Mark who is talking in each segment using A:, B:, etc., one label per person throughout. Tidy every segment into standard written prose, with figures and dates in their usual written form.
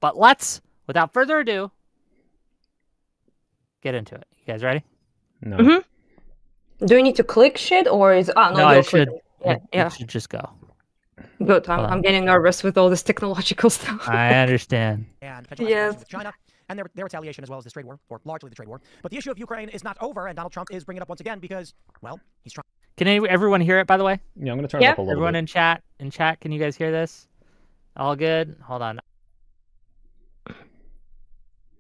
A: But let's, without further ado, get into it. You guys ready?
B: No.
C: Do you need to click shit or is no?
A: No,
C: you're
A: it should.
C: clicking.
A: It should just go.
C: Good. I'm getting nervous with all this technological stuff.
A: I understand.
D: And yes. With China and their retaliation as well as this trade war, or largely the trade war. But the issue of Ukraine is not over, and Donald Trump is bringing it up once again because, well, he's trying.
A: Can everyone hear it, by the way?
B: Yeah, I'm going to turn it up a little
A: Everyone
B: bit.
A: in chat, can you guys hear this? All good? Hold on.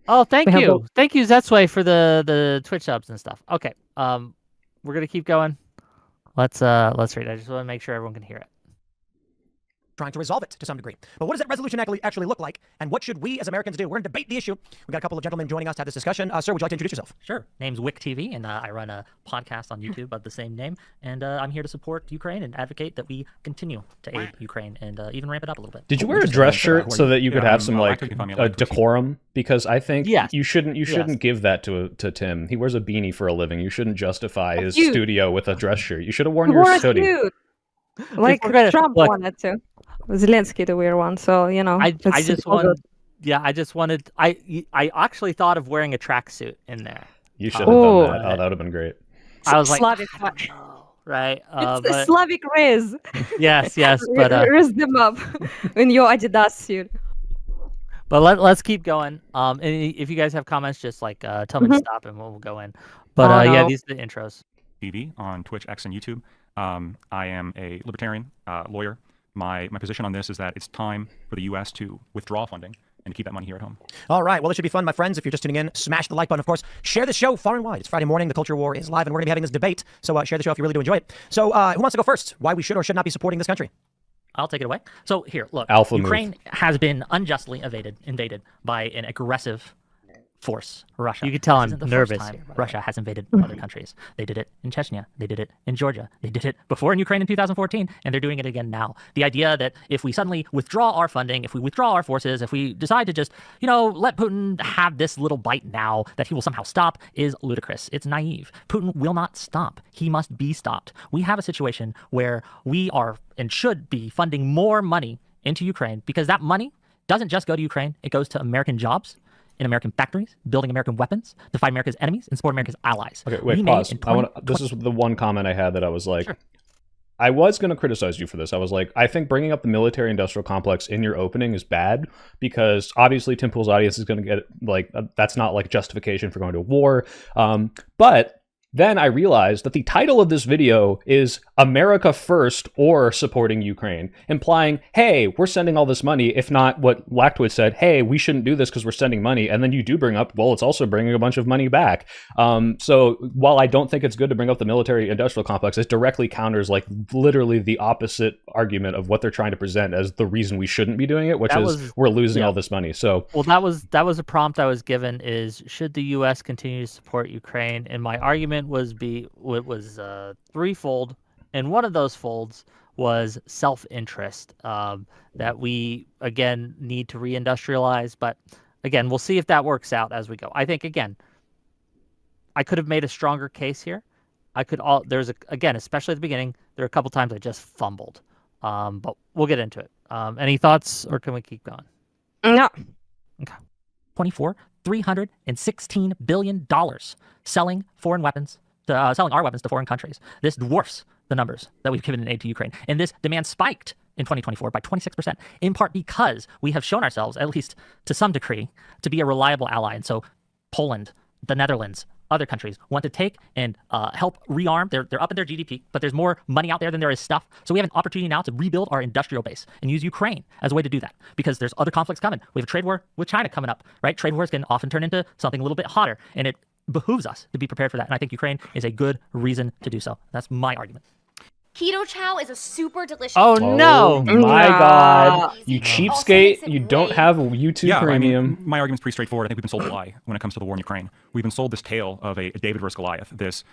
A: Oh, thank you. Thank you, Zetsway, for the Twitch subs and stuff. Okay. We're going to keep going. Let's read. I just want to make sure everyone can hear it.
D: Trying to resolve it to some degree. But what does that resolution actually look like? And what should we as Americans do? We're going to debate the issue. We've got a couple of gentlemen joining us to have this discussion. Sir, would you like to introduce yourself?
A: Sure. Name's WhickTV, and I run a podcast on YouTube of the same name. And I'm here to support Ukraine and advocate that we continue to aid Ukraine and even ramp it up a little bit.
B: Did you wear a dress shirt so that you could have some a decorum? Because I think you shouldn't give that to Tim. He wears a beanie for a living. You shouldn't justify his studio with a dress shirt. You should have worn your hoodie.
C: Like Trump wanted to. Zelensky to wear one, so you know.
A: I just wanted. I actually thought of wearing a tracksuit in there.
B: You should have done that. Oh, that would have been great.
A: I was like,
C: Slavic,
A: right?
C: It's a Slavic raise.
A: Yes, but
C: raise them up in your Adidas suit.
A: But let's keep going. And if you guys have comments, just like tell me to stop and we'll go in. But yeah, these are the intros.
E: TV on Twitch, X, and YouTube. I am a libertarian lawyer. My position on this is that it's time for the U.S. to withdraw funding and to keep that money here at home.
D: All right. Well, it should be fun, my friends. If you're just tuning in, smash the like button, of course. Share the show far and wide. It's Friday morning. The culture war is live, and we're going to be having this debate. So share the show if you really do enjoy it. So who wants to go first? Why we should or should not be supporting this country?
A: I'll take it away. So here, look. Ukraine has been unjustly invaded by an aggressive force, Russia. You can tell I'm nervous. Russia has invaded other countries. They did it in Chechnya. They did it in Georgia. They did it before in Ukraine in 2014, and they're doing it again now. The idea that if we suddenly withdraw our funding, if we withdraw our forces, if we decide to just, let Putin have this little bite now, that he will somehow stop is ludicrous. It's naive. Putin will not stop. He must be stopped. We have a situation where we are and should be funding more money into Ukraine because that money doesn't just go to Ukraine. It goes to American jobs, in American factories, building American weapons to fight America's enemies and support America's allies.
B: Okay, wait, pause. This is the one comment I had that I was like,
A: sure.
B: I was going to criticize you for this. I was like, I think bringing up the military-industrial complex in your opening is bad because obviously Tim Pool's audience is going to get, that's not like justification for going to war. But then I realized that the title of this video is America First or Supporting Ukraine, implying, hey, we're sending all this money, if not what Lactwitz said, hey, we shouldn't do this because we're sending money. And then you do bring up, well, it's also bringing a bunch of money back. So while I don't think it's good to bring up the military-industrial complex, it directly counters like literally the opposite argument of what they're trying to present as the reason we shouldn't be doing it, which is we're losing all this money. So
A: well, that was a prompt I was given is, should the U.S. continue to support Ukraine? And my argument was threefold, and one of those folds was self-interest, that we again need to reindustrialize. But again, we'll see if that works out as we go. I think again, I could have made a stronger case here. Again, especially at the beginning, there are a couple times I just fumbled, but we'll get into it. Any thoughts, or can we keep going?
C: No.
A: Okay. $316 billion selling foreign weapons. Selling our weapons to foreign countries. This dwarfs the numbers that we've given in aid to Ukraine. And this demand spiked in 2024 by 26%, in part because we have shown ourselves, at least to some degree, to be a reliable ally. And so Poland, the Netherlands, other countries want to take and help rearm. They're up in their GDP, but there's more money out there than there is stuff. So we have an opportunity now to rebuild our industrial base and use Ukraine as a way to do that because there's other conflicts coming. We have a trade war with China coming up, right? Trade wars can often turn into something a little bit hotter, and it behooves us to be prepared for that. And I think Ukraine is a good reason to do so. That's my argument.
F: Keto chow is a super delicious.
A: Oh no!
B: My God, you cheapskate! You don't have YouTube Premium.
E: I mean, my argument's pretty straightforward. I think we've been sold a lie when it comes to the war in Ukraine. We've been sold this tale of a David versus Goliath, this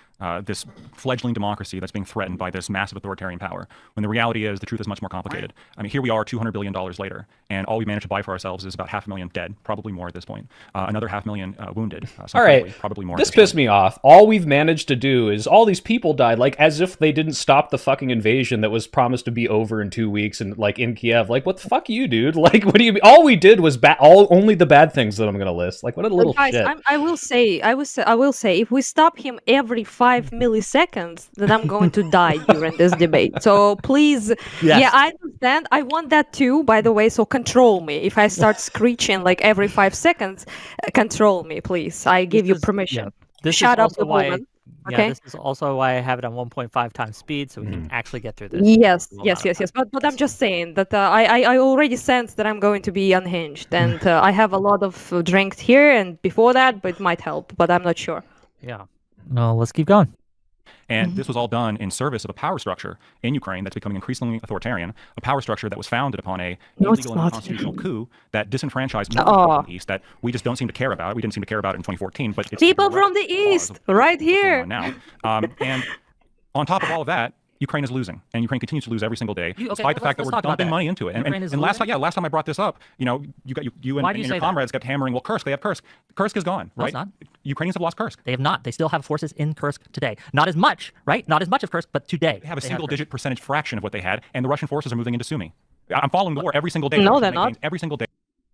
E: fledgling democracy that's being threatened by this massive authoritarian power. When the reality is, the truth is much more complicated. I mean, here we are, $200 billion later, and all we managed to buy for ourselves is about 500,000 dead, probably more at this point. Another 500,000 wounded.
B: All right,
E: probably more.
B: This pissed me off. All we've managed to do is all these people died, like as if they didn't stop the fucking fucking invasion that was promised to be over in 2 weeks and like in Kiev. Like, what the fuck you, dude? Like, what do you mean? All we did was only the bad things that I'm gonna list. Like, what a little
C: guys,
B: shit.
C: I will say, if we stop him every 5 milliseconds, then I'm going to die during this debate. So please, yeah, I understand. I want that too, by the way. So control me. If I start screeching like every 5 seconds, control me, please. I give you permission. Shut up the moment.
A: Yeah, this is also why I have it on 1.5 times speed, so we can actually get through this.
C: Yes. But I'm just saying that I already sense that I'm going to be unhinged, and I have a lot of drinks here and before that, but it might help, but I'm not sure.
A: Yeah. No, let's keep going.
E: And this was all done in service of a power structure in Ukraine that's becoming increasingly authoritarian, a power structure that was founded upon a illegal and unconstitutional coup that disenfranchised people from the East that we just don't seem to care about. We didn't seem to care about it in 2014, but it's
C: people from the East, right here.
E: Now. And on top of all of that, Ukraine is losing, and Ukraine continues to lose every single day, despite the fact that we're dumping money into it. And last time I brought this up, you and your comrades kept hammering. Well, Kursk, they have Kursk. Kursk is gone, right?
A: No, it's not.
E: Ukrainians have lost Kursk.
A: They have not. They still have forces in Kursk today. Not as much, right? Not as much of Kursk, but today.
E: They have a single-digit percentage fraction of what they had, and the Russian forces are moving into Sumy. I'm following the war every single day.
C: No, they're not.
E: Every single day.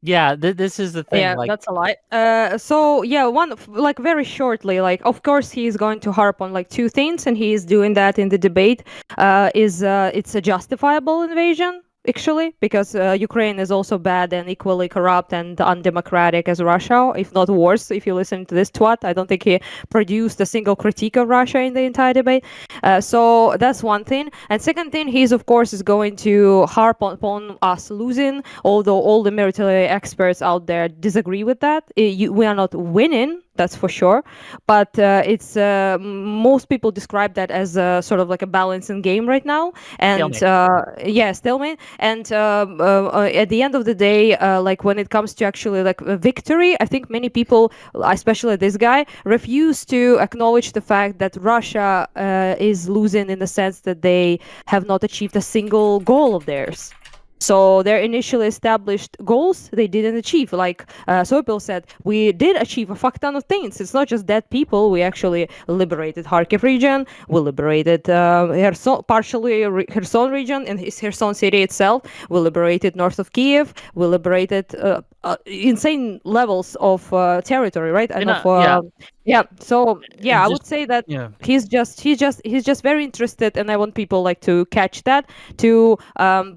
A: Yeah, this is the thing.
C: Yeah, that's a lie. So yeah, very shortly, of course he's going to harp on two things, and he is doing that in the debate. It's a justifiable invasion, actually, because Ukraine is also bad and equally corrupt and undemocratic as Russia, if not worse. If you listen to this twat, I don't think he produced a single critique of Russia in the entire debate. So that's one thing. And second thing, he's of course is going to harp upon us losing, although all the military experts out there disagree with that. We are not winning. That's for sure, but it's most people describe that as sort of like a balancing game right now, and stalemate. And at the end of the day, when it comes to actually a victory, I think many people, especially this guy, refuse to acknowledge the fact that Russia is losing in the sense that they have not achieved a single goal of theirs. So their initially established goals, they didn't achieve. Like Sopil said, we did achieve a fuck ton of things. It's not just dead people. We actually liberated Kharkiv region. We liberated partially Kherson region and Kherson city itself. We liberated north of Kiev. We liberated insane levels of territory, right? So I would say that he's just very interested, and I want people to catch that, to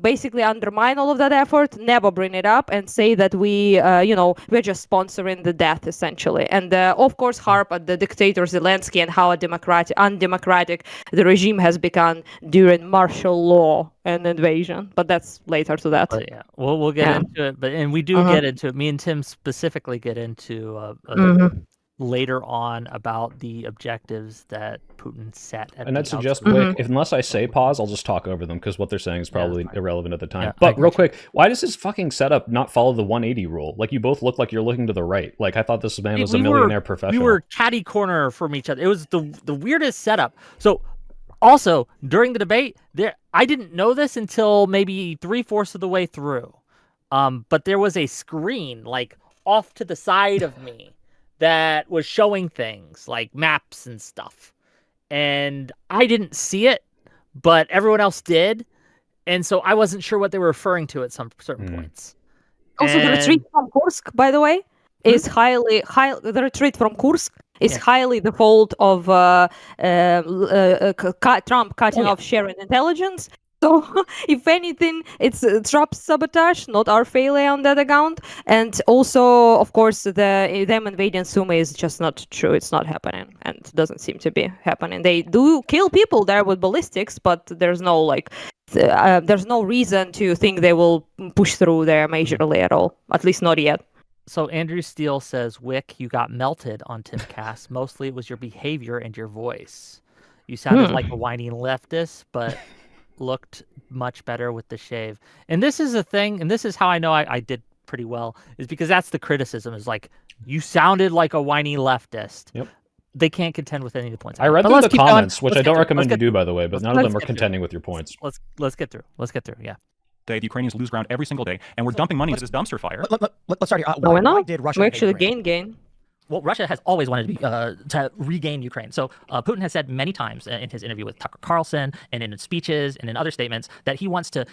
C: basically undermine all of that effort, never bring it up, and say that we're just sponsoring the death essentially, and of course harp at the dictator Zelensky and how undemocratic the regime has become during martial law and invasion. But that's later to that.
A: But we'll get into it. And we do get into it. Me and Tim specifically get into later on about the objectives that Putin set.
B: And I'd suggest, unless I say pause, I'll just talk over them because what they're saying is probably irrelevant at the time. But real quick, why does this fucking setup not follow the 180 rule? You both look like you're looking to the right. I thought this man was a millionaire professional.
A: We were catty corner from each other. It was the weirdest setup. So also during the debate, I didn't know this until maybe 3/4 of the way through. But there was a screen off to the side of me that was showing things like maps and stuff. And I didn't see it, but everyone else did. And so I wasn't sure what they were referring to at some certain points.
C: Also, the retreat from Kursk, by the way, is the retreat from Kursk is highly the fault of Trump cutting off sharing intelligence. So, if anything, it's Trump's sabotage, not our failure on that account. And also, of course, them invading Sumy is just not true. It's not happening, and doesn't seem to be happening. They do kill people there with ballistics, but there's no there's no reason to think they will push through there majorly at all. At least not yet.
A: So Andrew Steele says, Wick, you got melted on Timcast. Mostly it was your behavior and your voice. You sounded like a whiny leftist, but looked much better with the shave. And this is the thing, and this is how I know I did pretty well, is because that's the criticism, is you sounded like a whiny leftist.
B: Yep.
A: They can't contend with any of the points.
B: I read through the comments, which I don't recommend you do, by the way, but none of them are contending with your points.
A: Let's get through.
E: The Ukrainians lose ground every single day, and we're dumping money into this dumpster fire.
D: Let's start here.
C: Why did Russia? We actually gain.
A: Well, Russia has always wanted to regain Ukraine. So Putin has said many times in his interview with Tucker Carlson and in his speeches and in other statements that he wants to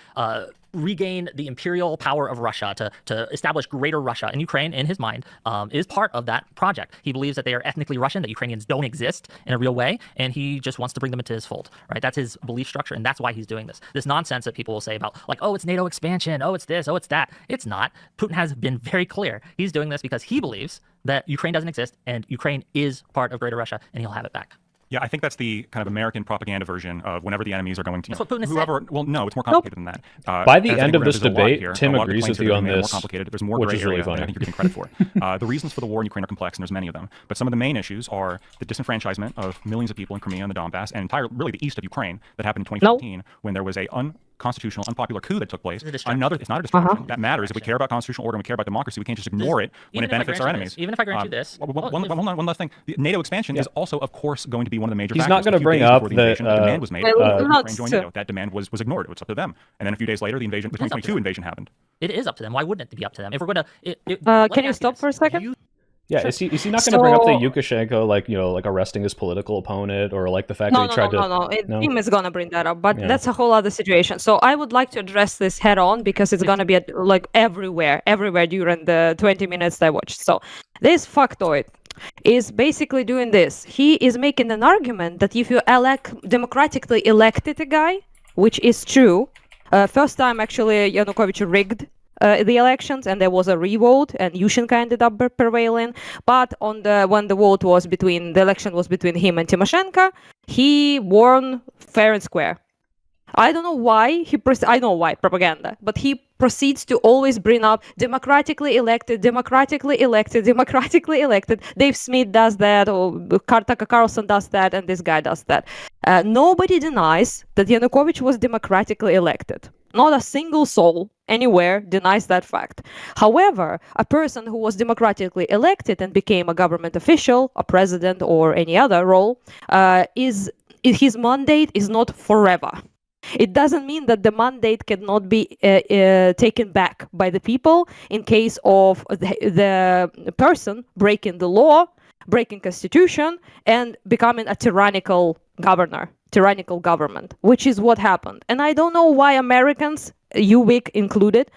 A: regain the imperial power of Russia, to establish greater Russia. And Ukraine, in his mind, is part of that project. He believes that they are ethnically Russian, that Ukrainians don't exist in a real way, and he just wants to bring them into his fold, right? That's his belief structure, and that's why he's doing this. This nonsense that people will say about, like, oh, it's NATO expansion, oh, it's this, oh, it's that. It's not. Putin has been very clear. He's doing this because he believes that Ukraine doesn't exist, and Ukraine is part of greater Russia, and he'll have it back.
E: Yeah, I think that's the kind of American propaganda version of whenever the enemies are going to.
A: That's what Putin has
E: whoever.
A: said.
E: Well, no, it's more complicated than that.
B: By the
E: I think
B: end of
E: there's
B: this
E: a lot
B: debate,
E: here.
B: Tim
E: A lot of the
B: agrees
E: claims
B: with
E: here
B: you on
E: are more
B: this,
E: complicated. There's more
B: which
E: gray
B: is really
E: area than
B: funny.
E: I think you're getting credit for. The reasons for the war in Ukraine are complex, and there's many of them. But some of the main issues are the disenfranchisement of millions of people in Crimea and the Donbass, and really the east of Ukraine that happened in 2015 when there was a unconstitutional, unpopular coup that took place. It's not a distraction. That matters. If we care about constitutional order and we care about democracy, we can't just ignore it when it benefits our enemies.
A: Even if I grant you this.
E: One last thing. The NATO expansion is also, of course, going to be one of the major
B: He's
E: factors.
B: not going to bring up
E: the demand was made. Ukraine joined
C: so-
E: NATO. That demand was ignored. It's up to them. And then a few days later, the 2022 invasion happened.
A: It is up to them. Why wouldn't it be up to them? If we're going to...
C: Can you stop for a second?
B: Yeah, is he not going to bring up the Lukashenko, like arresting his political opponent, or like the fact that he tried to...
C: No. Tim is going to bring that up, but that's a whole other situation. So I would like to address this head on because it's going to be everywhere during the 20 minutes I watched. So this factoid is basically doing this. He is making an argument that if you democratically elected a guy, which is true, first time actually Yanukovych rigged the elections, and there was a revote, and Yushchenko ended up prevailing. But when the election was between him and Tymoshenko, he won fair and square. I don't know why I know why, propaganda, but he proceeds to always bring up democratically elected. Dave Smith does that, or Tucker Carlson does that, and this guy does that. Nobody denies that Yanukovych was democratically elected. Not a single soul anywhere denies that fact. However, a person who was democratically elected and became a government official, a president, or any other role, his mandate is not forever. It doesn't mean that the mandate cannot be taken back by the people in case of the person breaking the law, breaking constitution, and becoming a tyrannical government, which is what happened. And I don't know why Americans, Wick included,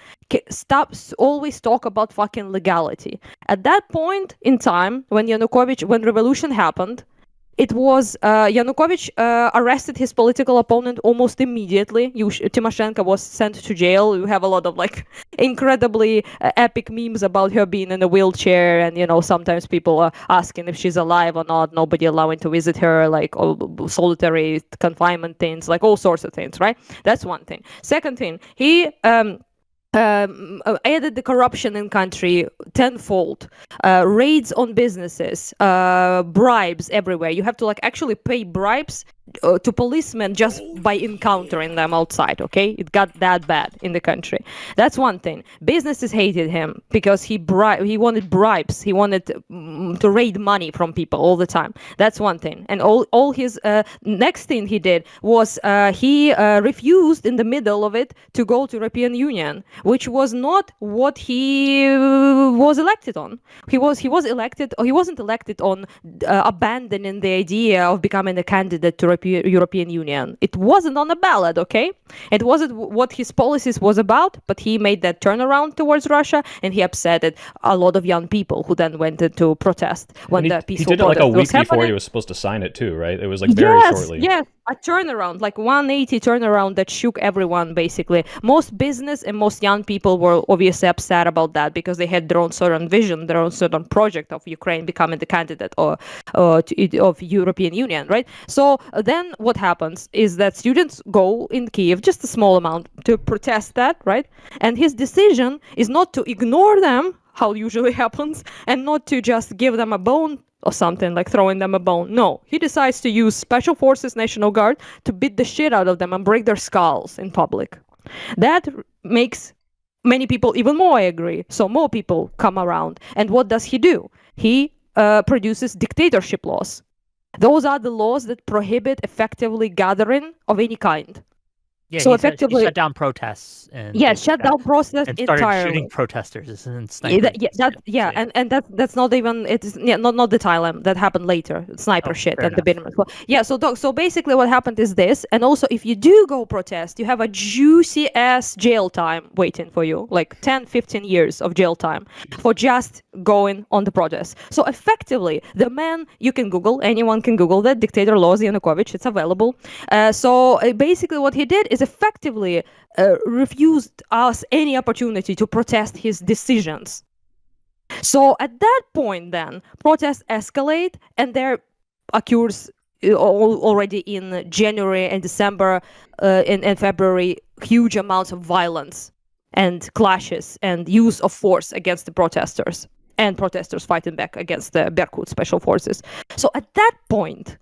C: always talk about fucking legality. At that point in time, when revolution happened, it was Yanukovych arrested his political opponent almost immediately. Tymoshenko was sent to jail. You have a lot of incredibly epic memes about her being in a wheelchair, and sometimes people are asking if she's alive or not. Nobody allowing to visit her, solitary confinement things, all sorts of things. Right? That's one thing. Second thing, he added the corruption in country tenfold, raids on businesses, bribes everywhere. You have to actually pay bribes to policemen just by encountering them outside. Okay, it got that bad in the country. That's one thing. Businesses hated him because he wanted bribes. He wanted to raid money from people all the time. That's one thing. And all his next thing he did was he refused in the middle of it to go to European Union, which was not what he was elected on. He wasn't elected on abandoning the idea of becoming a candidate to European Union. It wasn't on the ballot, okay? It wasn't what his policies was about, but he made that turnaround towards Russia, and he upset a lot of young people who then went to protest when the peaceful protest was happening. He did it
B: a week before he was supposed to sign it too, right? It was very shortly.
C: Yes, a turnaround, 180 turnaround that shook everyone, basically. Most business and most young people were obviously upset about that because they had their own certain vision, their own certain project of Ukraine becoming the candidate of European Union, right? So then what happens is that students go in Kiev, just a small amount, to protest that, right? And his decision is not to ignore them, how usually happens, and not to just give them a bone or something, like throwing them a bone. No, he decides to use Special Forces National Guard to beat the shit out of them and break their skulls in public. That makes many people even more angry, so more people come around. And what does he do? He produces dictatorship laws. Those are the laws that prohibit effectively gathering of any kind.
A: Yeah,
C: so
A: he
C: effectively
A: shut down protests and
C: shut down protests
A: and started
C: entirely.
A: shooting protesters and snipers.
C: And that's not even not the Thailand that happened later. Sniper shit and the Binman. Yeah, so basically what happened is this, and also if you do go protest, you have a juicy ass jail time waiting for you, like 10-15 years of jail time for just going on the protest. So effectively, the man, you can Google, anyone can Google that, dictator laws Yanukovych, it's available. So basically what he did is effectively refused us any opportunity to protest his decisions. So at that point then, protests escalate, and there occurs already in January and December and February huge amounts of violence and clashes and use of force against the protesters, and protesters fighting back against the Berkut special forces. So at that point,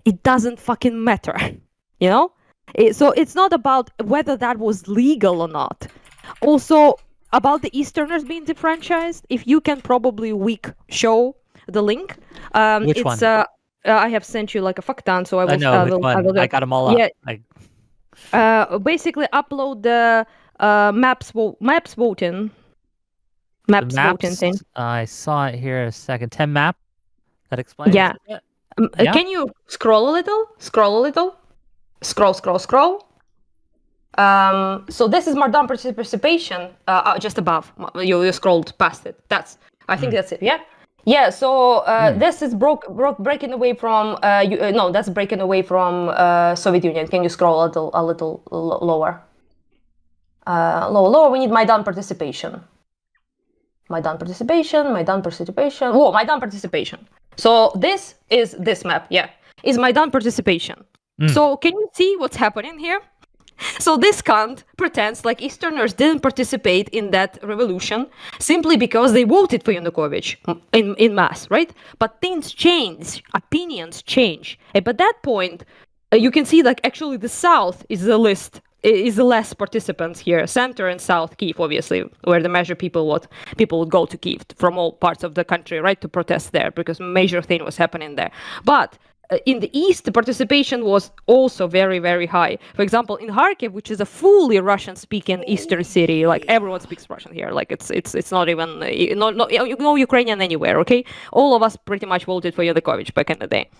C: it doesn't fucking matter, you know? So it's not about whether that was legal or not. Also, about the Easterners being defranchised, if you can probably show the link.
A: Which one?
C: I have sent you like a fuck ton, so I will.
A: I know which one. I got them all up.
C: Yeah. Basically, upload the maps voting. Maps voting thing.
A: I saw it here a second. 10 map. That explains.
C: Yeah.
A: It?
C: Can you scroll a little? Scroll. So this is Maidan participation. Just above. You scrolled past it. I think that's it. Yeah. Yeah. So this is breaking away from. That's breaking away from Soviet Union. Can you scroll a little lower? Lower. We need Maidan participation. Maidan participation. Whoa, Maidan participation. So this is this map. Yeah, is Maidan participation. So can you see what's happening here? So this cunt pretends like Easterners didn't participate in that revolution simply because they voted for Yanukovych in mass, right? But things change, opinions change. And by that point, you can see like actually the South is the less participants here. Center and South Kyiv, obviously, where the major people would go to Kyiv from all parts of the country, right, to protest there because major thing was happening there. But in the east, the participation was also very, very high. For example, in Kharkiv, which is a fully Russian-speaking eastern city, like everyone speaks Russian here. Like it's not even no Ukrainian anywhere. Okay, all of us pretty much voted for Yanukovych back in the day,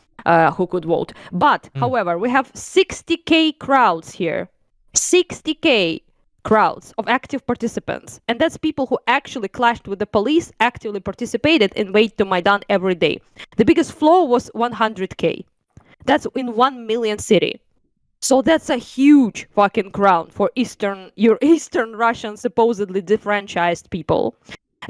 C: who could vote. But however, we have 60,000 crowds here, 60,000 crowds of active participants, and that's people who actually clashed with the police, actively participated and went to Maidan every day. The biggest flow was 100,000. That's in 1 million city. So that's a huge fucking crowd for Eastern Russian supposedly defranchised people.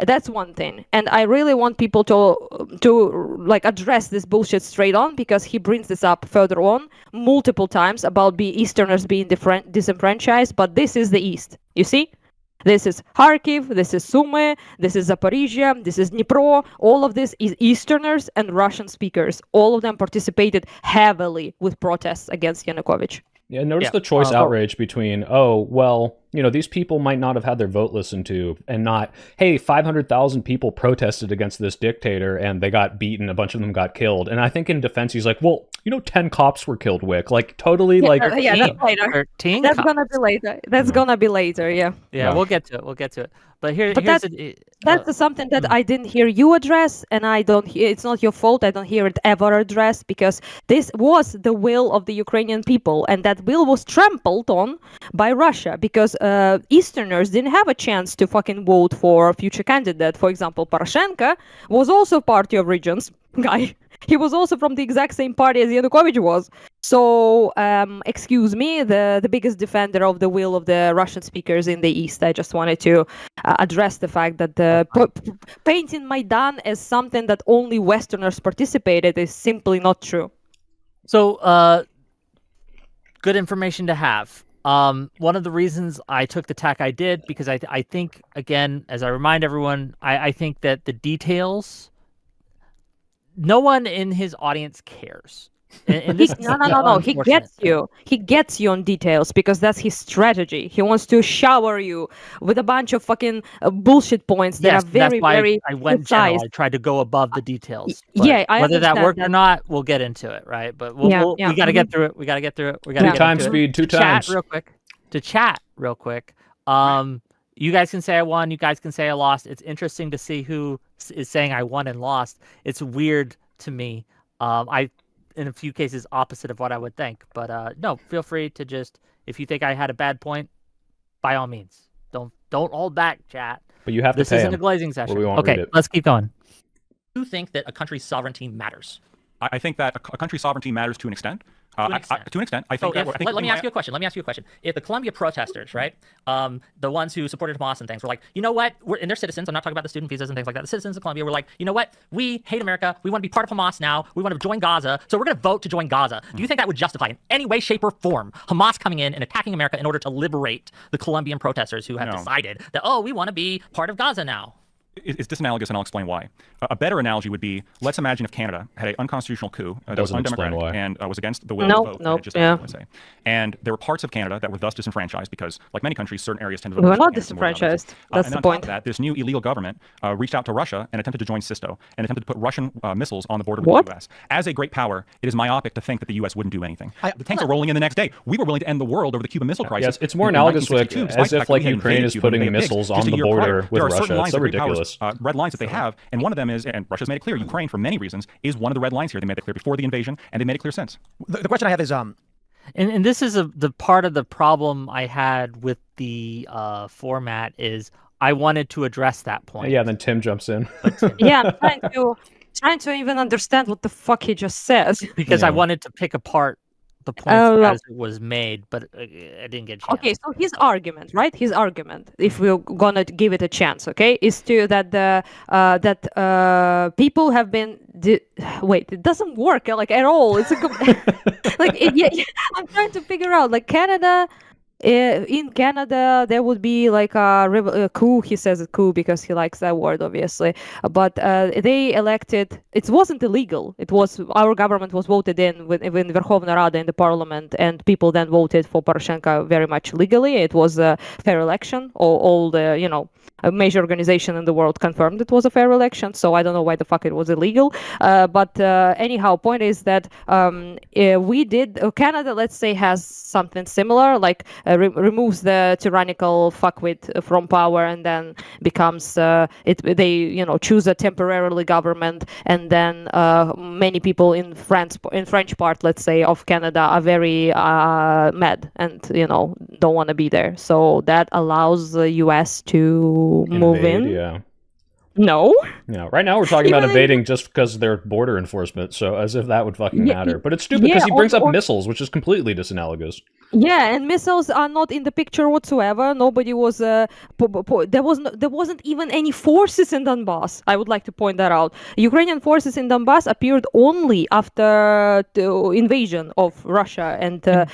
C: That's one thing, and I really want people to like address this bullshit straight on, because he brings this up further on multiple times about Easterners being disenfranchised. But this is the East, you see. This is Kharkiv, this is Sumy, this is Zaporizhia, this is Dnipro. All of this is Easterners and Russian speakers. All of them participated heavily with protests against Yanukovych.
B: Yeah, notice the choice outrage between, these people might not have had their vote listened to, and not, hey, 500,000 people protested against this dictator and they got beaten, a bunch of them got killed. And I think in defense, he's like, 10 cops were killed, Wick. Like, totally,
C: that's later.
A: 13
C: That's
A: cops.
C: gonna be later. That's gonna be later, yeah.
A: Yeah, we'll get to it. But
C: that's something that I didn't hear you address, and it's not your fault. I don't hear it ever addressed, because this was the will of the Ukrainian people, and that will was trampled on by Russia, because Easterners didn't have a chance to fucking vote for a future candidate. For example, Poroshenko was also Party of Regions guy. He was also from the exact same party as Yanukovych was. So, excuse me, the biggest defender of the will of the Russian speakers in the East. I just wanted to address the fact that painting Maidan as something that only Westerners participated is simply not true.
A: So, good information to have. One of the reasons I took the tack I did, because I think, again, as I remind everyone, I think that the details, no one in his audience cares. And this
C: No. He gets you on details because that's his strategy. He wants to shower you with a bunch of fucking bullshit points that are very, very
A: I went
C: precise.
A: general. I tried to go above the details.
C: Yeah, I
A: whether that
C: understand
A: worked
C: that.
A: or not, we'll get into it, right? But we got to get through it. We got to get through it. We got to get
B: times
A: into
B: speed,
A: it.
B: two times.
A: To chat real quick. You guys can say I won. You guys can say I lost. It's interesting to see who is saying I won and lost. It's weird to me. In a few cases, opposite of what I would think. But no, feel free to just, if you think I had a bad point, by all means, don't hold back, chat.
B: But you have
A: this
B: to pay
A: isn't a glazing session.
B: we won't
A: okay,
B: read it.
A: let's keep going. Do you think that a country's sovereignty matters?
E: I think that a country's sovereignty matters to an extent. To an extent. I think.
A: Let me ask you a question. If the Colombia protesters, right, the ones who supported Hamas and things, were like, you know what, and they're citizens. I'm not talking about the student visas and things like that. The citizens of Colombia were like, you know what, we hate America. We want to be part of Hamas now. We want to join Gaza. So we're going to vote to join Gaza. Do you think that would justify in any way, shape, or form Hamas coming in and attacking America in order to liberate the Colombian protesters who have decided that, we want to be part of Gaza now?
E: It's disanalogous, and I'll explain why. A better analogy would be, let's imagine if Canada had an unconstitutional coup that was undemocratic and was against the will of the vote. And there were parts of Canada that were thus disenfranchised because, like many countries, certain areas tend to vote.
C: We're not disenfranchised. That's the point.
E: On top of that, this new illegal government reached out to Russia and attempted to join SISTO and attempted to put Russian missiles on the border with the U.S. As a great power, it is myopic to think that the U.S. wouldn't do anything. The tanks are rolling in the next day. We were willing to end the world over the Cuban Missile Crisis.
B: Yes, it's more analogous with as if like Ukraine is putting missiles on the border with Russia. It's so ridiculous.
E: Red lines that they have, and one of them is, and Russia's made it clear, Ukraine, for many reasons, is one of the red lines here. They made it clear before the invasion, and they made it clear since.
D: The question I have is,
A: and this is the part of the problem I had with the format is I wanted to address that point.
B: Yeah, then Tim jumps in.
C: Yeah, I'm trying to even understand what the fuck he just said.
A: Because I wanted to pick apart the point as it was made, but I didn't get a chance.
C: Okay, so his argument, right? His argument, if we're gonna give it a chance, okay, is to that people have been. Wait, it doesn't work like at all. It's I'm trying to figure out like Canada. In Canada, there would be like a coup. He says a coup because he likes that word, obviously. But they elected. It wasn't illegal. It was our government was voted in with Verkhovna Rada in the parliament, and people then voted for Poroshenko very much legally. It was a fair election. All the a major organization in the world confirmed it was a fair election. So I don't know why the fuck it was illegal. But anyhow, point is that we did. Canada, let's say, has something similar, like. Removes the tyrannical fuckwit from power and then becomes they choose a temporarily government, and then many people in French part, let's say, of Canada are very mad and don't want to be there, so that allows the US to move in.
B: Yeah.
C: No.
B: Yeah. Right now we're talking about invading just because they're border enforcement, so as if that would fucking matter. But it's stupid because he brings up missiles, which is completely disanalogous.
C: Yeah, and missiles are not in the picture whatsoever. Nobody was there wasn't even any forces in Donbass. I would like to point that out. Ukrainian forces in Donbass appeared only after the invasion of Russia and their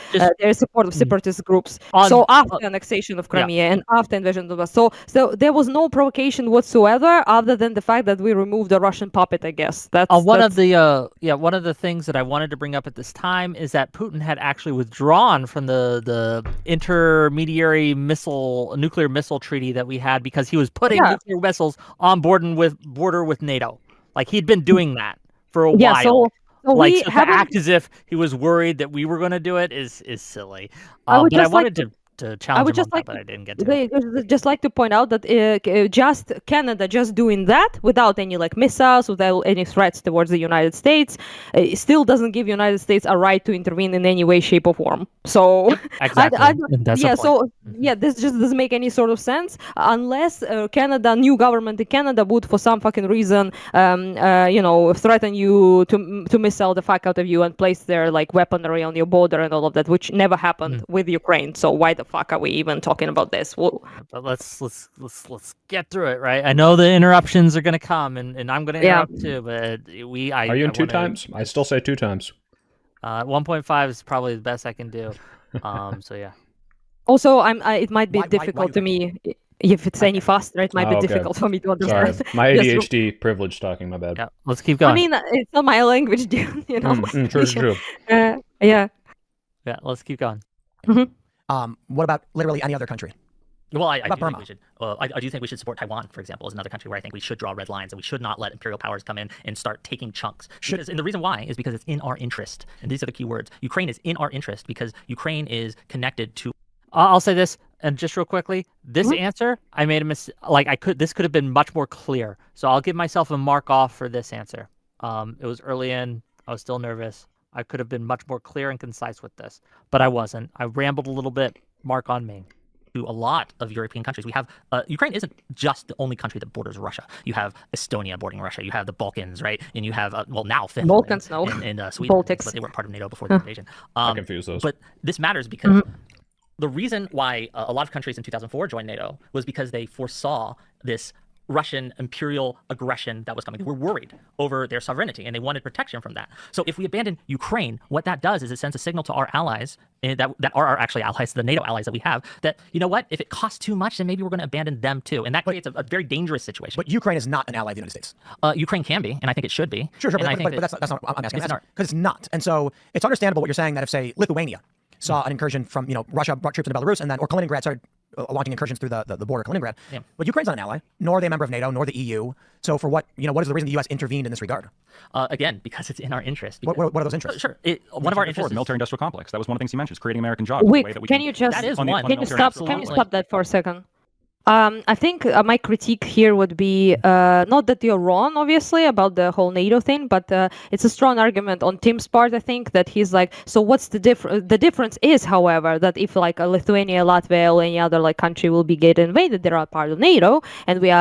C: support of separatist groups. So after annexation of Crimea and after invasion of Donbass. So there was no provocation whatsoever, other than the fact that we removed the Russian puppet. I guess that's
A: one of the things that I wanted to bring up at this time is that Putin had actually withdrawn from the intermediary nuclear missile treaty that we had because he was putting nuclear missiles on border with NATO. Like he'd been doing that for a while. So to act as if he was worried that we were going to do it is silly. But I wanted to challenge him on that, but I didn't get to it.
C: Just like to point out that just Canada just doing that without any missiles, without any threats towards the United States, it still doesn't give United States a right to intervene in any way, shape, or form. So
A: exactly.
C: This just doesn't make any sort of sense unless new government in Canada would, for some fucking reason, threaten you to missile the fuck out of you and place their weaponry on your border and all of that, which never happened with Ukraine. So why the fuck are we even talking about this? Whoa.
A: But let's get through it, right? I know the interruptions are going to come, and I'm going to interrupt too. But
B: are you in two times? I still say 2 times.
A: 1.5 is probably the best I can do. So yeah.
C: Also, it might be difficult to me. if it's any faster, it might be difficult for me to understand.
B: Sorry, my ADHD privilege talking. My bad.
A: Yeah, let's keep going.
C: I mean, it's not my language, dude. You know.
B: True.
C: Yeah.
A: Yeah, let's keep going.
D: What about literally any other country?
A: Well, I do think we should. I do think we should support Taiwan, for example, as another country where I think we should draw red lines and we should not let imperial powers come in and start taking chunks. And the reason why is because it's in our interest, and these are the key words. Ukraine is in our interest because Ukraine is connected to.
G: I'll say this, and just real quickly, this answer I made a mistake. Like this could have been much more clear. So I'll give myself a mark off for this answer. It was early in. I was still nervous. I could have been much more clear and concise with this, but I wasn't. I rambled a little bit. Mark on me.
A: To a lot of European countries. We have Ukraine isn't just the only country that borders Russia. You have Estonia bordering Russia. You have the Balkans, right? And you have now Finland
C: Balkans,
A: and Sweden,
C: Baltics.
A: but they weren't part of NATO before the invasion.
B: I confuse those.
A: But this matters because the reason why a lot of countries in 2004 joined NATO was because they foresaw this Russian imperial aggression that was coming. They were worried over their sovereignty and they wanted protection from that. So if we abandon Ukraine, what that does is it sends a signal to our allies that are our actually allies, the NATO allies that we have, that, you know what, if it costs too much, then maybe we're going to abandon them too. And that creates a very dangerous situation.
D: But Ukraine is not an ally of the United States.
A: Ukraine can be, and I think it should be.
D: Sure, but that's not what I'm asking. Because it's not. And so it's understandable what you're saying that if, say, Lithuania saw an incursion from, Russia brought troops into Belarus, and then, or Kaliningrad started launching incursions through the border of Kaliningrad. Yeah. But Ukraine's not an ally, nor are they a member of NATO, nor the EU. So for what is the reason the U.S. intervened in this regard?
A: Again, because it's in our interest.
D: What are those interests?
A: Sure. One of our interests
E: is the military-industrial complex. That was one of the things he mentioned, creating American jobs. That is
C: one.
E: Can
C: you stop that for a second? I think my critique here would be not that you're wrong, obviously, about the whole NATO thing, but it's a strong argument on Tim's part. I think that he's like, so what's the difference? The difference is, however, that if like a Lithuania, Latvia, or any other like country will be get invaded, they are part of NATO, and they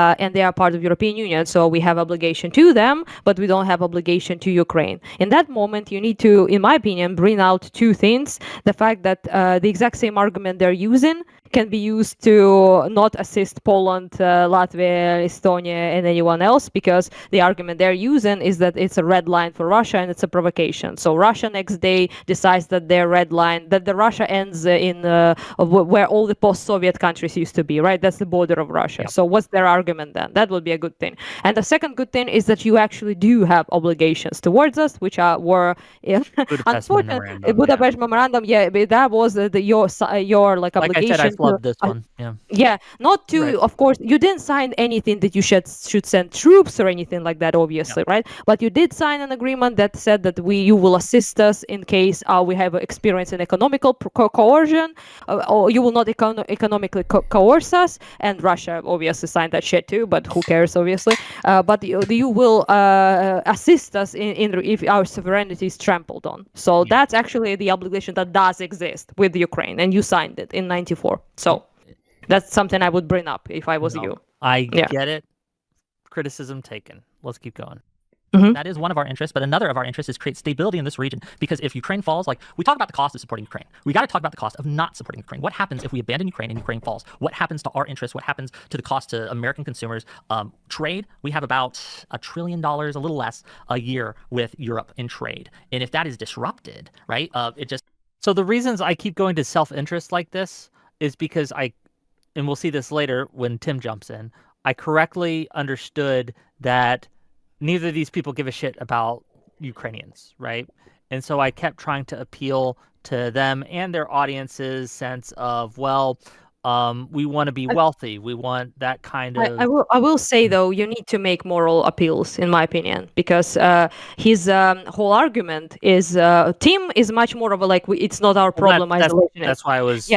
C: are part of European Union, so we have obligation to them, but we don't have obligation to Ukraine. In that moment, you need to, in my opinion, bring out two things: the fact that the exact same argument they're using can be used to not assist Poland, Latvia, Estonia, and anyone else, because the argument they're using is that it's a red line for Russia and it's a provocation. So Russia next day decides that their red line, that the Russia ends in where all the post-Soviet countries used to be, right? That's the border of Russia. Yep. So what's their argument then? That would be a good thing. And the second good thing is that you actually do have obligations towards us, which were unfortunately Budapest Memorandum. Yeah, that was your like obligation.
A: Love this one.
C: Not to, of course, you didn't sign anything that you should send troops or anything like that, obviously, right? But you did sign an agreement that said that you will assist us in case we have experience in economical coercion, or you will not economically coerce us. And Russia obviously signed that shit too, but who cares, obviously. But you will assist us if our sovereignty is trampled on. So that's actually the obligation that does exist with Ukraine, and you signed it in '94. So that's something I would bring up if I was you.
A: I
G: get it. Criticism taken. Let's keep going.
A: That is one of our interests, but another of our interests is create stability in this region, because if Ukraine falls, like we talk about the cost of supporting Ukraine, we got to talk about the cost of not supporting Ukraine. What happens if we abandon Ukraine and Ukraine falls? What happens to our interests? What happens to the cost to American consumers? Trade, we have about $1 trillion, a little less, a year with Europe in trade. And if that is disrupted, right, it just...
G: So the reasons I keep going to self-interest like this is because and we'll see this later when Tim jumps in, I correctly understood that neither of these people give a shit about Ukrainians, right? And so I kept trying to appeal to them and their audience's sense of, we want to be wealthy. We want that kind of...
C: I will say, though, you need to make moral appeals, in my opinion, because his whole argument is Tim is much more of a, it's not our problem.
G: That's why I was...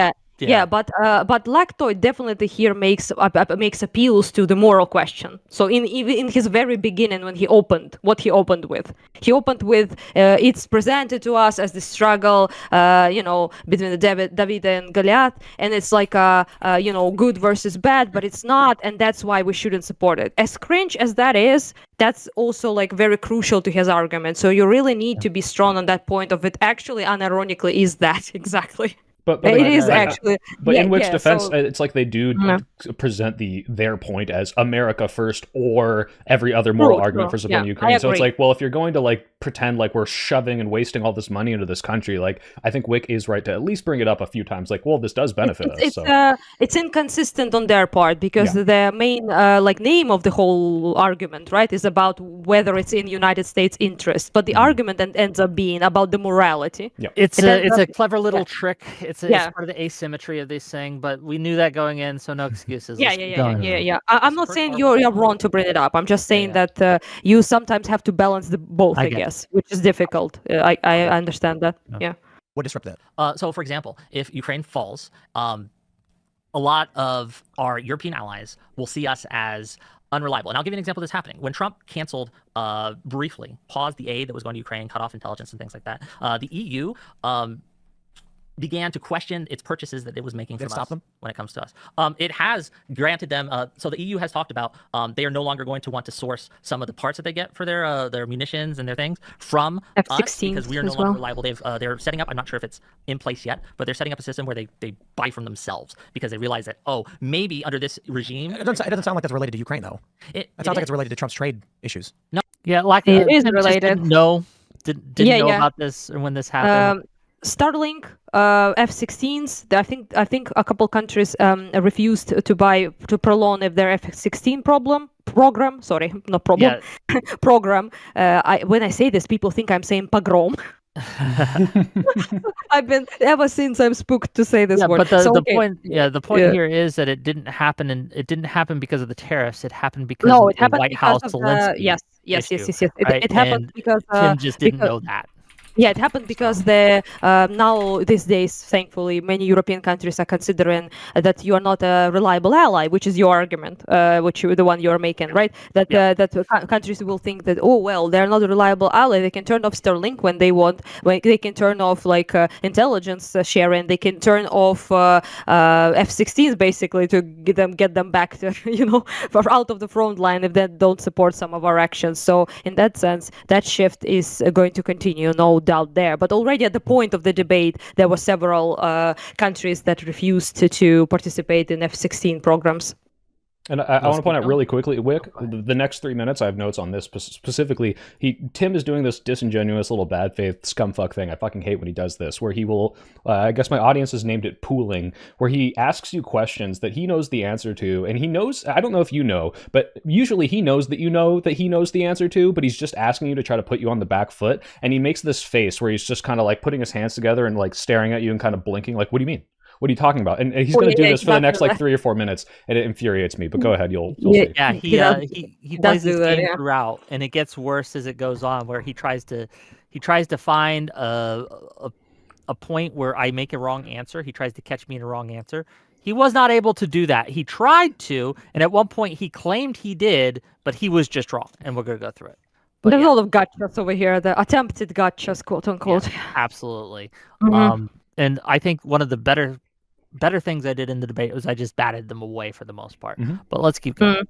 C: Yeah, but Lactoid definitely here makes appeals to the moral question. So in his very beginning, when he opened with, it's presented to us as the struggle, between the David and Goliath, and it's like good versus bad, but it's not, and that's why we shouldn't support it. As cringe as that is, that's also like very crucial to his argument. So you really need to be strong on that point of it. Actually, unironically, is that exactly.
B: But
C: it is actually.
B: But in which defense, it's like they do present their point as America first, or every other moral argument for supporting Ukraine. So it's like, well, if you're going to pretend like we're shoving and wasting all this money into this country. Like, I think Wick is right to at least bring it up a few times. Like, well, this does benefit us.
C: It's inconsistent on their part because the main name of the whole argument, right, is about whether it's in United States interest, but the argument then ends up being about the morality.
G: It's a clever little trick. It's part of the asymmetry of this thing, but we knew that going in, so no excuses.
C: I'm not saying you're wrong to bring it up. I'm just saying that you sometimes have to balance both, I guess, which is difficult. I understand that. Yeah.
D: What disrupt that?
A: So, for example, if Ukraine falls, a lot of our European allies will see us as unreliable. And I'll give you an example of this happening. When Trump canceled, briefly, paused the aid that was going to Ukraine, cut off intelligence and things like that, the EU began to question its purchases that it was making from us when it comes to us. It has granted them, so the EU has talked about they are no longer going to want to source some of the parts that they get for their munitions and their things from us because we are no longer reliable. They're setting up, I'm not sure if it's in place yet, but they're setting up a system where they buy from themselves because they realize that, maybe under this regime...
D: It doesn't sound like that's related to Ukraine, though. It sounds like it's related to Trump's trade issues.
A: No.
C: Yeah, it is related.
G: Didn't know about this when this happened.
C: Starlink, F-16s. I think a couple countries refused to prolong if their F-16 program. Sorry, not problem. Yeah. Program. When I say this, people think I'm saying pogrom. I've been ever since I'm spooked to say this word.
G: But the point here is that it didn't happen, and it didn't happen because of the tariffs. It happened because of the White House Zelensky.
C: Yes. It happened because
G: Tim just didn't know that.
C: Yeah, it happened because now these days, thankfully, many European countries are considering that you are not a reliable ally, which is your argument, the one you're making, right? That countries will think that, they're not a reliable ally. They can turn off Starlink when they want. They can turn off intelligence sharing. They can turn off F-16s basically to get them back to out of the front line if they don't support some of our actions. So in that sense, that shift is going to continue. No doubt there, but already at the point of the debate, there were several countries that refused to participate in F-16 programs.
B: And I want to point out really quickly, Wick, the next 3 minutes, I have notes on this specifically. Tim is doing this disingenuous little bad faith scumfuck thing. I fucking hate when he does this, where he will, I guess my audience has named it pooling, where he asks you questions that he knows the answer to, and he knows, I don't know if you know, but usually he knows that you know that he knows the answer to, but he's just asking you to try to put you on the back foot, and he makes this face where he's just kind of like putting his hands together and like staring at you and kind of blinking, like, what do you mean? What are you talking about? And he's going to do this for the next 3 or 4 minutes, and it infuriates me. But go ahead, you'll see.
G: Yeah, he plays this game throughout, and it gets worse as it goes on. Where he tries to find a point where I make a wrong answer. He tries to catch me in a wrong answer. He was not able to do that. He tried to, and at one point he claimed he did, but he was just wrong. And we're going to go through it. But
C: there's a lot of gotchas over here. The attempted gotchas, quote unquote.
G: Yeah, absolutely. Mm-hmm. And I think one of the better things I did in the debate was I just batted them away for the most part. Mm-hmm. But let's keep going.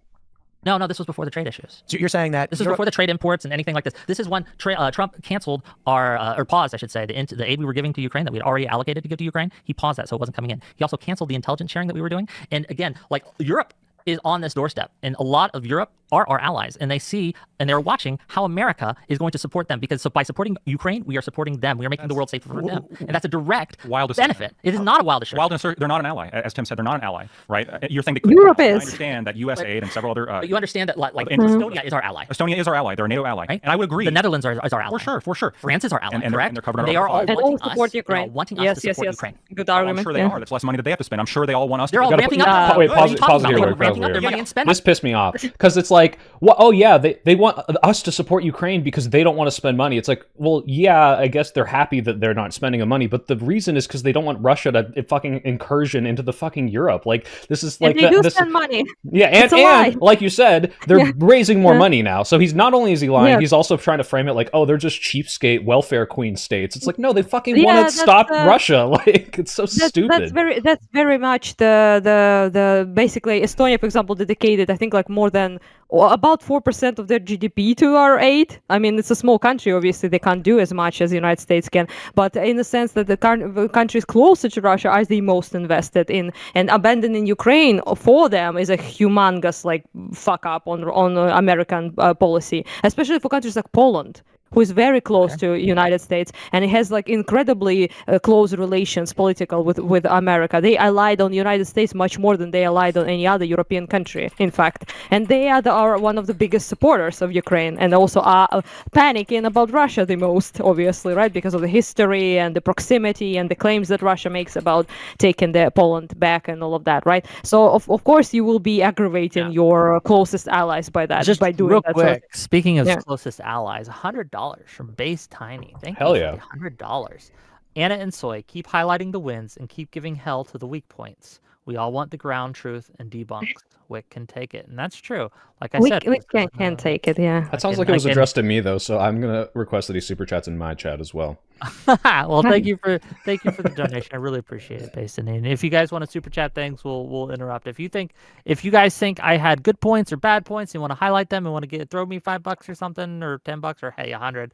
A: No, this was before the trade issues.
D: So you're saying that
A: this is before the trade imports and anything like this. This is when Trump canceled or paused, I should say, the aid we were giving to Ukraine that we had already allocated to give to Ukraine. He paused that, so it wasn't coming in. He also canceled the intelligence sharing that we were doing. And again, Europe is on this doorstep, and a lot of Europe are our allies, and they see and they're watching how America is going to support them, because by supporting Ukraine, we are supporting them. We are making the world safer for them, and that's a direct benefit. It is not a wild assertion.
E: They're not an ally, as Tim said. They're not an ally, right? You're saying
C: Europe is.
E: I understand that U.S. aid and several other.
A: But you understand that Estonia is our ally.
E: Estonia is our ally. They're a NATO ally, right? And I would agree.
A: The Netherlands is our ally.
E: For sure.
A: France is our ally,
E: and
A: correct?
E: They're covered
A: they are all wanting
C: support Ukraine.
A: Wanting us to support Ukraine.
C: Good argument.
E: I'm sure they are. That's less money that they have to spend. I'm sure they all want us.
A: They're all ramping up.
B: Wait, pause it here.
A: Ramping up their money and spending.
B: This pissed me off because it's like, they want us to support Ukraine because they don't want to spend money. It's like, well, yeah, I guess they're happy that they're not spending the money, but the reason is because they don't want Russia to fucking incursion into the fucking Europe. Like, this is like
C: they do spend money.
B: Yeah, and like you said, they're raising more money now. So he's not only is he lying, he's also trying to frame it like, oh, they're just cheapskate welfare queen states. It's like, no, they fucking want to stop Russia. Like, it's so stupid.
C: That's very much the basically Estonia, for example, dedicated, I think, like more than about 4% of their GDP to our aid. I mean, it's a small country, obviously they can't do as much as the United States can, but in the sense that the countries closer to Russia are the most invested in, and abandoning Ukraine for them is a humongous fuck up on American policy, especially for countries like Poland, who is very close to United States, and he has like incredibly close relations, political with America. They allied on the United States much more than they allied on any other European country, in fact. And they are one of the biggest supporters of Ukraine, and also are panicking about Russia the most, obviously, right? Because of the history and the proximity and the claims that Russia makes about taking the Poland back and all of that, right? So of course you will be aggravating your closest allies by that,
G: just
C: by doing
G: real
C: that.
G: quick. Speaking of closest allies, $100 from Base Tiny. Thank you for the $100. Anna and Soy, keep highlighting the wins and keep giving hell to the weak points. We all want the ground truth and debunks. Wick can take it, and that's true. Like I said,
C: Wick can take it. Yeah.
B: That sounds like it was addressed to me though, so I'm gonna request that he super chats in my chat as well.
G: Well, thank you for the donation. I really appreciate it, Basin. And if you guys want to super chat things, we'll interrupt. If you guys think I had good points or bad points, and you want to highlight them and want to throw me $5 or something, or $10 or hey, 100,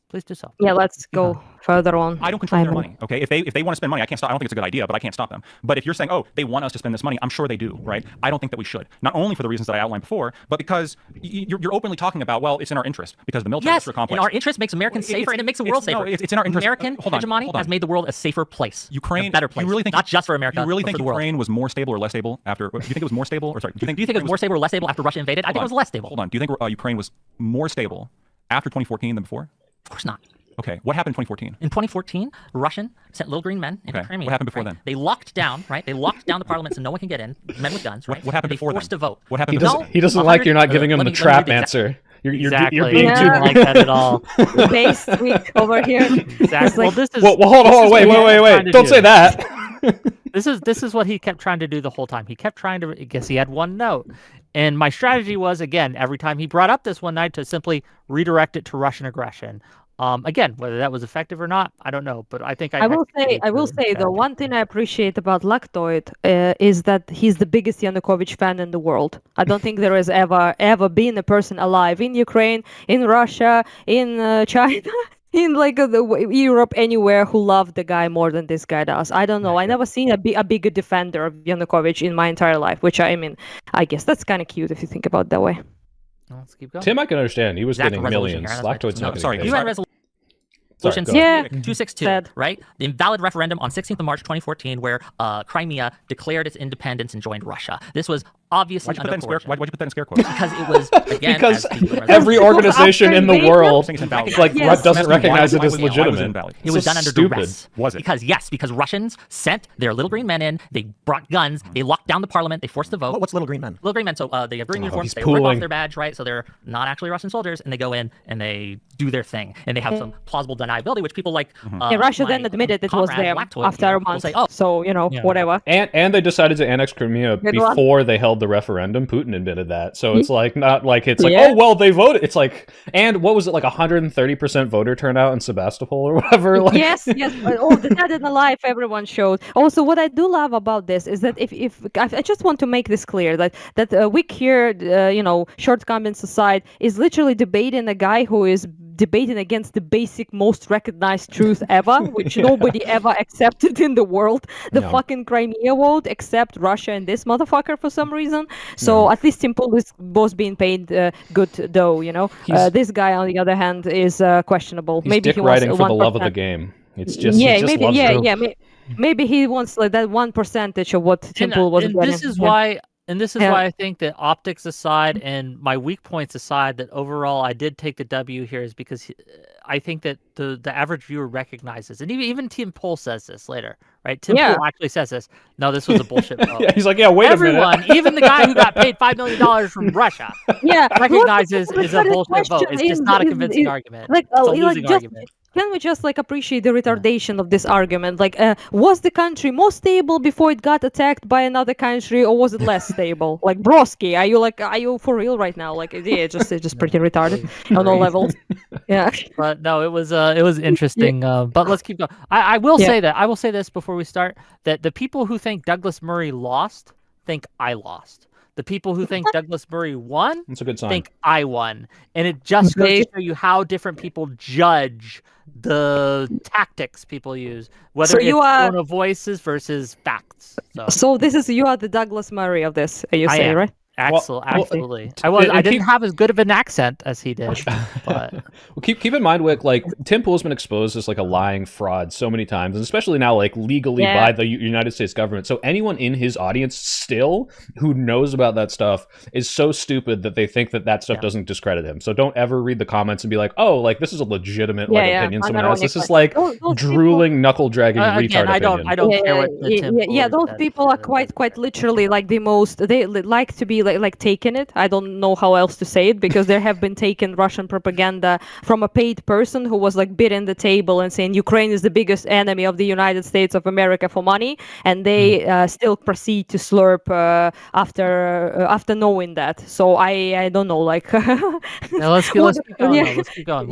G: please do so.
C: Yeah, let's go further on.
E: I don't control their money. Okay, if they want to spend money, I can't stop. I don't think it's a good idea, but I can't stop them. But if you're saying, oh, they want us to spend this money, I'm sure they do, right? I don't think that we should. Not only for the reasons that I outlined before, but because you're openly talking about, well, it's in our interest because the military industrial complex.
A: In our interest makes Americans safer, and it makes the world safer.
E: No, it's in our interest.
A: American hegemony has made the world a safer place.
E: Ukraine,
A: a better place.
E: You really think
A: not just for America?
E: You really think
A: for the
E: Ukraine
A: world.
E: was more stable or less stable after? Do you think it was more stable, or sorry? Do you think
A: it was more stable or less stable after Russia invaded? I think it was less stable.
E: Hold on. Do you think Ukraine was more stable after 2014 than before?
A: Of course not.
E: Okay, what happened in 2014?
A: In 2014, Russian sent little green men into Crimea.
E: What happened before then?
A: They locked down, right? They locked down the parliament so no one can get in. Men with guns, right?
E: What happened before then?
A: They forced to vote.
E: What happened?
B: He doesn't like you're not giving him the trap answer. You're being too
G: like that at all.
C: Based weak over here.
G: Exactly. Well, this is.
B: Well, hold on, wait! Don't say that.
G: This is what he kept trying to do the whole time. He kept trying to. I guess he had one note, and my strategy was again every time he brought up this one night to simply redirect it to Russian aggression. Again, whether that was effective or not, I don't know. But I think I will say the one thing I appreciate about Lactoid is that he's the biggest Yanukovych fan in the world. I don't think there has ever been a person alive in Ukraine, in Russia, in China, in like Europe, anywhere who loved the guy more than this guy does. I don't know. I never seen a bigger defender of Yanukovych in my entire life. Which I guess that's kind of cute if you think about it that way.
A: Let's keep going.
B: Tim, I can understand. He was getting millions. Lactoid's not
E: sorry.
A: UN resolution.
C: Yeah,
A: 262, right? The invalid referendum on 16th of March 2014, where Crimea declared its independence and joined Russia. This was obviously
E: why'd you put that in scare quotes?
A: Because it was again
B: because every organization in the world doesn't recognize it as legitimate.
A: It was done under duress. Was it? Because Russians sent their little green men in. They brought guns. They locked down the parliament. They forced the vote.
D: What's little green men?
A: Little green men. So they have green uniforms. They rip off their badge, right? So they're not actually Russian soldiers, and they go in and they do their thing, and they have some plausible deniability, which people like.
C: Russia then admitted it was there after a month. So whatever.
B: And they decided to annex Crimea before they held the referendum. Putin admitted that, so it's like not like it's like oh well they voted. It's like and what was it like 130% voter turnout in Sebastopol or whatever. Like...
C: Yes. Oh, the dead and alive everyone showed. Also, what I do love about this is that if I just want to make this clear that Wick here, shortcomings aside, is literally debating a guy who is debating against the basic most recognized truth ever, which nobody ever accepted in the world, the fucking Crimea vote, except Russia and this motherfucker for some reason. So at least Simple is both being paid good though, this guy on the other hand is questionable.
B: He's
C: maybe
B: dick
C: he wants
B: riding for the love of the game. It's just
C: maybe he wants like that 1% of what Simple was getting.
G: This is why I think that optics aside and my weak points aside, that overall I did take the W here is because I think that the average viewer recognizes, and even Tim Pool says this later, right? Tim Pool actually says this. No, this was a bullshit vote.
B: He's like, wait a minute.
G: Even the guy who got paid $5 million from Russia, recognizes it's a bullshit vote. It's just not a convincing argument. It's a losing argument.
C: Can we just appreciate the retardation of this argument? Was the country more stable before it got attacked by another country, or was it less stable? Broski, are you for real right now? It's just pretty retarded on all levels. Yeah.
G: But no, it was interesting. But let's keep going. I will say that I will say this before we start, that the people who think Douglas Murray lost think I lost. The people who think Douglas Murray won
B: That's a good sign.
G: think I won. And it just goes to show you how different people judge the tactics people use, whether it's tone of voices versus facts. So
C: you are the Douglas Murray of this, you say, right?
G: Absolutely. I didn't have as good of an accent as he did, but
B: well, keep in mind, Wick, like Tim Pool's been exposed as like a lying fraud so many times, and especially now, like legally by the United States government. So anyone in his audience still who knows about that stuff is so stupid that they think that stuff doesn't discredit him. So don't ever read the comments and be like, oh, like this is a legitimate opinion someone has. This is like drooling, knuckle dragging retard opinion.
G: I don't care what the Tim
C: those people are quite literally like the most. They like to be like taken it. I don't know how else to say it, because there have been taken Russian propaganda from a paid person who was like beating the table and saying Ukraine is the biggest enemy of the United States of America for money, and they still proceed to slurp after knowing that. So I don't know, like.
G: Now let's keep going. Let's keep going.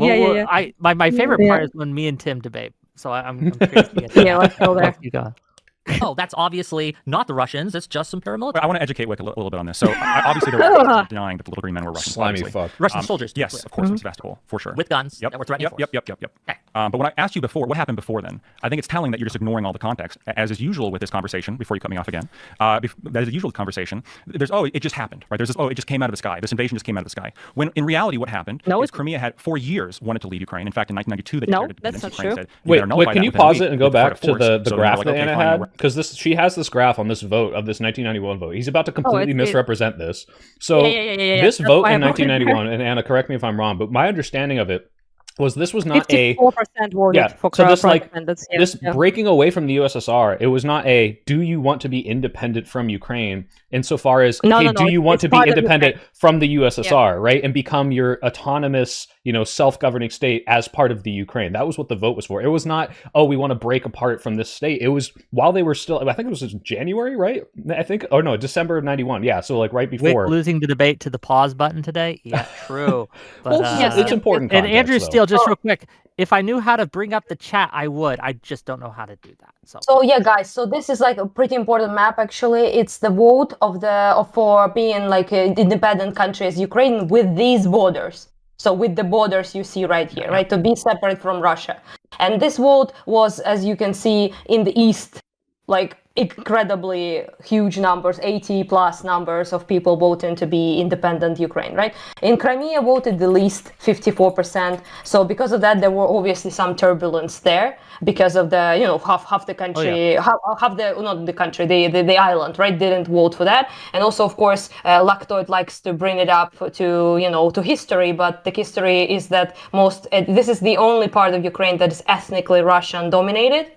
G: My favorite part is when me and Tim debate. So I'm curious to get to that.
C: Let's go there.
G: Let's keep going.
A: Oh, that's obviously not the Russians. It's just some paramilitary.
E: I want to educate Wick a little bit on this. So obviously there were denying that the little green men were Russians.
B: Slimy fuck.
A: Russian soldiers.
E: Yes, of course, in Sevastopol, for sure.
A: With guns that were threatening force.
E: Yep.
A: Okay.
E: But when I asked you before, what happened before then? I think it's telling that you're just ignoring all the context, as is usual with this conversation. Before you cut me off again, that is the usual conversation. There's it just happened, right? There's this it just came out of the sky. This invasion just came out of the sky. When in reality, what happened is Crimea had 4 years wanted to leave Ukraine. In fact, in 1992, they declared
C: that's not
E: Ukraine.
C: true.
E: Said,
B: Wait, can you pause it and go back to the graph that Anna had? Because she has this graph on this vote of this 1991 vote. He's about to completely misrepresent this. So this vote in 1991, and Anna, correct me if I'm wrong, but my understanding of it was this was not
C: 54% voted for
B: so this like
C: independence.
B: This breaking away from the USSR, it was not a do you want to be independent from Ukraine insofar as do you want to be independent from the USSR, right, and become your autonomous, self-governing state as part of the Ukraine. That was what the vote was for. It was not we want to break apart from this state. It was while they were still, I think it was January, right? I think December of 91. Yeah, so like right before.
G: Wick losing the debate to the pause button today. Yeah, true. But,
B: it's important.
G: And Andrew Steele, just real quick, if I knew how to bring up the chat, I would. I just don't know how to do that.
H: So yeah, guys. So this is like a pretty important map. Actually, it's the vote for being like an independent country as Ukraine with these borders. So with the borders you see right here, right, to be separate from Russia. And this vote was, as you can see, in the east, like incredibly huge numbers, 80 plus numbers of people voting to be independent Ukraine, right? In Crimea voted the least, 54%. So because of that, there were obviously some turbulence there because of the, half the country, half the, not the country, the island, right, didn't vote for that. And also, of course, Lactoid likes to bring it up to history, but the history is that this is the only part of Ukraine that is ethnically Russian dominated.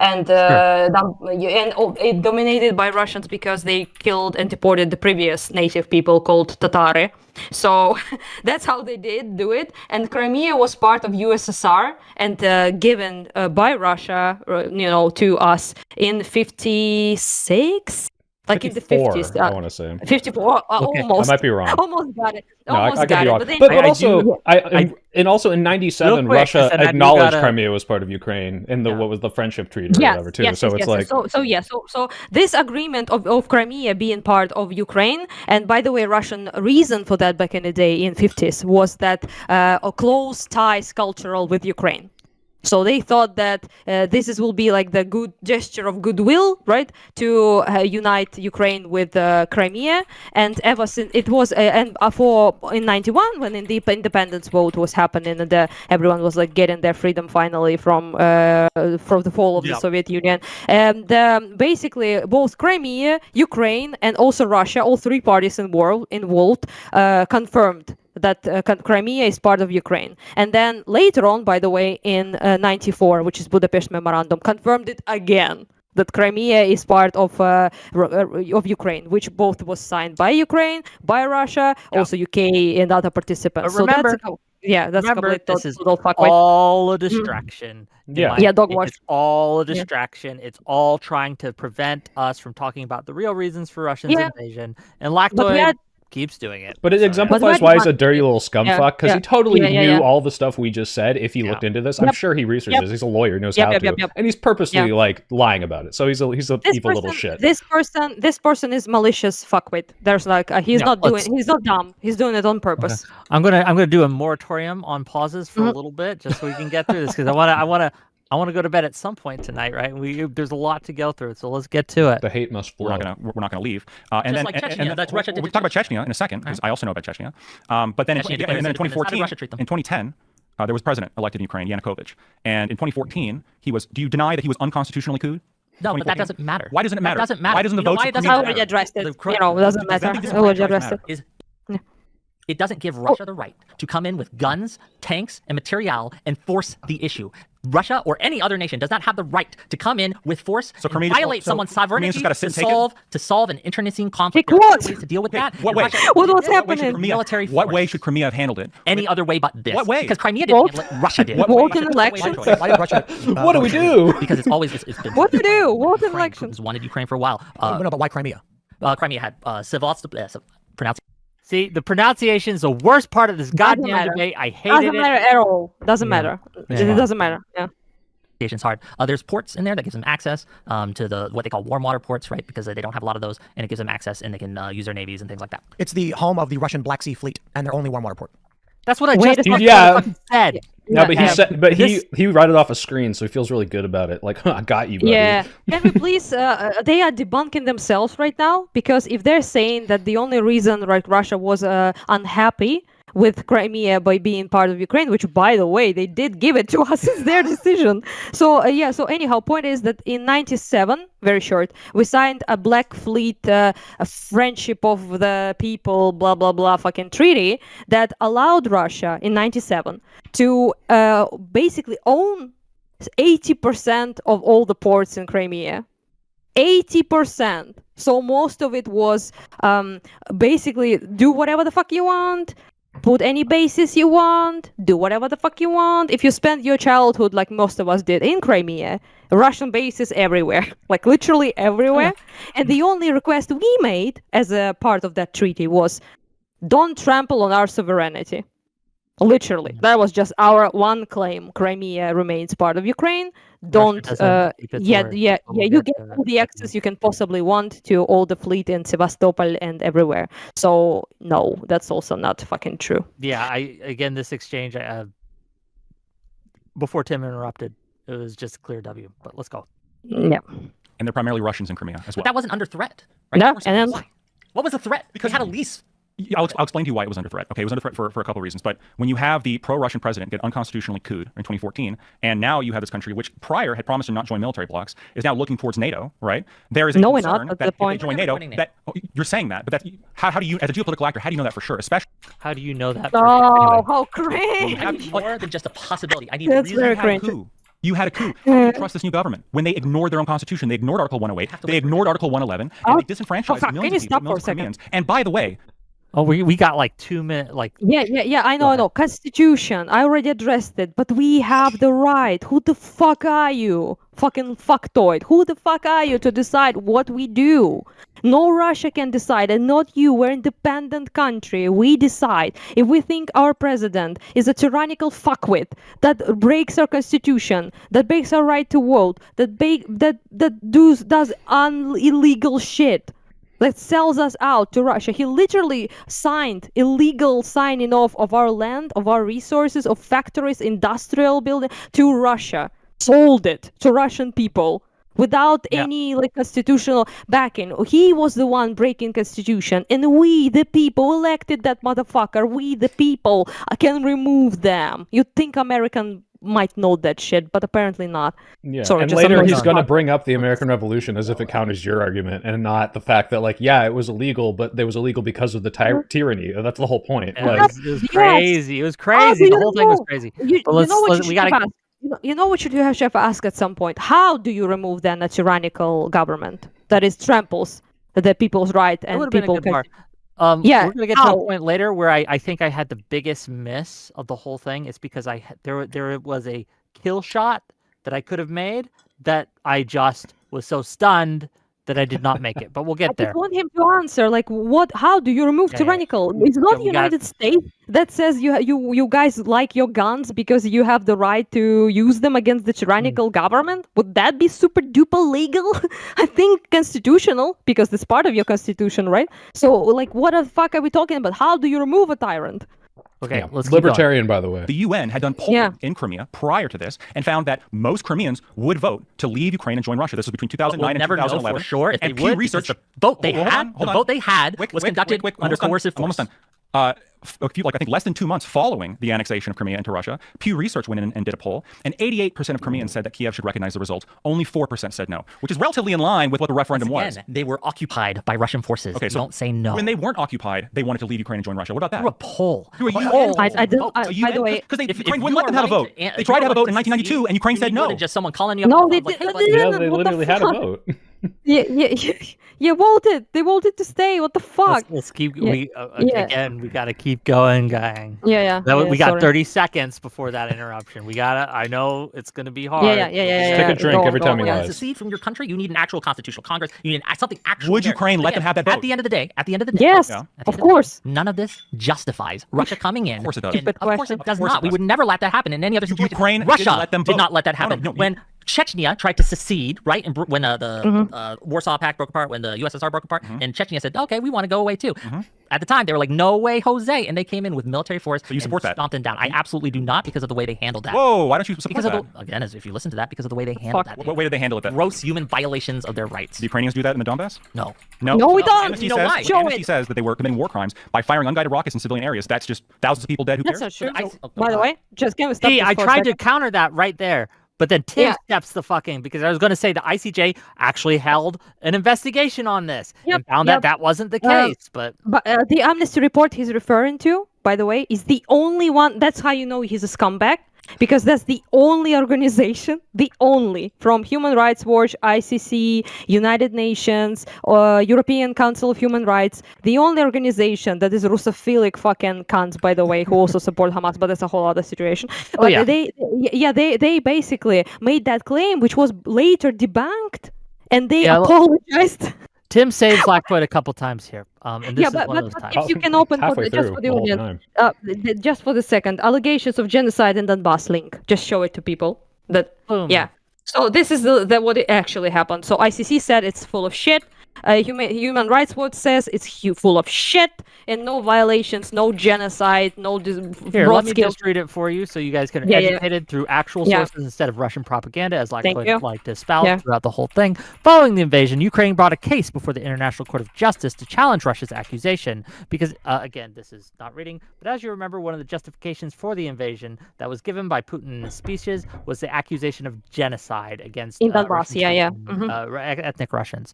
H: And it dominated by Russians because they killed and deported the previous native people called Tatari. So that's how they did do it. And Crimea was part of USSR and given by Russia, to us in 56. Like in the 50s.
B: I want to say.
H: 54, almost.
B: I might be wrong.
H: Almost got it.
B: I could be wrong. But also in 97, Russia acknowledged Crimea was part of Ukraine in what was the friendship treaty or whatever too.
C: So this agreement of Crimea being part of Ukraine, and by the way, Russian reason for that back in the day in 50s was that a close ties cultural with Ukraine. So they thought that this will be like the good gesture of goodwill, right, to unite Ukraine with Crimea. And ever since it was, in 91 when the independence vote was happening, and everyone was like getting their freedom finally from the fall of the Soviet Union. And basically, both Crimea, Ukraine, and also Russia, all three parties involved, confirmed that Crimea is part of Ukraine. And then later on, by the way, in 94, which is Budapest Memorandum, confirmed it again, that Crimea is part of Ukraine, which both was signed by Ukraine, by Russia, also UK and other participants.
G: Remember, this is all a distraction.
C: Dogwash.
G: It's all a distraction. It's all trying to prevent us from talking about the real reasons for Russia's invasion. And Lactoid keeps doing it.
B: But it exemplifies why he's a dirty little scumfuck, because he totally knew all the stuff we just said if he looked into this. I'm sure he researched this. He's a lawyer, knows how to. And he's purposely like lying about it. So he's a evil little shit.
C: This person is malicious fuckwit. There's like he's not dumb. He's doing it on purpose.
G: Okay. I'm gonna do a moratorium on pauses for a little bit just so we can get through this, because I wanna I want to go to bed at some point tonight, right? There's a lot to go through, so let's get to it.
B: The hate must flow.
E: We're not gonna leave.
A: And then Chechnya, that's Russia.
E: We'll talk about Chechnya in a second because I also know about Chechnya. But then in 2010, there was a president elected in Ukraine, Yanukovych, and in 2014 he was. Do you deny that he was unconstitutionally couped?
A: No, but that doesn't matter.
E: Why doesn't it matter?
A: That doesn't matter.
E: Why doesn't the votes?
C: I already addressed it. It doesn't matter. I already addressed it.
A: It doesn't give Russia the right to come in with guns, tanks, and material and force the issue. Russia or any other nation does not have the right to come in with force and violate someone's sovereignty to solve an internecine conflict. There are ways to deal with that.
C: What was happening?
A: Military force.
E: What way should Crimea have handled it?
A: Any other way but this.
E: What way?
A: Because Crimea didn't handle it. Russia did.
C: Vote in elections.
D: Why did Russia?
B: What do we do?
A: Because it's always been.
C: What to do? Vote in elections.
A: Wanted Ukraine for a while.
D: No, but why Crimea?
A: Crimea had pronounce.
G: See, the pronunciation is the worst part of this goddamn debate. I hated it.
C: Doesn't matter at all. Doesn't matter. It doesn't matter. Yeah.
A: It's hard. There's ports in there that gives them access to what they call warm water ports, right? Because they don't have a lot of those, and it gives them access, and they can use their navies and things like that.
D: It's the home of the Russian Black Sea Fleet and their only warm water port.
G: That's what I just said.
B: No, but he said, but he read it off a screen, so he feels really good about it. Like, I got you, buddy.
C: Yeah. Can we please? They are debunking themselves right now, because if they're saying that the only reason Russia was unhappy with Crimea by being part of Ukraine, which, by the way, they did give it to us, it's their decision. So so anyhow, point is that in '97, very short, we signed a Black Fleet, a friendship of the people, blah blah blah, fucking treaty that allowed Russia in '97 to basically own 80% of all the ports in Crimea. 80%. So most of it was basically do whatever the fuck you want. Put any bases you want, do whatever the fuck you want. If you spend your childhood, like most of us did, in Crimea, Russian bases everywhere, like literally everywhere. And the only request we made as a part of that treaty was, don't trample on our sovereignty. Literally, that was just our one claim. Crimea remains part of Ukraine. Don't you get all the access you can possibly want to all the fleet in Sevastopol and everywhere. So no, that's also not fucking true.
G: Yeah, again this exchange before Tim interrupted, it was just a clear W. But let's go.
C: Yeah.
E: And they're primarily Russians in Crimea as well.
A: But that wasn't under threat, right?
C: No, and then
A: what was the threat? Because they had a lease.
E: I'll explain to you why it was under threat. Okay, it was under threat for a couple of reasons. But when you have the pro-Russian president get unconstitutionally couped in 2014, and now you have this country which prior had promised to not join military blocs, is now looking towards NATO, right? There is a concern that if they join NATO, you're saying that, but how do you, as a geopolitical actor, how do you know that for sure? Especially,
G: how do you know that?
C: Oh, how cringe!
A: I need more than just a possibility. I need
C: That's very cringe.
E: You had a coup. How do you trust this new government when they ignored their own constitution? They ignored Article 108. They ignored Article 111, and they disenfranchised millions of people, millions of Crimeans. And by the way.
G: Oh, we got like 2 minutes, like...
C: Yeah, I know. Constitution, I already addressed it, but we have the right. Who the fuck are you? Fucking fucktoid. Who the fuck are you to decide what we do? No Russia can decide, and not you. We're an independent country. We decide. If we think our president is a tyrannical fuckwit that breaks our constitution, that breaks our right to vote, that does illegal shit, that sells us out to Russia. He literally signed illegal signing off of our land, of our resources, of factories, industrial building to Russia. Sold it to Russian people without any constitutional backing. He was the one breaking constitution, and we, the people, elected that motherfucker. We, the people, can remove them. You'd think American might know that shit, but apparently not.
B: Yeah, sorry, and later he's going to bring up the American Revolution as if it counters your argument, and not the fact that, it was illegal, but it was illegal because of the tyranny. That's the whole point.
G: It was crazy. It was crazy. The whole thing was crazy.
C: You know what you have to ask at some point? How do you remove then a tyrannical government that is tramples the people's right and people can...
G: we're gonna get to a point later where I think I had the biggest miss of the whole thing. It's because there was a kill shot that I could have made that I just was so stunned that I did not make it. But we'll get there.
C: I want him to answer. How do you remove tyrannical? It's not the United States that says you guys like your guns because you have the right to use them against the tyrannical government. Would that be super duper legal? I think constitutional, because it's part of your constitution, right? So what the fuck are we talking about? How do you remove a tyrant?
G: Okay, let's
B: libertarian, by the way.
E: The UN had done polling in Crimea prior to this and found that most Crimeans would vote to leave Ukraine and join Russia. This was between 2009 and 2011.
A: Know for sure if
E: and
A: they would,
E: Research,
A: the vote they had was conducted under coercive force.
E: I'm almost done. I think less than 2 months following the annexation of Crimea into Russia, Pew Research went in and did a poll, and 88% of Crimeans said that Kiev should recognize the results. Only 4% said no, which is relatively in line with what the referendum was.
A: They were occupied by Russian forces.
E: Okay, so
A: don't say no.
E: When they weren't occupied, they wanted to leave Ukraine and join Russia. What about that?
A: Through a poll.
E: Through a UN poll.
C: I did. By the way,
E: because Ukraine wouldn't let them have a vote. They tried to have a vote in 1992, and Ukraine said no.
A: Just someone calling you up.
C: No, they
B: literally had a vote.
C: Yeah, voted. They voted to stay. What the fuck?
G: Let's keep. Again, we gotta keep going, gang.
C: Yeah.
G: We got 30 seconds before that interruption. We gotta. I know it's gonna be hard.
C: Yeah.
B: Take a drink every time you
A: to
B: lies.
A: secede from your country, you need an actual constitutional Congress. You need something actual.
E: Would Ukraine let them have that vote?
A: At the end of the day.
C: Yes, of course.
A: None of this justifies Russia coming in.
E: Of course it does.
A: Of course it does not. We would never let that happen in any other situation.
E: Ukraine
A: Russia
E: did
A: not let that happen. When Chechnya tried to secede, right? And when the Warsaw Pact broke apart, when the USSR broke apart, and Chechnya said, okay, we want to go away too. At the time, they were like, no way, Jose. And they came in with military force
E: you support that?
A: Stomped them down. I absolutely do not because of the way they handled that.
E: Whoa, why don't you support that?
A: Again, if you listen to that, because of the way they handled that.
E: What way did they handle it then?
A: Gross human violations of their rights.
E: The Ukrainians do that in the Donbass?
A: No.
C: No, we don't.
E: Amnesty
C: You know why?
E: Amnesty says that they were committing war crimes by firing unguided rockets in civilian areas. That's just thousands of people dead. Who cares?
C: That's not true. By the way, just can we stop
G: See,
C: this
G: I
C: for a
G: tried to
C: second?
G: counter that right there. But then Tim steps the fucking, because I was going to say the ICJ actually held an investigation on this and found that that wasn't the case. But
C: the Amnesty report he's referring to, by the way, is the only one. That's how you know he's a scumbag. Because that's the only organization, from Human Rights Watch, ICC, United Nations, European Council of Human Rights, the only organization that is Russophilic fucking cunts, by the way, who also support Hamas, but that's a whole other situation. But they basically made that claim, which was later debunked, and they apologized.
G: Tim saved Blackfoot a couple times here. And this is one of those times.
C: If you can open just for the audience, just for the second, allegations of genocide in Donbass link. Just show it to people. So this is what it actually happened. So ICC said it's full of shit. Human Rights Watch says it's full of shit and no violations, no genocide, no.
G: Here, let me just read it for you, so you guys can be educated through actual sources instead of Russian propaganda, as Blackfoot liked to espouse throughout the whole thing. Following the invasion, Ukraine brought a case before the International Court of Justice to challenge Russia's accusation. Because again, this is not reading, but as you remember, one of the justifications for the invasion that was given by Putin in his speeches was the accusation of genocide against ethnic Russians.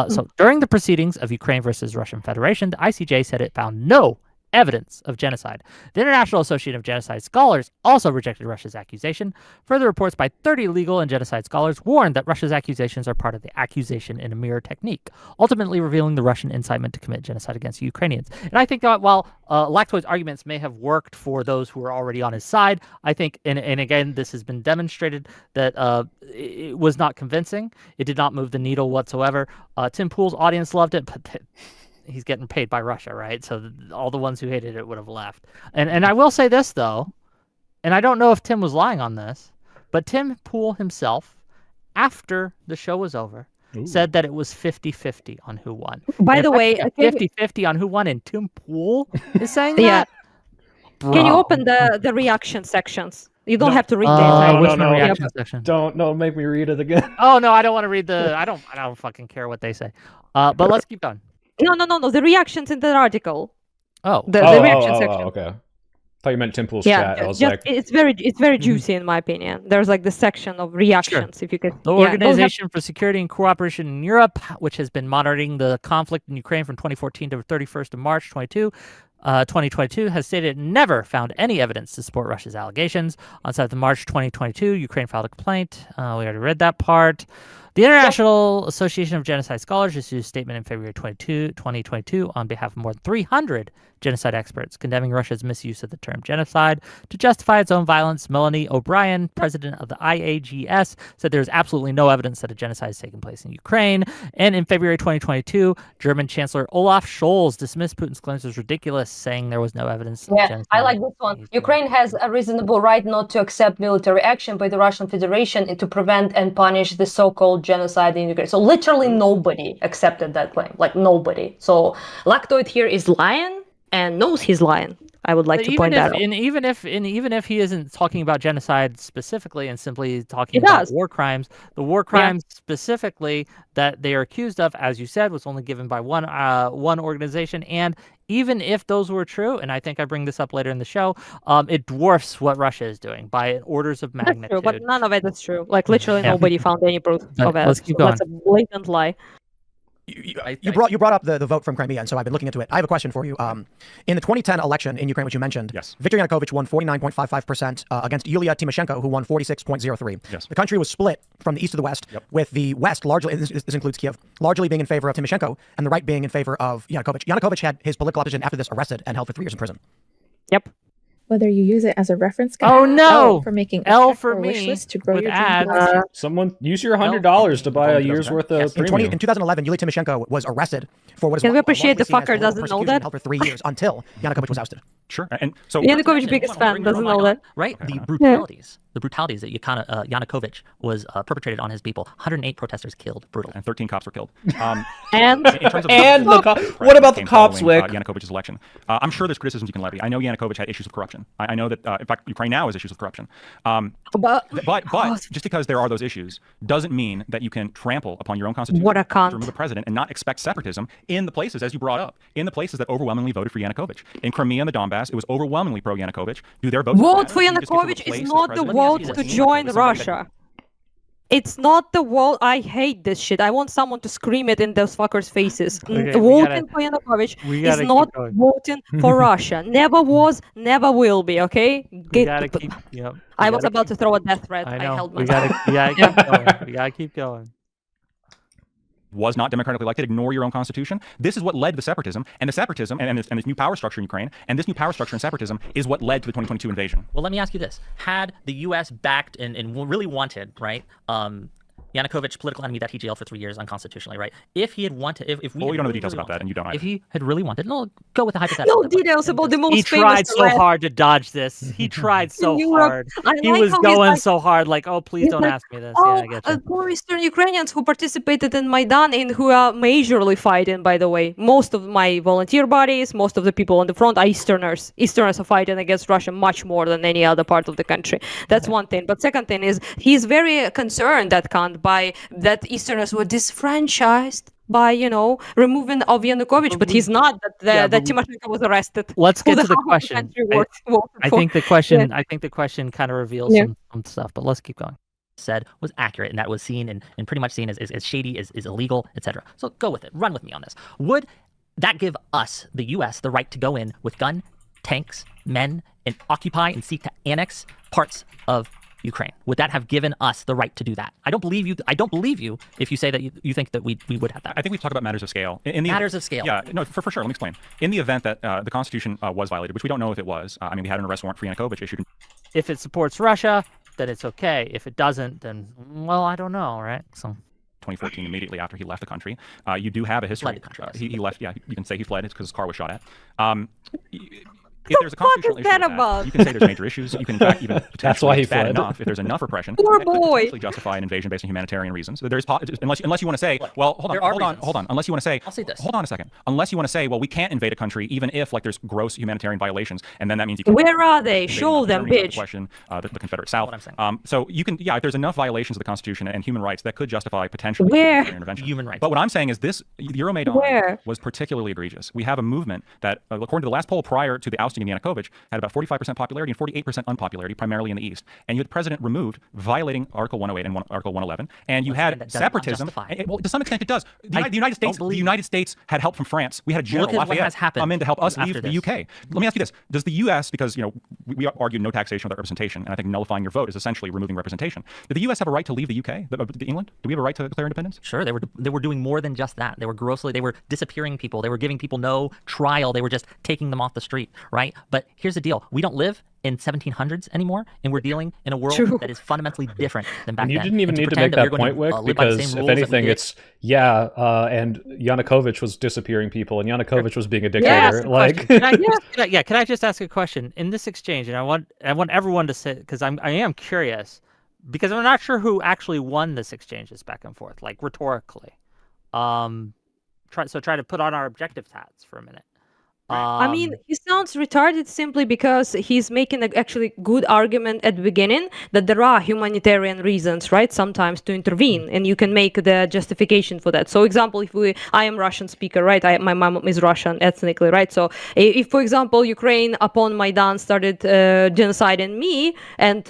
G: So during the proceedings of Ukraine versus Russian Federation, the ICJ said it found no evidence of genocide. The International Association of Genocide Scholars also rejected Russia's accusation. Further reports by 30 legal and genocide scholars warned that Russia's accusations are part of the accusation in a mirror technique, ultimately revealing the Russian incitement to commit genocide against Ukrainians. And I think that while Lactoid's arguments may have worked for those who were already on his side, I think, and again, this has been demonstrated, that it was not convincing. It did not move the needle whatsoever. Tim Pool's audience loved it, but he's getting paid by Russia, right? So all the ones who hated it would have left. And I will say this, though, and I don't know if Tim was lying on this, but Tim Pool himself, after the show was over, said that it was 50-50 on who won.
C: By the way,
G: 50-50 on who won, and Tim Pool is saying that? Bro.
C: Can you open the reaction sections? You don't have to read the
G: reaction section.
B: Don't make me read it again.
G: Oh no, I don't want to read I don't fucking care what they say. But let's keep going.
C: No. The reactions in the article.
G: Oh.
C: The reaction section.
B: Okay. I thought you meant Tim Pool's chat. I was like,
C: it's very juicy in my opinion. There's like the section of reactions. If you could.
G: The Organization for Security and Cooperation in Europe, which has been monitoring the conflict in Ukraine from 2014 to 31st of March 2022, has stated it never found any evidence to support Russia's allegations. On 7th of March 2022, Ukraine filed a complaint. We already read that part. The International Association of Genocide Scholars issued a statement in February 2022 on behalf of more than 300 genocide experts, condemning Russia's misuse of the term genocide to justify its own violence. Melanie O'Brien, president of the IAGS, said there is absolutely no evidence that a genocide has taken place in Ukraine. And in February 2022, German Chancellor Olaf Scholz dismissed Putin's claims as ridiculous, saying there was no evidence of genocide.
H: I like this one. Ukraine has a reasonable right not to accept military action by the Russian Federation to prevent and punish the so-called genocide in Ukraine. So literally nobody accepted that claim, like nobody. So Lactoid here is lying and knows he's lying.
C: I would like to point that out.
G: And even if he isn't talking about genocide specifically and simply talking about war crimes, the war crimes specifically that they are accused of, as you said, was only given by one organization. And even if those were true, and I think I bring this up later in the show, it dwarfs what Russia is doing by orders of magnitude.
C: That's true, but none of it is true. Like literally nobody found any proof of it.
G: Let's keep going.
C: That's a blatant lie.
D: You brought up the vote from Crimea, and so I've been looking into it. I have a question for you. In the 2010 election in Ukraine, which you mentioned, Viktor Yanukovych won 49.55% against Yulia Tymoshenko, who won 46.03%.
E: Yes.
D: The country was split from the east to the west, with the west largely, this includes Kiev, largely being in favor of Tymoshenko, and the right being in favor of Yanukovych. Yanukovych had his political opposition after this arrested and held for 3 years in prison.
C: Yep.
I: Whether you use it as a reference guide for making a
G: L for
I: wish
G: me
I: list to grow
G: with
I: your
G: ads.
B: Someone use your $100 to buy a year's worth of premium.
D: In 2011, Yulia Tymoshenko was arrested for what is
C: Can we appreciate the fucker doesn't know that?
D: Held for 3 years until Yanukovych was ousted.
E: Sure. And so
C: Yanukovych's biggest fan doesn't know that.
A: Right? The brutalities that Yanukovych was perpetrated on his people. 108 protesters killed, brutal.
E: And 13 cops were killed.
C: And
B: what about the cops, Wick?
E: Yanukovych's election. I'm sure there's criticisms you can levy. I know Yanukovych had issues with corruption. I know that, in fact, Ukraine now has issues with corruption. But just because there are those issues doesn't mean that you can trample upon your own constitution
C: What a cunt.
E: to remove the president and not expect separatism in the places, as you brought up, in the places that overwhelmingly voted for Yanukovych. In Crimea and the Donbass, it was overwhelmingly pro-Yanukovych. Do their votes
C: vote for Yanukovych is not the vote to join Russia. It's not the vote. I hate this shit. I want someone to scream it in those fuckers' faces. Voting for Yanukovych is not voting for Russia. Never was, never will be, okay? I was about to throw a death threat. I held myself.
G: We gotta keep going.
E: Was not democratically elected, ignore your own constitution. This is what led to the separatism, and this new power structure in Ukraine, and this new power structure in separatism is what led to the 2022 invasion.
A: Well, let me ask you this. Had the U.S. backed and really wanted, right, Yanukovych, political enemy that he jailed for 3 years unconstitutionally, right? If he had wanted, if we...
E: Well, you don't know the details about that, and you don't either.
A: If he had really wanted... No, go with the hypothetical.
C: No details about the most famous...
G: He tried so hard to dodge this. He tried so hard. He was going so hard, like, oh, please don't ask me this.
C: Oh,
G: yeah, I get you.
C: poor Eastern Ukrainians who participated in Maidan and who are majorly fighting, by the way. Most of my volunteer bodies, most of the people on the front are Easterners. Easterners are fighting against Russia much more than any other part of the country. That's one thing. But second thing is, he's very concerned, that cunt, by that Easterners were disfranchised by, removing of Yanukovych, but he's not. That Tymoshenko was arrested.
G: Let's get to the question. I think the question kind of reveals some stuff, but let's keep going.
A: Said was accurate, and that was seen and pretty much seen as shady, is illegal, etc. So go with it. Run with me on this. Would that give us, the U.S., the right to go in with gun, tanks, men, and occupy and seek to annex parts of Ukraine? Would that have given us the right to do that? I don't believe you if you say that you think that we would have that.
E: I think we've talked about matters of scale.
A: Matters of scale.
E: Yeah, no, for sure. Let me explain. In the event that the Constitution was violated, which we don't know if it was, we had an arrest warrant for Yanukovych issued.
G: If it supports Russia, then it's okay. If it doesn't, then, well, I don't know, right? So
E: 2014, immediately after he left the country, you do have a history.
A: Fled the country.
E: He left. Yeah, you can say he fled. It's because his car was shot at. If there's a constitutional issue with that, you can say there's major issues. You can, in fact, even potentially bad enough if there's enough repression.
C: Poor
E: that
C: boy.
E: could potentially justify an invasion based on humanitarian reasons. There's unless you want to say, well, hold on. Unless you want to say,
A: I'll say this.
E: Hold on a second. Unless you want to say, well, we can't invade a country even if there's gross humanitarian violations, and then that means you can.
C: Where are they? Show them, bitch.
E: Question the Confederate South.
A: What I'm saying.
E: So you can, if there's enough violations of the Constitution and human rights that could justify potentially intervention.
A: Human rights.
E: But what I'm saying is this: Euromaidan was particularly egregious. We have a movement that, according to the last poll prior to the ousting of Yanukovych, had about 45% popularity and 48% unpopularity, primarily in the East. And you had the president removed, violating Article 108 and Article 111. And you had separatism. Well, to some extent, it does. The United States had help from France. We had a General Lafayette come in to help us leave the UK. Let me ask you this: does the U.S., because we argued no taxation without representation, and I think nullifying your vote is essentially removing representation. Did the U.S. have a right to leave the UK, England? Do we have a right to declare independence?
A: Sure, they were doing more than just that. They were disappearing people. They were giving people no trial. They were just taking them off the street, right? But here's the deal: we don't live in 1700s anymore, and we're dealing in a world that is fundamentally different than back then.
B: You didn't even need to make that point, Wick, because if anything, it's and Yanukovych was disappearing people, and Yanukovych was being a dictator.
G: Can I just ask a question in this exchange? And I want everyone to say, because I am curious, because I'm not sure who actually won this exchanges back and forth, like rhetorically. Try to put on our objective hats for a minute.
C: I mean, he sounds retarded simply because he's making an actually good argument at the beginning that there are humanitarian reasons, right, sometimes to intervene, and you can make the justification for that. So, example, I am Russian speaker, right? My mom is Russian ethnically, right? So, if, for example, Ukraine upon Maidan started genociding me and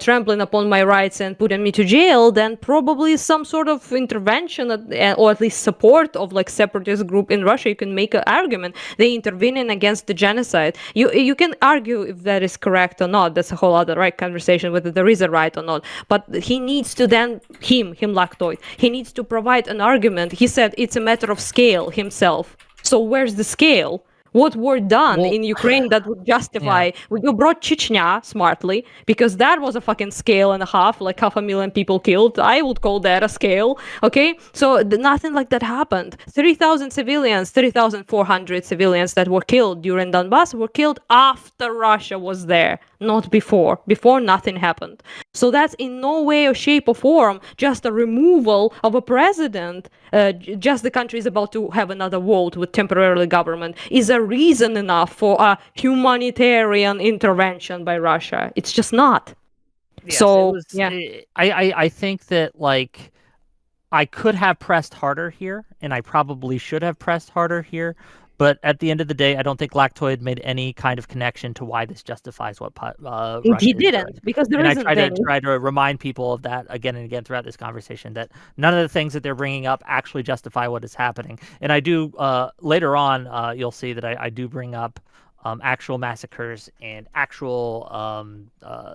C: trampling upon my rights and putting me to jail, then probably some sort of intervention or at least support of like separatist group in Russia, you can make an argument. They intervening against the genocide. You can argue if that is correct or not. That's a whole other conversation whether there is a right or not. But he needs to then him Lactoid. He needs to provide an argument. He said it's a matter of scale himself. So where's the scale? What were done in Ukraine that would justify? You brought Chechnya smartly because that was a fucking scale and a half, like 500,000 people killed. I would call that a scale. Okay, so nothing like that happened. 30,000 civilians, 30,400 civilians that were killed during Donbass were killed after Russia was there, not before. Before nothing happened. So that's in no way or shape or form just a removal of a president. Just the country is about to have another vote with temporary government is a reason enough for a humanitarian intervention by Russia. It's just not.
G: Yes,
C: so
G: I think that like I could have pressed harder here, and I probably should have pressed harder here. But at the end of the day, I don't think Lactoid made any kind of connection to why this justifies what Russia
C: he didn't doing. Because there isn't.
G: I try to remind people of that again and again throughout this conversation that none of the things that they're bringing up actually justify what is happening. And I do later on, you'll see that I do bring up actual massacres and actual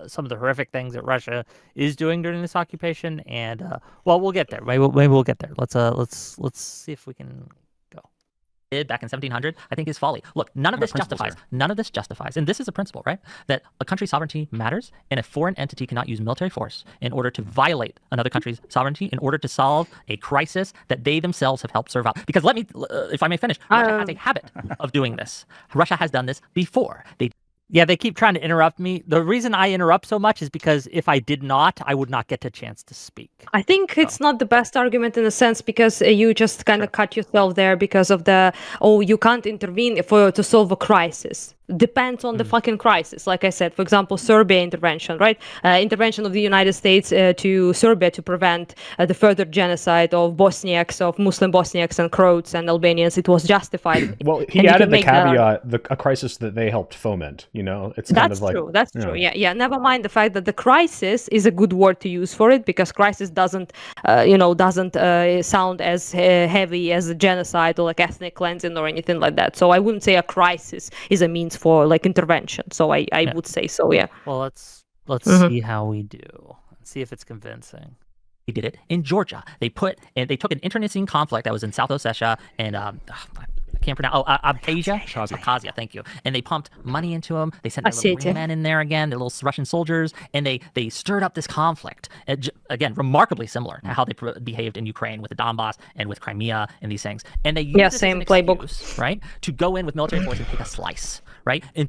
G: some of the horrific things that Russia is doing during this occupation. And well, we'll get there. Maybe we'll get there. Let's see if we can.
A: Back in 1700, I think is folly. Look, none of this justifies, and this is a principle, right? That a country's sovereignty matters, and a foreign entity cannot use military force in order to violate another country's sovereignty in order to solve a crisis that they themselves have helped serve out. Because let me, if I may finish, Russia has a habit of doing this. Russia has done this before.
G: They keep trying to interrupt me. The reason I interrupt so much is because if I did not, I would not get a chance to speak.
C: I think it's not the best argument in a sense because you just kind of cut yourself there because of you can't intervene to solve a crisis. Depends on the fucking crisis. Like I said, for example, Serbia intervention, right? Intervention of the United States to Serbia to prevent the further genocide of Bosniaks, of Muslim Bosniaks and Croats and Albanians. It was justified.
B: Well, he added the caveat, a crisis that they helped foment. You know, it's kind of like
C: true. That's true. Yeah. Never mind the fact that the crisis is a good word to use for it because crisis doesn't sound as heavy as a genocide or like ethnic cleansing or anything like that. So I wouldn't say a crisis is a means for like intervention. So I would say so. Yeah.
G: Well, let's see how we do. Let's see if it's convincing.
A: He did it in Georgia. They took an internecine conflict that was in South Ossetia and I can't pronounce. Abkhazia. Thank you. And they pumped money into them. They sent their little green men in there again, their little Russian soldiers, and they stirred up this conflict. Again, remarkably similar to how they behaved in Ukraine with the Donbass and with Crimea and these things. And they used this as an excuse, right, to go in with military force and take a slice, right? And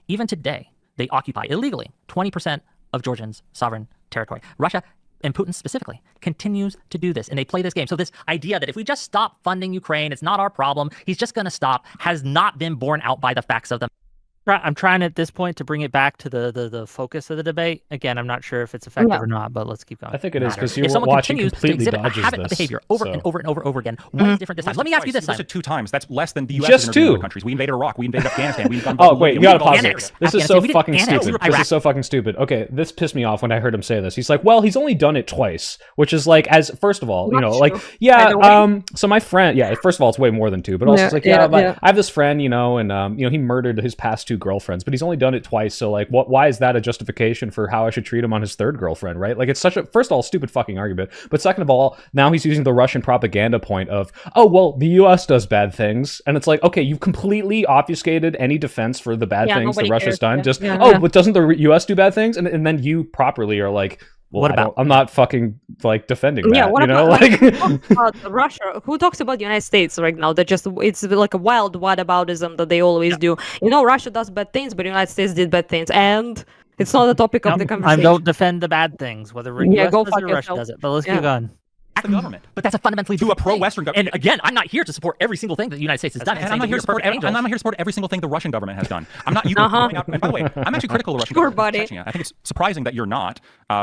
A: even today, they occupy illegally 20% of Georgians' sovereign territory. Russia, and Putin specifically, continues to do this, and they play this game. So this idea that if we just stop funding Ukraine, it's not our problem, he's just going to stop, has not been borne out by the facts of the
G: I'm trying at this point to bring it back to the focus of the debate. Again, I'm not sure if it's effective or not, but let's keep going.
B: I think it is because you're watching completely dodges
A: a habit of behavior over and over again. What is different this time? Let me ask you this time.
E: Listed 2 times. That's less than the U.S.
B: Just 2
E: countries. We invaded Iraq. We invaded Afghanistan. We invaded
B: wait, you gotta pause it. This is so fucking stupid. This is so fucking stupid. Okay, this pissed me off when I heard him say this. He's like, well, he's only done it twice, which is like, as first of all, you know, like, so my friend, first of all, it's way more than 2, but also it's like, I have this friend, you know, and he murdered his past 2 girlfriends, but he's only done it twice, so like why is that a justification for how I should treat him on his 3rd girlfriend, right? Like, it's such a, first of all, stupid fucking argument, but second of all, now he's using the Russian propaganda point of, oh well, the US does bad things, and it's like, okay, you've completely obfuscated any defense for the bad things that Russia's done. But doesn't the US do bad things? And then you properly are like, well,
G: what about?
B: I'm not fucking like defending that.
C: Yeah, what
B: you know,
C: about Russia? Who talks about the United States right now? That it's like a wild whataboutism that they always do. You know, Russia does bad things, but the United States did bad things, and it's not the topic of the conversation.
G: I don't defend the bad things, whether US does it or Russia does it. But let's keep going.
E: the government.
A: But that's a fundamentally
E: to a pro-Western government.
A: And again, I'm not here to support every single thing that the United States has done.
E: And I'm not here to support. I'm not here to support every single thing the Russian government has done. I'm not. You and by the way, I'm actually critical of the Russian government in Chechnya. I think it's surprising that you're not,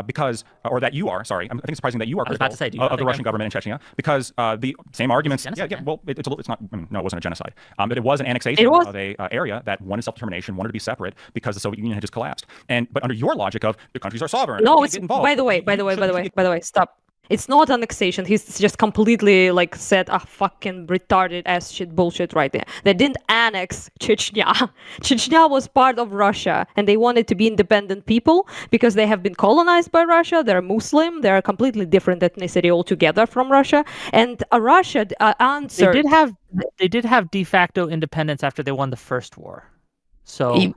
E: because, or that you are. Sorry, I think it's surprising that you are critical of the Russian government in Chechnya, because the same arguments. Well, it's not. No, it wasn't a genocide. But it was an annexation of a area that wanted self-determination, wanted to be separate because the Soviet Union had just collapsed. But under your logic of the countries are sovereign,
C: no, it's by the way, stop. It's not annexation. He's just completely like said a fucking retarded ass shit bullshit right there. They didn't annex Chechnya. Chechnya was part of Russia, and they wanted to be independent people because they have been colonized by Russia. They're Muslim. They're a completely different ethnicity altogether from Russia. And Russia answered.
G: They did have de facto independence after they won the first war. So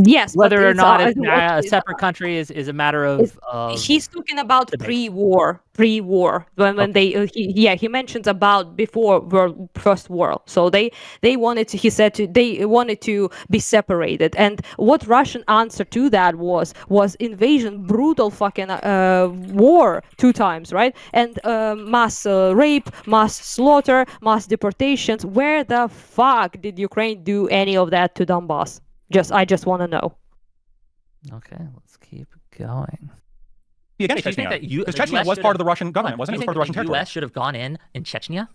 C: yes,
G: whether or not a separate country is a matter of.
C: He's talking about pre-war when he mentions about before First War. So they wanted to. He said they wanted to be separated, and what Russian answer to that was invasion, brutal fucking war 2 times, right? And mass rape, mass slaughter, mass deportations. Where the fuck did Ukraine do any of that to Donbass? I just want to know.
G: Okay, let's keep going.
E: Again, Chechnya was part of the Russian government, wasn't it? It was part of the Russian territory.
A: The U.S. should have gone in Chechnya?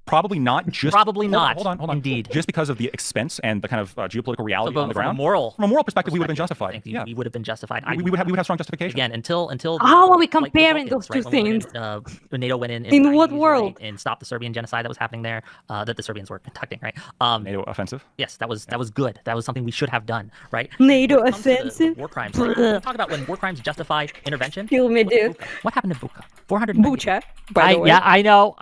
E: Probably not.
A: Probably not.
E: Hold on.
A: Indeed.
E: Just because of the expense and the kind of geopolitical reality on the ground.
A: From
E: a moral perspective, we would have been justified.
A: We would have been justified.
E: We would have strong justification.
A: Again, until
C: how are we comparing those two things?
A: When NATO went in
C: what world?
A: Right, and stopped the Serbian genocide that was happening there, that the Serbians were conducting, right?
E: NATO offensive.
A: Yes, that was good. That was something we should have done, right?
C: NATO offensive.
A: War crimes. Talk about when war crimes justify intervention.
C: Kill me, dude.
A: What happened to Bucha?
C: Bucha. By the way.
G: Yeah, I know.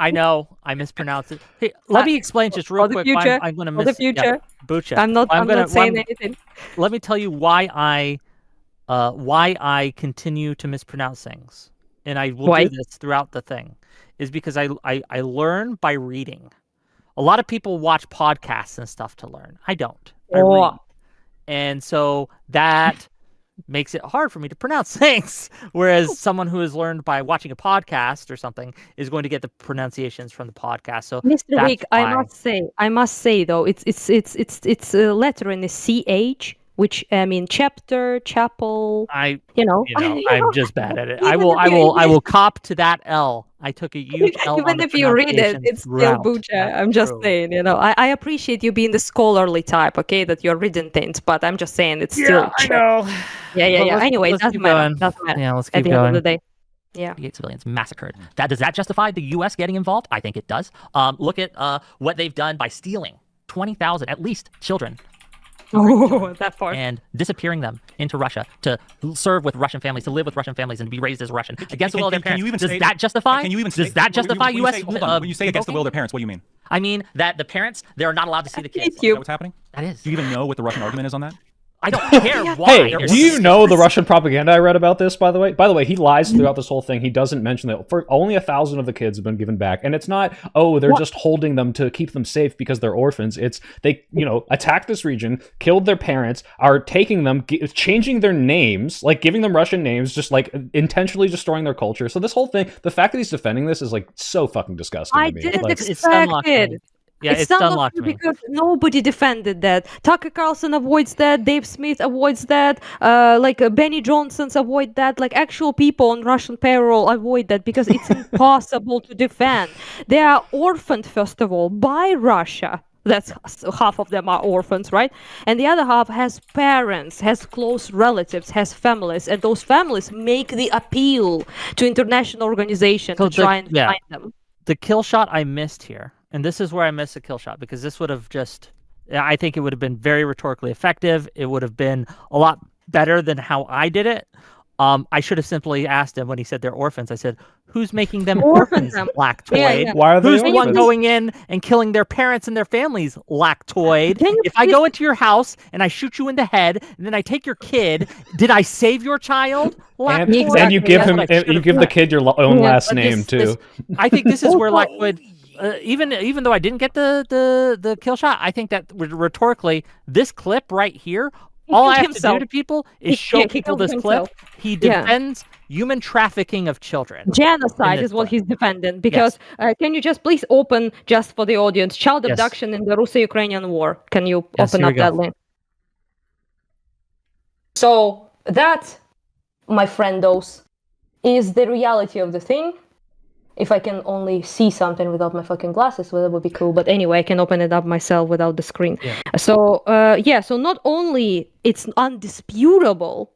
G: I mispronounced it. Hey, let me explain just real quick. I'm going to miss
C: the future.
G: Yeah, Bucha.
C: I'm not saying anything.
G: Let me tell you why I continue to mispronounce things, and I will do this throughout the thing, is because I learn by reading. A lot of people watch podcasts and stuff to learn. I don't. I read. And so that makes it hard for me to pronounce things, whereas someone who has learned by watching a podcast or something is going to get the pronunciations from the podcast. So
C: Mr. Wick, I must say though, it's a letter in the CH, which I mean chapter, chapel. I'm
G: just bad at it. I will cop to that L. I took a huge L.
C: Even if you read it, it's still Bucha. I'm just saying, I appreciate you being the scholarly type, okay, that you're reading things, but I'm just saying it's still.
G: I know.
C: Yeah. Anyway, it doesn't matter.
G: Yeah, let's keep
C: At the
G: going.
C: end of the day. Yeah.
A: 58 civilians massacred. Does that justify the U.S. getting involved? I think it does. Look at what they've done by stealing 20,000, at least, children.
C: Oh, that far.
A: And disappearing them into Russia to serve with Russian families, to live with Russian families, and be raised as Russian against the will of their parents. Does that justify? Does that justify U.S.
E: When you say against the will of their parents, what do you mean?
A: I mean that the parents, they're not allowed to see the kids.
E: Is that what's happening?
A: That is.
E: Do you even know what the Russian argument is on that?
A: I don't care why.
B: Hey, do you know the Russian propaganda I read about this, by the way? By the way, he lies throughout this whole thing. He doesn't mention that only 1,000 of the kids have been given back. And it's not, they're just holding them to keep them safe because they're orphans. It's they, attacked this region, killed their parents, are taking them, changing their names, like giving them Russian names, just like intentionally destroying their culture. So this whole thing, the fact that he's defending this is like so fucking disgusting to me.
C: Didn't expect it.
G: Yeah, it's unlocked me.
C: Because nobody defended that. Tucker Carlson avoids that. Dave Smith avoids that. Benny Johnson's avoid that. Like actual people on Russian payroll avoid that because it's impossible to defend. They are orphaned, first of all, by Russia. That's half of them are orphans, right? And the other half has parents, has close relatives, has families, and those families make the appeal to international organizations to try and find them.
G: The kill shot I missed here. And this is where I missed a kill shot because this would have I think it would have been very rhetorically effective. It would have been a lot better than how I did it. I should have simply asked him when he said they're orphans. I said, who's making them orphans, Lactoid?
C: Yeah.
B: Why are they
G: Who's the
B: orphans?
G: one going in and killing their parents and their families, Lactoid? If I go into your house and I shoot you in the head and then I take your kid, did I save your child? Lactoid?
B: And you give the kid your own last name too.
G: I think this is where Lactoid. Even though I didn't get the kill shot, I think that rhetorically, this clip right here, all I have to do to people is show people this clip. He defends human trafficking of children.
C: Genocide is what he's defending. Because can you just please open, just for the audience, child abduction in the Russo-Ukrainian war? Can you open up that link? So that, my friendos, is the reality of the thing. If I can only see something without my fucking glasses, well, that would be cool. But anyway, I can open it up myself without the screen. Yeah. So, so not only it's undisputable,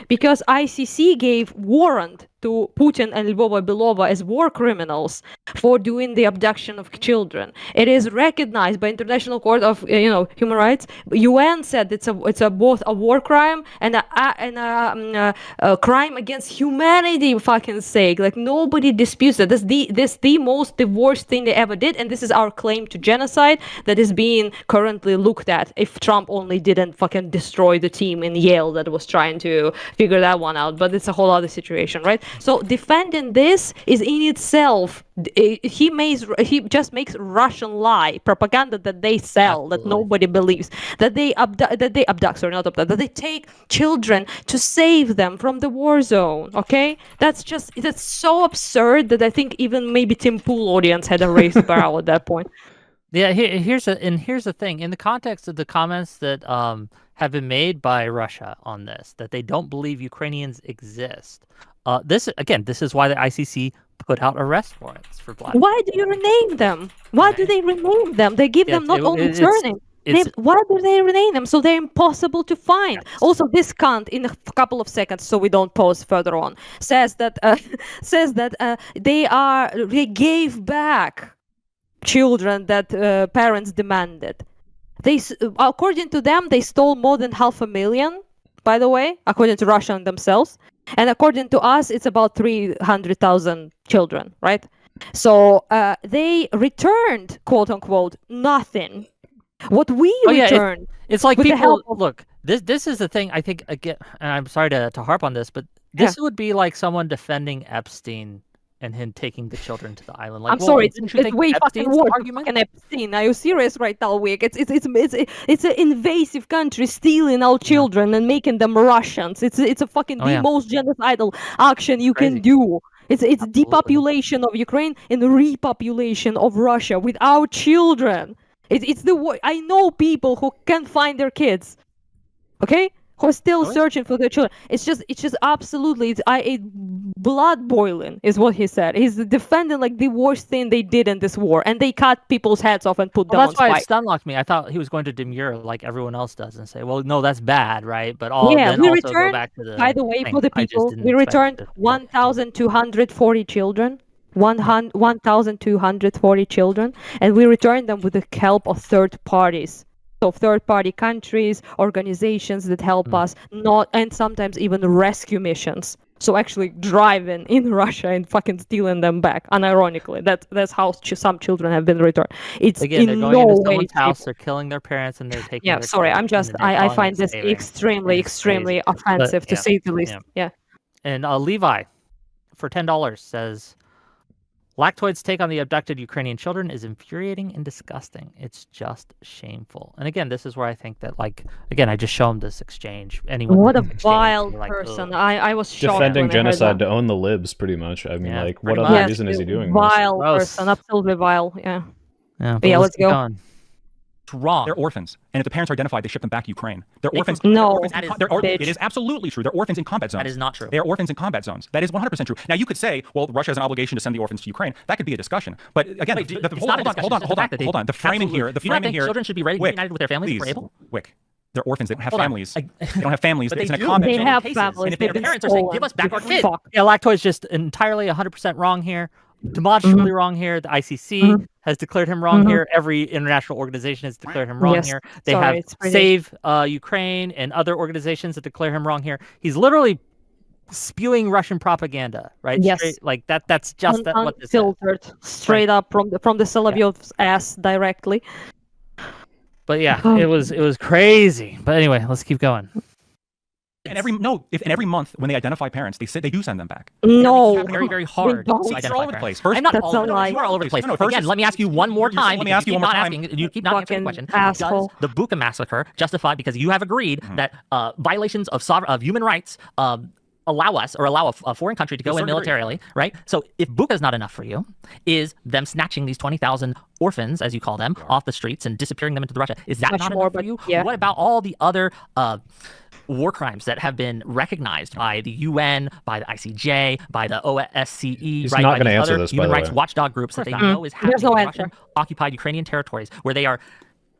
C: because ICC gave warrant to Putin and Lvova Belova as war criminals for doing the abduction of children. It is recognized by International Court of Human Rights. UN said it's both a war crime and a crime against humanity. Fucking sake, like nobody disputes that. This the worst thing they ever did, and this is our claim to genocide that is being currently looked at. If Trump only didn't fucking destroy the team in Yale that was trying to figure that one out, but it's a whole other situation, right? So defending this is in itself, he just makes Russian lie propaganda that they sell, that nobody believes, that they take children to save them from the war zone. Okay, that's so absurd that I think even maybe Tim Pool audience had a raised barrel at that point.
G: Yeah, here's the thing. In the context of the comments that have been made by Russia on this, that they don't believe Ukrainians exist. This is why the ICC put out arrest warrants for Vladimir.
C: Why do you rename them? Why do they rename them? They give them not only surname. Why do they rename them? So they're impossible to find. Yes. Also, this cunt, in a couple of seconds, so we don't pause further on, says that they gave back children that parents demanded. According to them, they stole more than 500,000. By the way, according to Russia themselves. And according to us, it's about 300,000 children, right? So they returned, quote unquote, nothing. What we returned.
G: It's like people look. This is the thing. I think again. And I'm sorry to harp on this, but this would be like someone defending Epstein and him taking the children to the island. Like,
C: I'm sorry, it's way fucking worse than Epstein. Are you serious right now, Wick? It's an invasive country stealing our children and making them Russians. It's a fucking the most genocidal action you can do. It's depopulation of Ukraine and repopulation of Russia with our children. It's the I know people who can't find their kids. Okay? Who are still searching for their children. It's just absolutely, blood boiling is what he said. He's defending like the worst thing they did in this war, and they cut people's heads off and put them on spike.
G: That's why it stunlocked me. I thought he was going to demur like everyone else does and say, well, no, that's bad, right? But
C: we returned, go back to the by the way, for the people, we returned 1,240 children. 1,240 children, and we returned them with the help of third parties. So third-party countries, organizations that help us, and sometimes even rescue missions. So actually driving in Russia and fucking stealing them back. Unironically, that's how some children have been returned. It's
G: they're going into someone's house, they're killing their parents, and they're taking.
C: Yeah, sorry, I find this extremely offensive to say the least. Yeah.
G: And Levi, for $10, says, Lactoid's take on the abducted Ukrainian children is infuriating and disgusting. It's just shameful. And again, this is where I think that, I just show him this exchange.
C: What a vile person. I was shocked.
B: Defending genocide to own the libs, pretty much. I mean, what other reason is he doing this?
C: Vile person. Absolutely vile. Yeah. Yeah, let's go.
E: It's wrong. They're orphans. And if the parents are identified, they ship them back to Ukraine. They're orphans.
C: No,
E: it is absolutely true. They're orphans in combat zones.
A: That is not true.
E: They are orphans in combat zones. That is 100% true. Now, you could say, well, Russia has an obligation to send the orphans to Ukraine. That could be a discussion. But again, hold on. The framing here.
A: Children should be ready to be united with their families if we're able?
E: Wick. They're orphans. They don't have families. They don't have families.
A: But
E: it's in a combat
C: zone. They have
A: families. And if their parents are saying, give us back our kids.
G: Yeah, Lactoid's just entirely 100% wrong here. Demonstrably wrong here. The ICC has declared him wrong here. Every international organization has declared him wrong here. They have Save Ukraine and other organizations that declare him wrong here. He's literally spewing Russian propaganda, right?
C: Yes.
G: That's just what this
C: filtered straight up from the Solovyov's ass directly.
G: But yeah, it was crazy. But anyway, let's keep going.
E: And every month when they identify parents, they do send them back.
C: No,
A: it's very, very hard to identify
E: all over the place.
A: I'm not all over the place. You are all over the place. Again, let me ask you one more time.
E: Let me ask you one more time.
A: You keep not answering the question.
C: Asshole.
A: Does the Bucha massacre justify, because you have agreed that violations of human rights allow us or allow a foreign country to go in militarily, right? So if Buka is not enough for you, is them snatching these 20,000 orphans, as you call them, off the streets and disappearing them into the Russia, is that not enough for you?
C: Yeah.
A: What about all the other war crimes that have been recognized by the UN, by the ICJ, by the OSCE,
B: He's
A: right,
B: not
A: by
B: going to
A: these
B: answer
A: other
B: this,
A: human
B: by the
A: rights
B: way.
A: watchdog groups that they know is happening
C: no
A: in
C: answer.
A: Russian-occupied Ukrainian territories, where they are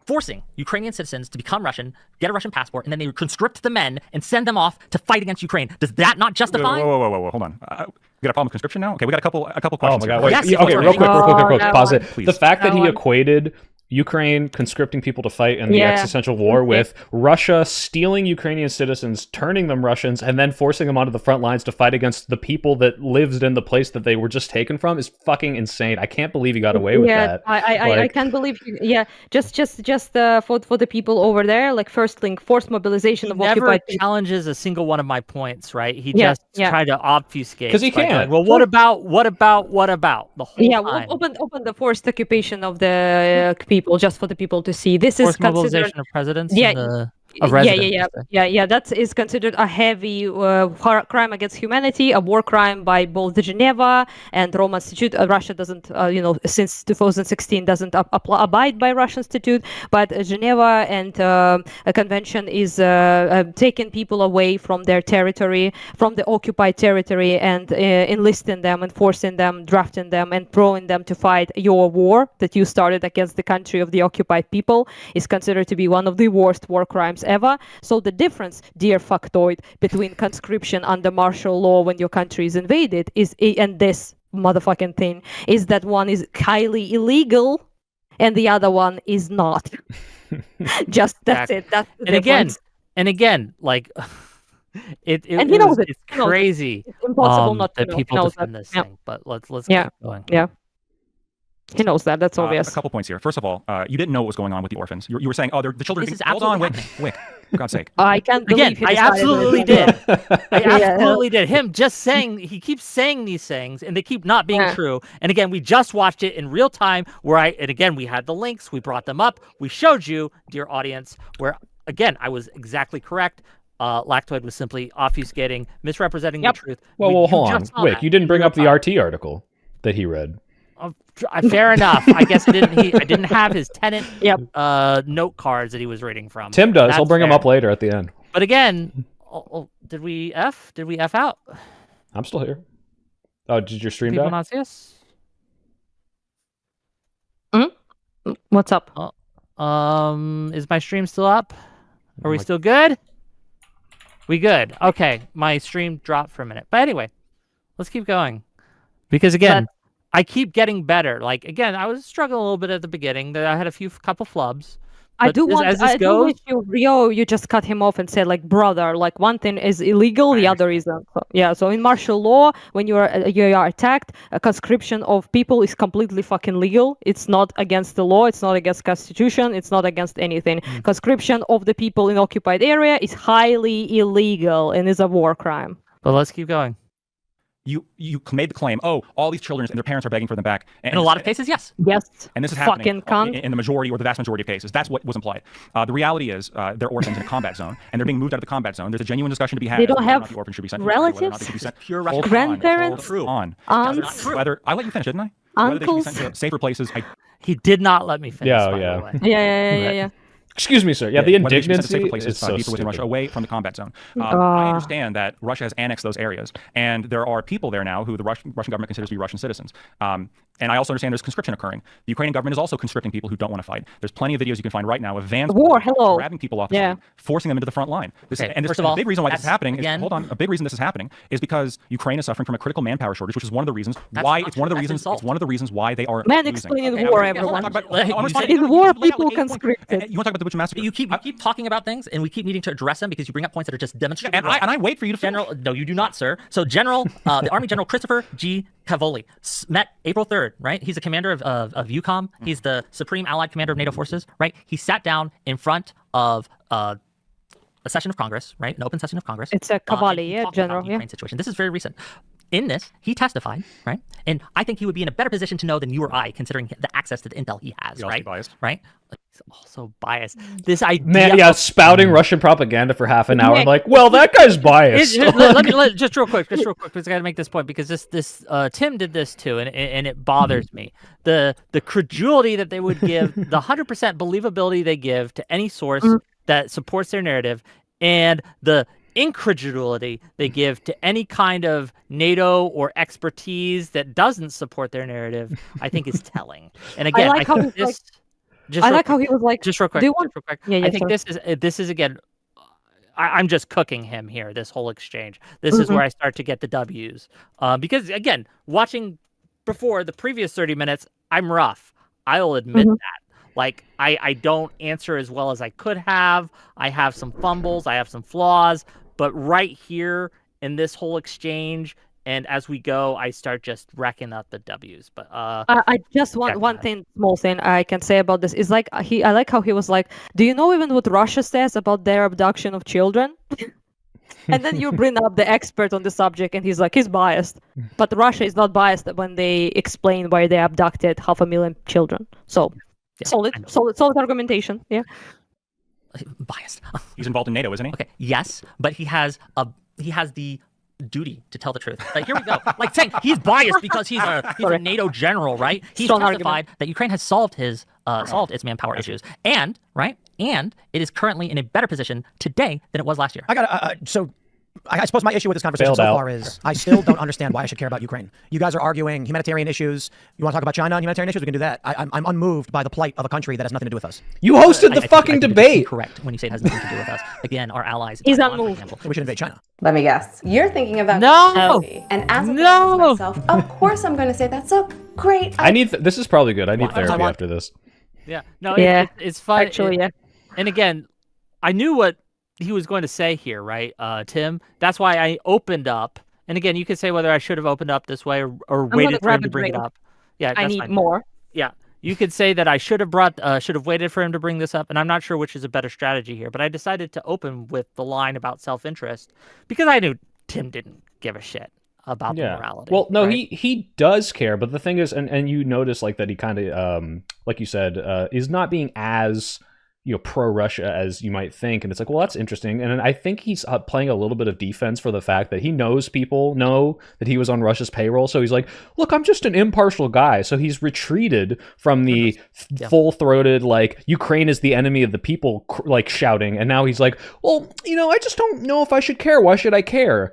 A: forcing Ukrainian citizens to become Russian, get a Russian passport, and then they conscript the men and send them off to fight against Ukraine. Does that not justify?
E: Whoa, hold on. We got a problem with conscription now? Okay, we got a couple questions.
B: Oh my God! Wait.
A: Yes,
B: Okay, real quick.
C: no,
B: Pause it.
E: please.
B: The fact that
C: No
B: he
C: one.
B: equated Ukraine conscripting people to fight in the existential war with Russia stealing Ukrainian citizens, turning them Russians, and then forcing them onto the front lines to fight against the people that lived in the place that they were just taken from is fucking insane. I can't believe he got away with that.
C: I can't believe. Just for the people over there, like first link, forced mobilization of
G: Never
C: occupied people.
G: challenges a single one of my points, right? He
C: Yeah,
G: just tried to obfuscate.
B: 'Cause he
G: by going,
B: can't.
G: well, what about the whole time?
C: Open the forced occupation of the people, just for the people to see. This
G: Forced
C: is considered.
G: mobilization of presidents.
C: Yeah,
G: and of residents.
C: That is considered a heavy crime against humanity, a war crime by both the Geneva and Rome Statute. Russia doesn't, since 2016 doesn't abide by Russian statute, but Geneva and a convention is taking people away from their territory, from the occupied territory, and enlisting them and forcing them, drafting them, and throwing them to fight your war that you started against the country of the occupied people is considered to be one of the worst war crimes ever. So the difference, dear factoid, between conscription under martial law when your country is invaded and this motherfucking thing is that one is highly illegal and the other one is not. Just that's it. That's the difference.
G: And again, like it's crazy.
C: It's impossible not to
G: that
C: know.
G: people
C: He knows
G: defend
C: that.
G: this
C: Yeah.
G: thing. But let's
C: Yeah.
G: keep going.
C: Yeah. He knows that. That's obvious.
E: A couple points here. First of all, you didn't know what was going on with the orphans. You were saying, the children.
A: This is
E: Hold on,
A: absolutely
E: Wick, for God's sake.
C: I can't believe
G: I absolutely did. I absolutely did. Him just saying, he keeps saying these things and they keep not being true. And again, we just watched it in real time and again, we had the links, we brought them up, we showed you, dear audience, where again, I was exactly correct. Lactoid was simply obfuscating, misrepresenting the truth.
B: Well, hold on. Wick, you didn't bring up the RT article that he read.
G: Fair enough. I guess I didn't have his tenant note cards that he was reading from.
B: Tim does. He'll bring them up later at the end.
G: But again, did we F? Did we F out?
B: I'm still here. Oh, did your stream
G: People
B: die?
G: not see us?
C: What's up?
G: Is my stream still up? Are we still good? We good. Okay, my stream dropped for a minute. But anyway, let's keep going. Because again, I keep getting better. Like again, I was struggling a little bit at the beginning. I had a couple flubs.
C: I do wish you just cut him off and said, like, brother, like one thing is illegal, the other isn't. So in martial law, when you are attacked, a conscription of people is completely fucking legal. It's not against the law. It's not against constitution. It's not against anything. Conscription of the people in occupied area is highly illegal and is a war crime.
G: But let's keep going.
E: You made the claim, all these children and their parents are begging for them back. And
A: in a lot of cases, yes.
C: Yes.
E: And this is happening in the majority or the vast majority of cases. That's what was implied. The reality is they're orphans in a combat zone, and they're being moved out of the combat zone. There's a genuine discussion to be had.
C: They don't have
E: the orphan should be sent
C: relatives,
E: grandparents,
C: aunts.
E: Whether I let you finish, didn't I?
C: Uncles.
E: Whether they should be sent to safer places.
G: He did not let me finish.
C: Yeah.
B: Excuse me, sir. Yeah, the indignancy
E: is so deeper within Russia, away from the combat zone. I understand that Russia has annexed those areas, and there are people there now who the Russian government considers to be Russian citizens. And I also understand there's conscription occurring. The Ukrainian government is also conscripting people who don't want to fight. There's plenty of videos you can find right now of vans grabbing people off the street, forcing them into the front line.
A: First of all,
E: a big reason why this is happening a big reason this is happening is because Ukraine is suffering from a critical manpower shortage, which is one of the reasons why it's one of the reasons why they are
C: Man,
E: losing.
C: explain in war, everyone. In
E: war,
C: people conscripted.
E: You want to talk about the Butcher Massacre?
A: You keep talking about things, and we keep needing to address them because you bring up points that are just demonstrated.
E: And I wait for you to finish.
A: No, you do not, sir. So the Army General Christopher G. Cavoli met April 3rd, right? He's a commander of EUCOM. He's the Supreme Allied Commander of NATO forces, right? He sat down in front of a session of Congress, right? An open session of Congress.
C: It's a Cavoli, General.
A: Ukraine situation. This is very recent. in this, he testified, right? And I think he would be in a better position to know than you or I, considering the access to the intel he has, right?
E: Biased.
A: Right? He's also biased. This idea,
B: man, spouting Russian propaganda for half an hour. I'm like, well, that guy's biased.
G: let me just real quick, because I got to make this point, because this Tim did this too, and it bothers me. The credulity that they would give, the 100% believability they give to any source that supports their narrative, and the incredulity they give to any kind of NATO or expertise that doesn't support their narrative, I think is telling. And again, I think this.
C: I like how he was like,
G: just real quick.
C: Yeah,
G: I think this is again, I'm just cooking him here. This whole exchange. This is where I start to get the W's, because again, watching before the previous 30 minutes, I'm rough. I'll admit that. Like I don't answer as well as I could have. I have some fumbles. I have some flaws. But right here in this whole exchange, and as we go, I start just racking up the W's. But
C: I just want one small thing I can say about this is like I like how he was like, do you know even what Russia says about their abduction of children? And then you bring up the expert on the subject, and he's like, he's biased. But Russia is not biased when they explain why they abducted 500,000 children. So solid argumentation. Yeah.
A: Biased.
E: He's involved in NATO, isn't he?
A: Okay. Yes, but he has the duty to tell the truth. Like, here we go. Like saying he's biased because he's a NATO general, right? He's testified that Ukraine has solved its manpower issues, and it is currently in a better position today than it was last year.
D: I suppose my issue with this conversation so far is I still don't understand why I should care about Ukraine. You guys are arguing humanitarian issues. You want to talk about China and humanitarian issues? We can do that. I'm unmoved by the plight of a country that has nothing to do with us.
B: You hosted the fucking debate.
A: Correct. When you say it has nothing to do with us. Again, our allies.
C: He's unmoved.
D: We should invade China.
J: Let me guess. You're thinking about and as a myself, of course I'm going to say that's a great.
B: This is probably good. I need therapy after this.
G: Yeah. No. It's fun.
C: Actually, yeah.
G: And again, I knew what he was going to say here, right, Tim? That's why I opened up. And again, you could say whether I should have opened up this way or waited for him to bring it up. Yeah,
C: I need more.
G: Yeah, you could say that I should have waited for him to bring this up, and I'm not sure which is a better strategy here. But I decided to open with the line about self-interest because I knew Tim didn't give a shit about the morality.
B: Well, no, right? he does care, but the thing is, and you notice like that he kind of, like you said, is not being as pro-Russia as you might think. And it's like, well, that's interesting. And I think he's playing a little bit of defense for the fact that he knows people know that he was on Russia's payroll. So he's like, look, I'm just an impartial guy. So he's retreated from the full-throated, like, Ukraine is the enemy of the people, like, shouting. And now he's like, well, I just don't know if I should care. Why should I care?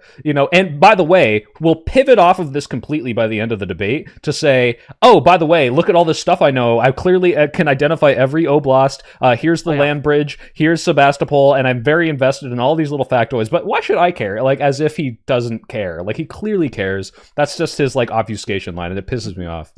B: And by the way, we'll pivot off of this completely by the end of the debate to say, oh, by the way, look at all this stuff I know. I clearly can identify every oblast. Here's the land bridge, here's Sebastopol, and I'm very invested in all these little factoids, but why should I care? Like, as if he doesn't care. Like, he clearly cares. That's just his, like, obfuscation line, and it pisses me off.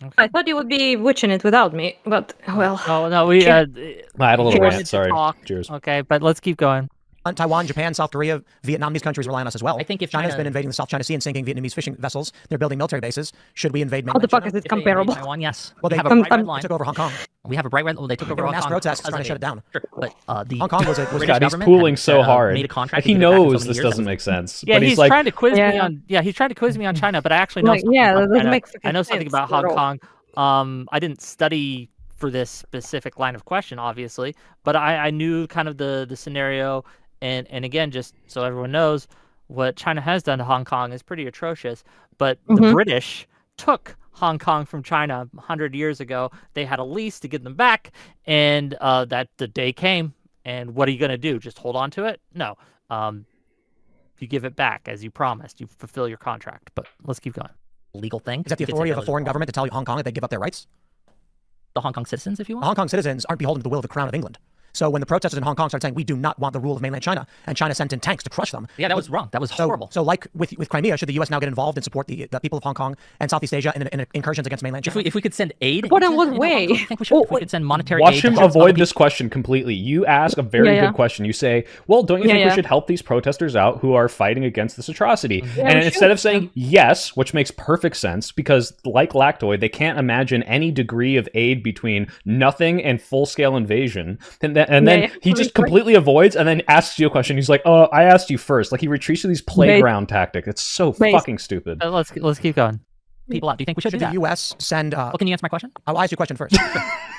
C: Okay. I thought you would be witching it without me, but, well...
G: Oh, no, we...
B: I had a little rant, sorry. Cheers.
G: Okay, but let's keep going.
D: Taiwan, Japan, South Korea, Vietnam, these countries rely on us as well.
A: I think if
D: China's been invading the South China Sea and sinking Vietnamese fishing vessels, they're building military bases. Should we invade mainland
C: How the fuck
D: China?
C: is it comparable?
A: Taiwan, yes.
D: Well, they took over Hong Kong.
A: We have a bright red. Well, they took over Hong Kong.
D: Mass protests trying to shut it down.
A: Sure, but
D: Hong Kong was
B: he's pooling so hard.
A: Made a contract
B: he knows this doesn't make sense.
G: Yeah,
B: but
G: he's
B: like,
G: trying to quiz me on. Yeah, he's trying to quiz me on China, but I actually know. I know something about Hong Kong. I didn't study for this specific line of question, obviously, but I knew kind of the scenario. And again, just so everyone knows, what China has done to Hong Kong is pretty atrocious. But the British took Hong Kong from China 100 years ago. They had a lease to get them back, and that the day came. And what are you going to do? Just hold on to it? No. You give it back as you promised. You fulfill your contract. But let's keep going.
A: Legal thing.
D: Is that the authority of a foreign government to tell Hong Kong that they give up their rights?
A: The Hong Kong citizens, if you want?
D: The Hong Kong citizens aren't beholden to the will of the Crown of England. So when the protesters in Hong Kong started saying, we do not want the rule of mainland China, and China sent in tanks to crush them.
A: Yeah, that was wrong. That was horrible.
D: So like with Crimea, should the U.S. now get involved and support the people of Hong Kong and Southeast Asia in incursions against mainland China?
A: If we could send aid...
C: But in what way?
A: I think we should. If we could send monetary aid...
B: Watch him avoid this question completely. You ask a very good question. You say, well, don't you think we should help these protesters out who are fighting against this atrocity? And instead of saying yes, which makes perfect sense, because like Lactoid, they can't imagine any degree of aid between nothing and full-scale invasion, and and then he just completely avoids and then asks you a question. He's like, "Oh, I asked you first." Like he retreats to these playground tactics. It's so fucking stupid.
G: Let's keep going.
A: People out. Do you think we should do
D: the
A: that?
D: U.S. send?
A: Well, can you answer my question?
D: I'll ask you a question first.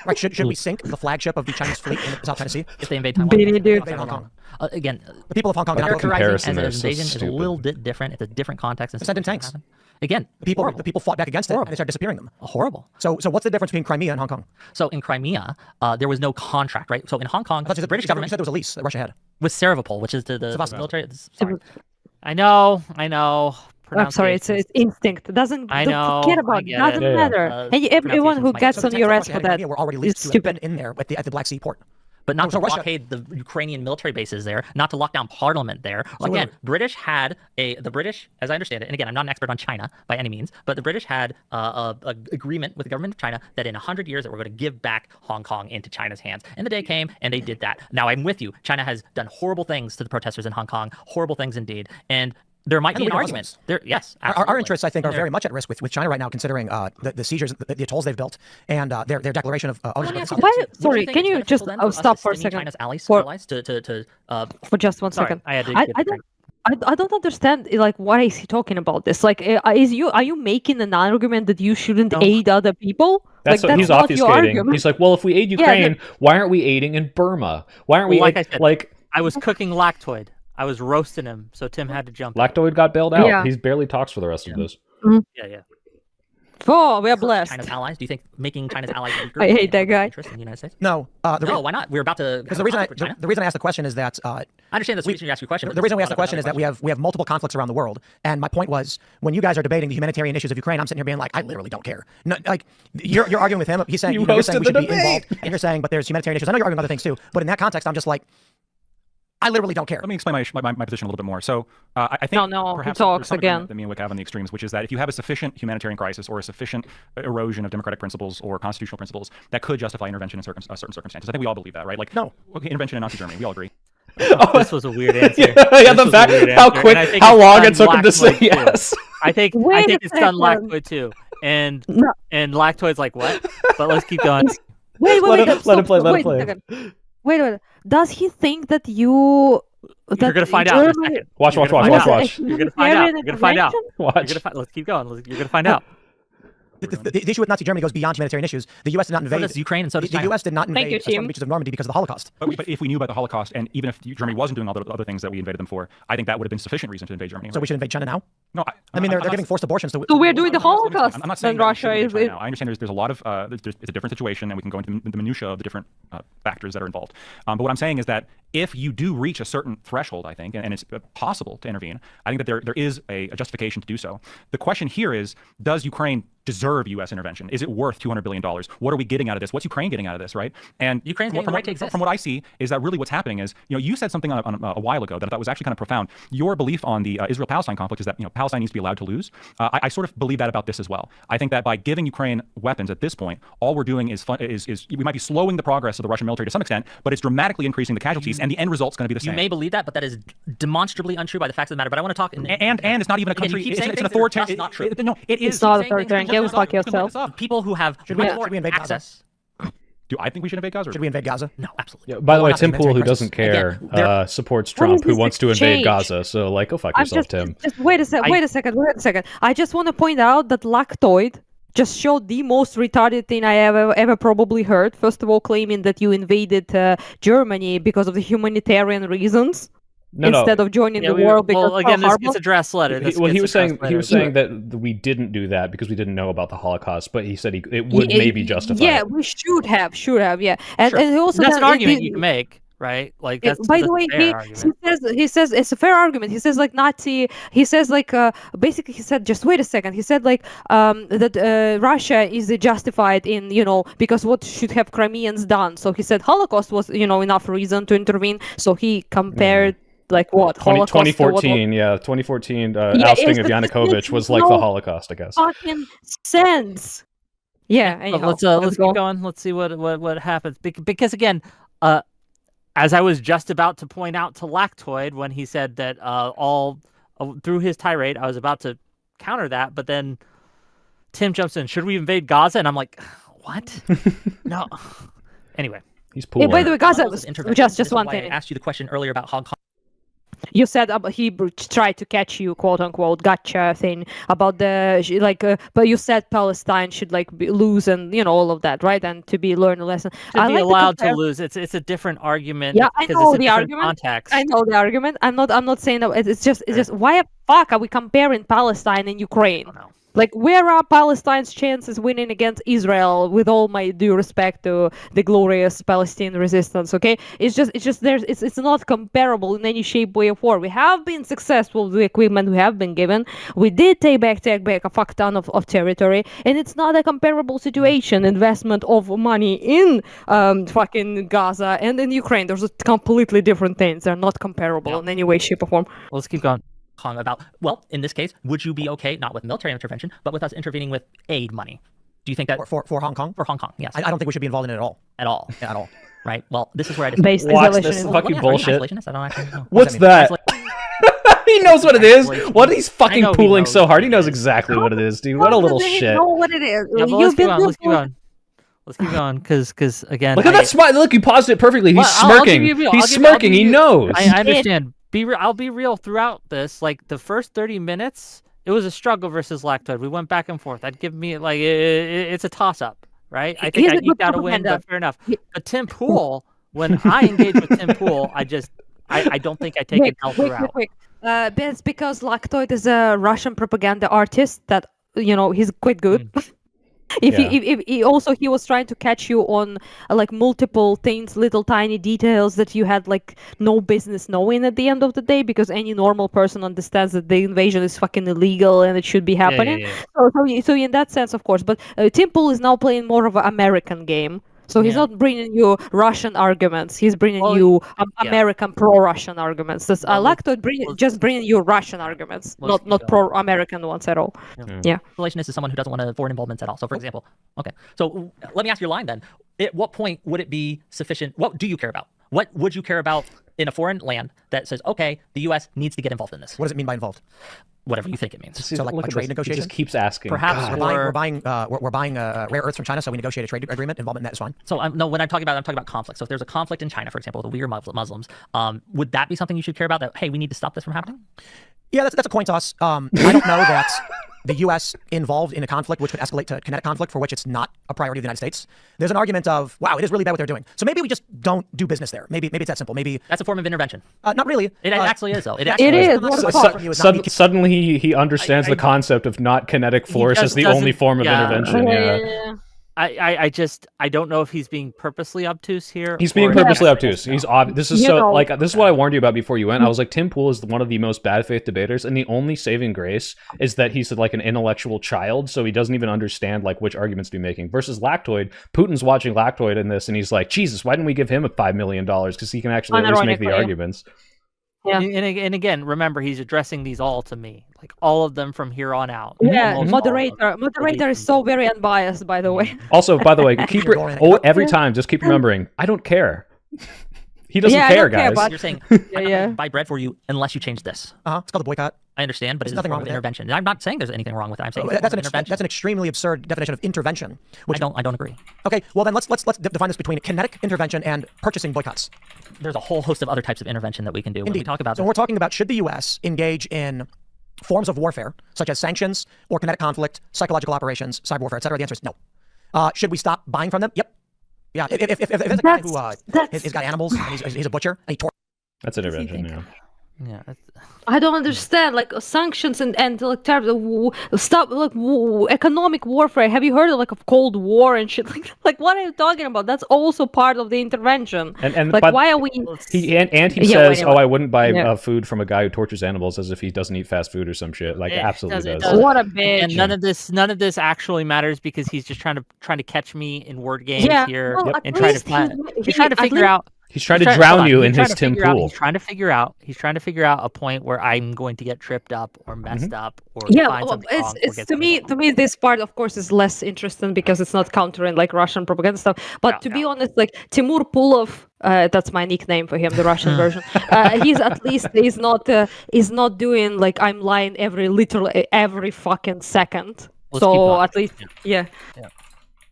D: Right? Should we sink the flagship of the Chinese fleet in the South China Sea
A: if they invade Taiwan?
D: Invade Hong Kong.
A: Again,
D: the people of Hong Kong.
A: Characterizing as an invasion is a little bit different. It's a different context.
D: They sent in tanks.
A: Again,
D: the people fought back against it, and they started disappearing them.
A: Horrible.
D: So what's the difference between Crimea and Hong Kong?
A: So in Crimea, there was no contract, right? So in Hong Kong,
D: the British government said there was a lease that Russia had
A: with Sevastopol, which is the military. Sorry.
G: I know.
C: I'm sorry, it's instinct. Don't forget about it. Doesn't matter. And everyone who gets on your ass for that is stupid.
D: In there at the Black Sea port.
A: But not to blockade the Ukrainian military bases there, not to lock down parliament there. Again, British had the British, as I understand it, and again, I'm not an expert on China by any means, but the British had a agreement with the government of China that in 100 years that we're going to give back Hong Kong into China's hands. And the day came, and they did that. Now, I'm with you. China has done horrible things to the protesters in Hong Kong, horrible things indeed. And there might be an argument. Yes,
D: our interests, I think, are very much at risk with China right now, considering the seizures, the atolls they've built, and their declaration of ownership.
C: Sorry, can you just stop for a second?
A: China's allies
C: for
A: just
C: 1 second.
G: I
C: don't understand. Like, why is he talking about this? Like, are you making an argument that you shouldn't aid other people?
B: That's what he's obfuscating. He's like, well, if we aid Ukraine, why aren't we aiding in Burma? Why aren't we
G: I was cooking lactoid. I was roasting him, so Tim had to jump.
B: Lactoid got bailed out. Yeah. He barely talks for the rest of this.
G: Yeah.
C: Oh, we are blessed.
A: China's allies? Do you think making China's allies weaker?
C: I hate that guy.
A: Interest in the United States?
D: No.
A: Why not? We're about to.
D: Because the reason I asked the question is that
A: I understand that's the reason you asked your question.
D: The reason we asked the question is that we have multiple conflicts around the world, and my point was when you guys are debating the humanitarian issues of Ukraine, I'm sitting here being like, I literally don't care. No, like you're arguing with him. He's saying you're saying we should be involved, and you're saying but there's humanitarian issues. I know you're arguing other things too, but in that context, I'm just like, I literally don't care.
E: Let me explain my position a little bit more. So I think perhaps
C: talks again
E: that me and Wick have on the extremes, which is that if you have a sufficient humanitarian crisis or a sufficient erosion of democratic principles or constitutional principles that could justify intervention in certain circumstances. I think we all believe that, right? Like, no, okay, intervention in Nazi Germany, we all agree.
G: This was a weird answer.
B: The fact how long it took him to say yes.
G: I think it's done Lactoid too. And Lactoid's like, what? But let's keep going.
C: Wait,
B: let him play.
C: Wait. Does he think that you're
G: gonna find out in a second.
B: Watch.
G: You're gonna find out.
B: Watch.
G: Let's keep going. You're gonna find out.
D: The issue with Nazi Germany goes beyond humanitarian issues. The U.S. did not invade.
A: So does Ukraine, and so does
D: China. The U.S. did not invade the beaches of Normandy because of the Holocaust.
E: But if we knew about the Holocaust, and even if Germany wasn't doing all the other things that we invaded them for, I think that would have been sufficient reason to invade Germany.
D: So we should invade China now?
E: No,
D: I mean they're giving forced abortions.
C: So we're doing the Holocaust.
E: I'm not saying
C: that Russia is.
E: I understand there's a lot of it's a different situation, and we can go into the minutia of the different factors that are involved. But what I'm saying is that if you do reach a certain threshold, I think, and it's possible to intervene, I think that there is a justification to do so. The question here is, does Ukraine deserve U.S. intervention? Is it worth $200 billion? What are we getting out of this? What's Ukraine getting out of this, right? And
A: Ukraine's getting the right to exist.
E: From what I see, is that really what's happening is, you said something a while ago that I thought was actually kind of profound. Your belief on the Israel-Palestine conflict is that Palestine needs to be allowed to lose. I sort of believe that about this as well. I think that by giving Ukraine weapons at this point, all we're doing is we might be slowing the progress of the Russian military to some extent, but it's dramatically increasing the casualties, and the end result's going to be the same.
A: You may believe that, but that is demonstrably untrue by the facts of the matter. But I want to talk.
E: And it's not even a country. It's an authoritarian.
A: Not true.
E: No, it is.
C: It's not authoritarian. Go fuck yourself.
A: People who have
D: should we invade
A: access.
E: Gaza? Do I think we should invade Gaza?
D: Should we invade Gaza?
A: No, absolutely.
B: Yeah, by the way, Tim Pool, who doesn't care, supports Trump, who wants to invade Gaza. So, go fuck yourself, Tim.
C: Just wait a second. I just want to point out that Lactoid just showed the most retarded thing I ever probably heard. First of all, claiming that you invaded Germany because of the humanitarian reasons. Instead of joining the war because
G: again, this gets a draft letter.
B: He was saying that we didn't do that because we didn't know about the Holocaust, but he said it would maybe justify.
C: Yeah,
B: it.
C: we should have, yeah. And he also
G: that's an argument you can make, right? Like that's.
C: By the way, he says it's a fair argument. He says Nazi. He says basically he said just wait a second. He said that Russia is justified in because what should have Crimeans done? So he said Holocaust was enough reason to intervene. So he compared. Like what?
B: 2014, 2014 ousting of Yanukovych was like the Holocaust, I guess.
C: Fucking sense. Yeah. Anyhow,
G: let's keep going. Let's see what happens. Because again, as I was just about to point out to Lactoid when he said that all through his tirade, I was about to counter that, but then Tim jumps in. Should we invade Gaza? And I'm like, what? No. Anyway.
B: He's pooling.
C: By the way, Gaza, just one
A: thing.
C: thing.
A: I asked you the question earlier about Hong Kong.
C: You said he tried to catch you, quote unquote, gotcha thing about the but you said Palestine should lose and all of that, right? And to learn a lesson.
G: To be allowed to lose, it's a different argument.
C: Yeah, I know the argument.
G: Context.
C: I know the argument. I'm not saying that. It's just why the fuck are we comparing Palestine and Ukraine? Like, where are Palestine's chances winning against Israel? With all my due respect to the glorious Palestinian resistance, okay? It's not comparable in any shape, way, or form. We have been successful with the equipment we have been given. We did take back a fuck ton of territory, and it's not a comparable situation. Investment of money in fucking Gaza and in Ukraine. There's completely different things. They're not comparable in any way, shape, or form.
G: Let's keep going.
A: About, well, in this case, would you be okay, not with military intervention, but with us intervening with aid money? Do you think that
D: for Hong Kong?
A: For Hong Kong, yes.
D: I don't think we should be involved in it at all.
A: At all.
D: Yeah, at all.
A: Right. Well, this is where I
B: just watch this fucking bullshit.
A: I don't actually know.
B: What's that? He knows what it is. What he's fucking pooling so hard. He knows exactly what it is, dude. What a little shit.
C: Know what it is.
G: Yeah, let's keep on. Let's keep going, because again,
B: look at that smile. Look, you paused it perfectly. He's smirking. He's smirking. He knows.
G: I understand. I'll be real throughout this. Like, the first 30 minutes, it was a struggle versus Lactoid. We went back and forth. I'd give me it's a toss-up, right? I think I got to win, but fair enough. But Tim Pool, when I engage with Tim Pool, I don't think I take it L throughout.
C: It's because Lactoid is a Russian propaganda artist that he's quite good. If he was trying to catch you on multiple things, little tiny details that you had no business knowing at the end of the day, because any normal person understands that the invasion is fucking illegal and it should be happening. So in that sense, of course, but Tim Pool is now playing more of an American game. So he's not bringing you Russian arguments. He's bringing you American pro-Russian arguments. This Lactoid bringing you Russian arguments, not pro-American ones at all. Yeah.
A: Relationist is someone who doesn't want foreign involvements at all. So, for example, okay. So let me ask your line then. At what point would it be sufficient? What do you care about? What would you care about in a foreign land that says, okay, the U.S. needs to get involved in this?
D: What does it mean by involved?
A: Whatever you think it means.
D: So like a trade negotiation?
B: He just keeps asking.
A: Perhaps
D: we're buying rare earths from China, so we negotiate a trade agreement. Involvement in that is fine.
A: So no, when I'm talking about conflict. So if there's a conflict in China, for example, with the Uyghur Muslims, would that be something you should care about? That, hey, we need to stop this from happening?
D: Yeah, that's a coin toss. I don't know that the U.S. involved in a conflict which could escalate to kinetic conflict, for which it's not a priority of the United States. There's an argument of, wow, it is really bad what they're doing. So maybe we just don't do business there. Maybe it's that simple. Maybe
A: that's a form of intervention.
D: Not really.
A: It actually is, though. It
C: is.
B: Suddenly he understands the concept of not kinetic force as the only form of intervention. Yeah.
G: I don't know if he's being purposely obtuse here.
B: He's being purposely obtuse. He's this is this is what I warned you about before you went. I was like, Tim Pool is one of the most bad faith debaters, and the only saving grace is that he's like an intellectual child, so he doesn't even understand which arguments to be making. Versus Lactoid, Putin's watching Lactoid in this, and he's like, Jesus, why didn't we give him $5 million? Because he can actually at least make the arguments.
C: Yeah.
G: And again, remember, he's addressing these all to me, all of them from here on out.
C: Yeah, moderator is so very unbiased, by the way.
B: Also, by the way, every time, just keep remembering, I don't care. He doesn't care, guys.
A: You're saying, I'm not going to buy bread for you unless you change this.
D: It's called a boycott.
A: I understand, but it's nothing wrong with intervention. I'm not saying there's anything wrong with it. I'm saying
D: that's an extremely absurd definition of intervention.
A: Which I don't agree.
D: Okay, well then let's define this between kinetic intervention and purchasing boycotts.
A: There's a whole host of other types of intervention that we can do when we talk about
D: So we're talking about, should the U.S. engage in forms of warfare, such as sanctions or kinetic conflict, psychological operations, cyber warfare, etc.? The answer is no. Should we stop buying from them? Yep. Yeah, if there's a guy who has got animals and he's a butcher and he
B: that's intervention, yeah.
G: Yeah,
C: I don't understand sanctions and stop economic warfare. Have you heard of Cold War and shit? Like what are you talking about? That's also part of the intervention.
B: And
C: why are we?
B: He says, "Oh, I wouldn't buy food from a guy who tortures animals," as if he doesn't eat fast food or some shit. Absolutely does.
C: What a bitch!
G: And none of this actually matters because he's just trying to catch me in word games here and trying to figure out.
B: He's trying to drown you in his Tim Pool.
G: He's trying to figure out a point where I'm going to get tripped up or messed up or find something wrong.
C: To me, this part, of course, is less interesting because it's not countering Russian propaganda stuff. But to be honest, Timur Pulov, that's my nickname for him, the Russian version. He's at least is not doing I'm lying every fucking second. At least, yeah.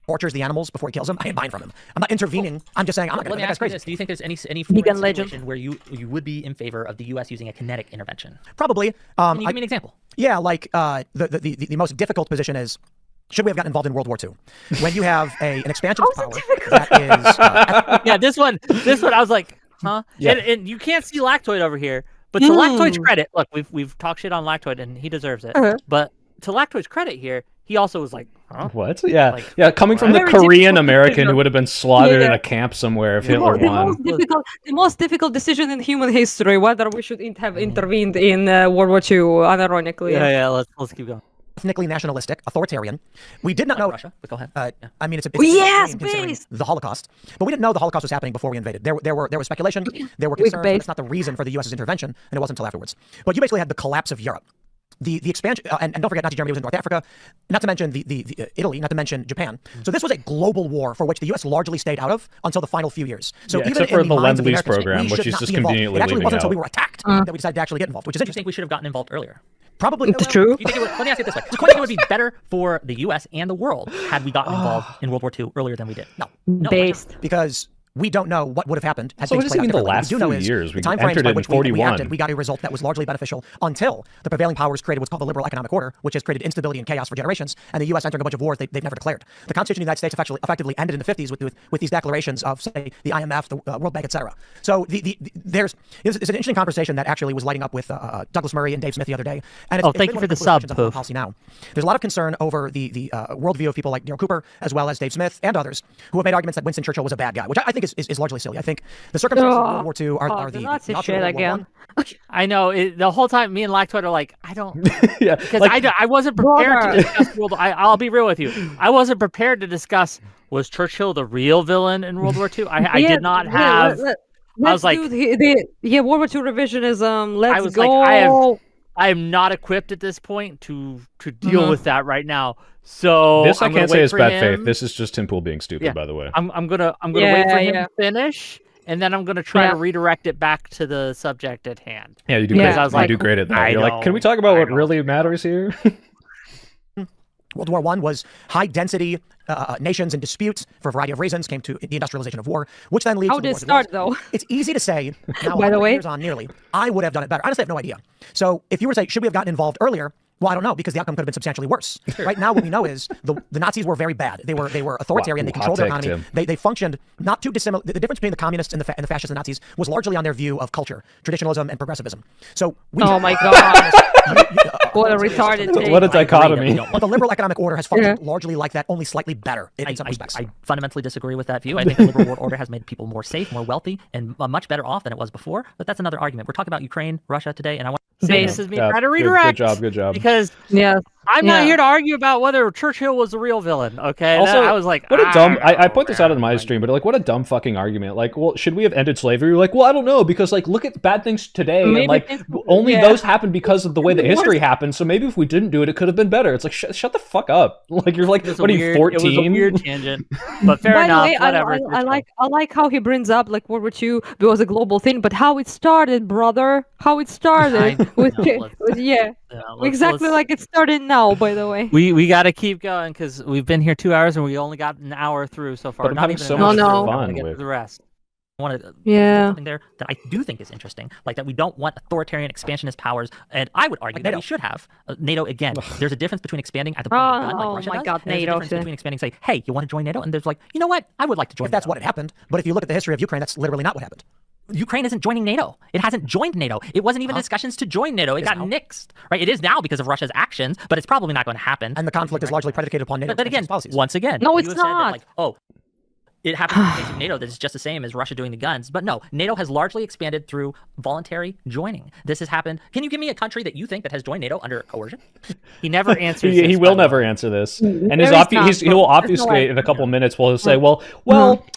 D: tortures the animals before he kills them, I ain't buying from him. I'm not intervening. I'm just saying I'm not going to.
A: Let me ask you this: do you think there's any foreign situation where you would be in favor of the U.S. using a kinetic intervention?
D: Probably.
A: Can you give me an example?
D: Yeah, like the most difficult position is, should we have gotten involved in World War II? When you have an expansion of power that is...
G: yeah, this one, I was like, huh? Yeah. And you can't see Lactoid over here, but to Lactoid's credit, look, we've talked shit on Lactoid, and he deserves it. But to Lactoid's credit here, he also was like, huh?
B: What? Yeah, coming from the Korean American who would have been slaughtered in a camp somewhere if Hitler won.
C: The most difficult decision in human history, whether we should have intervened in World War II, unironically.
G: Yeah, let's keep going.
D: Ethnically nationalistic, authoritarian. We did not know
A: Russia, but go ahead.
D: I mean, it's
C: considering
D: the Holocaust, but we didn't know the Holocaust was happening before we invaded. There was speculation, there were concerns, but it's not the reason for the U.S.'s intervention, and it wasn't until afterwards. But you basically had the collapse of Europe. The expansion, and don't forget, Nazi Germany was in North Africa, not to mention the Italy, not to mention Japan. So this was a global war for which the U.S. largely stayed out of until the final few years. So even
B: except for the Lend-Lease program, which is just conveniently
D: it actually
B: leaving
D: wasn't until
B: out.
D: we were attacked that we decided to actually get involved, which is
A: Do you
D: interesting.
A: think we should have gotten involved earlier?
D: Probably.
C: It's true.
A: Let me ask it this way: do you think it would be better for the U.S. and the world had we gotten involved in World War II earlier than we did?
D: No.
C: Based.
D: Because we don't know what would have happened.
B: So what does it mean the last few years? We entered in 41.
D: We got a result that was largely beneficial until the prevailing powers created what's called the liberal economic order, which has created instability and chaos for generations, and the U.S. entering a bunch of wars they've never declared. The Constitution of the United States effectively ended in the 50s with these declarations of, say, the IMF, the World Bank, etc. So there's an interesting conversation that actually was lighting up with Douglas Murray and Dave Smith the other day. And
G: thank you for the sub, Poof.
D: Policy now. There's a lot of concern over the worldview of people like Neil Cooper, as well as Dave Smith and others, who have made arguments that Winston Churchill was a bad guy, which I think is largely silly. I think the circumstances of World War II are the
C: Nazi
D: opposite
C: shit
D: of World War
C: again.
G: I know. The whole time, me and Lactoid are like, I don't...
B: Yeah,
G: because I wasn't prepared to discuss World... I'll be real with you. I wasn't prepared to discuss, was Churchill the real villain in World War II? I did not have... I was like...
C: World War II revisionism, let's go.
G: Like, I am not equipped at this point to deal with that right now. So
B: this I can't say is bad faith. This is just Tim Pool being stupid, by the way.
G: I'm gonna wait for him to finish, and then I'm gonna try to redirect it back to the subject at hand.
B: Yeah, you do great. You do great at that. You're like, can we talk about what really matters here?
D: World War I was high-density nations in disputes for a variety of reasons came to the industrialization of war, which then leads to the
C: How did it start, though?
D: It's easy to say, now,
C: by the way,
D: years on nearly, I would have done it better. Honestly, I have no idea. So if you were to say, should we have gotten involved earlier? Well, I don't know, because the outcome could have been substantially worse. Right now, what we know is the Nazis were very bad. They were authoritarian. They controlled their economy. They functioned not too dissimilar. The difference between the communists and the fascists and Nazis was largely on their view of culture, traditionalism, and progressivism. So
C: oh my God. What a retarded thing.
B: What a dichotomy.
D: But the liberal economic order has functioned largely like that, only slightly better in some respects.
A: I fundamentally disagree with that view. I think the liberal world order has made people more safe, more wealthy, and much better off than it was before. But that's another argument. We're talking about Ukraine, Russia today, and I want
G: This is me trying to redirect.
B: Good job.
G: Because I'm not here to argue about whether Churchill was the real villain. Okay.
B: Also,
G: I was like,
B: what a dumb. I put this out in my stream, but like, what a dumb fucking argument. Like, well, should we have ended slavery? You're like, well, I don't know, because like, look at bad things today, and like, only those happened because of the way that history happened. So maybe if we didn't do it, it could have been better. It's like, shut the fuck up. Like, you're like, what are you, 14?
G: It was a weird tangent, but fair enough.
C: Way,
G: whatever.
C: I like how he brings up like World War II was a global thing, but how it started, brother. How it started exactly like it started now. By the way,
G: we got to keep going because we've been here 2 hours and we only got an hour through so far.
B: But I'm having so much fun with
G: the rest.
A: I want to something there that I do think is interesting, like that we don't want authoritarian expansionist powers, and I would argue that we should have NATO again. There's a difference between expanding at the point of the gun, like Russia does,
C: God,
A: and there's a difference between expanding, say, hey, you want to join NATO, and there's like, you know what, I would like to join.
D: If that's what had happened, but if you look at the history of Ukraine, that's literally not what happened.
A: Ukraine isn't joining NATO. It hasn't joined NATO. It wasn't even discussions to join NATO. It got nixed. Right? It is now because of Russia's actions, but it's probably not going to happen.
D: And the conflict is largely predicated upon NATO policies.
A: Once again,
C: no, it's not.
A: Said that, like, it happens in the case of NATO that it's just the same as Russia doing the guns. But no, NATO has largely expanded through voluntary joining. This has happened. Can you give me a country that you think that has joined NATO under coercion?
G: He never answers
B: this. He will never answer this. And he will obfuscate in a couple minutes. He'll say, well,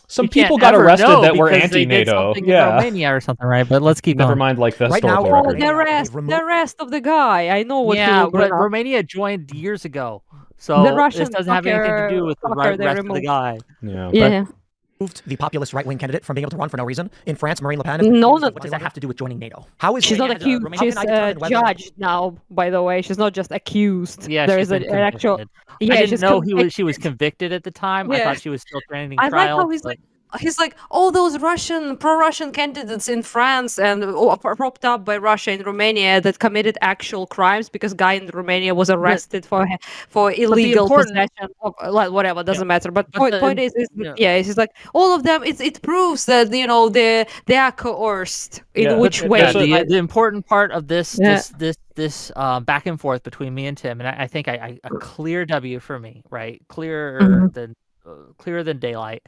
B: some people got arrested that were anti-NATO.
G: Yeah. Romania or something, right? But let's keep
B: Never
G: going.
B: mind, like the
D: right
B: historical
D: now,
B: record.
C: The rest of the guy. I know what.
G: Yeah, but Romania joined years ago. So
C: the Russian
G: this doesn't have anything to do with the rest of the guy.
B: Yeah.
D: the populist right-wing candidate from being able to run for no reason. In France, Marine Le Pen.
A: What does that have to do with joining NATO?
D: How is
C: she's not accused? She's judged now. By the way, she's not just accused.
G: Yeah,
C: there is an actual.
G: Yeah, I didn't know she was convicted at the time. I thought she was still standing trial.
C: I like how he's like all those pro-Russian candidates in France and propped up by Russia and Romania that committed actual crimes because guy in Romania was arrested for illegal possession of whatever, doesn't matter. But point is it's like all of them. It proves that they are coerced in which way.
G: The important part of this back and forth between me and Tim, and I think a clear W for me, right? Clearer than daylight.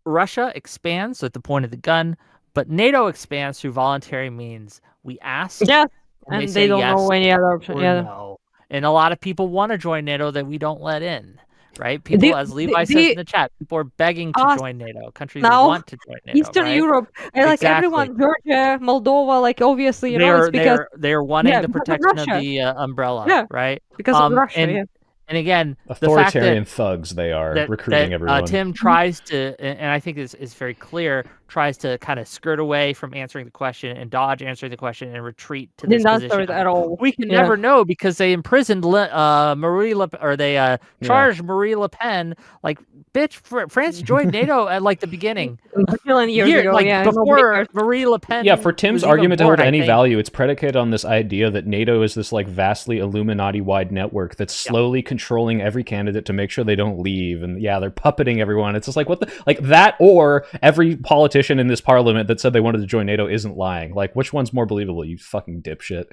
G: Russia expands at the point of the gun, but NATO expands through voluntary means. We ask,
C: and they don't know any other option.
G: No. And a lot of people want to join NATO that we don't let in, right? People, as Levi says in the chat, people are begging to join NATO. Countries want to join NATO.
C: Eastern Europe, like everyone, Georgia, Moldova, like obviously, it's because
G: they're wanting the protection of the umbrella, right?
C: Because of Russia.
G: And again,
B: authoritarian thugs they are recruiting everyone.
G: Tim tries to, and I think this is very clear, tries to kind of skirt away from answering the question and dodge answering the question and retreat to this position.
C: At all.
G: We can never know because they imprisoned Marie Le Pen, or they charged Marie Le Pen. Like, bitch, France joined NATO at like the beginning.
C: A million years ago,
G: before Marie Le Pen.
B: Yeah, for Tim's argument to hold any value, it's predicated on this idea that NATO is this like vastly Illuminati-wide network that's slowly controlling every candidate to make sure they don't leave, and they're puppeting everyone. It's just like that, or every politician in this parliament that said they wanted to join NATO isn't lying. Like, which one's more believable? You fucking dipshit.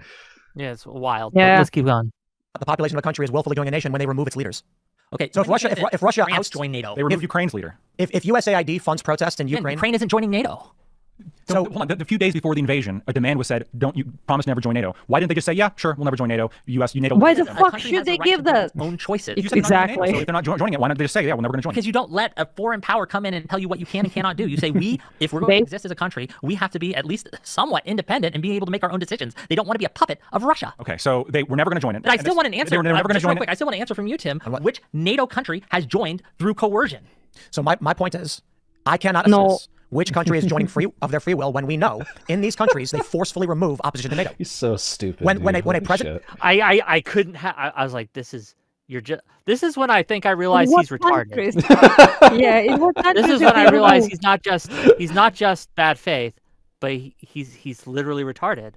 G: Yeah, it's wild. Yeah, let's keep going.
D: The population of a country is willfully joining a nation when they remove its leaders.
A: Okay,
D: so if Russia ousts
A: join NATO,
E: they remove Ukraine's leader.
D: If USAID funds protests in Ukraine,
A: Ukraine isn't joining NATO.
E: So hold on. A few days before the invasion, a demand was said, "Don't you promise never join NATO?" Why didn't they just say, "Yeah, sure, we'll never join NATO"? NATO.
C: Why the fuck should they give that?
A: Own choices.
C: Exactly.
E: So if they're not joining it, why don't they just say, "Yeah, we're never going to join"?
A: Because you don't let a foreign power come in and tell you what you can and cannot do. You say, if we're going to exist as a country, we have to be at least somewhat independent and be able to make our own decisions. They don't want to be a puppet of Russia.
E: Okay, so they were never going to join it.
A: But I still want an answer.
E: They were never going to join it.
A: I still want an answer from you, Tim. Which NATO country has joined through coercion?
D: So my point is, I cannot assess which country is joining of their free will when we know in these countries they forcefully remove opposition to NATO.
B: He's so stupid.
D: When a president,
G: I couldn't have. I was like, this is when I think I realized he's retarded. This is when I realized he's not just bad faith, but he's literally retarded.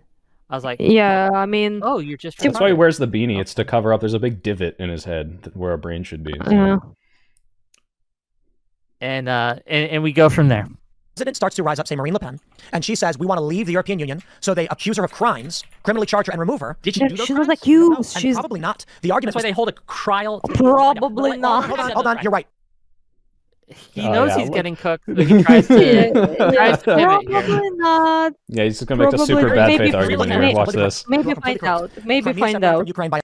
G: I was like,
C: I mean,
G: oh, you're just.
B: That's why he wears the beanie. It's to cover up. There's a big divot in his head where a brain should be. So.
C: Yeah.
G: And we go from there.
D: President starts to rise up, say Marine Le Pen, and she says, we want to leave the European Union, so they accuse her of crimes, criminally charge her and remove her.
A: Did she do those
C: She
A: crimes?
C: was accused.
D: No, she's probably not. The argument
A: That's why they hold a trial.
C: Probably not.
D: Hold on, you're right.
G: He knows he's getting cooked, so he tries to
C: Probably not.
B: Yeah, he's just going to make a super bad faith argument here. Watch this.
C: Maybe find out. Maybe find out.
D: Ukraine by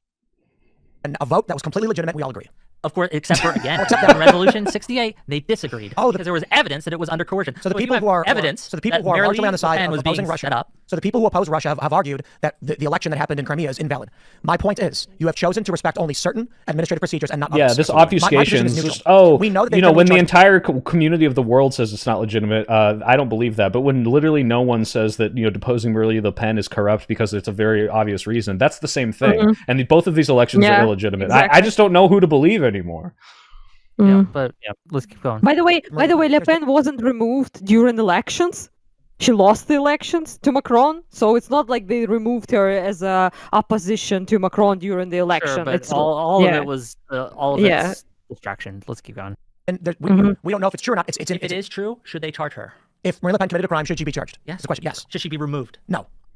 D: a vote that was completely legitimate, we all agree.
A: Of course, except for, again, on Resolution 68, they disagreed. Because there was evidence that it was under coercion.
D: So the people who are largely on the side of opposing Russia, so the people who oppose Russia have argued that the election that happened in Crimea is invalid. My point is, you have chosen to respect only certain administrative procedures and not others.
B: Yeah, this obfuscation is just, we know that when the entire community of the world says it's not legitimate, I don't believe that. But when literally no one says that, deposing Marie Le Pen is corrupt because it's a very obvious reason, that's the same thing. And both of these elections are illegitimate. Exactly. I just don't know who to believe anymore.
G: But let's keep going.
C: By the way, Le Pen wasn't removed during elections. She lost the elections to Macron, so it's not like they removed her as a opposition to Macron during the election.
G: Sure, but all of it was it's distraction. Let's keep going.
D: And we don't know if it's true or not. If
A: it is true, should they charge her?
D: If Marine Le Pen committed a crime, should she be charged?
A: Yes.
D: That's the question. Yes.
A: Should she be removed?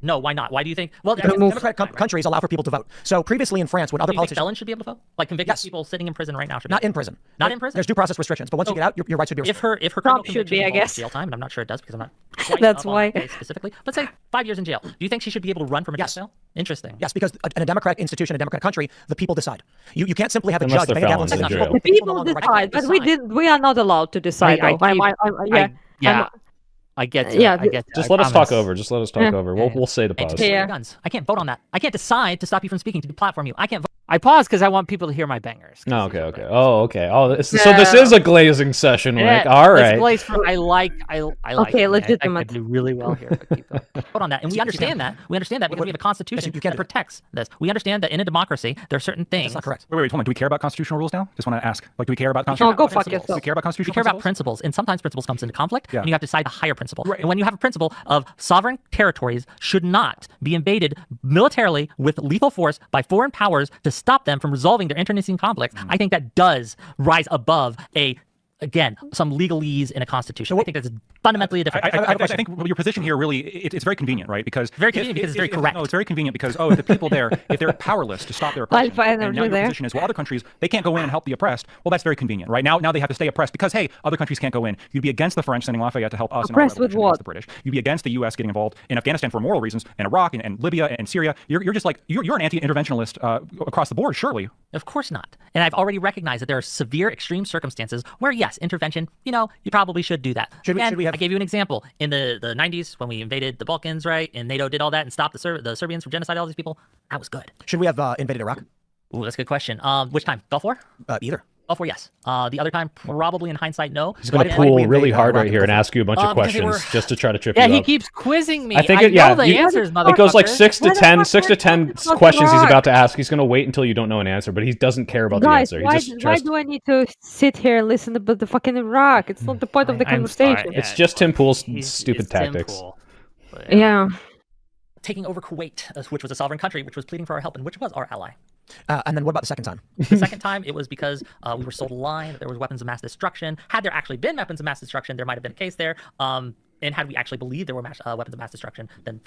D: No,
A: why not? Why do you think? Well,
D: democratic countries allow for people to vote. So previously in France, when other politicians,
A: felons should be able to vote, like convicted people sitting in prison right now, should
D: not in prison.
A: Not in prison.
D: There's due process restrictions, but once you get out, your rights would be restricted.
A: If her
C: Trump should be, I guess.
A: Jail time, and I'm not sure it does because I'm not. Quite
C: That's
A: up
C: why.
A: on the specifically, but say 5 years in jail. Do you think she should be able to run from a jail cell? Interesting.
D: Yes, because in a democratic institution, a democratic country, the people decide. You can't simply have a judge bang a gavel and say
C: the people decide, but we are not allowed to decide.
G: I get that.
C: Yeah,
G: I get that.
B: Just let us talk over. We'll say the pause.
A: Guns. I can't vote on that. I can't decide to stop you from speaking, to platform you. I can't vote.
G: I paused because I want people to hear my bangers.
B: No, okay. Oh, okay. Oh, so this is a glazing session, Rick. All right.
G: I like.
C: Okay, legitimate.
G: I do really well here. But keep going.
A: Hold on that, and we understand that. We understand that because we have a constitution that protects this. We understand that in a democracy, there are certain things.
D: That's not correct.
E: Wait, hold on. Do we care about constitutional rules now? Just want to ask. Like, do we care about constitutional?
C: Oh, go fuck yourself.
E: Do we care about constitutional?
A: We care about principles, and sometimes principles comes into conflict,
E: Yeah.
A: and you have to decide the higher principle.
E: Right.
A: And when you have a principle of sovereign territories should not be invaded militarily with lethal force by foreign powers to stop them from resolving their internecine conflicts, I think that does rise above some legalese in a constitution. I think that's fundamentally a different.
E: I think your position here really it's very convenient, right? Because
A: very convenient because it's very correct.
E: No, it's very convenient because if the people there, if they're powerless to stop their oppression, and now your position is, well, other countries they can't go in and help the oppressed. Well, that's very convenient, right? Now they have to stay oppressed because hey, other countries can't go in. You'd be against the French sending Lafayette to help us
C: oppressed
E: in our
C: with what?
E: against the British. You'd be against the U.S. getting involved in Afghanistan for moral reasons, and Iraq and Libya and Syria. You're just like you're an anti-interventionalist across the board, surely.
A: Of course not. And I've already recognized that there are severe, extreme circumstances where yes, intervention. You probably should do that.
D: Should we have...
A: I gave you an example. In the 90s, when we invaded the Balkans, right, and NATO did all that and stopped the Serbians from genociding all these people, that was good.
D: Should we have invaded Iraq?
A: Ooh, that's a good question. Which time? Gulf War?
D: Either.
A: Gulf War, yes. The other time, probably in hindsight, no.
B: He's going to pull really hard right here and ask you a bunch of questions just to try to trip you up.
G: Yeah, he keeps quizzing me.
B: I think
G: know the answers, motherfucker.
B: It goes like 6 to 10 questions he's about to ask. He's going to wait until you don't know an answer, but he doesn't care about the answer.
C: Why do I need to sit here and listen about the fucking Iraq? It's not the point of the conversation.
B: It's just Tim Pool's stupid tactics.
C: Yeah.
A: Taking over Kuwait, which was a sovereign country, which was pleading for our help, and which was our ally.
D: And then what about the second time?
A: The second time, it was because we were sold a lie that there was weapons of mass destruction. Had there actually been weapons of mass destruction, there might have been a case there. And had we actually believed there were weapons of mass destruction, then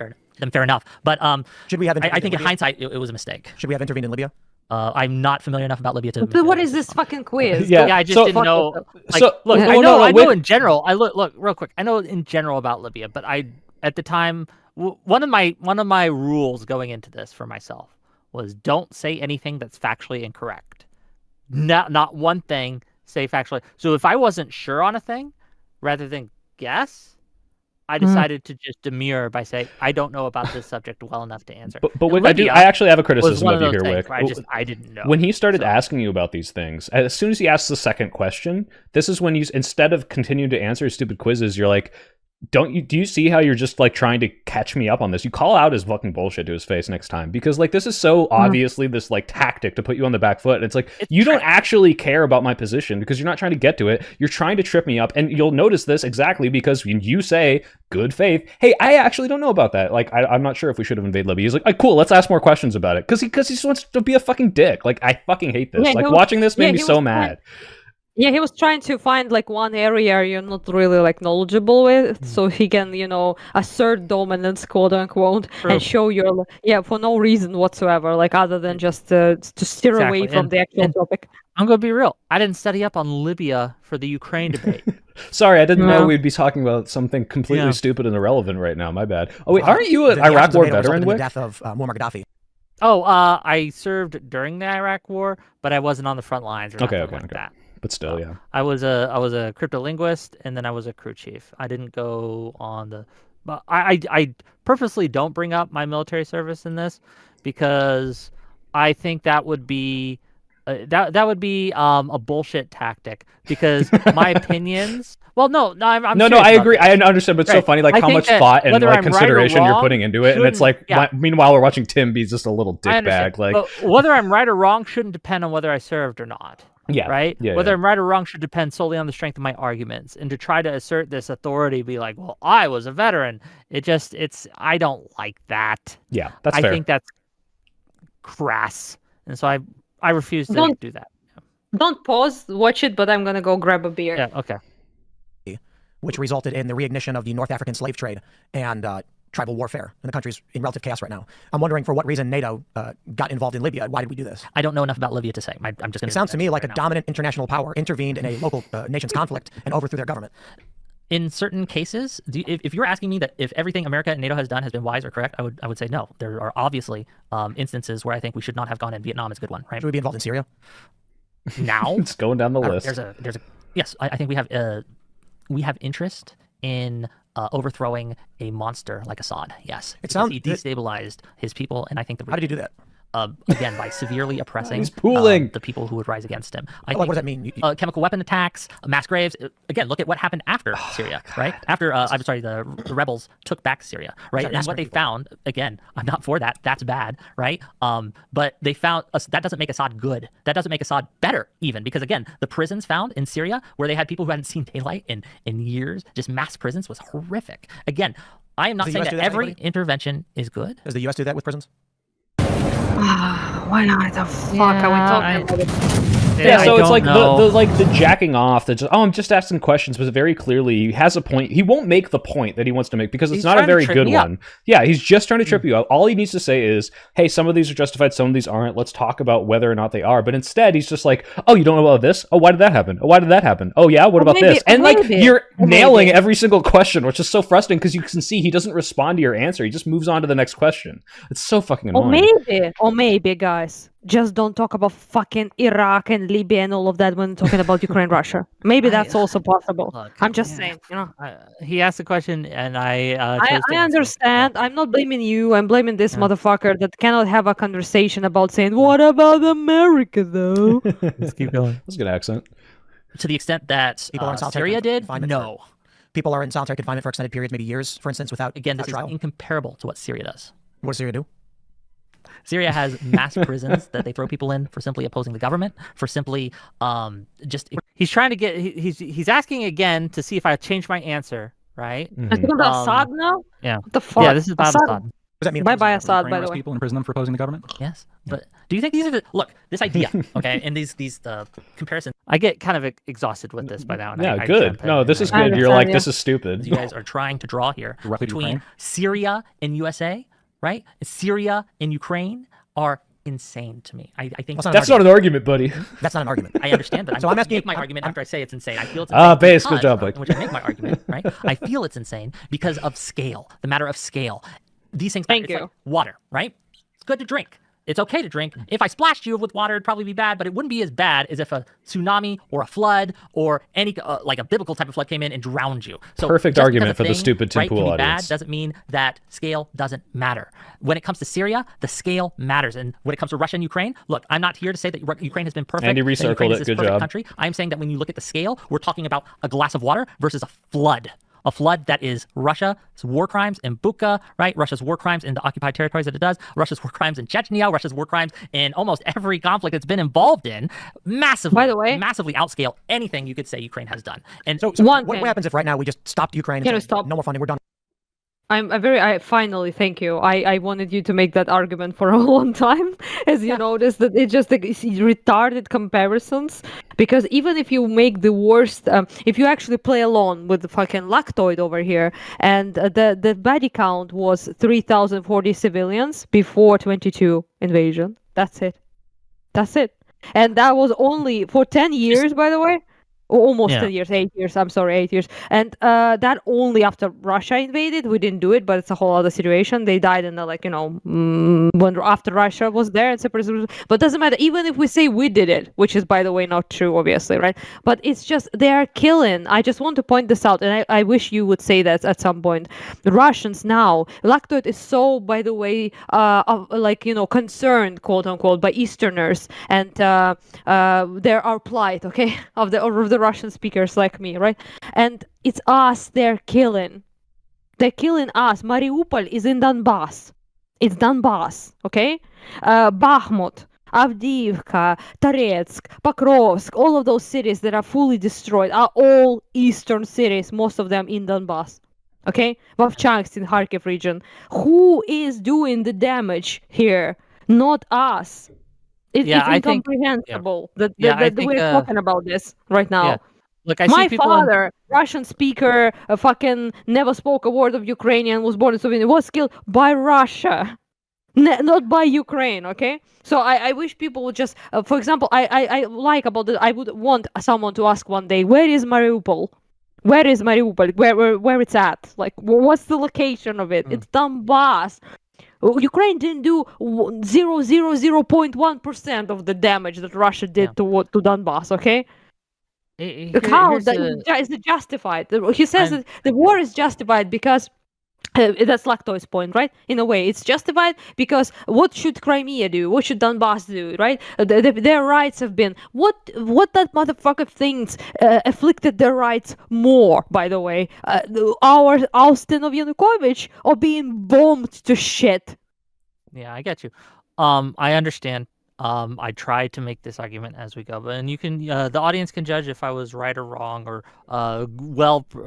A: fair enough. But
D: should we have?
A: I think in hindsight, it was a mistake.
D: Should we have intervened in Libya?
A: I'm not familiar enough about Libya to.
C: But what is this fucking quiz?
G: Yeah, I just didn't know. Look, I know in general. Look real quick. I know in general about Libya, but at the time, one of my rules going into this for myself was don't say anything that's factually incorrect. Not one thing say factually. So if I wasn't sure on a thing, rather than guess, I decided to just demur by saying I don't know about this subject well enough to answer.
B: But Wick, I actually have a criticism of you here, Wick.
G: I didn't know.
B: When he started asking you about these things, as soon as he asks the second question, this is when you, instead of continuing to answer his stupid quizzes, you're like, do you see how you're just like trying to catch me up on this? You call out his fucking bullshit to his face next time, because like this is so obviously this like tactic to put you on the back foot. And it's like, you don't actually care about my position because you're not trying to get to it. You're trying to trip me up, and you'll notice this exactly because when you say good faith, hey, I actually don't know about that. Like I'm not sure if we should have invaded Libya. He's like, cool, let's ask more questions about it, because he just wants to be a fucking dick. Like I fucking hate this. Like watching this made me so mad.
C: Yeah, he was trying to find like one area you're not really like knowledgeable with, so he can, assert dominance, quote unquote, and show your for no reason whatsoever, like other than just to steer away from the actual topic.
G: I'm gonna be real. I didn't study up on Libya for the Ukraine debate.
B: Sorry, I didn't know we'd be talking about something completely stupid and irrelevant right now. My bad. Oh wait, aren't you an Iraq War veteran?
D: The death of Muammar Gaddafi.
G: Oh, I served during the Iraq War, but I wasn't on the front lines or anything like that.
B: But still, yeah.
G: I was a cryptolinguist, and then I was a crew chief. I didn't go on the. But I purposely don't bring up my military service in this because I think that would be that would be a bullshit tactic, because my opinions. Well, no, I'm
B: I agree. I understand, but it's so funny, like how much thought and like consideration you're putting into it, and it's like, meanwhile, we're watching Tim be just a little dickbag. Like,
G: but whether I'm right or wrong shouldn't depend on whether I served or not.
B: Yeah.
G: Right?
B: Yeah,
G: Whether I'm right or wrong should depend solely on the strength of my arguments. And to try to assert this authority, be like, well, I was a veteran. I don't like that.
B: Yeah, that's fair.
G: I think that's crass. And so I refuse to do that.
C: Don't pause, watch it, but I'm going to go grab a beer.
G: Yeah, okay.
D: Which resulted in the reignition of the North African slave trade and tribal warfare, and the country's in relative chaos right now. I'm wondering for what reason NATO got involved in Libya. Why did we do this?
A: I don't know enough about Libya to say. I'm just going to.
D: It sounds to me like a dominant international power intervened in a local nation's conflict and overthrew their government.
A: In certain cases, if you're asking me that if everything America and NATO has done has been wise or correct, I would say no. There are obviously instances where I think we should not have gone in. Vietnam is a good one, right?
D: Should we be involved in Syria?
A: Now
B: it's going down the list.
A: Yes. I think we have interest in overthrowing a monster like Assad. Yes,
D: it sounds
A: he destabilized his people, and I think
D: how did he do that?
A: again, by severely oppressing the people who would rise against him.
D: What does that mean?
A: Chemical weapon attacks, mass graves. Again, look at what happened after Syria, right? After, I'm sorry, the rebels took back Syria, right? And what they found, again, I'm not for that. That's bad, right? But they found, that doesn't make Assad good. That doesn't make Assad better, even, because, again, the prisons found in Syria, where they had people who hadn't seen daylight in years, just mass prisons, was horrific. Again, I am not saying that every intervention is good.
D: Does the U.S. do that with prisons?
C: Why not? The fuck are we talking about it?
B: Yeah, so it's like the jacking off. That just, I'm just asking questions, but very clearly he has a point. He won't make the point that he wants to make because it's not a very good one. Yeah, he's just trying to trip you up. All he needs to say is, "Hey, some of these are justified, some of these aren't. Let's talk about whether or not they are." But instead, he's just like, "Oh, you don't know about this? Oh, why did that happen? Oh, why did that happen? Oh, yeah, what about this?" And you're nailing every single question, which is so frustrating because you can see he doesn't respond to your answer. He just moves on to the next question. It's so fucking annoying.
C: Or maybe, guys, just don't talk about fucking Iraq and Libya and all of that when talking about Ukraine, Russia. Maybe that's also possible.
G: Look,
C: I'm just saying,
G: he asked a question, and I
C: understand. I'm not blaming you. I'm blaming this motherfucker that cannot have a conversation about saying, "What about America, though?"
G: Let's keep going.
B: That's a good accent.
A: To the extent that Syria did, no.
D: People are in solitary confinement for extended periods, maybe years, for instance, without
A: Again, this
D: trial.
A: is incomparable to what Syria does.
D: What does Syria do?
A: Syria has mass prisons that they throw people in for simply opposing the government, for simply just...
G: He's trying to get... He's asking again to see if I change my answer, right?
C: Are you talking about Assad now?
G: Yeah.
C: What the fuck?
G: Yeah, this is about Assad.
D: What does that mean?
C: Bye-bye, Assad, by the way.
E: People in prison for opposing the government?
A: Yes. But do you think these are the... Look, this idea, okay, and these comparisons...
G: I get kind of exhausted with this by now. And
B: yeah, good. No, this is good. You're like, this is stupid.
A: You guys are trying to draw here between Syria and USA, right? Syria and Ukraine are insane to me. I think
B: that's not an argument, buddy.
D: That's not an argument.
A: I understand, but
D: I'm asking
A: make my argument after I say it's insane. I feel it's insane.
B: Base, good job, Blake.
A: In which I make my argument, right? I feel it's insane because of scale. The matter of scale. These things.
C: Thank you.
A: Like water, right? It's good to drink. It's okay to drink. If I splashed you with water, it'd probably be bad, but it wouldn't be as bad as if a tsunami or a flood or any like a biblical type of flood came in and drowned you. So
B: perfect argument for the stupid Tim Pool
A: Bad
B: audience.
A: doesn't mean that scale doesn't matter. When it comes to Syria, the scale matters, and when it comes to Russia and Ukraine, look, I'm not here to say that Ukraine has been perfect.
B: Andy recircled it. Good job.
A: Country. I'm saying that when you look at the scale, we're talking about a glass of water versus a flood. A flood that is Russia's war crimes in Bucha, right? Russia's war crimes in the occupied territories that it does, Russia's war crimes in Chechnya, Russia's war crimes in almost every conflict it's been involved in, massively,
C: by the way,
A: massively outscale anything you could say Ukraine has done. And
D: so what happens if right now we just stopped Ukraine and said, no more funding, we're done?
C: I finally, thank you. I wanted you to make that argument for a long time, as you noticed that it's just retarded comparisons. Because even if you make the worst, if you actually play along with the fucking lactoid over here, and the body count was 3,040 civilians before 22 invasion. That's it. And that was only for 10 years, by the way. Almost 10 years, 8 years. I'm sorry, 8 years. And that only after Russia invaded. We didn't do it, but it's a whole other situation. They died in the when after Russia was there and separately. But doesn't matter. Even if we say we did it, which is by the way not true, obviously, right? But it's just they are killing. I just want to point this out, and I wish you would say that at some point. The Russians now, lactoid is so, by the way, concerned, quote unquote, by Easterners and there are plight, okay, of the Russian speakers like me, right? And it's us they're killing. They're killing us. Mariupol is in Donbass. It's Donbass, okay? Bakhmut, Avdiivka, Toretsk, Pokrovsk, all of those cities that are fully destroyed are all eastern cities, most of them in Donbass. Okay? Vovchansk in Kharkiv region. Who is doing the damage here? Not us. It's incomprehensible that we're talking about this right now.
G: Yeah. Look,
C: my father, Russian speaker, fucking never spoke a word of Ukrainian, was born in Soviet Union, was killed by Russia, not by Ukraine. Okay, so I wish people would just, for example, I like about that. I would want someone to ask one day, where is Mariupol? Where is Mariupol? Where it's at? Like, what's the location of it? It's Donbass. Ukraine didn't do 0.1% of the damage that Russia did to Donbass, okay? How is it justified? He says that the war is justified because That's Lacto's point, right? In a way, it's justified because what should Crimea do? What should Donbass do, right? Their rights have been what that motherfucker thinks afflicted their rights more. By the way, our ousting of Yanukovych or being bombed to shit.
G: Yeah, I get you. I understand. I tried to make this argument as we go, and you can, the audience can judge if I was right or wrong, or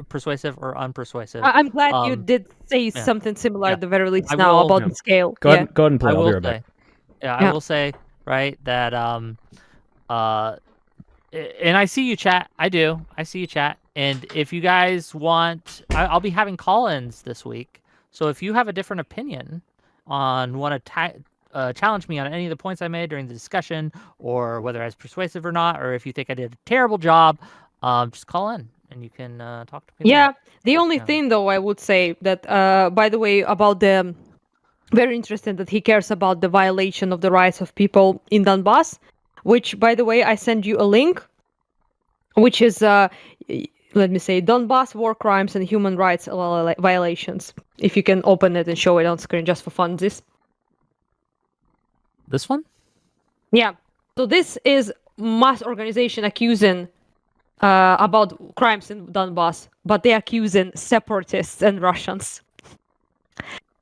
G: persuasive or unpersuasive.
C: I'm glad you did say something similar at the very least about the scale.
B: Go ahead and play. I'll be right back.
G: I will say, right, that and I see you, chat. I do. I see you, chat. And if you guys want, I'll be having call-ins this week. So if you have a different opinion on want to challenge me on any of the points I made during the discussion, or whether I was persuasive or not, or if you think I did a terrible job, just call in and you can talk to me.
C: Yeah, the only thing though I would say that, by the way, about the very interesting that he cares about the violation of the rights of people in Donbass, which, by the way, I send you a link, which is let me say Donbass war crimes and human rights violations. If you can open it and show it on screen just for funsies.
G: This one?
C: Yeah. So this is mass organization accusing about crimes in Donbass, but they're accusing separatists and Russians.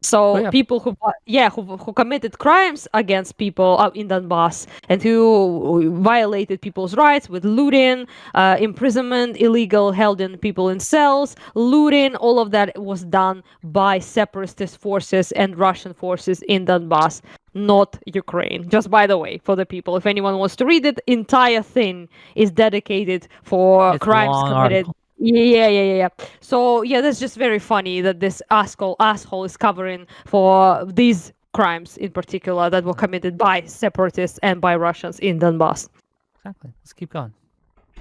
C: So people who committed crimes against people in Donbass and who violated people's rights with looting, imprisonment, illegal holding people in cells, looting, all of that was done by separatist forces and Russian forces in Donbass, not Ukraine. Just by the way, for the people, if anyone wants to read it, entire thing is dedicated for crimes committed. Article. Yeah. So yeah, that's just very funny that this asshole is covering for these crimes in particular that were committed by separatists and by Russians in Donbass.
G: Exactly. Let's keep going.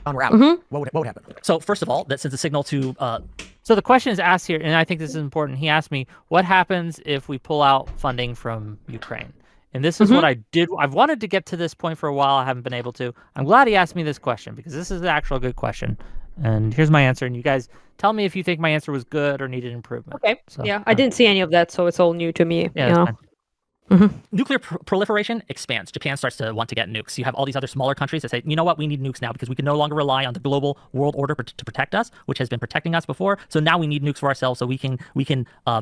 D: Unravel. What would happen?
A: So first of all, that sends a signal to.
G: So the question is asked here, and I think this is important. He asked me, what happens if we pull out funding from Ukraine? And this is what I did. I've wanted to get to this point for a while. I haven't been able to. I'm glad he asked me this question because this is an actual good question. And here's my answer. And you guys tell me if you think my answer was good or needed improvement.
C: Okay. So, yeah, I didn't see any of that, so it's all new to me.
A: Yeah. Nuclear proliferation expands. Japan starts to want to get nukes. You have all these other smaller countries that say, you know what, we need nukes now because we can no longer rely on the global world order to protect us, which has been protecting us before. So now we need nukes for ourselves so we can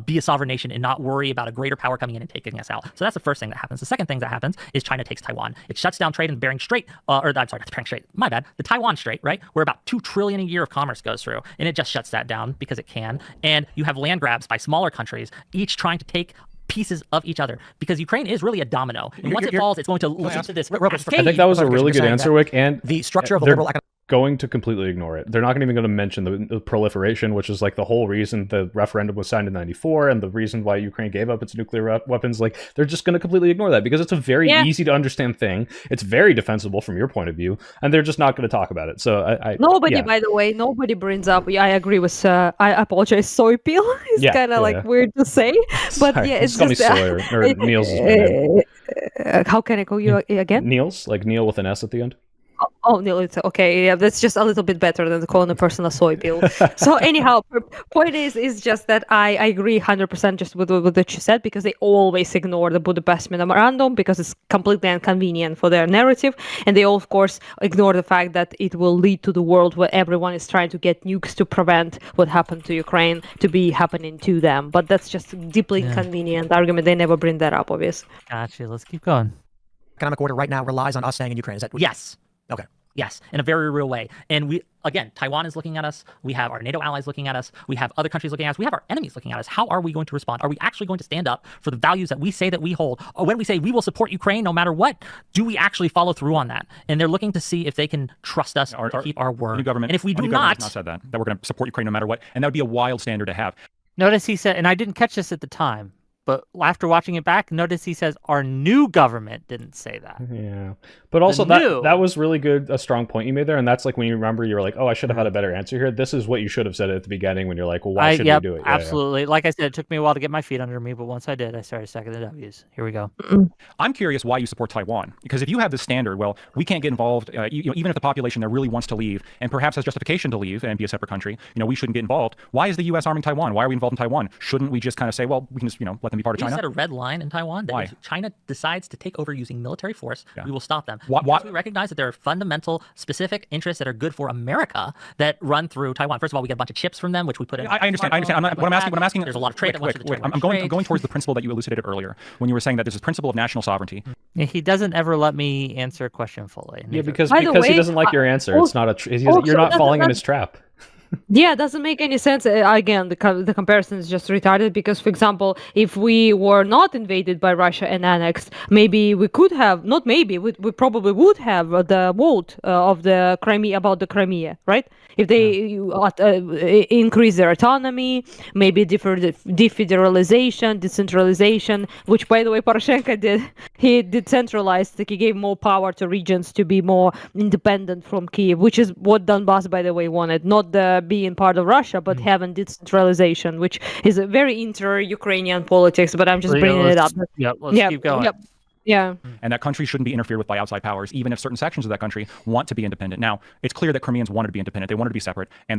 A: be a sovereign nation and not worry about a greater power coming in and taking us out. So that's the first thing that happens. The second thing that happens is China takes Taiwan. It shuts down trade in Bering Strait, I'm sorry, not the Bering Strait, my bad, the Taiwan Strait, right? Where about $2 trillion a year of commerce goes through. And it just shuts that down because it can. And you have land grabs by smaller countries, each trying to take pieces of each other, because Ukraine is really a domino, and once it falls, it's going to lead to this.
B: I think that was a really good answer, Wick, and
D: the structure of the liberal economic
B: going to completely ignore it. They're not even going to mention the proliferation, which is like the whole reason the referendum was signed in '94 and the reason why Ukraine gave up its nuclear weapons. Like, they're just going to completely ignore that because it's a very easy to understand thing. It's very defensible from your point of view, and they're just not going to talk about it. So
C: nobody, by the way, nobody brings up. I agree with. I apologize. Soy peel is kind of like weird to say, but
B: sorry,
C: it's
B: just Sawyer, or Niels.
C: How can I call you again?
B: Niels, like Neil with an S at the end.
C: Oh, no, it's okay. Yeah, that's just a little bit better than calling a person a soy peel. So anyhow, point is just that I agree 100% just with what you said, because they always ignore the Budapest Memorandum because it's completely inconvenient for their narrative. And they, of course, ignore the fact that it will lead to the world where everyone is trying to get nukes to prevent what happened to Ukraine to be happening to them. But that's just a deeply inconvenient argument. They never bring that up, obviously.
G: Gotcha. Let's keep going.
D: Economic order right now relies on us staying in Ukraine. Is that
A: yes?
D: Okay.
A: Yes, in a very real way. And we, again, Taiwan is looking at us. We have our NATO allies looking at us. We have other countries looking at us. We have our enemies looking at us. How are we going to respond? Are we actually going to stand up for the values that we say that we hold? Or when we say we will support Ukraine no matter what, do we actually follow through on that? And they're looking to see if they can trust us to keep our word.
E: Government,
A: and if we do
E: not said that we're going to support Ukraine no matter what, and that would be a wild standard to have.
G: Notice he said, and I didn't catch this at the time, But after watching it back, notice he says our new government didn't say that.
B: Yeah, but also that was really good, a strong point you made there, and that's like when you remember you were like, oh, I should have had a better answer here. This is what you should have said at the beginning when you're like, well, why should we do it?
G: Absolutely. Like I said, it took me a while to get my feet under me, but once I did, I started stacking the W's. Here we go.
E: I'm curious why you support Taiwan, because if you have this standard, well, we can't get involved, even if the population there really wants to leave and perhaps has justification to leave and be a separate country, we shouldn't get involved. Why is the U.S. arming Taiwan? Why are we involved in Taiwan? Shouldn't we just kind of say, well, we can just, let them be part of China?
A: We set a red line in Taiwan that
E: Why?
A: if China decides to take over using military force, we will stop them.
E: Why?
A: We recognize that there are fundamental, specific interests that are good for America that run through Taiwan. First of all, we get a bunch of chips from them, which we put in.
E: I understand. What I'm asking.
A: There's a lot of trade.
E: I'm going towards the principle that you elucidated earlier when you were saying that there's this principle of national sovereignty.
G: Yeah, he doesn't ever let me answer a question fully.
B: Yeah, because he doesn't like your answer. It's not you're not falling in his trap.
C: Yeah, it doesn't make any sense. Again, the comparison is just retarded because, for example, if we were not invaded by Russia and annexed, maybe we could have, not maybe, we probably would have the vote of the Crimea about the Crimea, right? If they increase their autonomy, maybe defederalization, decentralization, which, by the way, Poroshenko did. He decentralized, like he gave more power to regions to be more independent from Kiev, which is what Donbass, by the way, wanted. Not the being part of Russia, but having decentralization, which is a very inter-Ukrainian politics, but I'm just bringing it up.
G: Let's keep going.
C: Yeah.
E: And that country shouldn't be interfered with by outside powers, even if certain sections of that country want to be independent. Now, it's clear that Crimeans wanted to be independent. They wanted to be separate. And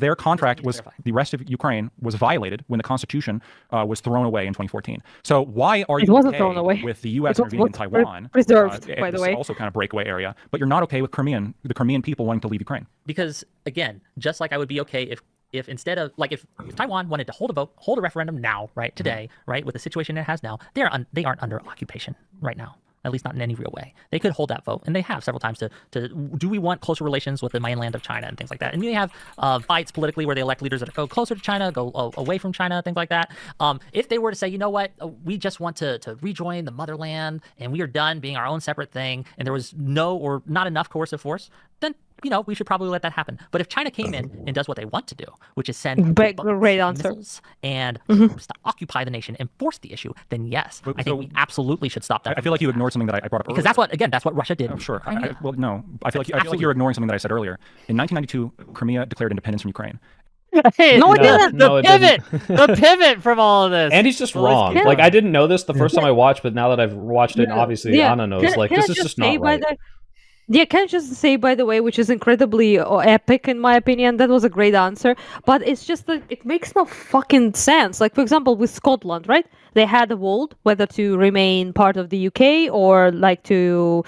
E: their contract was, the rest of Ukraine was violated when the Constitution was thrown away in 2014. So why are you
C: thrown away
E: with the U.S. intervening in Taiwan?
C: Preserved, by the way.
E: Also kind of breakaway area. But you're not okay with the Crimean people wanting to leave Ukraine.
A: Because, again, just like I would be okay if instead of, like, if Taiwan wanted to hold a referendum now, right, today, right, with the situation it has now, they aren't under occupation right now, at least not in any real way. They could hold that vote, and they have several times to do we want closer relations with the mainland of China and things like that. And you have fights politically where they elect leaders that go closer to China, go away from China, things like that. If they were to say, you know what, we just want to rejoin the motherland, and we are done being our own separate thing, and there was no or not enough coercive force, then we should probably let that happen. But if China came in and does what they want to do, which is send missiles and occupy the nation and force the issue, then yes, I think we absolutely should stop that.
E: I feel like you ignored something that I brought up earlier.
A: Because that's what Russia did.
E: Oh, sure. No. I feel like you're ignoring something that I said earlier. In 1992, Crimea declared independence from Ukraine.
G: Hey, no, it didn't. The pivot from all of this.
B: And he's just wrong. Like, I didn't know this the first time I watched, but now that I've watched it, obviously Anna knows. This is just not right.
C: Yeah, can I just say, by the way, which is incredibly epic in my opinion, that was a great answer, but it's just that it makes no fucking sense. Like, for example, with Scotland, right? They had a vote whether to remain part of the UK or like to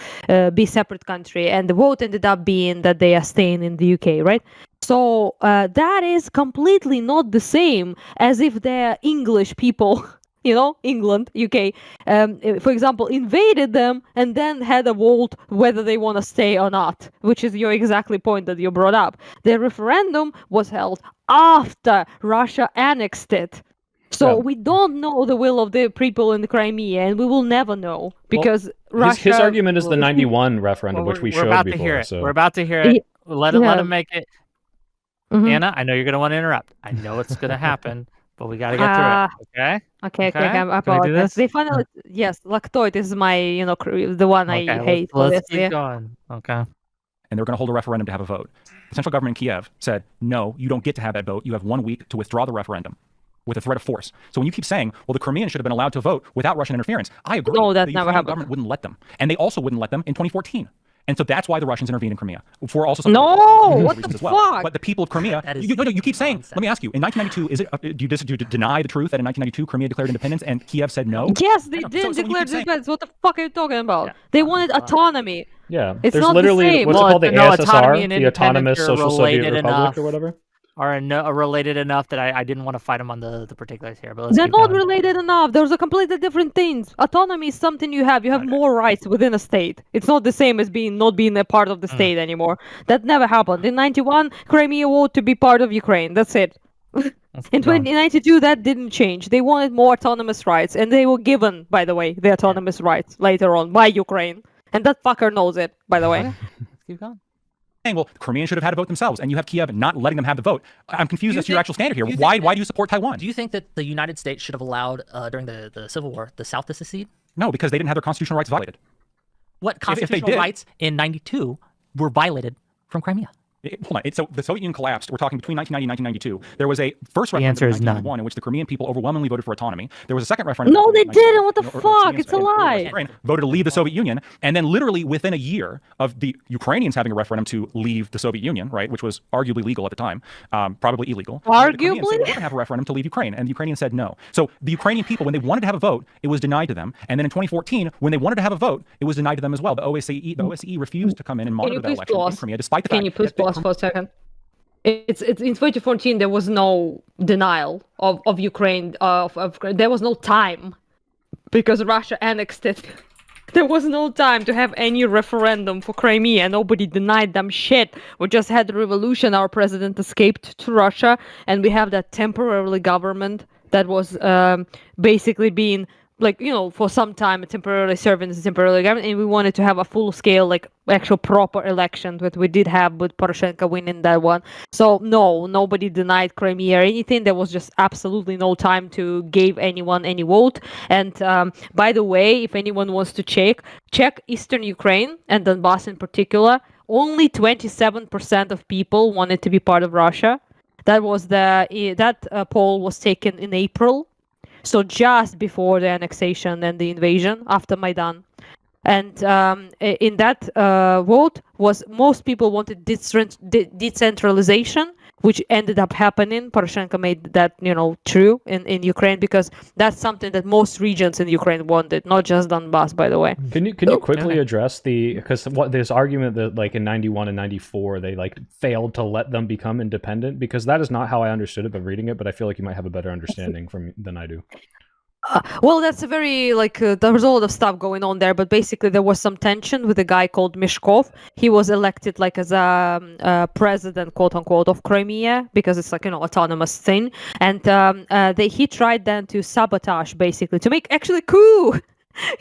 C: be separate country, and the vote ended up being that they are staying in the UK, right? So that is completely not the same as if they're English people. England, UK, for example, invaded them and then had a vote whether they want to stay or not, which is your exactly point that you brought up. The referendum was held after Russia annexed it. So we don't know the will of the people in the Crimea, and we will never know because Russia...
B: His argument is the 91 referendum, which we showed before.
G: We're about to hear it. Let him make it. Anna, I know you're going to want to interrupt. I know it's going to happen. But we gotta get through it, okay? Okay. I apologize. They finally, yes, lactoid is my, the one I hate. Let's keep going. Okay.
E: And they're gonna hold a referendum to have a vote. The central government in Kiev said, no, you don't get to have that vote. You have 1 week to withdraw the referendum with a threat of force. So when you keep saying, well, the Crimeans should have been allowed to vote without Russian interference, I agree.
C: No, that
E: the
C: never
E: Ukrainian
C: happened.
E: government wouldn't let them, and they also wouldn't let them in 2014. And so that's why the Russians intervened in Crimea for also some
C: what the
E: as well.
C: fuck?
E: But the people of Crimea, you keep saying. Let me ask you: in 1992, is it do you deny the truth that in 1992 Crimea declared independence and Kiev said no?
C: Yes, they did declare independence. What the fuck are you talking about? They wanted autonomy.
B: Yeah,
C: it's
B: there's
C: not
B: literally
C: the same.
B: what's it called, the ASSR, the Autonomous Social Soviet Republic, or whatever.
G: Are related enough that I didn't want to fight them on the particulars here. But
C: they're not related enough. Those are completely different things. Autonomy is something you have. You have more rights within a state. It's not the same as not being a part of the state anymore. That never happened. In 91, Crimea voted to be part of Ukraine. That's it. In 1992, that didn't change. They wanted more autonomous rights, and they were given, by the way, the autonomous rights later on by Ukraine. And that fucker knows it, by the way.
G: Keep going.
E: well, Crimeans should have had a vote themselves, and you have Kiev not letting them have the vote. I'm confused as to your actual standard here. Why do you support Taiwan?
A: Do you think that the United States should have allowed, during the Civil War, the South to secede?
E: No, because they didn't have their constitutional rights violated.
A: What constitutional rights in 92 were violated from Crimea?
E: Hold on. So the Soviet Union collapsed. We're talking between 1990 and 1992. There was a first referendum in 1991 in which the Crimean people overwhelmingly voted for autonomy. There was a second referendum.
C: No, they didn't. What the fuck? It's a lie.
E: Voted to leave the Soviet Union, and then literally within a year of the Ukrainians having a referendum to leave the Soviet Union, right, which was arguably legal at the time, probably illegal.
C: Arguably,
E: we're going to have a referendum to leave Ukraine, and the Ukrainians said no. So the Ukrainian people, when they wanted to have a vote, it was denied to them. And then in 2014, when they wanted to have a vote, it was denied to them as well. The OSCE refused to come in and monitor that election in Crimea, despite the fact.
C: Can you please pause for a second? It's in 2014 there was no denial of Ukraine there was no time because Russia annexed it. There was no time to have any referendum for Crimea. Nobody denied them shit. We just had the revolution. Our president escaped to Russia, and we have that temporarily government that was basically being for some time temporarily serving as a temporary government, and we wanted to have a full-scale, actual proper election that we did have with Poroshenko winning that one. So no, nobody denied Crimea or anything. There was just absolutely no time to give anyone any vote. And by the way, if anyone wants to check Eastern Ukraine and Donbass in particular, only 27% of people wanted to be part of Russia. That was poll was taken in April. So just before the annexation and the invasion, after Maidan. And in that vote was most people wanted decentralization, which ended up happening. Poroshenko made that, true in Ukraine, because that's something that most regions in Ukraine wanted, not just Donbass, by the way.
B: Can you quickly address because this argument that in 91 and 94 they failed to let them become independent? Because that is not how I understood it by reading it, but I feel like you might have a better understanding than I do.
C: Well, that's a very there was a lot of stuff going on there, but basically there was some tension with a guy called Mishkov. He was elected as a president, quote unquote, of Crimea, because it's autonomous thing, and he tried then to sabotage, basically to make actually coup.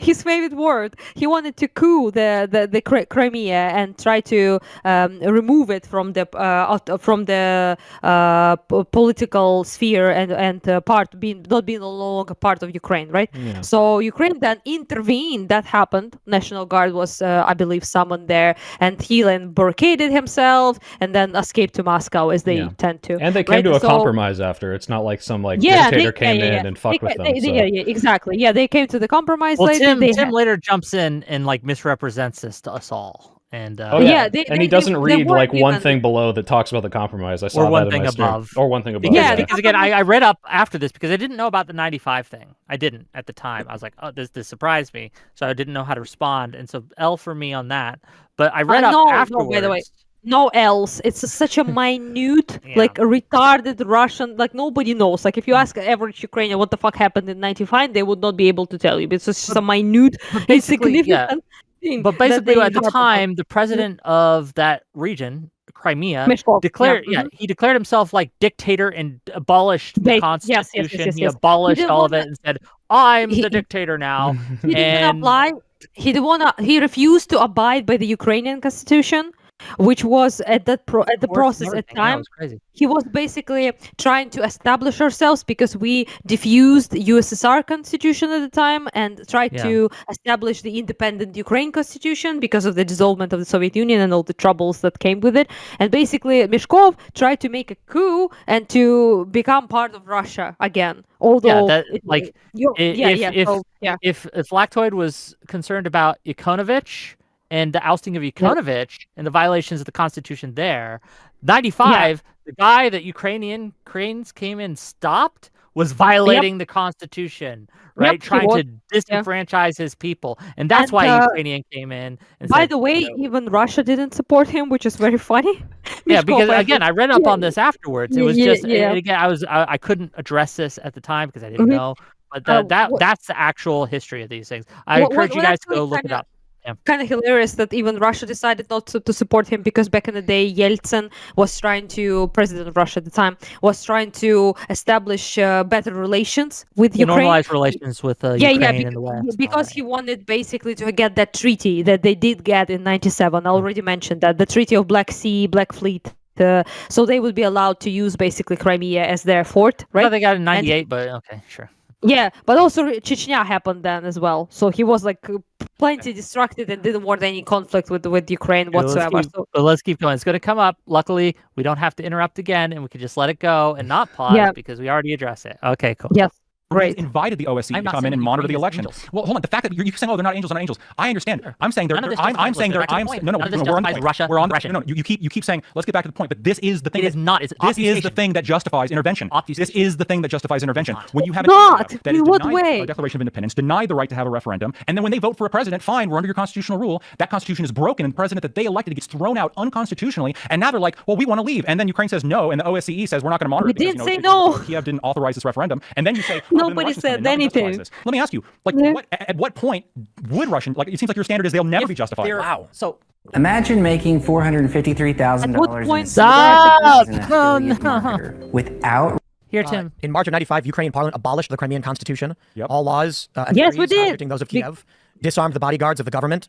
C: His favorite word. He wanted to coup the Crimea and try to remove it from the political sphere and not being no longer part of Ukraine, right? Yeah. So Ukraine then intervened. That happened. National Guard was, I believe, summoned there, and he then barricaded himself and then escaped to Moscow, as they tend to.
B: And they came to a compromise after. It's not like some dictator came in and fucked with them.
C: Yeah, exactly. Yeah, they came to the compromise.
G: Well, Tim later jumps in and misrepresents this to us all, and
B: he doesn't read one thing below that talks about the compromise. I saw
G: or one
B: that in
G: thing
B: my
G: above,
B: or one thing above.
G: Because again, I read up after this because I didn't know about the 95 thing. I didn't at the time. I was like, oh, this surprised me, so I didn't know how to respond, and so L for me on that. But I read up afterwards.
C: No, by the way. No else. It's such a minute, retarded Russian, nobody knows. If you ask average Ukrainian what the fuck happened in 95, they would not be able to tell you. It's just a minute, insignificant thing.
G: But basically, at the time, the president of that region, Crimea, declared himself dictator and abolished the constitution.
C: Yes.
G: He abolished all of it and said, "I'm the dictator now."
C: He didn't apply. He refused to abide by the Ukrainian constitution, which was at the process at time. He was basically trying to establish ourselves because we diffused USSR constitution at the time and tried to establish the independent Ukraine constitution because of the dissolvement of the Soviet Union and all the troubles that came with it. And basically Mishkov tried to make a coup and to become part of Russia again. Although
G: if Lactoid was concerned about Yanukovych and the ousting of Yanukovych and the violations of the Constitution there, 95, the guy that Ukrainians came in stopped was violating the Constitution, right? Trying to disenfranchise his people. And that's why Ukrainian came in. And
C: by the way, even Russia didn't support him, which is very funny.
G: Because again, I read up on this afterwards. It was just, again, I couldn't address this at the time because I didn't know. But that's the actual history of these things. I encourage you guys to go look it up.
C: kind of hilarious that even Russia decided not to support him, because back in the day, Yeltsin was president of Russia at the time, was trying to establish better relations with Ukraine.
G: Normalize relations with Ukraine and the West.
C: Because he wanted basically to get that treaty that they did get in 97. I already mentioned that. The Treaty of Black Sea, Black Fleet. So they would be allowed to use basically Crimea as their fort, right?
G: Well, they got it in 98, but okay, sure.
C: Yeah, but also Chechnya happened then as well. So he was like plenty distracted and didn't want any conflict with Ukraine whatsoever.
G: Let's keep going. It's going to come up. Luckily, we don't have to interrupt again, and we can just let it go and not pause because we already addressed it. Okay, cool.
C: Yes. Great.
E: Invited the OSCE to come in and monitor the election. Well, hold on. The fact that you're saying, "Oh, they're not angels, they're not angels." I understand. Sure. I'm saying they're. I'm saying they're. We're on the point.
A: Russia.
E: We're on the. No, you keep saying. Let's get back to the point. But this is the thing.
A: It is not. It's
E: this is the thing that justifies intervention. This is the thing that justifies intervention. When you have
C: in what way?
E: A Declaration of Independence, deny the right to have a referendum, and then when they vote for a president, fine, we're under your constitutional rule. That constitution is broken, and the president that they elected gets thrown out unconstitutionally. And now they're like, "Well, we want to leave," and then Ukraine says no, and the OSCE says we're not going to monitor.
C: We didn't say no.
E: Kiev didn't authorize this referendum, and then you say
C: nobody said anything.
E: Let me ask you, at what point would Russian, it seems like your standard is they'll never be justified.
A: Wow. So
K: imagine making $453,000 without.
G: Here, Tim.
D: In March of 95, Ukrainian parliament abolished the Crimean constitution.
E: Yep.
D: All laws,
C: yes, we did.
D: contradicting those of Kiev, disarmed the bodyguards of the government.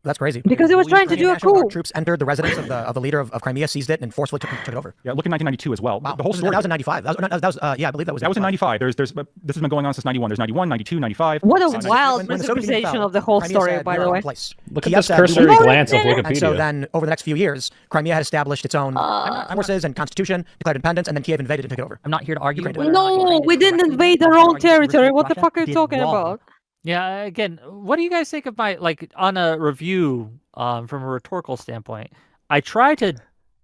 D: That's crazy.
C: Because it was trying to do a coup.
D: Troops entered the residence of the leader of Crimea, seized it, and forcefully took it over.
E: Yeah, look in 1992 as well.
D: Wow.
E: The whole story.
D: That was in 95. That was yeah, I believe that was.
E: That was in 95. This has been going on since 91. There's 91, 92, 95.
C: What a wild presentation of the whole story, by the way.
B: Look at this cursory glance of Wikipedia.
D: And so then, over the next few years, Crimea had established its own forces and constitution, declared independence, and then Kiev invaded and took it over.
A: I'm not here to argue.
C: No, we didn't invade our own territory. What the fuck are you talking about?
G: Yeah, again, what do you guys think of my, on a review from a rhetorical standpoint? I try to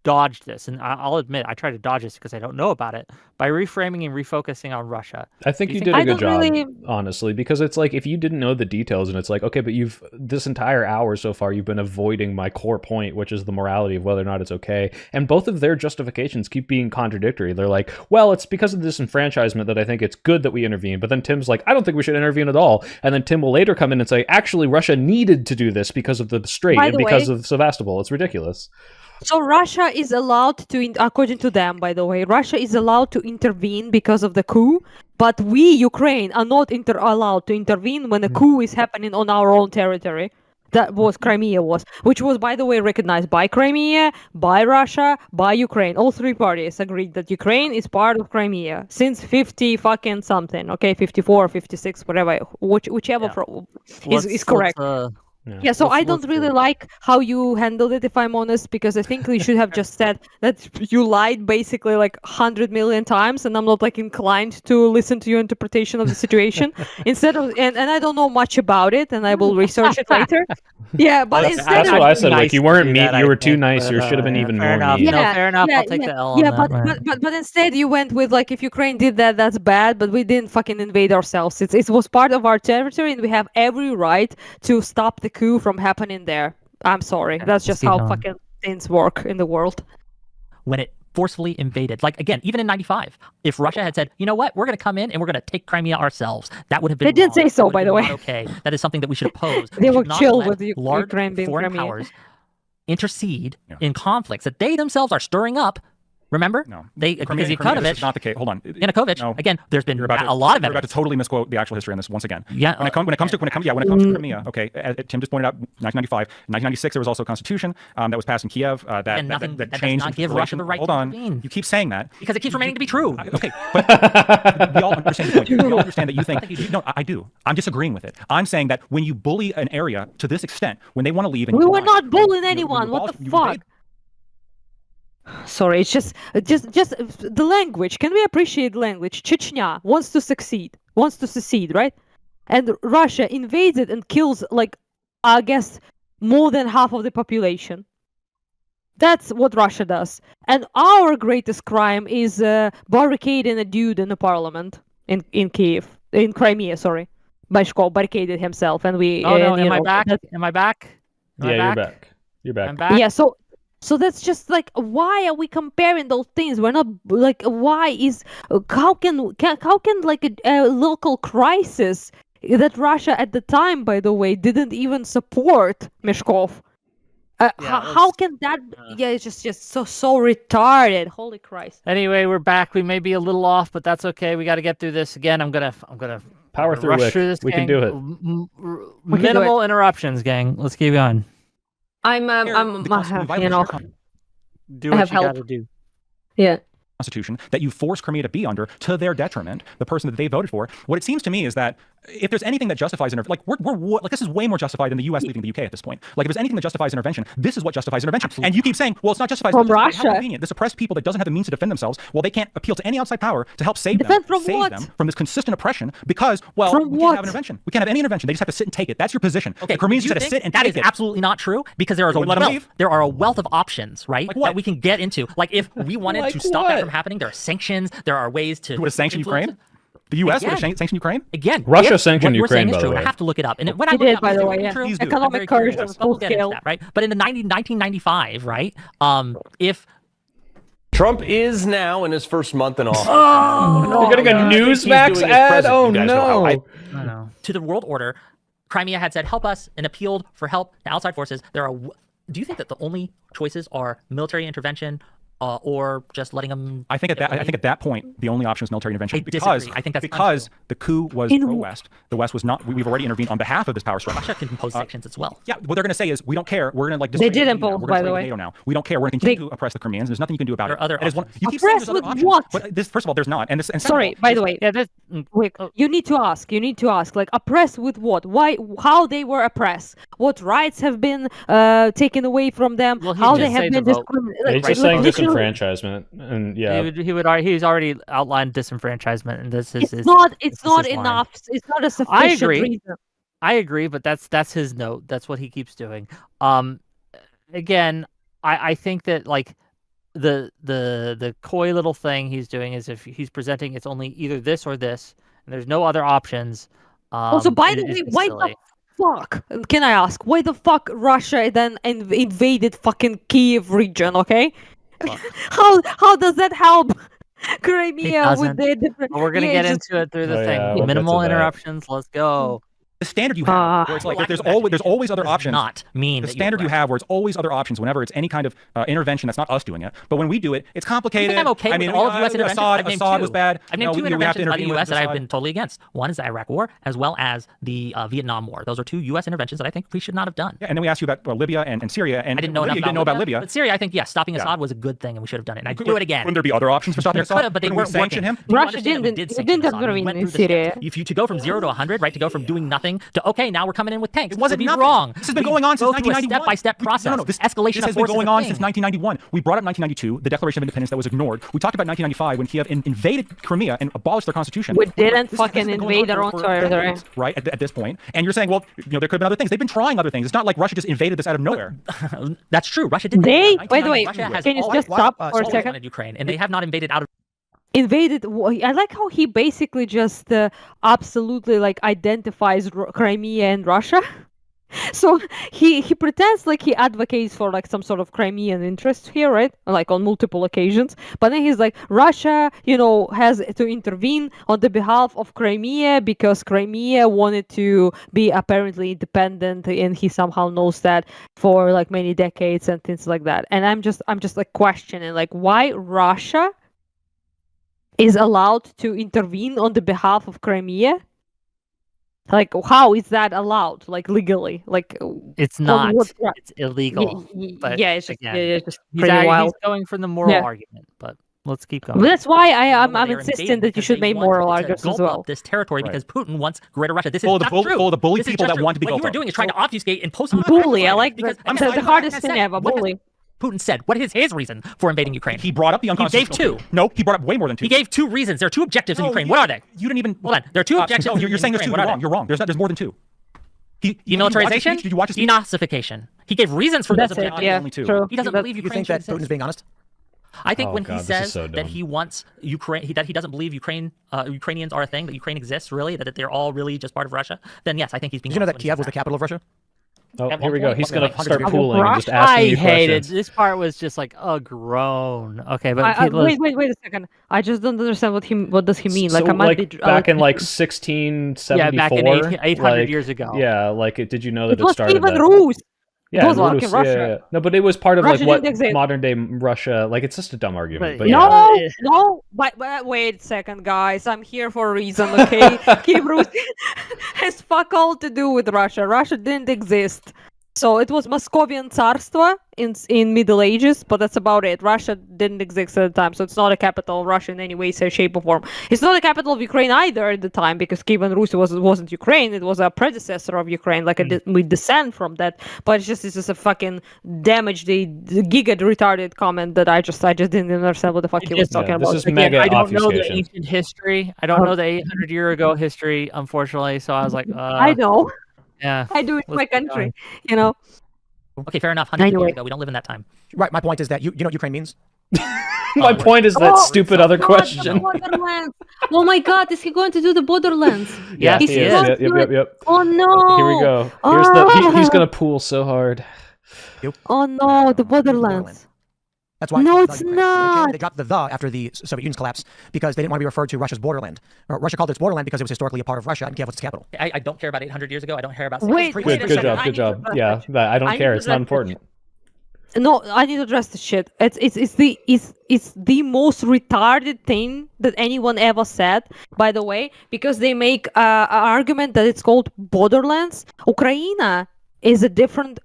G: dodge this, and I'll admit I try to dodge this because I don't know about it, by reframing and refocusing on Russia.
B: I think you did a good job, honestly, because it's like, if you didn't know the details, and it's like, okay, but this entire hour so far, you've been avoiding my core point, which is the morality of whether or not it's okay. And both of their justifications keep being contradictory. They're like, well, it's because of disenfranchisement that I think it's good that we intervene. But then Tim's like, I don't think we should intervene at all. And then Tim will later come in and say, actually, Russia needed to do this because of the Strait and because of Sevastopol. It's ridiculous.
C: So Russia is allowed to, according to them, by the way, Russia is allowed to intervene because of the coup, but we, Ukraine, are not allowed to intervene when a coup is happening on our own territory. That was Crimea which was, by the way, recognized by Crimea, by Russia, by Ukraine. All three parties agreed that Ukraine is part of Crimea since 50 fucking something, okay, 54, 56, whatever, whichever is correct. Yeah, so I don't really like how you handled it, if I'm honest, because I think we should have just said that you lied basically 100 million times, and I'm not inclined to listen to your interpretation of the situation. Instead of, and I don't know much about it, and I will research it later. Yeah, but
B: that's what I said. You weren't mean. You were too nice. You should have been even more mean.
G: Yeah, fair enough. I'll take the L on
C: that. But instead you went with if Ukraine did that, that's bad. But we didn't fucking invade ourselves. It was part of our territory, and we have every right to stop the coup from happening there. I'm sorry. That's just how fucking things work in the world.
A: When it forcefully invaded, again, even in 95, if Russia had said, you know what, we're going to come in and we're going to take Crimea ourselves, that would have been
C: They didn't say so, by the way.
A: Okay, that is something that we should oppose.
C: They were chill with the
A: large
C: Ukraine being
A: foreign
C: Crimea.
A: powers intercede in conflicts that they themselves are stirring up. Remember?
E: No.
A: Because Yanukovych...
E: This is not the case. Hold on.
A: Yanukovych, again, there's been a lot of evidence.
E: You're about to totally misquote the actual history on this once again.
A: Yeah.
E: When it comes to Crimea, okay, Tim just pointed out 1995. In 1996, there was also a constitution that was passed in Kiev that changed...
A: does not give Russia the right
E: to intervene. You keep saying that.
A: Because it keeps remaining to be true.
E: Okay, but we all understand the point. We all understand that you think... No, I do. I'm disagreeing with it. I'm saying that when you bully an area to this extent, when they want to leave...
C: We were not bullying anyone. What the fuck? Sorry, it's just the language. Can we appreciate language? Chechnya wants to secede, right? And Russia invades it and kills, I guess, more than half of the population. That's what Russia does. And our greatest crime is barricading a dude in the parliament in Crimea, sorry. Bashkov barricaded himself, and we...
G: Oh, no, am I back? Am I back?
B: Yeah, you're back. You're back.
G: I'm back?
C: Yeah, so that's just why are we comparing those things? We're not how can a local crisis that Russia at the time, by the way, didn't even support Meshkov. How can that? Yeah, it's just so retarded. Holy Christ.
G: Anyway, we're back. We may be a little off, but that's okay. We got to get through this again. I'm gonna
B: power through this. We can do it.
G: Minimal interruptions, gang. Let's keep going.
C: I'm you know,
G: do what you gotta do.
C: Yeah.
E: Constitution that you force Crimea to be under to their detriment, the person that they voted for. What it seems to me is that if there's anything that justifies like this is way more justified than the U.S. leaving the U.K. at this point. Like if there's anything that justifies intervention, this is what justifies intervention. Absolutely. And you keep saying, well, it's not justified.
C: From Russia.
E: How convenient. This oppressed people that doesn't have the means to defend themselves. Well, they can't appeal to any outside power to help save them from this consistent oppression because, well, we can't have intervention. We can't have any intervention. They just have to sit and take it. That's your position.
A: Okay,
E: the Crimeans just have to sit and
A: that
E: take
A: is absolutely not true because there are a wealth of options, right?
E: Like what?
A: That we can get into. Like if we wanted to stop that from happening, there are sanctions. There are ways to.
E: Would have sanctioned Ukraine? The U.S. would have sanctioned Ukraine?
A: Again,
B: Russia sanctioned Ukraine, by the way.
A: I have to look it up. And when
C: I did, by the way, yeah. Economic coercion full scale.
A: Right? But in the 1995, right? If
L: Trump is now in his first month in office.
B: Oh, we're getting a Newsmax ad? Oh, no.
A: To the world order, Crimea had said, help us, and appealed for help to outside forces. Do you think that the only choices are military intervention or just letting them?
E: I think at that point the only option is military intervention.
A: I disagree. I think that's
E: because the coup was pro-West. The West was not. We've already intervened on behalf of this power structure.
A: Russia can impose sanctions as well.
E: Yeah, what they're going to say is we don't care. We're going to like.
C: They did impose, by the way.
E: NATO now. We don't care. We're going to continue to oppress the Crimeans. There's nothing you can do about it.
A: You
E: keep saying there's other options.
C: What?
E: But this, first of all, there's not. And
C: sorry, by the way, wait, you need to ask. Like oppressed with what? Why? How they were oppressed? What rights have been taken away from them?
G: Well,
C: how they have been discriminated?
B: He's just saying disenfranchisement. And yeah,
G: he's already outlined disenfranchisement, and this is
C: it's not enough. It's not a sufficient reason.
G: I agree, but that's his note. That's what he keeps doing. Again, I think that like the coy little thing he's doing is if he's presenting it's only either this or this, and there's no other options.
C: Also, by the way, why the fuck? Can I ask why the fuck Russia then invaded fucking Kiev region? Okay. How does that help Crimea with their different?
G: We're gonna get into it through the thing.
B: We'll
G: Minimal interruptions. Let's go.
E: The standard you have, where it's like there's always other options.
A: Not mean
E: the standard you have, where it's always other options. Whenever it's any kind of intervention, that's not us doing it. But when we do it, it's complicated.
A: I'm okay with all of U.S. interventions.
E: Assad was bad.
A: I've named two interventions by the U.S. that I've been totally against. One is the Iraq War, as well as the Vietnam War. Those are two U.S. interventions that I think we should not have done.
E: Yeah, and then we asked you about Libya and Syria, and
A: I didn't know
E: you didn't know about Libya.
A: But Syria, I think yes, stopping Assad was a good thing, and we should have done it. And I'd do it again.
E: Wouldn't there be other options for stopping Assad?
A: But they weren't
E: sanction him.
C: Russia didn't intervene in Syria.
A: If you to go from 0 to 100, right, to go from doing nothing to okay, now we're coming in with tanks.
E: It wasn't
A: wrong.
E: This has been going on since 1991.
A: Step-by-step process.
E: No, this
A: escalation
E: this has been going on since 1991. We brought up 1992, the Declaration of Independence that was ignored. We talked about 1995 when Kiev invaded Crimea and abolished their constitution.
C: We didn't fucking invade our own territory.
E: Right, at this point. And you're saying, well, there could have been other things. They've been trying other things. It's not like Russia just invaded this out of nowhere.
A: That's true. Russia did.
C: By the way, can you just stop for a second?
A: Ukraine, and they have not invaded out of.
C: Invaded. I like how he basically just absolutely like identifies Crimea and Russia. So he pretends like he advocates for like some sort of Crimean interest here, right? Like on multiple occasions. But then he's like, Russia, has to intervene on the behalf of Crimea because Crimea wanted to be apparently independent, and he somehow knows that for like many decades and things like that. And I'm just like questioning like why Russia is allowed to intervene on the behalf of Crimea. Like, how is that allowed? Like, legally? Like,
G: it's not. It's illegal.
C: Yeah, it's just, it's just pretty wild.
G: He's going for the moral argument, but let's keep going.
C: Well, that's why I'm insisting that you should make moral arguments as well.
A: This territory because Putin wants Greater Russia. This is
E: not true. The bully people that want to be
A: what you were doing is trying to obfuscate and post.
C: Bully. I like because the hardest thing ever. Bully.
A: Putin said, what is his reason for invading Ukraine?
E: He brought up the unconstitutional.
A: He gave 2.
E: No, he brought up way more than 2.
A: He gave 2 reasons. There are 2 objectives in Ukraine. What are they?
E: You didn't even...
A: Hold on. There are 2 objectives.
E: No, you're saying there's 2. You're wrong. You're wrong. There's more than 2.
A: Demilitarization?
E: Did you watch his speech?
A: Denazification. He gave reasons for those objectives.
C: Yeah,
E: only 2.
C: True.
A: He doesn't believe Ukraine.
D: You think that Putin's being honest?
A: I think when he says that he wants Ukraine, that he doesn't believe Ukrainians are a thing, that Ukraine exists really, that they're all really just part of Russia, then yes, I think he's being.
D: Did you know that Kiev was the capital of Russia?
B: Oh, here we go. He's going to start pooling and just asking
G: I
B: you
G: hated
B: questions.
G: this part. Was just like a groan. Okay, but
C: wait a second. I just don't understand what does he mean?
B: So,
C: like I might be
B: back in like 1674.
G: Yeah, back in 800 years ago.
B: Yeah, like did you know that
C: it was
B: started
C: even
B: that?
C: Rus.
B: Yeah,
C: it was
B: Rus,
C: fucking Russia.
B: Yeah. No, but it was part of
C: Russia
B: like what
C: didn't exist.
B: modern day Russia. Like it's just a dumb argument. But
C: No. But wait a second, guys. I'm here for a reason. Okay, Kiev Rus has fuck all to do with Russia. Russia didn't exist. So it was Moscovian Tsarstvo in Middle Ages, but that's about it. Russia didn't exist at the time, so it's not a capital of Russia in any way, shape, or form. It's not a capital of Ukraine either at the time, because Kiev Rus wasn't Ukraine. It was a predecessor of Ukraine, like we descend from that. But it's just a fucking damaged, the giga retarded comment that I just didn't understand what the fuck he was talking about.
B: This is mega
G: I don't know the
B: obfuscation.
G: ancient history. I don't know the 800-year ago history, unfortunately. So I was like,
C: I know.
G: Yeah,
C: I do it in my country, you know.
A: Okay, fair enough. 100 years ago, we don't live in that time.
D: Right. My point is that you know what Ukraine means.
B: My point is that stupid other question.
C: Oh my God, is he going to do the Borderlands?
B: Yeah, he is. Yep.
C: Oh no!
B: Here we go. He's gonna pool so hard.
C: Oh no, the Borderlands.
D: That's why.
C: No, it's not.
D: They dropped the after the Soviet Union's collapse because they didn't want to be referred to Russia's borderland. Russia called it its borderland because it was historically a part of Russia and Kiev was its capital.
A: I don't care about 800 years ago. I don't care about.
C: Wait,
B: good job. Yeah, I don't care. It's not important.
C: No, I need to address the shit. It's the most retarded thing that anyone ever said. By the way, because they make an argument that it's called Borderlands. Ukraine is a different.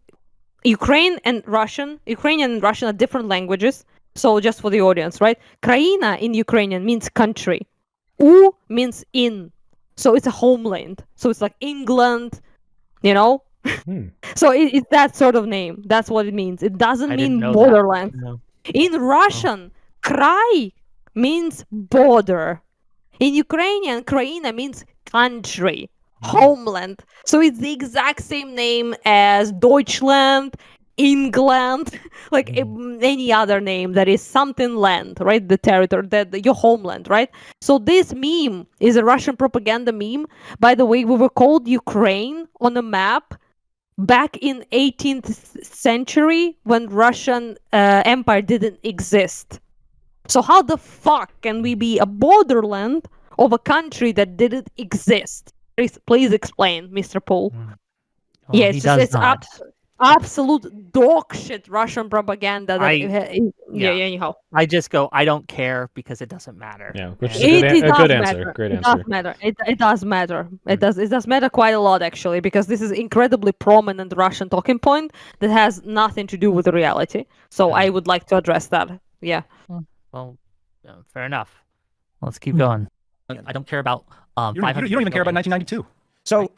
C: Ukrainian and Russian are different languages. So just for the audience, right? Kraina in Ukrainian means country. U means in. So it's a homeland. So it's like England, you know? So it's that sort of name. That's what it means. It doesn't mean borderland.
G: No.
C: In Russian, Krai means border. In Ukrainian, Kraina means country. Homeland. So it's the exact same name as Deutschland, England, like any other name that is something land, right? The territory, your homeland, right? So this meme is a Russian propaganda meme. By the way, we were called Ukraine on a map back in 18th century when Russian Empire didn't exist. So how the fuck can we be a borderland of a country that didn't exist? Please explain, Mr. Paul.
G: Well,
C: Yes, it's absolute dog shit Russian propaganda. Anyhow.
G: I just go, I don't care because it doesn't matter.
B: Yeah, which is a good answer. Great answer.
C: It does matter. It does matter. It does matter quite a lot, actually, because this is incredibly prominent Russian talking point that has nothing to do with the reality. So I would like to address that. Yeah.
G: Well, fair enough. Let's keep going.
A: I don't care about.
E: You don't even care about 1992.
D: So,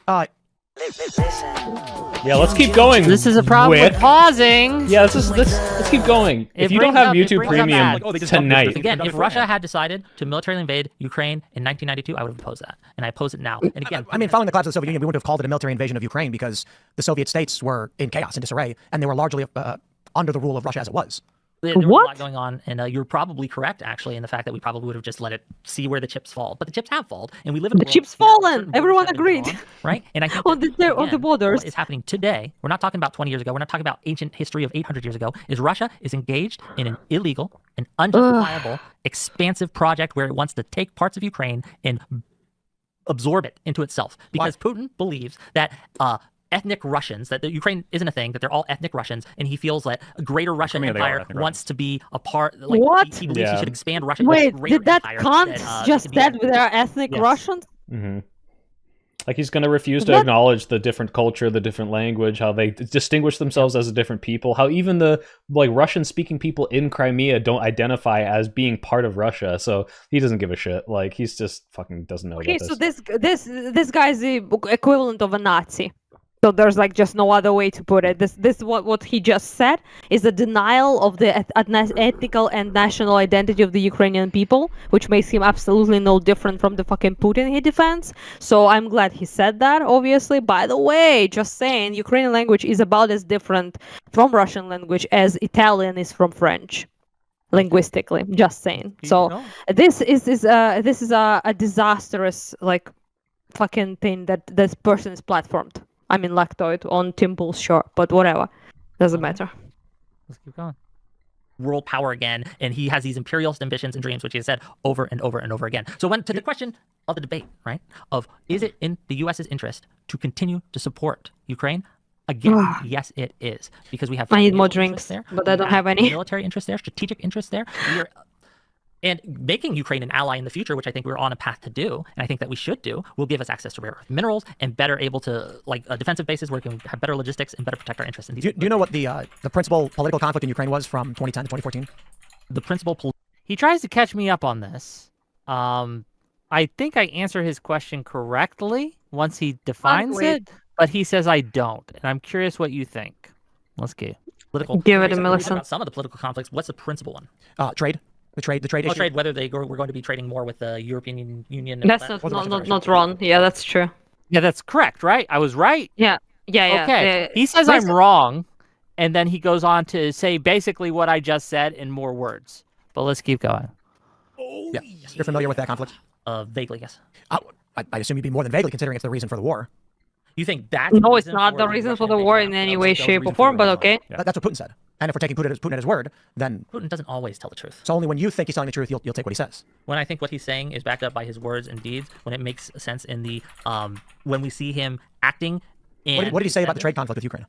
B: yeah, let's keep going.
G: This is a problem with pausing.
B: Yeah, let's keep going. If you don't have YouTube Premium tonight,
A: again, if Russia had decided to militarily invade Ukraine in 1992, I would have opposed that, and I oppose it now. And again,
D: I mean, following the collapse of the Soviet Union, we wouldn't have called it a military invasion of Ukraine because the Soviet states were in chaos and disarray, and they were largely under the rule of Russia as it was.
A: There was a lot going on, and you're probably correct, actually, in the fact that we probably would have just let it see where the chips fall. But the chips have fallen, and we live in a world
C: chips fallen. Everyone agreed,
A: right? And I think
C: on the borders,
A: what is happening today? We're not talking about 20 years ago. We're not talking about ancient history of 800 years ago. Is Russia is engaged in an illegal and unjustifiable, expansive project where it wants to take parts of Ukraine and absorb it into itself because Putin believes that. Ethnic Russians, that Ukraine isn't a thing, that they're all ethnic Russians, and he feels that a greater Russian Empire wants to be a part, like,
C: what?
A: He believes he should expand Russia.
C: Wait, did that Kant just said with our ethnic Russians?
B: Mm-hmm. Like he's going to refuse to acknowledge the different culture, the different language, how they distinguish themselves as a different people, how even the Russian-speaking people in Crimea don't identify as being part of Russia. So he doesn't give a shit. Like he's just fucking doesn't know about this.
C: So this guy's the equivalent of a Nazi. So there's like just no other way to put it. This what he just said is a denial of the ethnical and national identity of the Ukrainian people, which makes him absolutely no different from the fucking Putin he defends. So I'm glad he said that, obviously. By the way, just saying, Ukrainian language is about as different from Russian language as Italian is from French. Linguistically, just saying. So this is a disastrous fucking thing that this person is platformed. I mean lactoid on Timple's shore, but whatever. Doesn't matter.
G: Let's keep going.
A: World power again, and he has these imperialist ambitions and dreams, which he has said over and over and over again. So to the question of the debate, right, of is it in the U.S.'s interest to continue to support Ukraine? Again, yes, it is, because we have.
C: I need more drinks there, but I don't have any.
A: Military interest there, strategic interest there. And making Ukraine an ally in the future, which I think we're on a path to do, and I think that we should do, will give us access to rare earth minerals and better able to, like, defensive bases where we can have better logistics and better protect our interests. In these
D: do you know what the principal political conflict in Ukraine was from 2010 to 2014?
A: The principal.
G: He tries to catch me up on this. I think I answer his question correctly once he defines it, but he says I don't, and I'm curious what you think. Let's get
C: give it a Millicent.
A: Some of the political conflicts. What's the principal one?
D: Trade. The trade issue.
A: Trade. Whether we're going to be trading more with the European Union.
C: That's not wrong. Yeah, that's true.
G: Yeah, that's correct. Right? I was right.
C: Yeah.
G: Okay. He says I'm wrong, and then he goes on to say basically what I just said in more words. But let's keep going.
D: Yeah. You're familiar with that conflict?
A: Vaguely, yes.
D: I assume you'd be more than vaguely, considering it's the reason for the war.
A: You think that?
C: No, it's not the reason for the war in any way, shape, or form, but okay.
D: Yeah. That's what Putin said. And if we're taking Putin at his word, then...
A: Putin doesn't always tell the truth.
D: So only when you think he's telling the truth, you'll take what he says.
A: When I think what he's saying is backed up by his words and deeds, when it makes sense in the... when we see him acting...
D: What did he say about the trade conflict with Ukraine?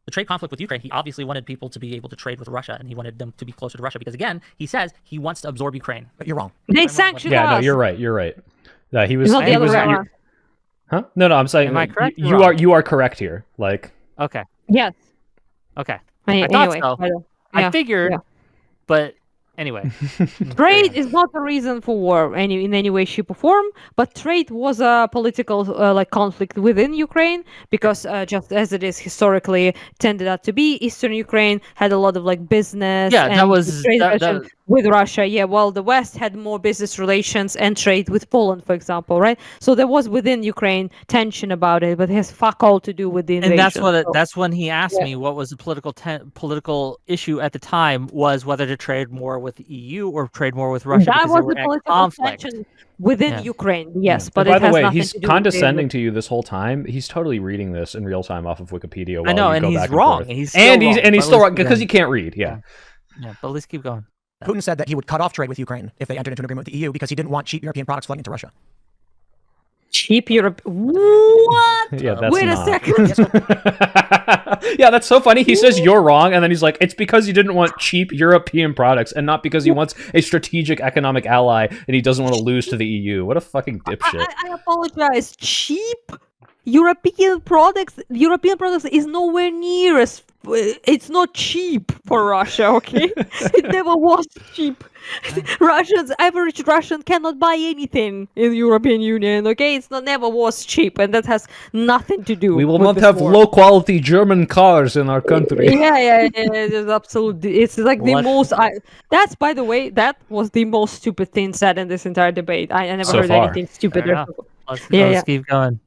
A: The trade conflict with Ukraine, he obviously wanted people to be able to trade with Russia, and he wanted them to be closer to Russia, because again, he says he wants to absorb Ukraine.
D: But you're wrong.
C: They sanctioned us!
B: Yeah, no, you're right. He was...
C: Not the other way around.
B: Huh? No, I'm saying
G: am I correct?
B: You are correct here. Like,
G: okay.
C: Yes.
G: Okay.
C: I
G: thought so. I figured, but anyway.
C: Trade is not the reason for war in any way, shape, or form, but trade was a political conflict within Ukraine, because just as it is historically tended out to be, Eastern Ukraine had a lot of business and with Russia. Yeah, while the West had more business relations and trade with Poland, for example, right? So there was within Ukraine tension about it, but it has fuck all to do with the invasion.
G: And that's when he asked me what was the political issue at the time, was whether to trade more with the EU or trade more with Russia.
C: That was the political tension within Ukraine, yes. But
B: by the way, he's condescending to you this whole time. He's totally reading this in real time off of Wikipedia.
G: I know, and he's wrong.
B: He's still wrong because he can't read. Yeah.
G: Yeah, but let's keep going.
D: Putin said that he would cut off trade with Ukraine if they entered into an agreement with the EU, because he didn't want cheap European products flooding into Russia.
C: Cheap Europe? What?
B: Yeah, that's
C: Wait
B: not.
C: a second.
B: Yeah, that's so funny. He says you're wrong, and then he's like, it's because he didn't want cheap European products, and not because he wants a strategic economic ally, and he doesn't want to lose to the EU. What a fucking dipshit.
C: I apologize. Cheap European products is nowhere near as... It's not cheap for Russia, okay? It never was cheap. Average Russian cannot buy anything in the European Union, okay? Never was cheap, and that has nothing to do with
B: We will not have low-quality German cars in our country.
C: Yeah, it's absolutely... It's like the most... That's, by the way, that was the most stupid thing said in this entire debate. I never heard anything stupider.
G: Let's keep going.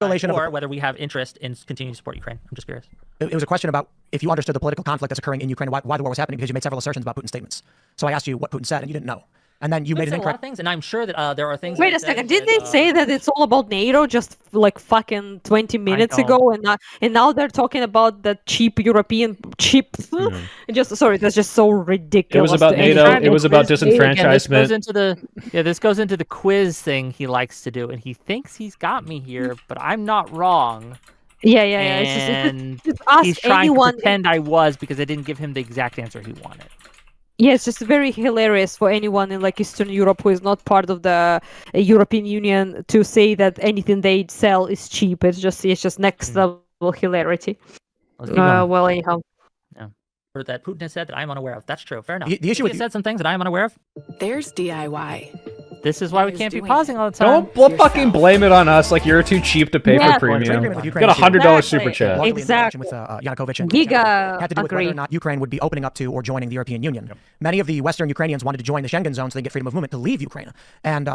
A: Or whether we have interest in continuing to support Ukraine. I'm just curious.
D: It was a question about if you understood the political conflict that's occurring in Ukraine, why the war was happening, because you made several assertions about Putin's statements. So I asked you what Putin said, and you didn't know. And then you made an incorrect...
A: a lot of things, and I'm sure that there are things...
C: Wait a second, didn't they say that it's all about NATO just fucking 20 minutes ago, and now they're talking about the cheap European chips? Sorry, that's just so ridiculous.
B: It was about NATO, it was about disenfranchisement.
G: This goes into the quiz thing he likes to do, and he thinks he's got me here, but I'm not wrong.
C: Yeah.
G: And
C: just ask
G: he's trying
C: anyone...
G: to pretend I was, because I didn't give him the exact answer he wanted.
C: Yeah, it's just very hilarious for anyone in Eastern Europe who is not part of the European Union to say that anything they sell is cheap. It's just next level hilarity. Well, anyhow.
A: Yeah. Or that Putin has said that I'm unaware of. That's true. Fair enough.
D: The issue with
A: he said some things that I'm unaware of.
M: There's DIY.
G: This is why we can't be pausing all the time.
B: Don't fucking blame it on us like you're too cheap to pay for premium. Got $100 super chat.
C: Exactly.
D: With Yanukovych and
C: Giga
D: had to do with whether or not Ukraine would be opening up to or joining the European Union. Many of the Western Ukrainians wanted to join the Schengen zone so they get freedom of movement to leave Ukraine. And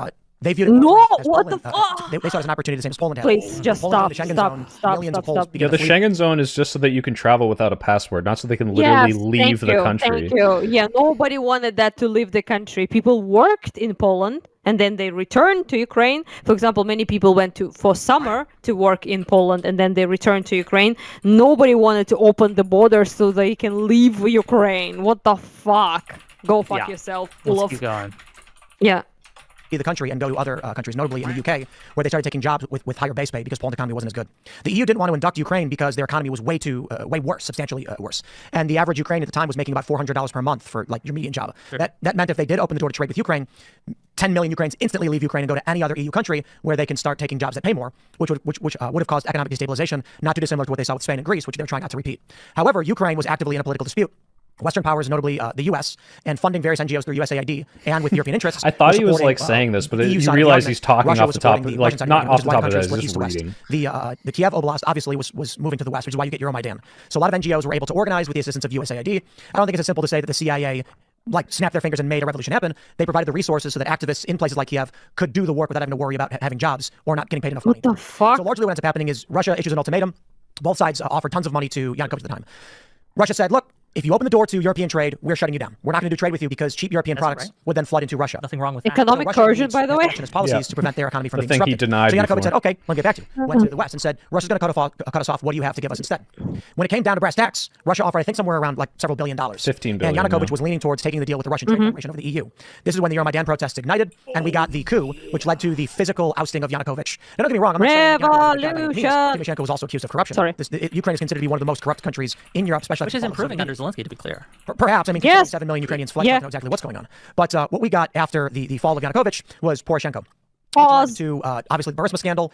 D: They viewed it
C: No,
D: as
C: what
D: Poland,
C: the fuck?
D: They saw it as an opportunity the same as Poland had.
C: Please, just
D: Poland
C: stop,
D: in the Schengen
C: stop,
D: zone,
C: stop,
D: millions of
C: stop,
D: Poles
C: stop.
D: began
B: Yeah, the
D: to flee.
B: Schengen zone is just so that you can travel without a passport, not so they can literally leave the country.
C: Thank you. Yeah, nobody wanted that to leave the country. People worked in Poland and then they returned to Ukraine. For example, many people went for summer to work in Poland and then they returned to Ukraine. Nobody wanted to open the borders so they can leave Ukraine. What the fuck? Go fuck yourself.
G: Let's keep going.
C: Yeah.
D: The country and go to other countries, notably in the UK, where they started taking jobs with higher base pay because Poland's economy wasn't as good. The EU didn't want to induct Ukraine because their economy was way worse, substantially worse. And the average Ukrainian at the time was making about $400 per month for like your median job. Sure. That meant if they did open the door to trade with Ukraine, 10 million Ukrainians instantly leave Ukraine and go to any other EU country where they can start taking jobs that pay more, which would have caused economic destabilization, not too dissimilar to what they saw with Spain and Greece, which they're trying not to repeat. However, Ukraine was actively in a political dispute. Western powers, notably the U.S., and funding various NGOs through USAID and with European interests.
B: I thought he was like saying this, but you realize he's talking off the top, like not off the top of his head, just reading.
D: The Kiev Oblast obviously was moving to the west, which is why you get Euromaidan. So a lot of NGOs were able to organize with the assistance of USAID. I don't think it's as simple to say that the CIA snapped their fingers and made a revolution happen. They provided the resources so that activists in places like Kiev could do the work without having to worry about having jobs or not getting paid enough money.
C: What the fuck?
D: So largely what ends up happening is Russia issues an ultimatum. Both sides offered tons of money to Yanukovych at the time. Russia said, look, if you open the door to European trade, we're shutting you down. We're not going to do trade with you because cheap European products would then flood into Russia.
A: Nothing wrong with that.
C: Economic coercion, by the way.
D: Policies to prevent their economy from being
B: thing
D: disrupted.
B: he denied
D: so Yanukovych
B: before.
D: said, okay, let me get back to you. Went to the West and said, Russia's going to cut us off. What do you have to give us instead? When it came down to brass tacks, Russia offered, I think, somewhere around like several $billions.
B: 15 billion.
D: And Yanukovych was leaning towards taking the deal with the Russian Trade Federation of the EU. This is when the Euromaidan protests ignited, and we got the coup, which led to the physical ousting of Yanukovych. Now, don't get me wrong, I'm not saying Timoshenko was also accused of corruption.
C: Sorry.
D: Ukraine is considered to be one of the most corrupt countries in Europe, especially
A: which is improving under Zelensky, to be clear.
D: Perhaps. I mean, 7 million Ukrainians flesh don't know exactly what's going on. But what we got after the fall of Yanukovych was Poroshenko.
C: Pause.
D: To obviously the Burisma scandal.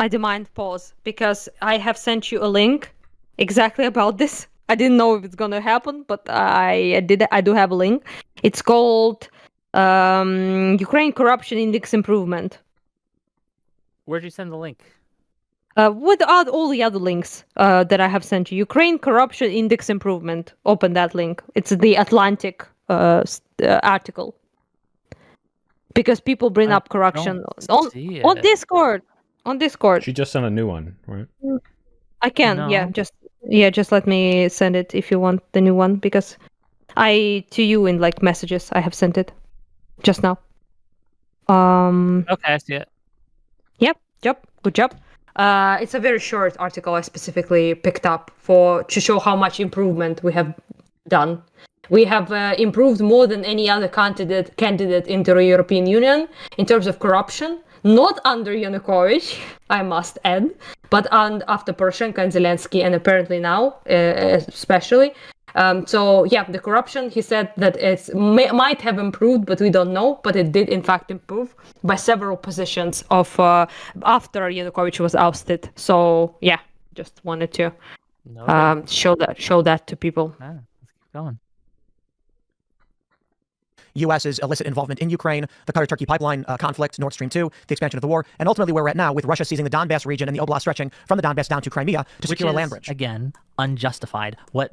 C: I demand pause because I have sent you a link exactly about this. I didn't know if it's gonna happen, but I do have a link. It's called Ukraine Corruption Index Improvement.
G: Where'd you send the link?
C: With all the other links that I have sent you. Ukraine Corruption Index Improvement. Open that link. It's the Atlantic article. Because people bring up corruption on Discord. On Discord.
B: She just sent a new one, right?
C: I can, just let me send it if you want the new one, because to you in like messages I have sent it just now.
G: Okay, I see it.
C: Yep, good job. It's a very short article I specifically picked up to show how much improvement we have done. We have improved more than any other candidate into the European Union in terms of corruption. Not under Yanukovych, I must add, but after Poroshenko and Zelensky, and apparently now, especially. The corruption, he said that it might have improved, but we don't know. But it did, in fact, improve by several positions after Yanukovych was ousted. So, just wanted to show that to people.
G: Let's keep going.
D: U.S.'s illicit involvement in Ukraine, the Qatar-Turkey pipeline conflict, Nord Stream 2, the expansion of the war, and ultimately where we're at now with Russia seizing the Donbass region and the Oblast stretching from the Donbass down to Crimea to secure a land bridge.
A: Again, unjustified. What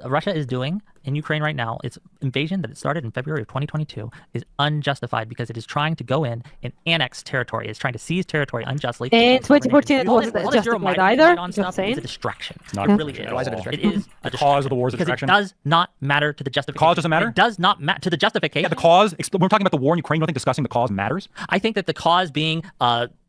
A: Russia is doing in Ukraine right now, its invasion that it started in February of 2022, is unjustified because it is trying to go in and annex territory. It's trying to seize territory unjustly.
C: And 2014 it wasn't justified either.
A: It's a distraction.
E: It's not
A: really
E: at
A: is.
E: all.
A: It is
E: the cause of the war is a
A: because
E: distraction.
A: it does not matter to the justification.
E: The cause doesn't matter?
A: It does not matter to the justification.
E: Yeah, the cause. We're talking about the war in Ukraine. You don't think discussing the cause matters?
A: I think that the cause being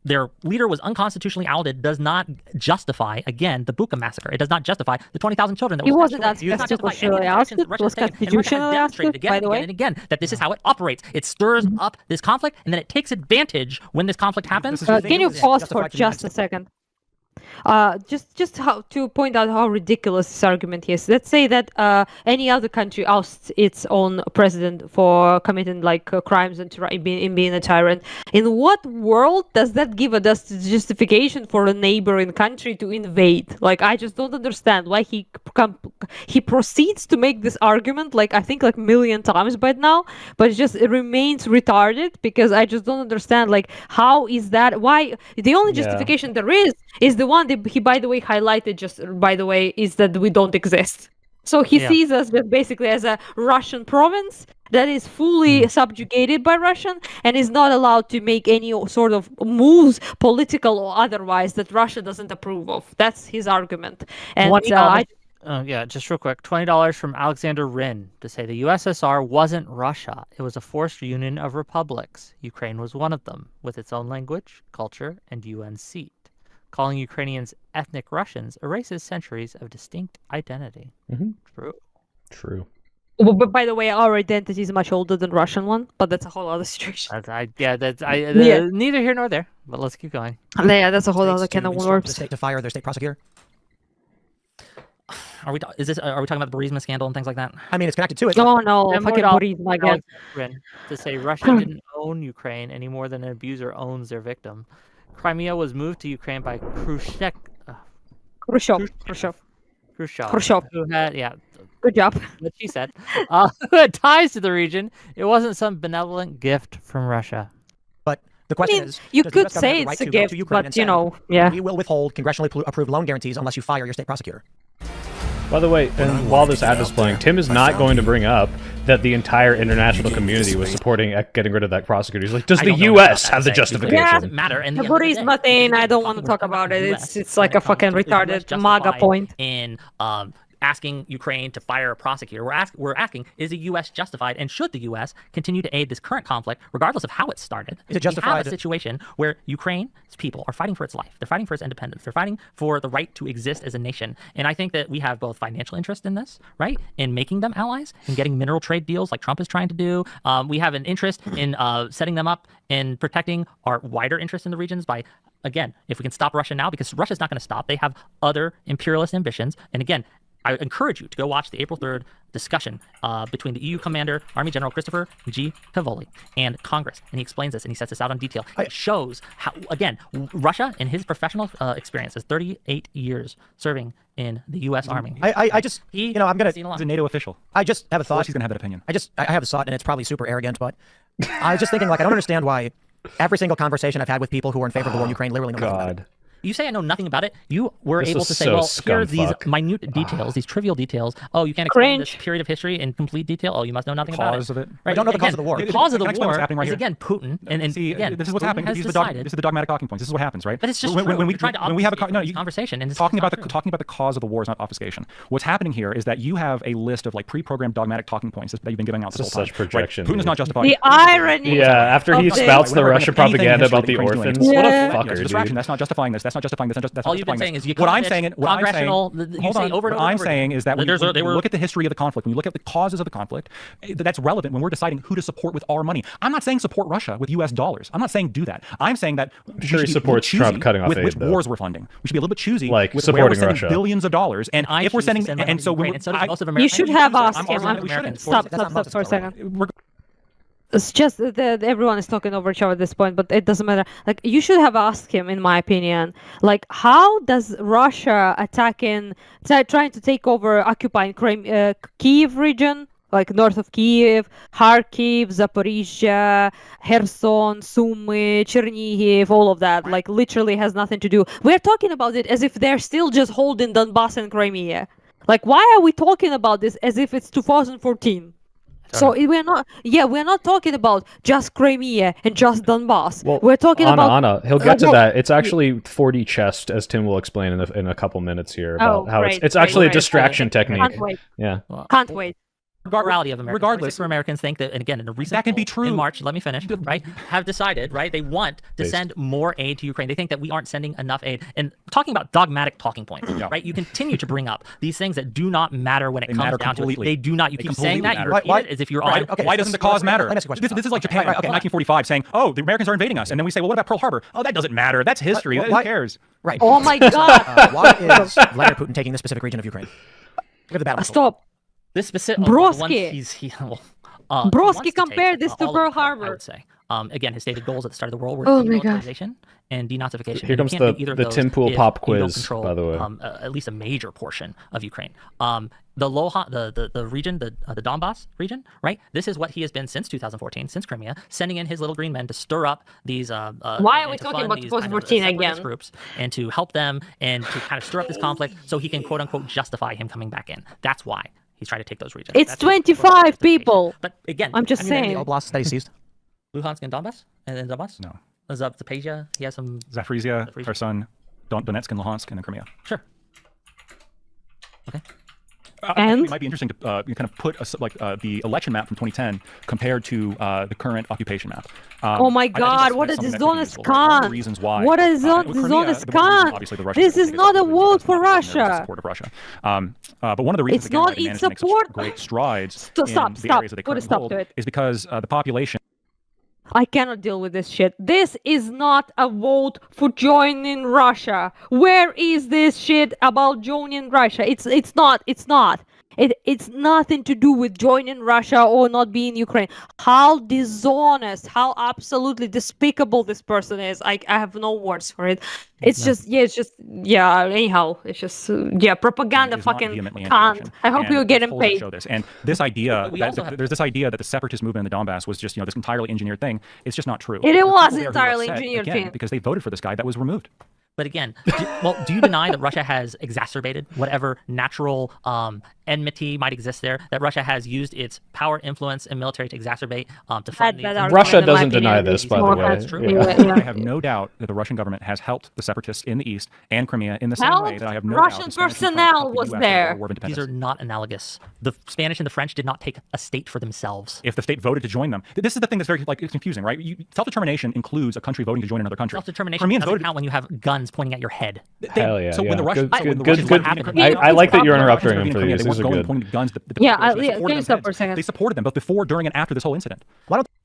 A: their leader was unconstitutionally outed does not justify, again, the Bucha massacre. It does not justify the 20,000 children that
C: He
A: were
C: wasn't constitutionally ousted. It was constitutionally ousted, by the way.
A: And again, that this is how it operates. It stirs up this conflict, and then it takes advantage when this conflict happens.
C: Can you pause for just a second? Just how to point out how ridiculous this argument is. Let's say that any other country ousts its own president for committing crimes and being a tyrant. In what world does that give us justification for a neighboring country to invade? I just don't understand why he proceeds to make this argument I think a million times by now, but it remains retarded because I just don't understand how is that? Why the only justification there is the one that he, by the way, highlighted, is that we don't exist. So he sees us just basically as a Russian province that is fully subjugated by Russian and is not allowed to make any sort of moves, political or otherwise, that Russia doesn't approve of. That's his argument. And
G: just real quick, $20 from Alexander Rin to say the USSR wasn't Russia. It was a forced union of republics. Ukraine was one of them, with its own language, culture, and UN seat. Calling Ukrainians ethnic Russians erases centuries of distinct identity.
B: True.
C: Well, but by the way, our identity is much older than Russian one, but that's a whole other situation.
G: Neither here nor there, but let's keep going.
C: Yeah, that's a whole other can of worms.
D: The state to fire their state prosecutor.
A: Are we talking about the bereavement scandal and things like that?
D: I mean, it's connected to it.
C: No, fucking bereavement again.
G: To say Russia didn't own Ukraine any more than an abuser owns their victim. Crimea was moved to Ukraine by Khrushchev.
C: Khrushchev.
G: Who had,
C: good job.
G: What she said. Who had ties to the region. It wasn't some benevolent gift from Russia.
D: But the question is,
C: you could say it's a gift, but
D: we will withhold congressionally approved loan guarantees unless you fire your state prosecutor.
B: By the way, and while this ad is playing, Tim is not going to bring up that the entire international community was supporting getting rid of that prosecutor. He's like, does the U.S. have the justification?
C: Yeah,
A: it doesn't matter. And
C: the bereavement thing, I don't want to talk about it. It's like a fucking retarded MAGA point.
A: In asking Ukraine to fire a prosecutor, we're asking, is the U.S. justified, and should the U.S. continue to aid this current conflict, regardless of how it started?
D: Is it justified?
A: We have a situation where Ukraine's people are fighting for its life. They're fighting for its independence. They're fighting for the right to exist as a nation. And I think that we have both financial interest in this, right, in making them allies, in getting mineral trade deals like Trump is trying to do. We have an interest in setting them up in protecting our wider interest in the regions by, again, if we can stop Russia now, because Russia's not going to stop. They have other imperialist ambitions. And again, I encourage you to go watch the April 3rd discussion between the EU commander, Army General Christopher G. Pivoli, and Congress. And he explains this, and he sets this out in detail. It shows how, again, Russia, in his professional experience, has 38 years serving in the U.S. Army.
D: I just, I'm going to...
E: He's a NATO official.
D: I just have a thought.
E: Of course he's going to have that opinion.
D: I have a thought, and it's probably super arrogant, but I was just thinking, I don't understand why every single conversation I've had with people who are in favor of the war in Ukraine literally know nothing about it.
A: You say I know nothing about it. You were able to say, well, here are these minute details, these trivial details. Oh, you can't explain this period of history in complete detail. Oh, you must know nothing about it.
E: Cause of it.
A: Right.
D: I don't know the cause of the war.
A: The cause of the war
E: right
A: is, again, Putin. And
E: see,
A: again,
E: this is what's happening. This is the dogmatic talking points. This is what happens, right?
A: But it's just
E: when we
A: try to
E: have a
A: conversation. And
E: talking about the cause of the war is not obfuscation. What's happening here is that you have a list of pre-programmed dogmatic talking points that you've been giving out this whole time.
B: Such projection.
E: Putin is not justified.
C: The irony.
B: Yeah, after he spouts the Russian propaganda about the orphans. What a fucker,
E: distraction. That's not justifying this. That's not justifying this.
A: All you've been saying is
E: what I'm saying is that when you look at the history of the conflict, when you look at the causes of the conflict, that's relevant when we're deciding who to support with our money. I'm not saying support Russia with U.S. dollars. I'm not saying do that. I'm saying that
B: sure he supports Trump cutting off aid,
E: which wars we're funding. We should be a little bit choosy with
B: supporting
E: where we're sending
B: Russia.
E: billions of dollars. And if we're sending, and so
C: you should have asked him. Stop for a second. It's just that everyone is talking over each other at this point, but it doesn't matter. You should have asked him, in my opinion, how does Russia trying to take over, occupying Kyiv region, north of Kyiv, Kharkiv, Zaporizhia, Kherson, Sumy, Chernihiv, all of that, literally has nothing to do. We're talking about it as if they're still just holding Donbass and Crimea. Why are we talking about this as if it's 2014? So we're not talking about just Crimea and just Donbass.
B: Well,
C: we're talking about
B: Anna. He'll get to that. It's actually 4D chest, as Tim will explain in a couple minutes here about how it's actually a distraction technique.
C: Can't wait.
B: Yeah.
C: Can't wait.
A: Plurality of Americans. Regardless, Americans think that, and again, in a recent
E: that can be true.
A: In March, let me finish. Right, have decided, right, they want to send more aid to Ukraine. They think that we aren't sending enough aid. And talking about dogmatic talking points, right? You continue to bring up these things that do not matter when it comes down to it. They do not. You keep saying that. You repeat it as if you're on.
E: Why doesn't the cause matter? This is like Japan in 1945 saying, "Oh, the Americans are invading us," and then we say, "Well, what about Pearl Harbor?" Oh, that doesn't matter. That's history. Who cares?
D: Right.
C: Oh my God.
D: Why is Vladimir Putin taking this specific region of Ukraine? Look at the battle.
C: Stop.
A: This specific
C: Broski.
A: Broski
C: compared this to Pearl Harbor.
A: I would say. Again, his stated goals at the start of the war were demilitarization and denazification.
B: Here comes the Tim Pool pop quiz, by the way.
A: At least a major portion of Ukraine. The region, the Donbass region, right? This is what he has been since 2014, since Crimea, sending in his little green men to stir up these.
C: Why are we talking about 2014 again?
A: Groups and to help them and to kind of stir up this conflict so he can quote unquote justify him coming back in. That's why he's trying to take those regions.
C: It's 25 people.
A: But again,
C: I'm just saying.
D: The oblasts that he seized.
A: Luhansk and Donbass, and then Donbass.
E: No.
A: Zaporizhia. He has some.
E: Zaporizhia, Kherson, Donetsk, and Luhansk, and then Crimea.
A: Sure. Okay.
C: And
E: it might be interesting to kind of put the election map from 2010 compared to the current occupation map.
C: Oh my God! What a dishonest cunt!
E: Reasons why?
C: What a dishonest cunt! This is not a vote for Russia.
E: Support of Russia. But one of the reasons
C: it's not. It's support.
E: Great strides
C: stop.
E: in the areas that they currently hold is because the population.
C: I cannot deal with this shit. This is not a vote for joining Russia. Where is this shit about joining Russia? It's not. It's nothing to do with joining Russia or not being Ukraine. How dishonest, how absolutely despicable this person is. I have no words for it. It's just anyhow, it's just propaganda fucking can't. I hope you're getting paid.
E: Show this. And this idea there's this idea that the separatist movement in the Donbass was just this entirely engineered thing. It's just not true.
C: It was entirely engineered thing
E: because they voted for this guy that was removed.
A: But again, do you deny that Russia has exacerbated whatever natural enmity might have there? That Russia has used its power, influence, and military to exacerbate to fund these?
B: Russia doesn't deny this, by the way.
A: That's true.
E: I have no doubt that the Russian government has helped the separatists in the east and Crimea in the same way that I have no
C: Russian
E: doubt
C: personnel was there.
A: These are not analogous. The Spanish and the French did not take a state for themselves.
E: If the state voted to join them, this is the thing that's very confusing, right? Self-determination includes a country voting to join another country.
A: Self-determination doesn't count when you have guns pointing at your head.
B: Hell yeah!
E: So when the Russians,
B: I like that you're interrupting him for these. These are good.
C: Can you stop for a second?
E: They supported them both before, during, and after this whole incident.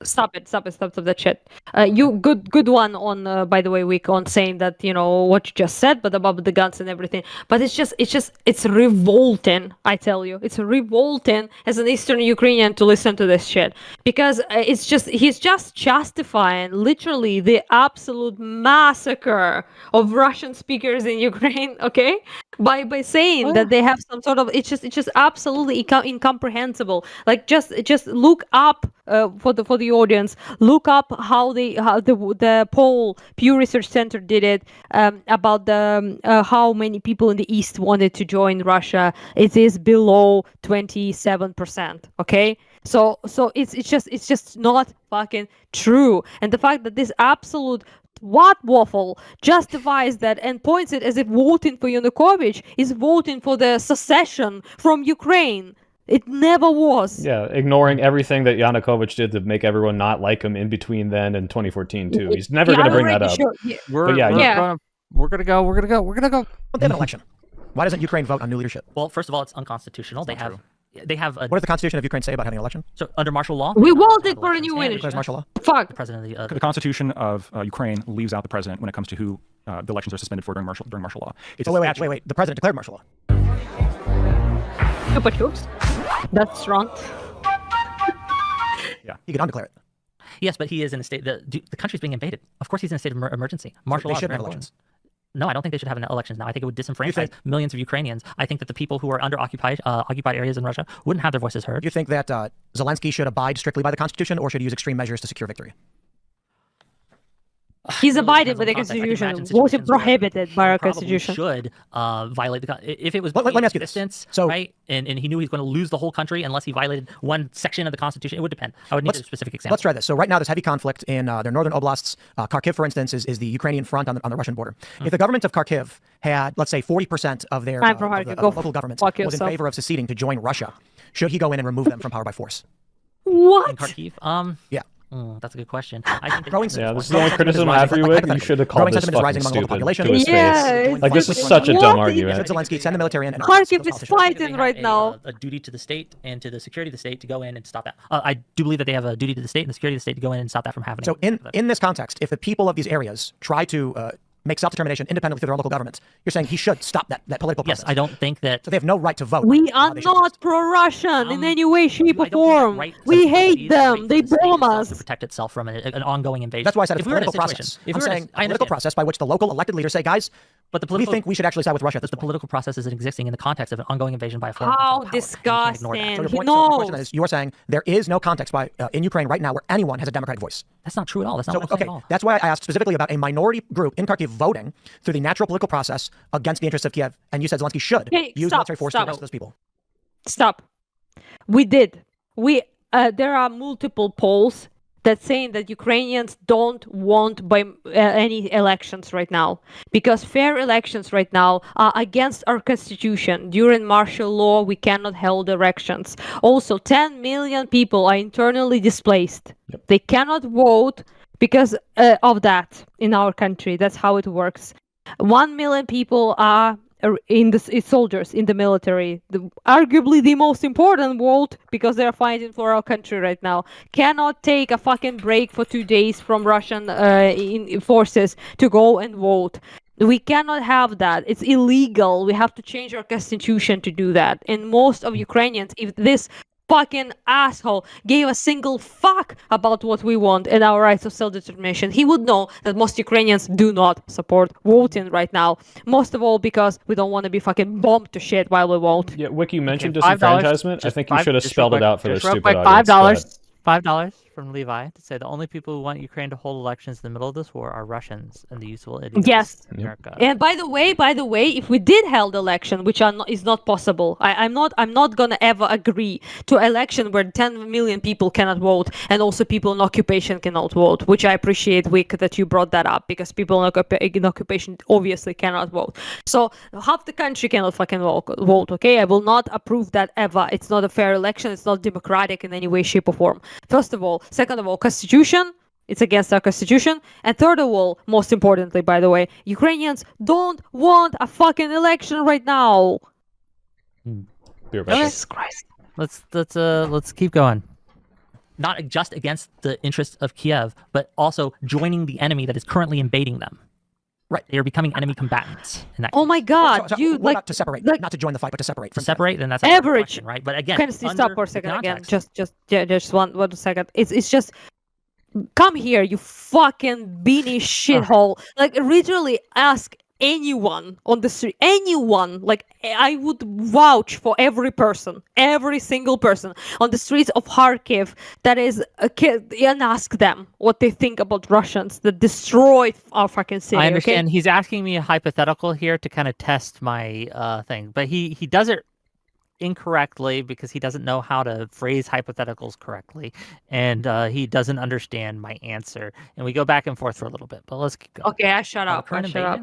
C: Stop that shit. You good one on by the way, Wick, on saying that what you just said, but about the guns and everything. But it's revolting. I tell you, it's revolting as an Eastern Ukrainian to listen to this shit because he's just justifying literally the absolute massacre of Russian speakers in Ukraine. Okay, by saying that they have some sort of it's just absolutely incomprehensible. Like just look up for the audience. Look up how the poll Pew Research Center did it about the how many people in the East wanted to join Russia. It is below 27%. Okay, so it's just not fucking true. And the fact that this absolute waffle justifies that and points it as if voting for Yanukovych is voting for the secession from Ukraine. It never was.
B: Yeah, ignoring everything that Yanukovych did to make everyone not like him in between then and 2014 too. He's never going to bring that up.
C: Sure.
G: We're gonna go.
D: They have an election. Why doesn't Ukraine vote on new leadership?
A: Well, first of all, it's unconstitutional. They have
D: what does the Constitution of Ukraine say about having an election?
A: So under martial law,
C: we voted for a new leadership.
D: Martial law.
C: Fuck.
A: The president of
E: the Constitution of Ukraine leaves out the president when it comes to who the elections are suspended for during martial law.
D: Wait. The president declared martial law.
C: Super troops. That's wrong.
E: Yeah,
D: he could undeclare it.
A: Yes, but he is in a state. The country's being invaded. Of course, he's in a state of emergency. Martial law.
D: They should have elections.
A: No, I don't think they should have elections now. I think it would disenfranchise millions of Ukrainians. I think that the people who are under occupied areas in Russia wouldn't have their voices heard.
D: Do you think that Zelensky should abide strictly by the Constitution or should he use extreme measures to secure victory?
C: He's abiding by the Constitution. Was it prohibited by our Constitution?
A: Should violate the if it was.
D: Let me ask you this.
A: So, right, and he knew he was going to lose the whole country unless he violated one section of the Constitution. It would depend. I would need a specific example.
D: Let's try this. So right now, there's heavy conflict in their northern oblasts. Kharkiv, for instance, is the Ukrainian front on the Russian border. If the government of Kharkiv had, let's say, 40% of their local government was in favor of seceding to join Russia, should he go in and remove them from power by force?
C: What?
A: In Kharkiv?
D: Yeah.
A: That's a good question. I think
B: this is the only criticism I have for you, Wick. You should have called this fucking stupid to his face. Like, this is such a dumb argument.
D: Zelensky, send the military in.
C: Kharkiv is fighting right now.
A: A duty to the state and to the security of the state to go in and stop that. I do believe that they have a duty to the state and the security of the state to go in and stop that from happening.
D: So in this context, if the people of these areas try to make self-determination independently through their local governments. You're saying he should stop that political process.
A: Yes, I don't think that...
D: So they have no right to vote.
C: We are not pro-Russian in any way, shape, or form. We hate them. They bomb us.
A: To protect itself from an ongoing invasion.
D: That's why I said it's a political process. I'm saying a political process by which the local elected leaders say, guys, but we think we should actually side with Russia.
A: The political process is existing in the context of an ongoing invasion by a foreign
C: power.
A: How
C: disgusting.
D: So your question is, you're saying there is no context in Ukraine right now where anyone has a democratic voice.
A: That's not true at all. That's not what I'm saying at all.
D: That's why I asked specifically about a minority group in Kharkiv voting through the natural political process against the interests of Kiev, and you said Zelensky should use military force to arrest those people.
C: Stop. We did. There are multiple polls that saying that Ukrainians don't want any elections right now, because fair elections right now are against our constitution. During martial law, we cannot hold elections. Also, 10 million people are internally displaced. Yep. They cannot vote because of that in our country. That's how it works. 1 million people are soldiers in the military. Arguably the most important vote, because they're fighting for our country right now. Cannot take a fucking break for 2 days from Russian forces to go and vote. We cannot have that. It's illegal. We have to change our constitution to do that. And most of Ukrainians, if this fucking asshole gave a single fuck about what we want and our rights of self-determination, he would know that most Ukrainians do not support voting right now. Most of all because we don't want to be fucking bombed to shit while we vote.
B: Yeah, Wiki, you mentioned disenfranchisement. I think you should have spelled it out for the stupid
G: audience. $5 from Levi to say the only people who want Ukraine to hold elections in the middle of this war are Russians and the useful idiots.
C: Yes.
G: In America.
C: And by the way, if we did held election, which is not possible, I'm not gonna ever agree to election where 10 million people cannot vote and also people in occupation cannot vote, which I appreciate, Wick, that you brought that up, because people in occupation obviously cannot vote. So half the country cannot fucking vote, okay? I will not approve that ever. It's not a fair election. It's not democratic in any way, shape, or form. First of all. Second of all, constitution, it's against our constitution. And third of all, most importantly, by the way, Ukrainians don't want a fucking election right now.
G: Jesus Christ. Let's keep going.
A: Not just against the interests of Kiev, but also joining the enemy that is currently invading them.
D: Right.
A: They are becoming enemy combatants.
C: Oh my God, dude!
D: Not to separate, not to join the fight, but to separate.
A: To separate, then that's
C: average,
A: question, right? But again,
C: can you stop for a second again? Just one second. It's just, come here, you fucking beanie shithole! Like, literally, ask anyone on the street, anyone. Like, I would vouch for every single person on the streets of Kharkiv that is a kid, and ask them what they think about Russians that destroyed our fucking city.
G: I understand.
C: Okay?
G: He's asking me a hypothetical here to kind of test my thing, but he does it incorrectly because he doesn't know how to phrase hypotheticals correctly, and he doesn't understand my answer, and we go back and forth for a little bit, but let's keep going.
C: Okay, I shut up.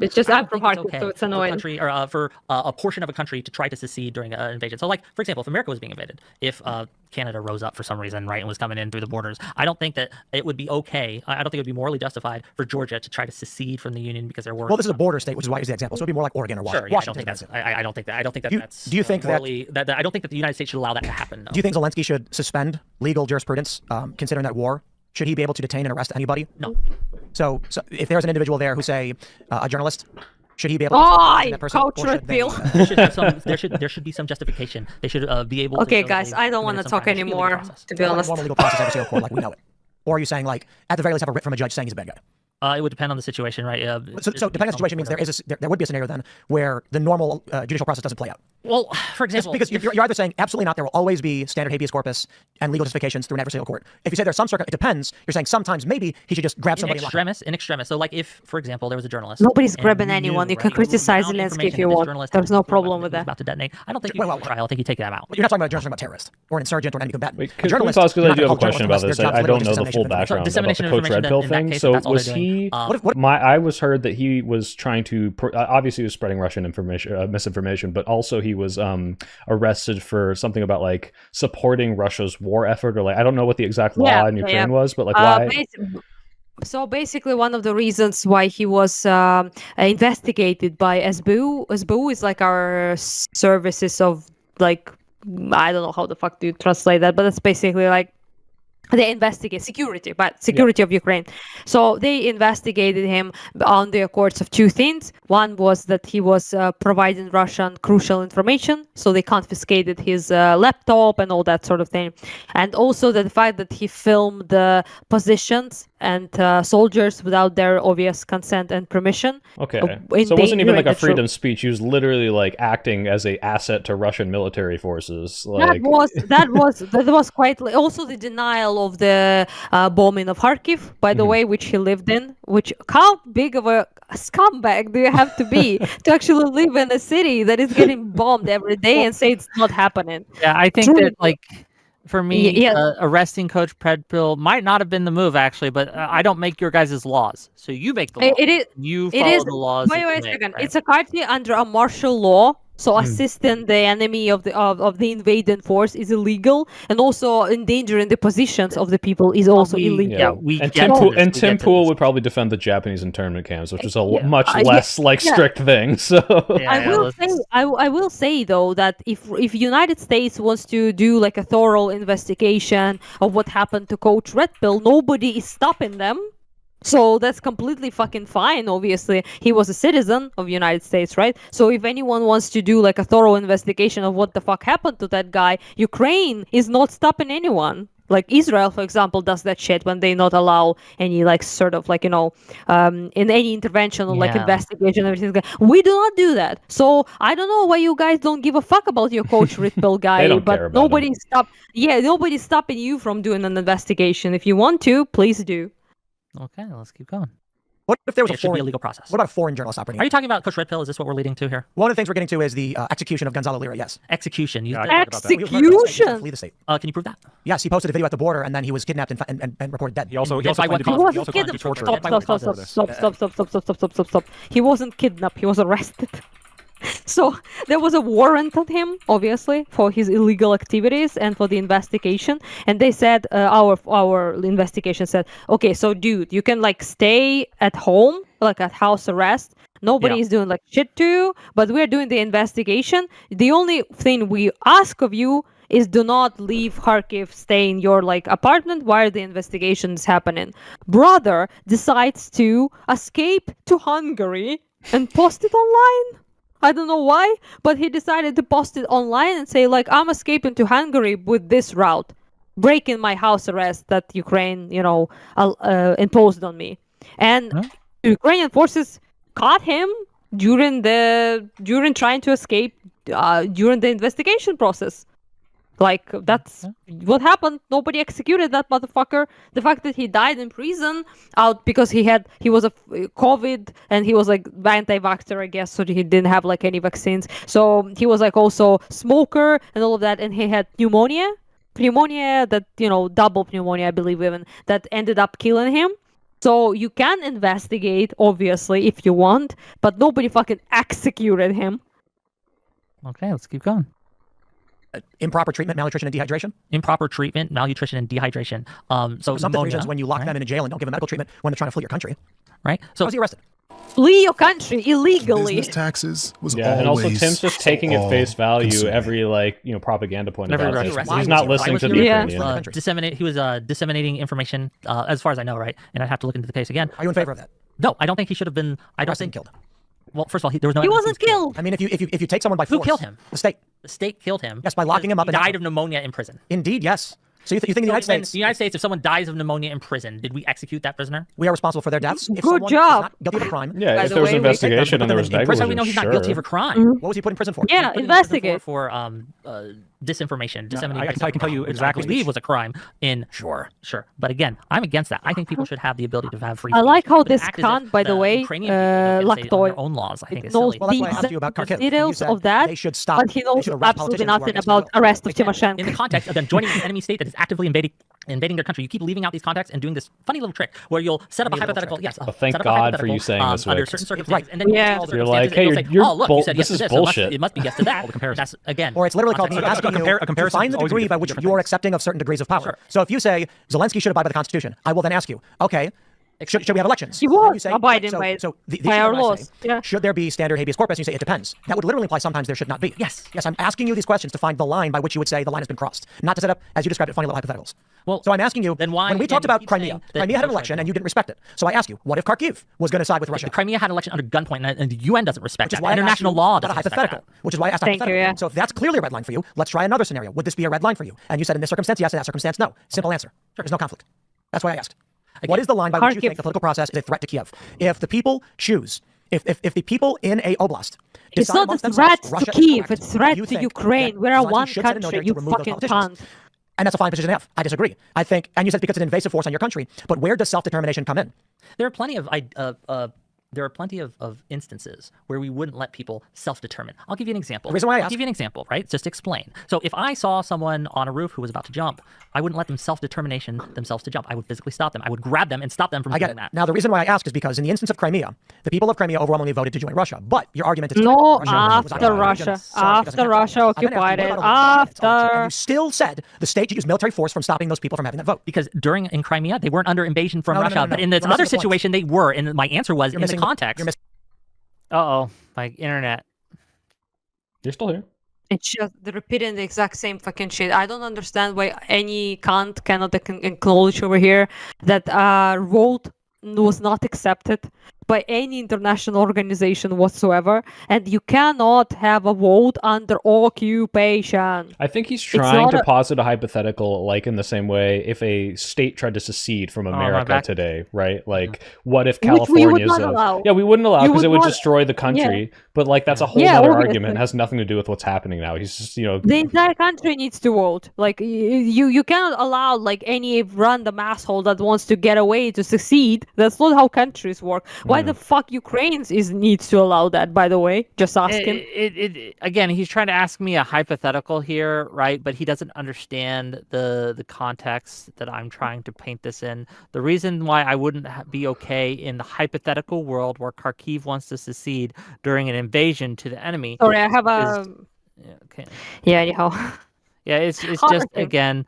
C: It's just I'm from Kharkiv, so it's annoying.
A: For a portion of a country to try to secede during an invasion. So, like, for example, if America was being invaded, if Canada rose up for some reason, right, and was coming in through the borders, I don't think that it would be okay. I don't think it would be morally justified for Georgia to try to secede from the Union because they're worried.
D: Well, this is a border state, which is why I use the example. So it'd be more like Oregon or Washington.
A: Sure, yeah, I don't think that's.
D: Do you think
A: morally, that I don't think that the United States should allow that to happen. No.
D: Do you think Zelensky should suspend legal jurisprudence, considering that war? Should he be able to detain and arrest anybody?
A: No.
D: So if there's an individual there who, say, a journalist, should he be able to detain that person?
A: There should be some justification. They should be able to.
C: Okay, guys, I don't want to talk anymore, to be honest.
D: Normal legal process every single court, like we know it. Or are you saying, like, at the very least, have a writ from a judge saying he's a bad guy?
A: It would depend on the situation, right?
D: So depending on the situation means there would be a scenario then where the normal judicial process doesn't play out.
A: Well, for example,
D: because you're either saying absolutely not, there will always be standard habeas corpus and legal justifications through an adversarial court. If you say there's some it depends. You're saying sometimes maybe he should just grab somebody
A: in extremis. So, like, if, for example, there was a journalist.
C: Nobody's grabbing anyone. You can criticize Zelensky if you want. There's no problem with that.
A: About to detonate. I don't think you go to trial. I think you take them out.
D: You're not talking about a journalist, you're talking about terrorist or an insurgent or an enemy combatant.
B: Wait, I do have a question about this. I don't know the full background about the Coach Red Pill thing. So was he? I was heard that he was trying to obviously he was spreading Russian misinformation, but also he was arrested for something about like supporting Russia's war effort, or like I don't know what the exact law in Ukraine was, but like why?
C: So basically, one of the reasons why he was investigated by SBU. SBU is like our services of, like, I don't know how the fuck do you translate that, but it's basically like they investigate security of Ukraine. So they investigated him on the accords of two things. One was that he was providing Russian crucial information, so they confiscated his laptop and all that sort of thing, and also the fact that he filmed the positions and soldiers without their obvious consent and permission.
B: Okay, so it wasn't even like a freedom speech. He was literally like acting as a asset to Russian military forces. Like...
C: That was quite also the denial of the bombing of Kharkiv, by the way, which he lived in. Which how big of a scumbag do you have to be to actually live in a city that is getting bombed every day and say it's not happening?
G: Yeah, I think that like. For me, arresting Coach Predpill might not have been the move, actually, but I don't make your guys' laws. So you make the laws. You follow the laws.
C: Wait a second. Right? It's a country under a martial law. So assisting the enemy of the invading force is illegal, and also endangering the positions of the people is also illegal.
B: Yeah, and Tim Pool would probably defend the Japanese internment camps, which is a much less strict thing. So
C: I will say though that if United States wants to do like a thorough investigation of what happened to Coach Red Pill, nobody is stopping them. So that's completely fucking fine. Obviously, he was a citizen of the United States, right? So if anyone wants to do like a thorough investigation of what the fuck happened to that guy, Ukraine is not stopping anyone. Like Israel, for example, does that shit when they not allow any like sort of like, in any intervention or like investigation and everything. We do not do that. So I don't know why you guys don't give a fuck about your Coach Red Pill guy, but nobody's stopping you from doing an investigation. If you want to, please do.
G: Okay, let's keep going.
D: What if there was
A: a legal process?
D: What about a foreign journalist operating?
A: Are you talking about Coach Red Pill? Is this what we're leading to here?
D: One of the things we're getting to is the execution of Gonzalo Lira. Yes.
A: Execution.
C: Execution.
D: Flee the state.
A: Can you prove that?
D: Yes, he posted a video at the border, and then he was kidnapped and reported dead.
E: He also claimed to be tortured.
C: Stop. He wasn't kidnapped. He was arrested. So there was a warrant on him, obviously, for his illegal activities and for the investigation. And they said, our investigation said, okay, so dude, you can like stay at home, like at house arrest. Nobody is doing like shit to you, but we're doing the investigation. The only thing we ask of you is do not leave Kharkiv, stay in your like apartment while the investigation is happening. Brother decides to escape to Hungary and post it online. I don't know why, but he decided to post it online and say, like, I'm escaping to Hungary with this route, breaking my house arrest that Ukraine, imposed on me. And Ukrainian forces caught him during trying to escape during the investigation process. Like, that's what happened. Nobody executed that motherfucker. The fact that he died in prison out because he was a COVID and he was like anti-vaxxer, I guess, so he didn't have like any vaccines. So he was like also smoker and all of that, and he had pneumonia that, double pneumonia, I believe, even, that ended up killing him. So you can investigate, obviously, if you want, but nobody fucking executed him.
G: Okay, let's keep going.
D: Improper treatment, malnutrition, and dehydration.
A: Improper treatment, malnutrition, and dehydration. So
D: some reasons when you lock them in a jail and don't give them medical treatment when they're trying to flee your country.
A: Right. So
D: was he arrested?
C: Flee your country illegally.
N: Business taxes was
B: and also Tim's just taking at face value every propaganda point about this. He's not listening to the Ukrainian.
A: He was disseminating information, as far as I know, right? And I'd have to look into the case again.
D: Are you in favor of that?
A: No, I don't think he should have been. I don't think
D: killed.
A: Well, first of all, there was no.
C: He wasn't killed.
D: I mean, if you take someone by force,
A: who killed him?
D: The state.
A: The state killed him.
D: Yes, by locking him up.
A: He died of pneumonia in prison.
D: Indeed, yes. So you think the United States?
A: The United States, if someone dies of pneumonia in prison, did we execute that prisoner?
D: We are responsible for their deaths. If
C: Good job.
D: Is not guilty of a crime.
B: Yeah, if there was an investigation and there was negligence,
A: we know he's not guilty of a crime.
C: Mm-hmm.
D: What was he put in prison for?
C: Yeah, investigate
A: for disinformation, disseminating.
E: I can tell you exactly.
A: I believe was a crime. Sure. But again, I'm against that. I think people should have the ability to have free.
C: I like how this cunt, by the way,
A: Lactoid
C: own
A: laws. I think it's
C: knows
A: silly.
D: Well, that's why I asked you about Kharkiv.
C: Details of that,
D: they should stop.
C: but he knows absolutely nothing about arrest of Timoshenko.
A: In the context of them joining an enemy state that is actively invading their country, you keep leaving out these contexts and doing this funny little trick where you'll set up a hypothetical. Yes.
B: Thank God for you saying this.
A: Under certain circumstances, and then
B: you're like, hey, this is bullshit.
A: It must be yes to that. That's again.
D: Or it's literally called asking you to find the degree by which you're accepting of certain degrees of power. So if you say Zelensky should abide by the Constitution, I will then ask you, okay, Should we have elections?
C: He was
D: say,
C: abiding by our laws.
D: Yeah. Should there be standard habeas corpus? You say it depends. That would literally imply sometimes there should not be. Yes. I'm asking you these questions to find the line by which you would say the line has been crossed, not to set up, as you described it, funny little hypotheticals.
A: Well,
D: so I'm asking you,
A: then why,
D: when we talked about Crimea had an election and you didn't respect it. So I ask you, what if Kharkiv was going to side with Russia?
A: The Crimea had an election under gunpoint, and the UN doesn't respect that. International law doesn't respect that.
D: Which is why I asked hypothetical. So if that's clearly a red line for you, let's try another scenario. Would this be a red line for you? And you said in this circumstance, yes. In that circumstance, no. Simple answer. There's no conflict. That's why I asked. Again, what is the line by which you think the political process is a threat to Kiev? If the people choose, if the people in a oblast
C: it's not a threat to Kiev, it's a threat to Ukraine. We're one country, you fucking cunt.
D: And that's a fine position to have. I disagree. I think, and you said because it's an invasive force on your country, but where does self-determination come in?
A: There are plenty of instances where we wouldn't let people self-determine. I'll give you an example.
D: The reason why I asked.
A: I'll give you an example, right? Just to explain. So if I saw someone on a roof who was about to jump, I wouldn't let them self-determination themselves to jump. I would physically stop them. I would grab them and stop them from doing that.
D: Now, the reason why I ask is because in the instance of Crimea, the people of Crimea overwhelmingly voted to join Russia. But your argument is
C: after Russia occupied it. After.
D: And you still said the state should use military force from stopping those people from having that vote.
A: Because in Crimea, they weren't under invasion from Russia. But in this other situation, they were. And my answer was in the context.
G: Uh-oh, my internet.
B: You're still here.
C: It's just they're repeating the exact same fucking shit. I don't understand why any cunt cannot acknowledge over here that vote was not accepted by any international organization whatsoever, and you cannot have a vote under occupation.
B: I think he's trying to posit a hypothetical, like in the same way if a state tried to secede from America today, right? Like, what if California's we wouldn't allow because it would destroy the country. But like that's a whole other argument. It has nothing to do with what's happening now. He's just,
C: the entire country needs to vote. Like you cannot allow like any random asshole that wants to get away to secede. That's not how countries work. Why the fuck Ukraine needs to allow that, by the way? Just asking.
G: Again, he's trying to ask me a hypothetical here, right? But he doesn't understand the context that I'm trying to paint this in. The reason why I wouldn't be okay in the hypothetical world where Kharkiv wants to secede during an invasion to the enemy.
C: Sorry, I have a... Yeah, anyhow.
G: Yeah, it's just again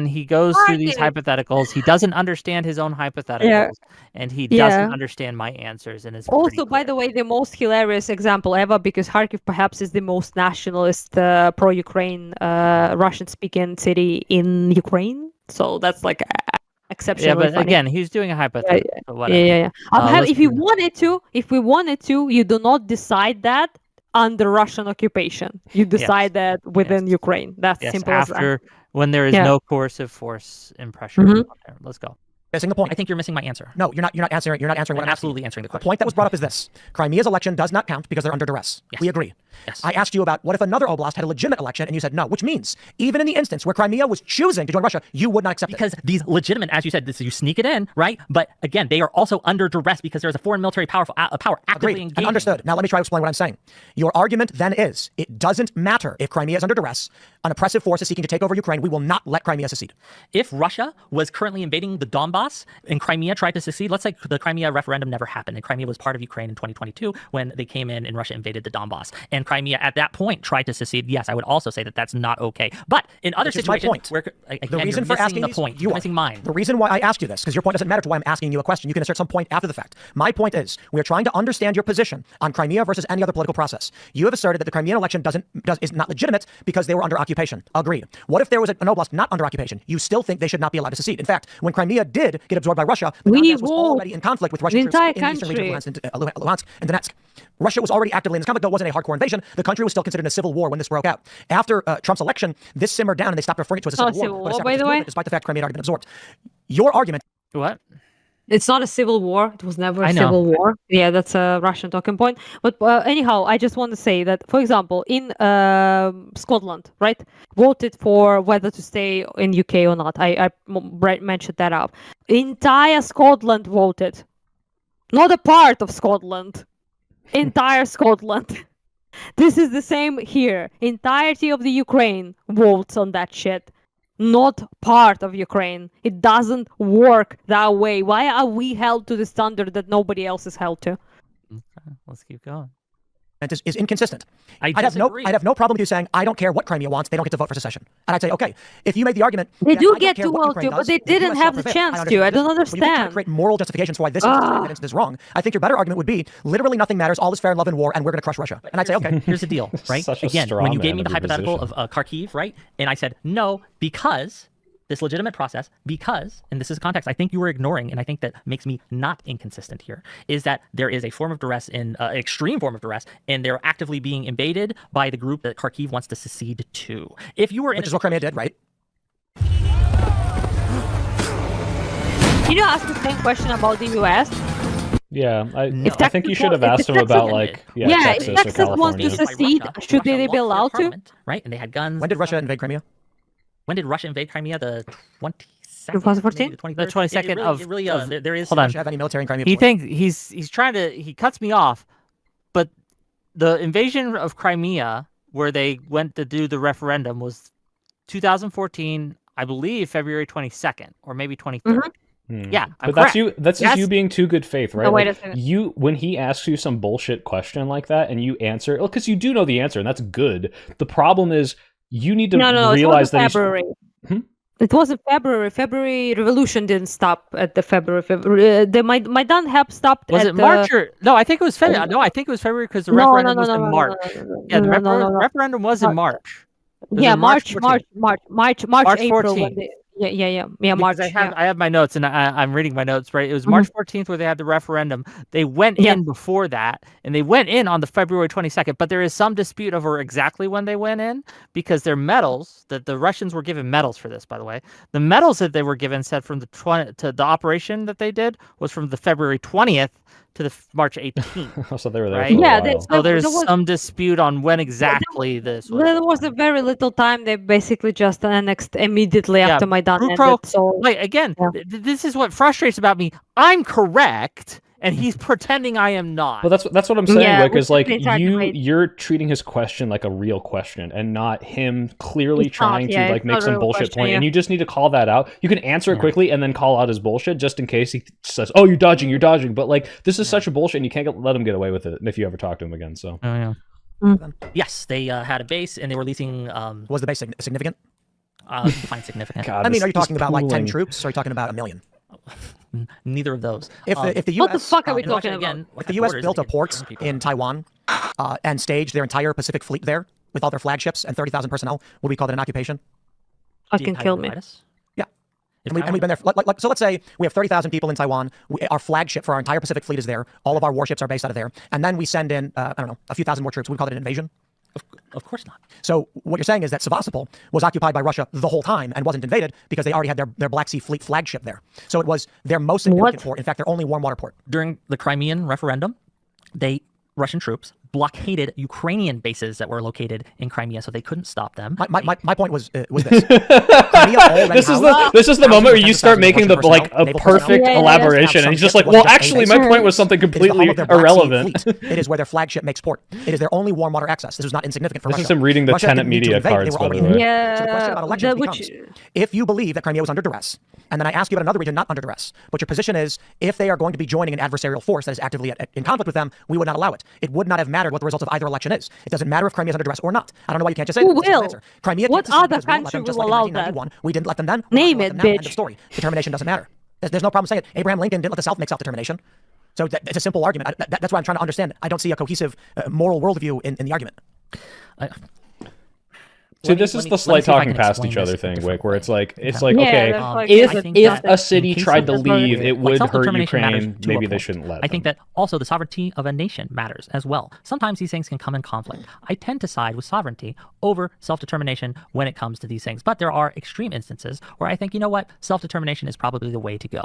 G: he goes through these hypotheticals. He doesn't understand his own hypotheticals, and he doesn't understand my answers. And it's
C: also, by the way, the most hilarious example ever, because Kharkiv perhaps is the most nationalist, pro-Ukraine, Russian-speaking city in Ukraine. So that's like exceptionally
G: funny.
C: But
G: again, he's doing a hypothetical.
C: Yeah. If we wanted to, you do not decide that under Russian occupation. You decide that within Ukraine. That's simple as that.
G: When there is no coercive force and pressure. Let's go.
D: Missing the point.
A: I think you're missing my answer.
D: No, you're not answering. You're not answering.
A: I'm absolutely answering the question.
D: The point that was brought up is this: Crimea's election does not count because they're under duress.
A: Yes.
D: We agree.
A: Yes.
D: I asked you about what if another oblast had a legitimate election, and you said no, which means even in the instance where Crimea was choosing to join Russia, you would not accept it.
A: Because these legitimate, as you said, you sneak it in, right? But again, they are also under duress because there's a foreign military power actively engaging.
D: And understood. Now let me try to explain what I'm saying. Your argument then is it doesn't matter if Crimea is under duress. An oppressive force is seeking to take over Ukraine. We will not let Crimea secede.
A: If Russia was currently invading the Donbass and Crimea tried to secede, let's say the Crimea referendum never happened and Crimea was part of Ukraine in 2022 when they came in and Russia invaded the Donbass. And Crimea at that point tried to secede. Yes, I would also say that that's not okay. But in other situations where
D: the reason for asking
A: the point, you're missing mine.
D: The reason why I asked you this, because your point doesn't matter to why I'm asking you a question. You can assert some point after the fact. My point is we are trying to understand your position on Crimea versus any other political process. You have asserted that the Crimean election is not legitimate because they were under occupation. Agreed. What if there was an oblast not under occupation? You still think they should not be allowed to secede. In fact, when Crimea did get absorbed by Russia, the Donbass was already in conflict with Russian troops in the eastern region of Luhansk and Donetsk. Russia was already actively in this conflict, though it wasn't a hardcore invasion. The country was still considered a civil war when this broke out. After Trump's election, this simmered down and they stopped referring to it as a civil war,
C: by the way,
D: despite the fact Crimea had already been absorbed. Your argument...
G: What?
C: It's not a civil war. It was never a civil war. Yeah, that's a Russian talking point. But anyhow, I just want to say that, for example, in Scotland, right, voted for whether to stay in UK or not. I mentioned that up. Entire Scotland voted. Not a part of Scotland. Entire Scotland. This is the same here. Entirety of the Ukraine votes on that shit. Not part of Ukraine. It doesn't work that way. Why are we held to the standard that nobody else is held to?
G: Okay, let's keep going.
D: is inconsistent.
A: I'd have
D: no problem with you saying, I don't care what Crimea wants, they don't get to vote for secession. And I'd say, okay, if you made the argument,
C: they do get to vote too, but they didn't have the chance to. I don't understand.
D: When you try to create moral justifications for why this evidence is wrong, I think your better argument would be, literally nothing matters, all is fair in love and war, and we're going to crush Russia. And I'd say, okay.
A: Here's the deal, right? Again, when you gave me the hypothetical of Kharkiv, right? And I said, no, because this legitimate process, because, and this is context I think you were ignoring, and I think that makes me not inconsistent here, is that there is a form of duress, an extreme form of duress, and they're actively being invaded by the group that Kharkiv wants to secede to. If you were
D: Which is what Crimea did, right?
C: Can you ask the same question about the U.S.?
B: Yeah, I think you should have asked him about, like, Texas
C: if Texas wants to secede, should they be allowed to?
A: Right, and they had guns.
D: When did Russia invade Crimea?
A: When did Russia invade Crimea? The 22nd?
C: 2014?
A: The
G: 22nd of
A: there is.
G: Hold on.
D: Russia have any military in Crimea?
G: He thinks he's trying to. He cuts me off, but the invasion of Crimea, where they went to do the referendum, was 2014, I believe, February 22nd or maybe 23rd. Yeah,
B: but that's you. That's just you being too good faith, right?
C: No, wait a second.
B: When he asks you some bullshit question like that, and you answer, because you do know the answer, and that's good. The problem is you need to realize that
C: February. It was in February. February revolution didn't stop at the February. The Maidan have stopped.
G: Was
C: at
G: it March or no? I think it was February. No, I think it was February because the referendum was in March. Yeah, the referendum was in March.
C: Yeah, March, April.
G: 14th.
C: March.
G: I have my notes, and I'm reading my notes, right? It was March 14th where they had the referendum. They went in before that, and they went in on the February 22nd, but there is some dispute over exactly when they went in, because their medals, that the Russians were given medals for this, by the way. The medals that they were given said from the operation that they did was from the February 20th to the March 18th.
B: So they were there
G: right?
B: for a while.
G: So there's some dispute on when exactly this was.
C: There was a very little time. They basically just annexed immediately after Maidan ended. So,
G: this is what frustrates about me. I'm correct, and he's pretending I am not.
B: Well, that's what I'm saying. Because you're treating his question like a real question, and not him clearly trying to make some bullshit point. And you just need to call that out. You can answer it quickly and then call out his bullshit, just in case he says, "Oh, you're dodging." But this is such a bullshit, and you can't let him get away with it if you ever talk to him again. So.
A: Yes, they had a base, and they were leasing.
D: Was the base significant?
A: Define significant.
D: God, I mean, are you talking about like 10 troops, or are you talking about 1 million?
A: Neither of those.
D: If the US,
C: what the fuck are we talking about?
D: If the US built a port in Taiwan and staged their entire Pacific fleet there with all their flagships and 30,000 personnel, would we call that an occupation?
C: Fucking kill me.
D: Yeah. And we've been there. So let's say we have 30,000 people in Taiwan. Our flagship for our entire Pacific fleet is there. All of our warships are based out of there. And then we send in, I don't know, a few thousand more troops. Would we call it an invasion?
A: Of course not.
D: So what you're saying is that Sevastopol was occupied by Russia the whole time and wasn't invaded because they already had their Black Sea Fleet flagship there. So it was their most significant port. In fact, their only warm water port.
A: During the Crimean referendum, Russian troops blockaded Ukrainian bases that were located in Crimea, so they couldn't stop them.
D: My point was this.
B: This is the moment where you start making a perfect elaboration, and he's just like, well, actually, my point was something completely irrelevant.
D: It is where their flagship makes port. It is their only warm water access. This was not insignificant for Russia.
B: This is him reading the tenant media cards, by the way.
D: So the question about elections becomes, if you believe that Crimea was under duress, and then I ask you about another region not under duress, but your position is, if they are going to be joining an adversarial force that is actively in conflict with them, we would not allow it. It would not have mattered what the result of either election is. It doesn't matter if Crimea is under duress or not. I don't know why you can't just say
C: Who
D: that.
C: will?
D: Crimea
C: what other country will allow that?
D: We didn't let them then.
C: Name it, bitch.
D: End of story. Determination doesn't matter. There's no problem saying it. Abraham Lincoln didn't let the South make self-determination. So it's a simple argument. That's why I'm trying to understand. I don't see a cohesive moral worldview in the argument.
B: So this is the slight talking past each other thing, Wick, where it's like, okay, if a city tried to leave, it would hurt Ukraine. Maybe they shouldn't let them.
A: I think that also the sovereignty of a nation matters as well. Sometimes these things can come in conflict. I tend to side with sovereignty over self-determination when it comes to these things. But there are extreme instances where I think, you know what, self-determination is probably the way to go.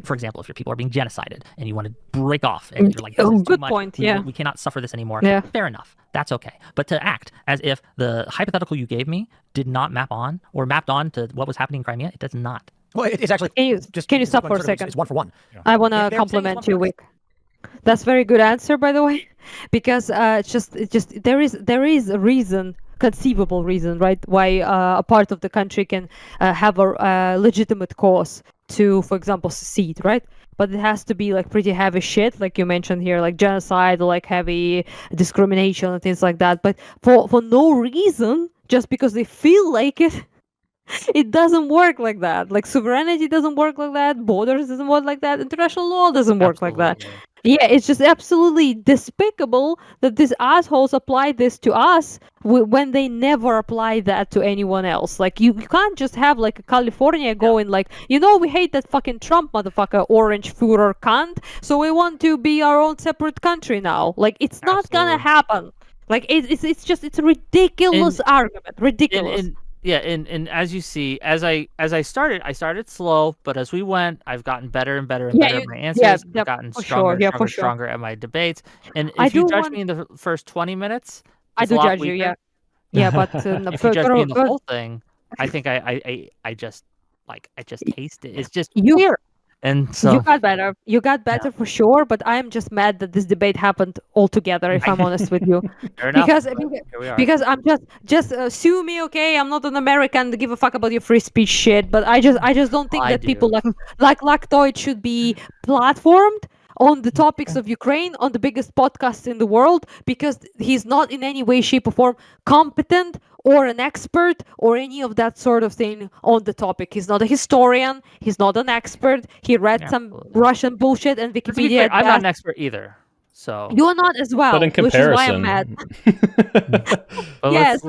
A: For example, if your people are being genocided and you want to break off and you're like, this is too much.
C: Point,
A: we cannot suffer this anymore. Fair enough. That's okay. But to act as if the hypothetical you gave me did not map on or mapped on to what was happening in Crimea, it does not.
D: Well, it's actually...
C: Can you stop for a second?
D: It's 1 for 1.
C: Yeah. I want to compliment you, Wick. That's a very good answer, by the way, because there is a reason, conceivable reason, right, why a part of the country can have a legitimate cause to, for example, secede, right? But it has to be like pretty heavy shit, like you mentioned here, like genocide, like heavy discrimination and things like that. But for no reason, just because they feel like it, it doesn't work like that. Like sovereignty doesn't work like that. Borders doesn't work like that. International law doesn't work like that. Yeah, it's just absolutely despicable that these assholes apply this to us when they never apply that to anyone else. Like you can't just have like California going like, we hate that fucking Trump motherfucker, orange Führer cunt, so we want to be our own separate country now. Like it's not gonna happen. Like it's a ridiculous argument. Ridiculous.
G: And as you see, as I started slow, but as we went, I've gotten better and better and better at my answers. I've gotten stronger at my debates. And if you judge me in the first 20 minutes,
C: I do judge you, yeah. Yeah, but
G: if you judge me in the whole thing, I think I just taste it. It's just weird. And so
C: you got better for sure, but I'm just mad that this debate happened altogether, if I'm honest with you. Because I'm just sue me, okay? I'm not an American to give a fuck about your free speech shit, but I just don't think that people like Lactoid should be platformed on the topics of Ukraine on the biggest podcast in the world, because he's not in any way, shape, or form competent or an expert or any of that sort of thing on the topic. He's not a historian. He's not an expert. He read some Russian bullshit and Wikipedia.
G: I'm not an expert either. So
C: you're not as well,
B: but in comparison,
C: which is why I'm mad. Yes,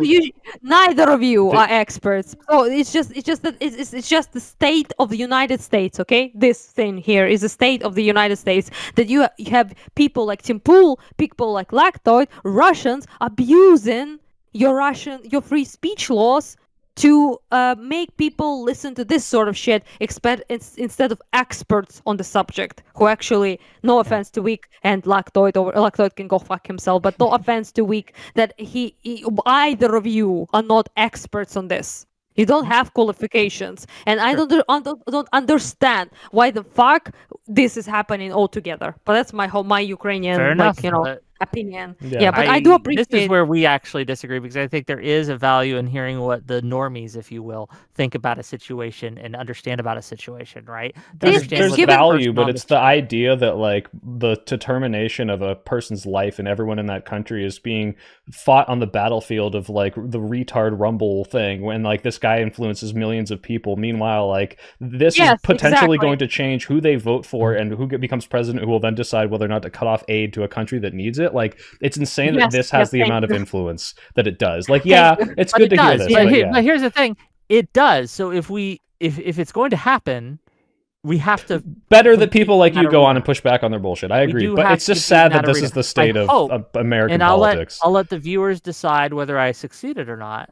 C: neither of you are experts. So it's just the state of the United States. Okay, this thing here is the state of the United States, that you have people like Tim Pool, people like Lactoid, Russians abusing your free speech laws to make people listen to this sort of shit instead of experts on the subject who actually, no offense to Weak and Lactoid can go fuck himself, but no offense to Weak, that either of you are not experts on this. You don't have qualifications, and I don't understand why the fuck this is happening altogether. But that's my Ukrainian opinion. Yeah, but I do appreciate.
G: This is where we actually disagree, because I think there is a value in hearing what the normies, if you will, think about a situation and understand about a situation, right?
B: There's value, but it's the idea that like the determination of a person's life and everyone in that country is being fought on the battlefield of like the retard Rumble thing, when like this guy influences millions of people. Meanwhile, like this is potentially going to change who they vote for and who becomes president, who will then decide whether or not to cut off aid to a country that needs it. Like it's insane that this has the amount of influence that it does. Like, it's good to hear this.
G: But here's the thing: it does. So if it's going to happen, we have to
B: better that people like you go on and push back on their bullshit. I agree, but it's just sad that this is the state of American politics.
G: I'll let the viewers decide whether I succeeded or not.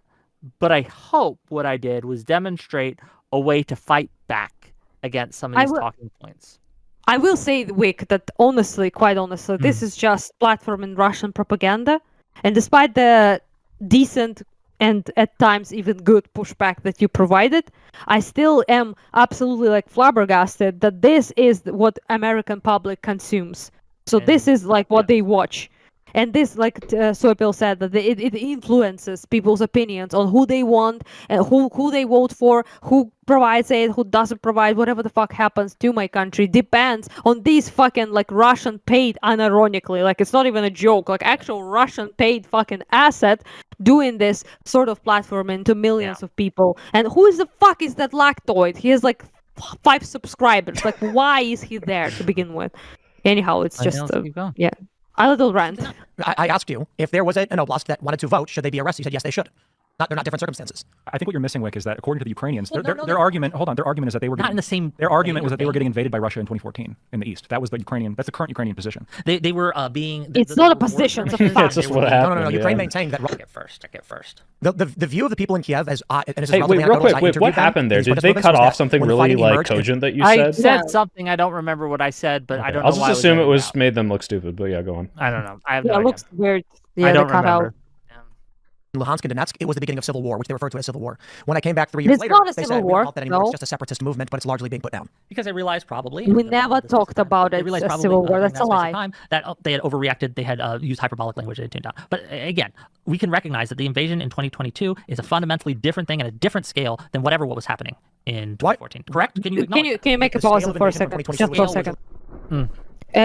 G: But I hope what I did was demonstrate a way to fight back against some of these talking points.
C: I will say, Wick, that quite honestly, this is just platform in Russian propaganda. And despite the decent and at times even good pushback that you provided, I still am absolutely like flabbergasted that this is what American public consumes. So this is like what they watch. And this, like Soapil said, that it influences people's opinions on who they want and who they vote for, who provides aid, who doesn't provide, whatever the fuck happens to my country depends on these fucking like Russian paid, unironically, like it's not even a joke, like actual Russian paid fucking asset doing this sort of platform into millions of people. And who the fuck is that Lactoid? He has like 5 subscribers. Like why is he there to begin with? Anyhow, it's just a little rant.
D: I asked you if there was an oblast that wanted to vote, should they be arrested? You said yes, they should. They're not different circumstances.
E: I think what you're missing, Wick, is that according to the Ukrainians, their argument. Hold on, their argument is that they were
G: not in the same.
E: Their argument was that they were getting invaded by Russia in 2014 in the east. That was the Ukrainian. That's the current Ukrainian position.
A: They were being.
C: It's not a position. It's a fact.
B: It's just what happened.
D: No. Ukraine maintained that.
A: I get first.
D: The view of the people in Kiev as
B: hey, wait, real quick. What happened there? Did they cut off something really like cogent that you said?
G: I said something. I don't remember what I said, but I don't know.
B: I'll just assume it was made them look stupid. But yeah, go on.
G: I don't know. I have no idea.
C: It looks weird.
G: I don't remember.
D: Luhansk and Donetsk, it was the beginning of civil war, which they referred to as civil war. When I came back 3 years later,
C: not a
D: they
C: civil
D: said, we
C: war.
D: don't call it that anymore.
C: No.
D: It's just a separatist movement, but it's largely being put down.
A: Because they realized probably...
C: We never talked about it as a civil war. That's a lie.
A: Time, that they had overreacted. They had used hyperbolic language they tuned down. But again, we can recognize that the invasion in 2022 is a fundamentally different thing and a different scale than what was happening in 2014. Correct? Can you acknowledge
C: Can you make a pause for a second? Just for a second.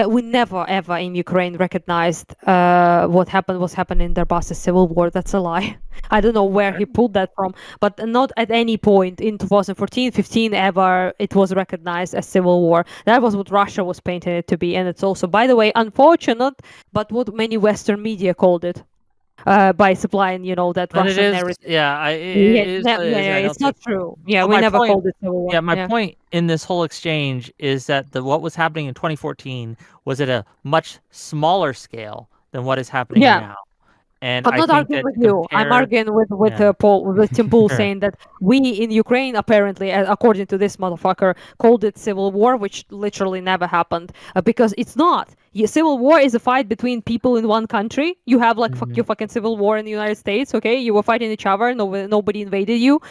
C: We never ever in Ukraine recognized what was happening in Donbass as civil war. That's a lie. I don't know where he pulled that from, but not at any point in 2014, 15 ever it was recognized as civil war. That was what Russia was painting it to be, and it's also, by the way, unfortunate, but what many Western media called it. By supplying, that Russian narrative.
G: Yeah,
C: it's not true. Yeah, we never called it civil war.
G: Yeah, my point in this whole exchange is that what was happening in 2014 was at a much smaller scale than what is happening now. And
C: I'm not arguing with you. I'm arguing with Tim Pool saying that we in Ukraine, apparently, according to this motherfucker, called it civil war, which literally never happened, because it's not. Civil war is a fight between people in one country. You have your fucking civil war in the United States, okay? You were fighting each other. Nobody invaded you,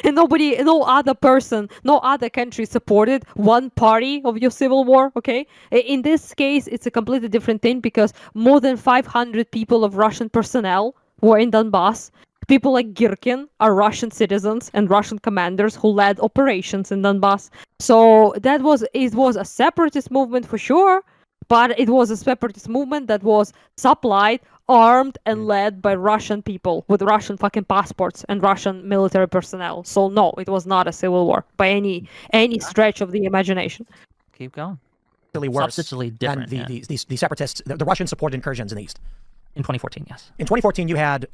C: and no other person, no other country supported one party of your civil war, okay? In this case, it's a completely different thing because more than 500 people of Russian personnel were in Donbass. People like Girkin are Russian citizens and Russian commanders who led operations in Donbass. So it was a separatist movement for sure. But it was a separatist movement that was supplied, armed, and led by Russian people with Russian fucking passports and Russian military personnel. So no, it was not a civil war by any stretch of the imagination.
G: Keep going.
D: Really worse
A: substantially different.
D: And the separatists, the Russians supported incursions in the east.
A: In 2014, yes.
D: In 2014, you had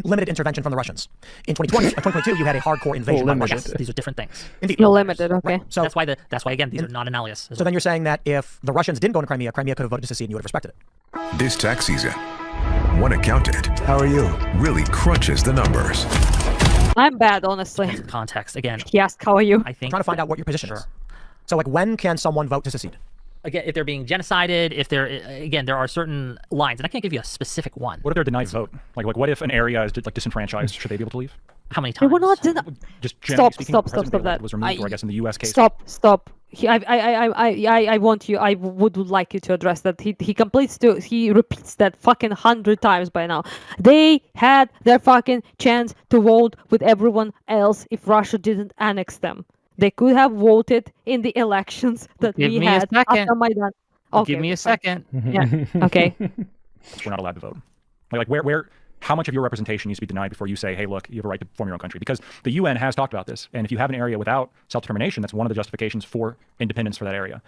D: limited intervention from the Russians. In 2022, you had a hardcore invasion.
A: Yes, these are different things.
D: Indeed.
C: You're limited, okay.
D: Right. So
A: that's why again, these are not analogous.
D: So then you're saying that if the Russians didn't go into Crimea, Crimea could have voted to secede and you would have respected it.
N: This tax season, one accountant, how are you, really crunches the numbers.
C: I'm bad, honestly.
A: Context, again.
C: He asked, how are you?
D: I think. I'm trying to find out what your position is. So when can someone vote to secede?
A: Again, if they're being genocided, there are certain lines, and I can't give you a specific one.
E: What if they're denied vote? Like what if an area is disenfranchised? Should they be able to leave?
A: How many times?
C: They were not
E: Just
C: stop that.
E: Was removed, or I guess in the U.S. case.
C: Stop. I would like you to address that. He repeats that fucking 100 times by now. They had their fucking chance to vote with everyone else if Russia didn't annex them. They could have voted in the elections that we had after Maidan.
G: Give me a second.
C: Yeah. Okay.
E: We're not allowed to vote. Like where? How much of your representation needs to be denied before you say, hey, look, you have a right to form your own country? Because the UN has talked about this. And if you have an area without self-determination, that's one of the justifications for independence for that area.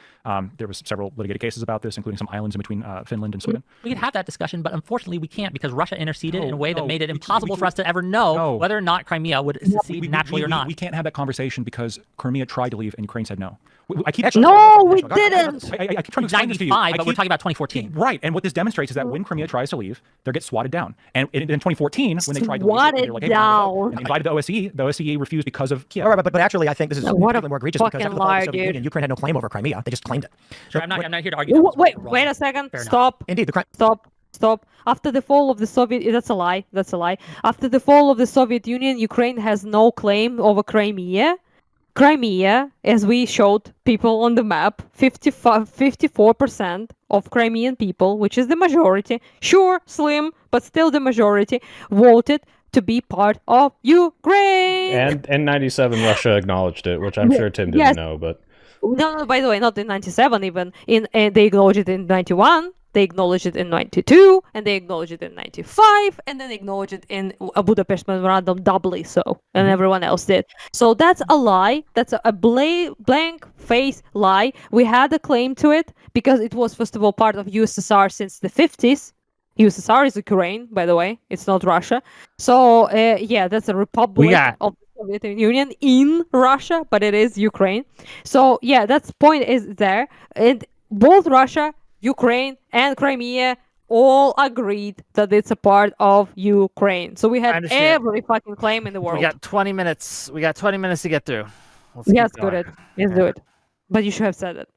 E: There was several litigated cases about this, including some islands in between Finland and Sweden.
A: We could have that discussion, but unfortunately we can't because Russia interceded in a way that made it impossible for us to ever know whether or not Crimea would secede naturally or not.
E: We can't have that conversation because Crimea tried to leave and Ukraine said no.
C: We didn't.
E: I keep trying to explain this to you.
A: 95, but we're talking about 2014.
E: Right, and what this demonstrates is that when Crimea tries to leave, they get swatted down. And in 2014, when they tried to leave, they were like, hey, and invited the OSCE. The OSCE refused because of Kiev.
D: All right, but actually, I think this is more egregious because after the fall of the Soviet Union, Ukraine had no claim over Crimea. They just claimed it.
A: Sure, I'm not here to argue.
C: Wait a second. Stop.
D: Indeed,
C: Stop. After the fall of the Soviet, that's a lie. After the fall of the Soviet Union, Ukraine has no claim over Crimea. Crimea, as we showed people on the map, 54% of Crimean people, which is the majority, sure, slim, but still the majority, voted to be part of Ukraine.
B: And in 97, Russia acknowledged it, which I'm sure Tim didn't know, but...
C: No, by the way, not in 97 even. They acknowledged it in 91. They acknowledged it in 92, and they acknowledged it in 95, and then they acknowledged it in a Budapest Memorandum doubly so, and everyone else did. So that's a lie. That's a blank face lie. We had a claim to it because it was, first of all, part of USSR since the 50s. USSR is Ukraine, by the way. It's not Russia. So, that's a republic of the Soviet Union in Russia, but it is Ukraine. So, that's point is there. And both Russia, Ukraine, and Crimea all agreed that it's a part of Ukraine. So we had every fucking claim in the world.
G: We got 20 minutes. We got 20 minutes to get through.
C: Let's do it. But you should have said it.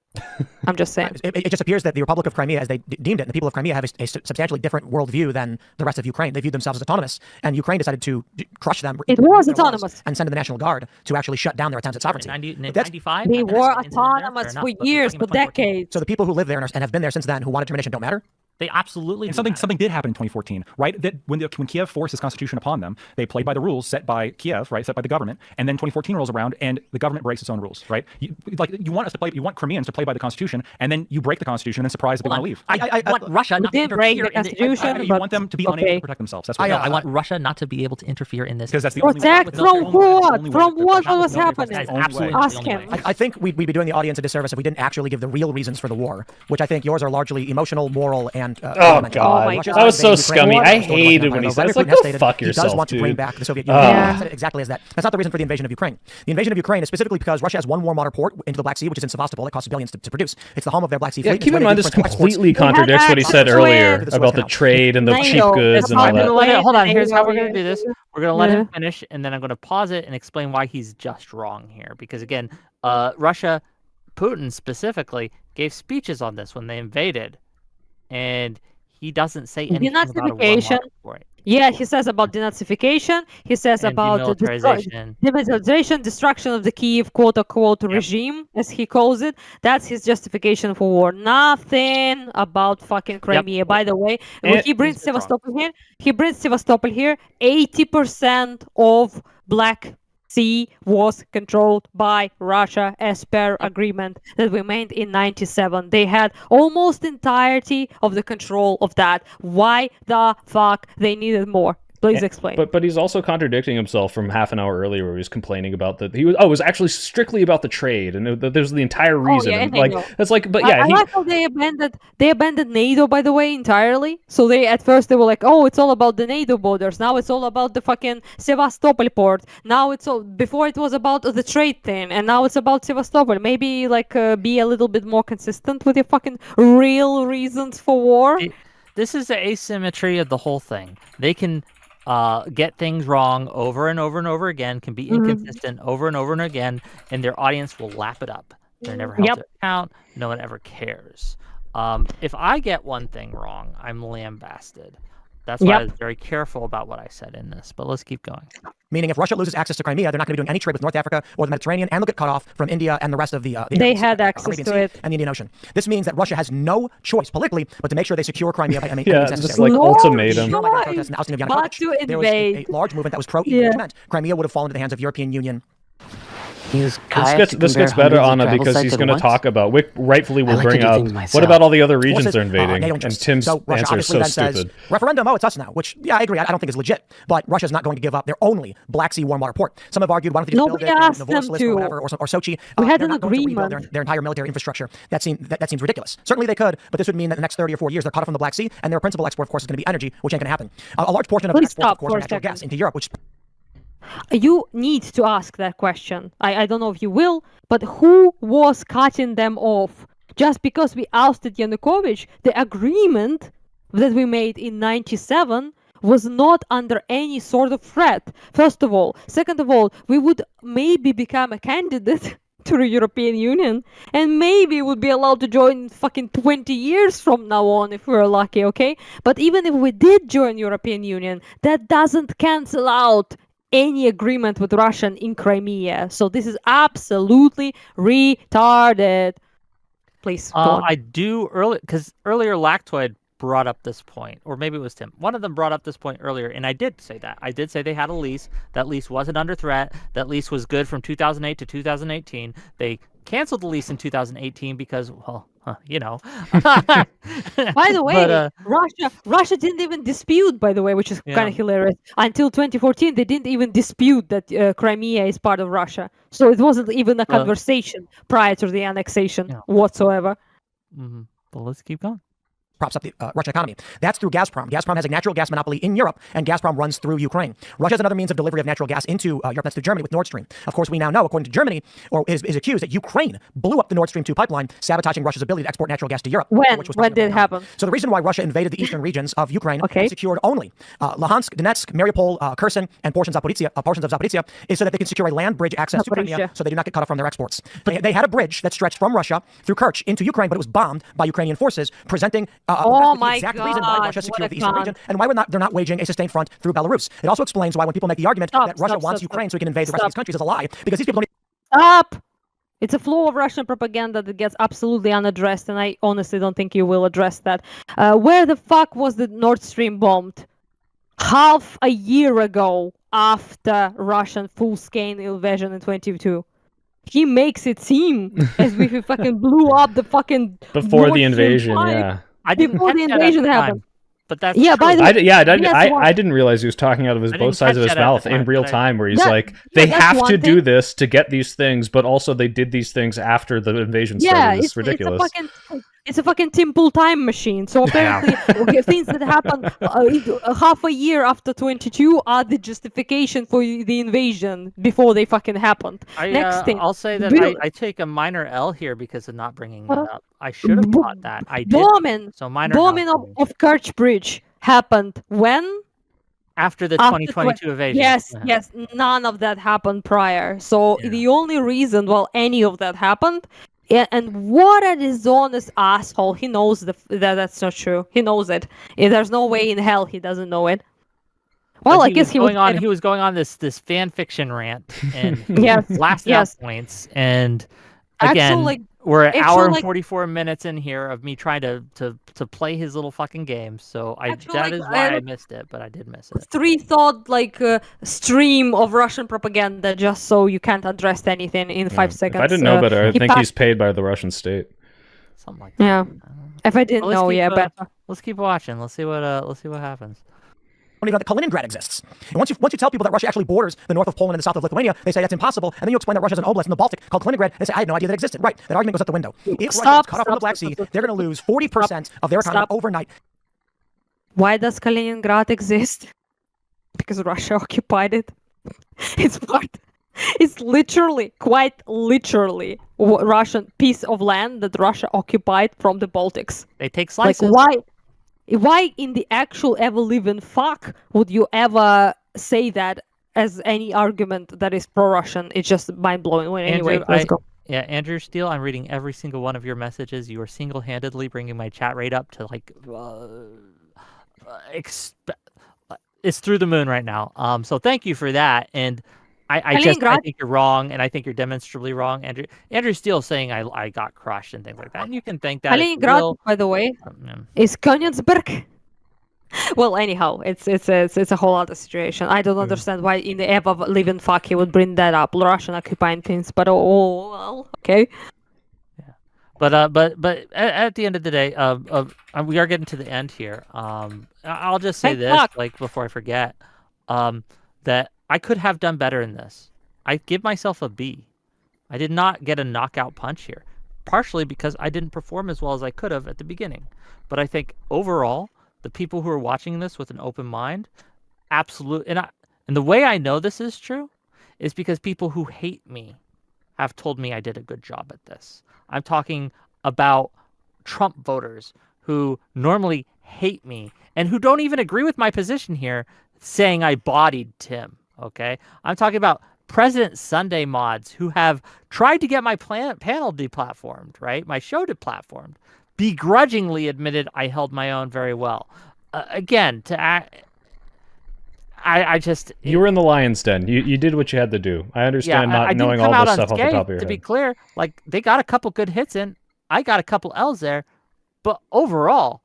C: I'm just saying.
D: It just appears that the Republic of Crimea, as they deemed it, and the people of Crimea have a substantially different worldview than the rest of Ukraine. They viewed themselves as autonomous, and Ukraine decided to crush them.
C: It was autonomous.
D: And send in the National Guard to actually shut down their attempts at sovereignty.
A: 95?
C: They were autonomous for years, for decades.
D: So the people who live there and have been there since then, who wanted termination, don't matter?
A: They absolutely.
E: And something did happen in 2014, right? That when Kiev forced his constitution upon them, they played by the rules set by Kiev, right? Set by the government. And then 2014 rolls around, and the government breaks its own rules, right? You want Crimeans to play by the constitution, and then you break the constitution and surprise that they want to leave.
A: I want Russia not to
C: break
A: interfere
C: the constitution.
E: You want them to be unable to protect themselves. That's what
A: I want Russia not to be able to interfere in this.
E: Because that's the
C: protect from what? From what was happening?
A: Ask
C: him.
D: I think we'd be doing the audience a disservice if we didn't actually give the real reasons for the war, which I think yours are largely emotional, moral, and
B: God, that was so scummy. I hated when he said, "It's like, go fuck yourself,
D: He does want to bring back the Soviet Union. He said it exactly as that. That's not the reason for the invasion of Ukraine. The invasion of Ukraine is specifically because Russia has one warm water port into the Black Sea, which is in Sevastopol. That costs billions to produce. It's the home of their Black Sea fleet.
B: Keep in mind this completely contradicts what he said earlier about the trade and the cheap goods and all that.
G: Hold on, here's how we're going to do this. We're going to let him finish, and then I'm going to pause it and explain why he's just wrong here. Because again, Russia, Putin specifically, gave speeches on this when they invaded, and he doesn't say anything about a warm water port.
C: Yeah, he says about denazification. He says about demilitarization, destruction of the Kiev quote-unquote regime, as he calls it. That's his justification for war. Nothing about fucking Crimea. By the way, when he brings Sevastopol here, 80% of Black Sea was controlled by Russia as per agreement that we made in 97. They had almost entirety of the control of that. Why the fuck they needed more? Please explain.
B: But he's also contradicting himself from half an hour earlier where he was complaining about that. It was actually strictly about the trade, and there's the entire reason.
C: I
B: like
C: how they abandoned NATO, by the way, entirely. So at first they were like, oh, it's all about the NATO borders. Now it's all about the fucking Sevastopol port. Now before it was about the trade thing, and now it's about Sevastopol. Maybe be a little bit more consistent with your fucking real reasons for war.
G: This is the asymmetry of the whole thing. They can get things wrong over and over and over again, can be inconsistent over and over and again, and their audience will lap it up. They're never held to account. No one ever cares. If I get one thing wrong, I'm lambasted. That's why I was very careful about what I said in this. But let's keep going.
D: Meaning, if Russia loses access to Crimea, they're not going to be doing any trade with North Africa or the Mediterranean, and they'll get cut off from India and the rest of the
C: they had access to it
D: and the Indian Ocean. This means that Russia has no choice politically but to make sure they secure Crimea by any means necessary.
B: Just like ultimatum.
C: But to invade.
D: There was a large movement that was pro-EU, which meant Crimea would have fallen into the hands of European Union.
B: This gets better, Anna, because he's going to talk about. Rightfully will bring up. What about all the other regions they're invading? And Tim's answer is so stupid.
D: Referendum, it's us now. Which, I agree. I don't think is legit. But Russia's not going to give up their only Black Sea warm water port. Some have argued, why don't they just build it in Novorossiysk or whatever, or Sochi?
C: We had an agreement.
D: Their entire military infrastructure. That seems ridiculous. Certainly they could, but this would mean that the next 30 or 40 years they're cut off from the Black Sea, and their principal export, of course, is going to be energy, which ain't going to happen. A large portion of the exports, of course, are natural gas into Europe, which.
C: You need to ask that question. I don't know if you will, but who was cutting them off? Just because we ousted Yanukovych, the agreement that we made in 97 was not under any sort of threat, first of all. Second of all, we would maybe become a candidate to the European Union, and maybe would be allowed to join fucking 20 years from now on if we're lucky, okay? But even if we did join European Union, that doesn't cancel out any agreement with Russia in Crimea. So this is absolutely retarded. Please go on.
G: I do earlier Lactoid brought up this point, or maybe it was Tim. One of them brought up this point earlier, and I did say that. I did say they had a lease. That lease wasn't under threat. That lease was good from 2008 to 2018. They canceled the lease in 2018 because, well, you know.
C: By the way, Russia didn't even dispute, by the way, which is kind of hilarious. Until 2014, they didn't even dispute that Crimea is part of Russia. So it wasn't even a conversation prior to the annexation whatsoever.
G: But let's keep going.
D: props up the Russian economy. That's through Gazprom. Gazprom has a natural gas monopoly in Europe, and Gazprom runs through Ukraine. Russia has another means of delivery of natural gas into Europe, that's through Germany with Nord Stream. Of course, we now know, according to Germany, or is accused that Ukraine blew up the Nord Stream 2 pipeline, sabotaging Russia's ability to export natural gas to Europe.
C: When did it happen?
D: So the reason why Russia invaded the eastern regions of Ukraine and secured only Luhansk, Donetsk, Mariupol, Kherson, and portions of Zaporizhia is so that they can secure a land bridge access to Crimea so they do not get cut off from their exports. They had a bridge that stretched from Russia through Kerch into Ukraine, but it was bombed by Ukrainian forces, presenting the exact reason why Russia secured the eastern region and why they're not waging a sustained front through Belarus. It also explains why when people make the argument that Russia wants Ukraine so we can invade the rest of these countries is a lie, because these people don't
C: Stop! It's a flow of Russian propaganda that gets absolutely unaddressed, and I honestly don't think you will address that. Where the fuck was the Nord Stream bombed? Half a year ago, after Russian full-scale invasion in 2022. He makes it seem as if he fucking blew up the fucking
B: before the invasion. Yeah,
C: before the invasion happened.
G: But that's
C: true.
B: I didn't realize he was talking out of both sides of his mouth in real time, where he's like, they have to do this to get these things, but also they did these things after the invasion started. It's ridiculous.
C: It's a fucking Temple time machine. So apparently, things that happened half a year after 22 are the justification for the invasion before they fucking happened. Next thing,
G: I'll say that I take a minor L here because of not bringing that up. I should have thought that. I did. Bombing
C: of Kerch Bridge happened when?
G: After the 2022 invasion.
C: Yes. None of that happened prior. So the only reason, any of that happened. Yeah, and what a dishonest asshole. He knows that's not true. He knows it. There's no way in hell he doesn't know it. Well, I guess he was
G: going on this fan fiction rant and lasted out points. And again, we're an hour and 44 minutes in here of me trying to play his little fucking game. So that is why I missed it, but I did miss it.
C: 3-thought stream of Russian propaganda just so you can't address anything in 5 seconds.
B: If I didn't know better, I think he's paid by the Russian state.
G: Something like that.
C: Yeah. If I didn't know, but
G: let's keep watching. Let's see what happens.
D: That Kaliningrad exists. And once you tell people that Russia actually borders the north of Poland and the south of Lithuania, they say that's impossible. And then you explain that Russia has an oblast in the Baltic called Kaliningrad. They say, I had no idea that existed. Right. That argument goes out the window. If Russia is cut off from the Black Sea, they're going to lose 40% of their economy overnight.
C: Why does Kaliningrad exist? Because Russia occupied it. It's literally, quite literally, a Russian piece of land that Russia occupied from the Baltics.
G: They take slices.
C: Why in the actual ever living fuck would you ever say that as any argument that is pro-Russian? It's just mind-blowing. Anyway, let's go.
G: Yeah, Andrew Steele, I'm reading every single one of your messages. You are single-handedly bringing my chat rate up to it's through the moon right now. So thank you for that. And I think you're wrong, and I think you're demonstrably wrong. Andrew Steele saying I got crushed and things like that. And you can think that
C: Kaliningrad, by the way, is Königsberg. Well, anyhow, it's a whole other situation. I don't understand why in the ever living fuck he would bring that up. Russian occupying things, but well, okay.
G: Yeah, but at the end of the day, we are getting to the end here. I'll just say this, before I forget, that I could have done better in this. I give myself a B. I did not get a knockout punch here, partially because I didn't perform as well as I could have at the beginning. But I think overall, the people who are watching this with an open mind, absolutely, and the way I know this is true is because people who hate me have told me I did a good job at this. I'm talking about Trump voters who normally hate me and who don't even agree with my position here, saying I bodied Tim. Okay, I'm talking about President Sunday mods who have tried to get my panel deplatformed, right? My show deplatformed, begrudgingly admitted I held my own very well. Again,
B: you were in the lion's den. You did what you had to do. I understand not knowing all this stuff off the top of your head.
G: To be clear, they got a couple good hits in. I got a couple L's there, but overall,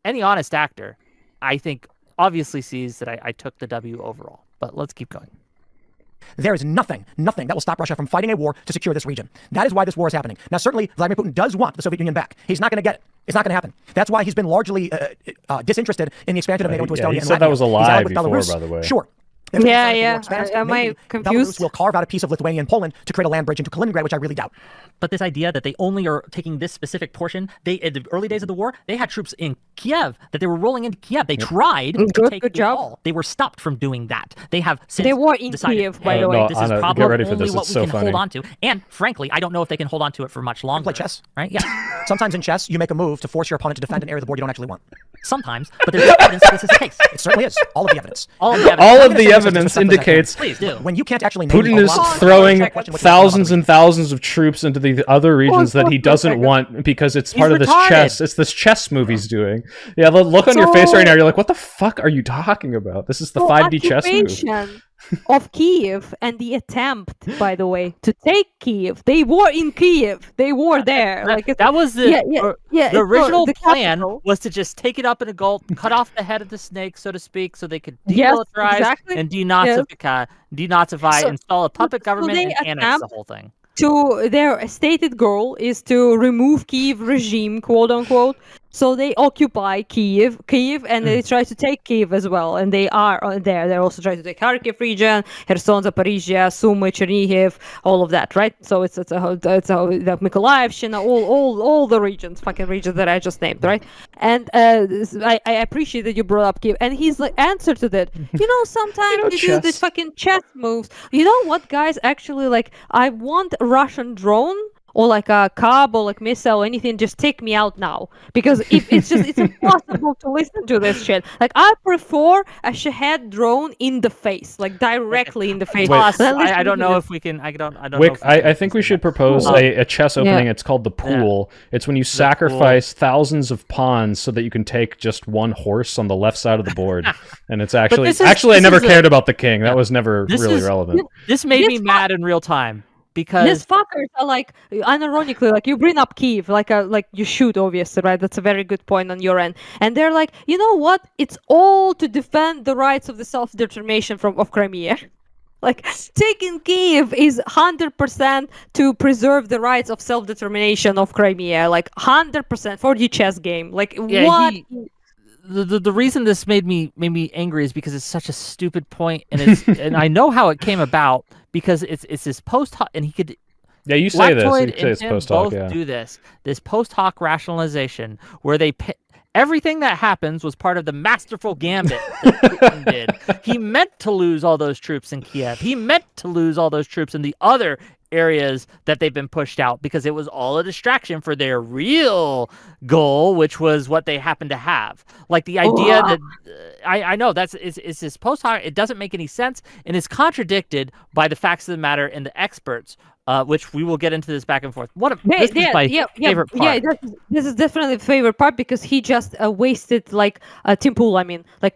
G: any honest actor, I think, obviously sees that I took the W overall. But let's keep going.
D: There is nothing that will stop Russia from fighting a war to secure this region. That is why this war is happening. Now, certainly, Vladimir Putin does want the Soviet Union back. He's not going to get it. It's not going to happen. That's why he's been largely disinterested in the expansion of NATO into Estonia and Latvia.
B: He said that was a lie before, by the way.
D: Sure.
C: Yeah. Am I confused?
D: Belarus will carve out a piece of Lithuania and Poland to create a land bridge into Kaliningrad, which I really doubt.
A: But this idea that they only are taking this specific portion, in the early days of the war, they had troops in Kiev that they were rolling into Kiev. They tried to take the wall. They were stopped from doing that. They have since
C: They were in Kiev, by the way.
A: This is probably only what we can hold on to. And frankly, I don't know if they can hold on to it for much longer.
D: Play chess.
A: Right? Yeah.
D: Sometimes in chess, you make a move to force your opponent to defend an area of the board you don't actually want.
A: Sometimes, but there's evidence that this is the case.
D: It certainly is. All of the evidence.
B: All of the evidence indicates
D: when you can't actually
B: Putin is throwing thousands and thousands of troops into the other regions that he doesn't want because it's part of this chess. It's this chess move he's doing. Yeah, look on your face right now. You're like, what the fuck are you talking about? This is the 5D chess move.
C: Of Kiev and the attempt, by the way, to take Kiev. They were in Kiev. They were there.
G: That was the original plan was to just take it up in a gulp, cut off the head of the snake, so to speak, so they could demilitarize and denazify, install a puppet government, and annex the whole thing.
C: Their stated goal is to remove Kiev regime, quote unquote. So they occupy Kiev, and they try to take Kiev as well. And they are there. They also try to take Kharkiv region, Kherson, Zaporizhia, Sumy, Chernihiv, all of that, right? So it's the Mykolaievshchina, all the fucking regions that I just named, right? And I appreciate that you brought up Kiev. And his answer to that, sometimes you do these fucking chess moves. You know what, guys? Actually, I want a Russian drone. Or like a Cub or like missile or anything, just take me out now. Because it's impossible to listen to this shit. I prefer a Shahed drone in the face, directly in the face.
G: I don't know if we can. I don't know.
B: I think we should propose a chess opening. Yeah. It's called the pool. Yeah. It's when you sacrifice thousands of pawns so that you can take just one horse on the left side of the board. And it's actually I never cared about the king. That was never really relevant.
G: This made me mad in real time. Because
C: these fuckers are unironically, you bring up Kiev, you should, obviously, right? That's a very good point on your end. And they're like, you know what? It's all to defend the rights of the self-determination of Crimea. Taking Kiev is 100% to preserve the rights of self-determination of Crimea. 100% for the chess game. What?
G: The reason this made me angry is because it's such a stupid point, and it's and I know how it came about because it's this post hoc, and he could.
B: Yeah, you say this. You say it's post hoc.
G: Both do this post hoc rationalization where they everything that happens was part of the masterful gambit that Putin did. He meant to lose all those troops in Kiev. He meant to lose all those troops in the other areas that they've been pushed out because it was all a distraction for their real goal, which was what they happen to have. The idea that I know it's this post hoc. It doesn't make any sense and is contradicted by the facts of the matter and the experts, which we will get into this back and forth. This is my favorite part.
C: Yeah, this is definitely the favorite part because he just wasted Tim Pool.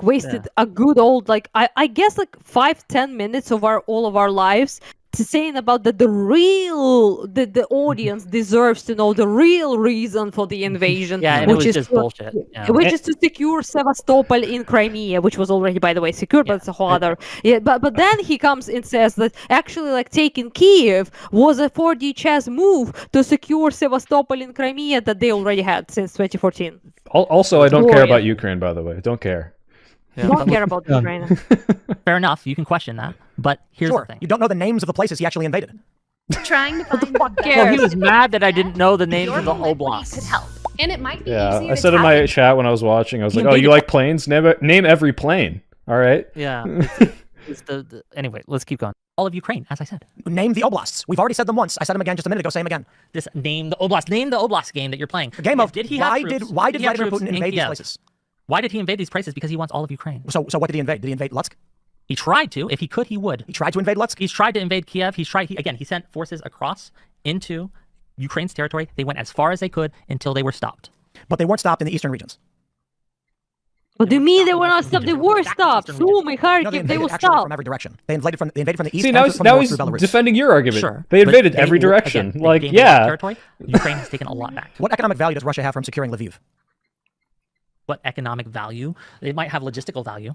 C: Wasted a good old I guess 5-10 minutes of all of our lives. To saying about that the audience deserves to know the real reason for the invasion,
G: which is just bullshit. Yeah.
C: Which is to secure Sevastopol in Crimea, which was already, by the way, secured, but it's a whole other. Yeah, but then he comes and says that actually, taking Kiev was a 4D chess move to secure Sevastopol in Crimea that they already had since 2014.
B: Also, I don't care about Ukraine, by the way. Don't care.
C: Yeah. Don't care about Ukraine.
A: Fair enough. You can question that. But here's the thing.
D: You don't know the names of the places he actually invaded.
F: Trying to find
G: Well, he was mad that I didn't know the names of the oblasts.
F: Could help. And it might be
B: I said in my chat when I was watching, I was like, oh, you like planes? Name every plane. All right?
G: Yeah. Anyway, let's keep going.
A: All of Ukraine, as I said.
D: Name the oblasts. We've already said them once. I said them again just a minute ago. Say them again.
A: Name the oblast. Name the oblast game that you're playing.
D: A game of why did Vladimir Putin invade these places?
A: Why did he invade these places? Because he wants all of Ukraine.
D: So what did he invade? Did he invade Lutsk?
A: He tried to. If he could, he would.
D: He tried to invade Lutsk?
A: He's tried to invade Kiev. He sent forces across into Ukraine's territory. They went as far as they could until they were stopped.
D: But they weren't stopped in the eastern regions.
C: What do you mean they were not stopped? They were stopped. Sumy, Kharkiv, they were stopped.
D: From every direction. They invaded from the east.
B: See, now he's defending your argument.
A: Sure.
B: They invaded every direction.
A: Territory. Ukraine has taken a lot back.
D: What economic value does Russia have from securing Lviv?
A: What economic value? They might have logistical value.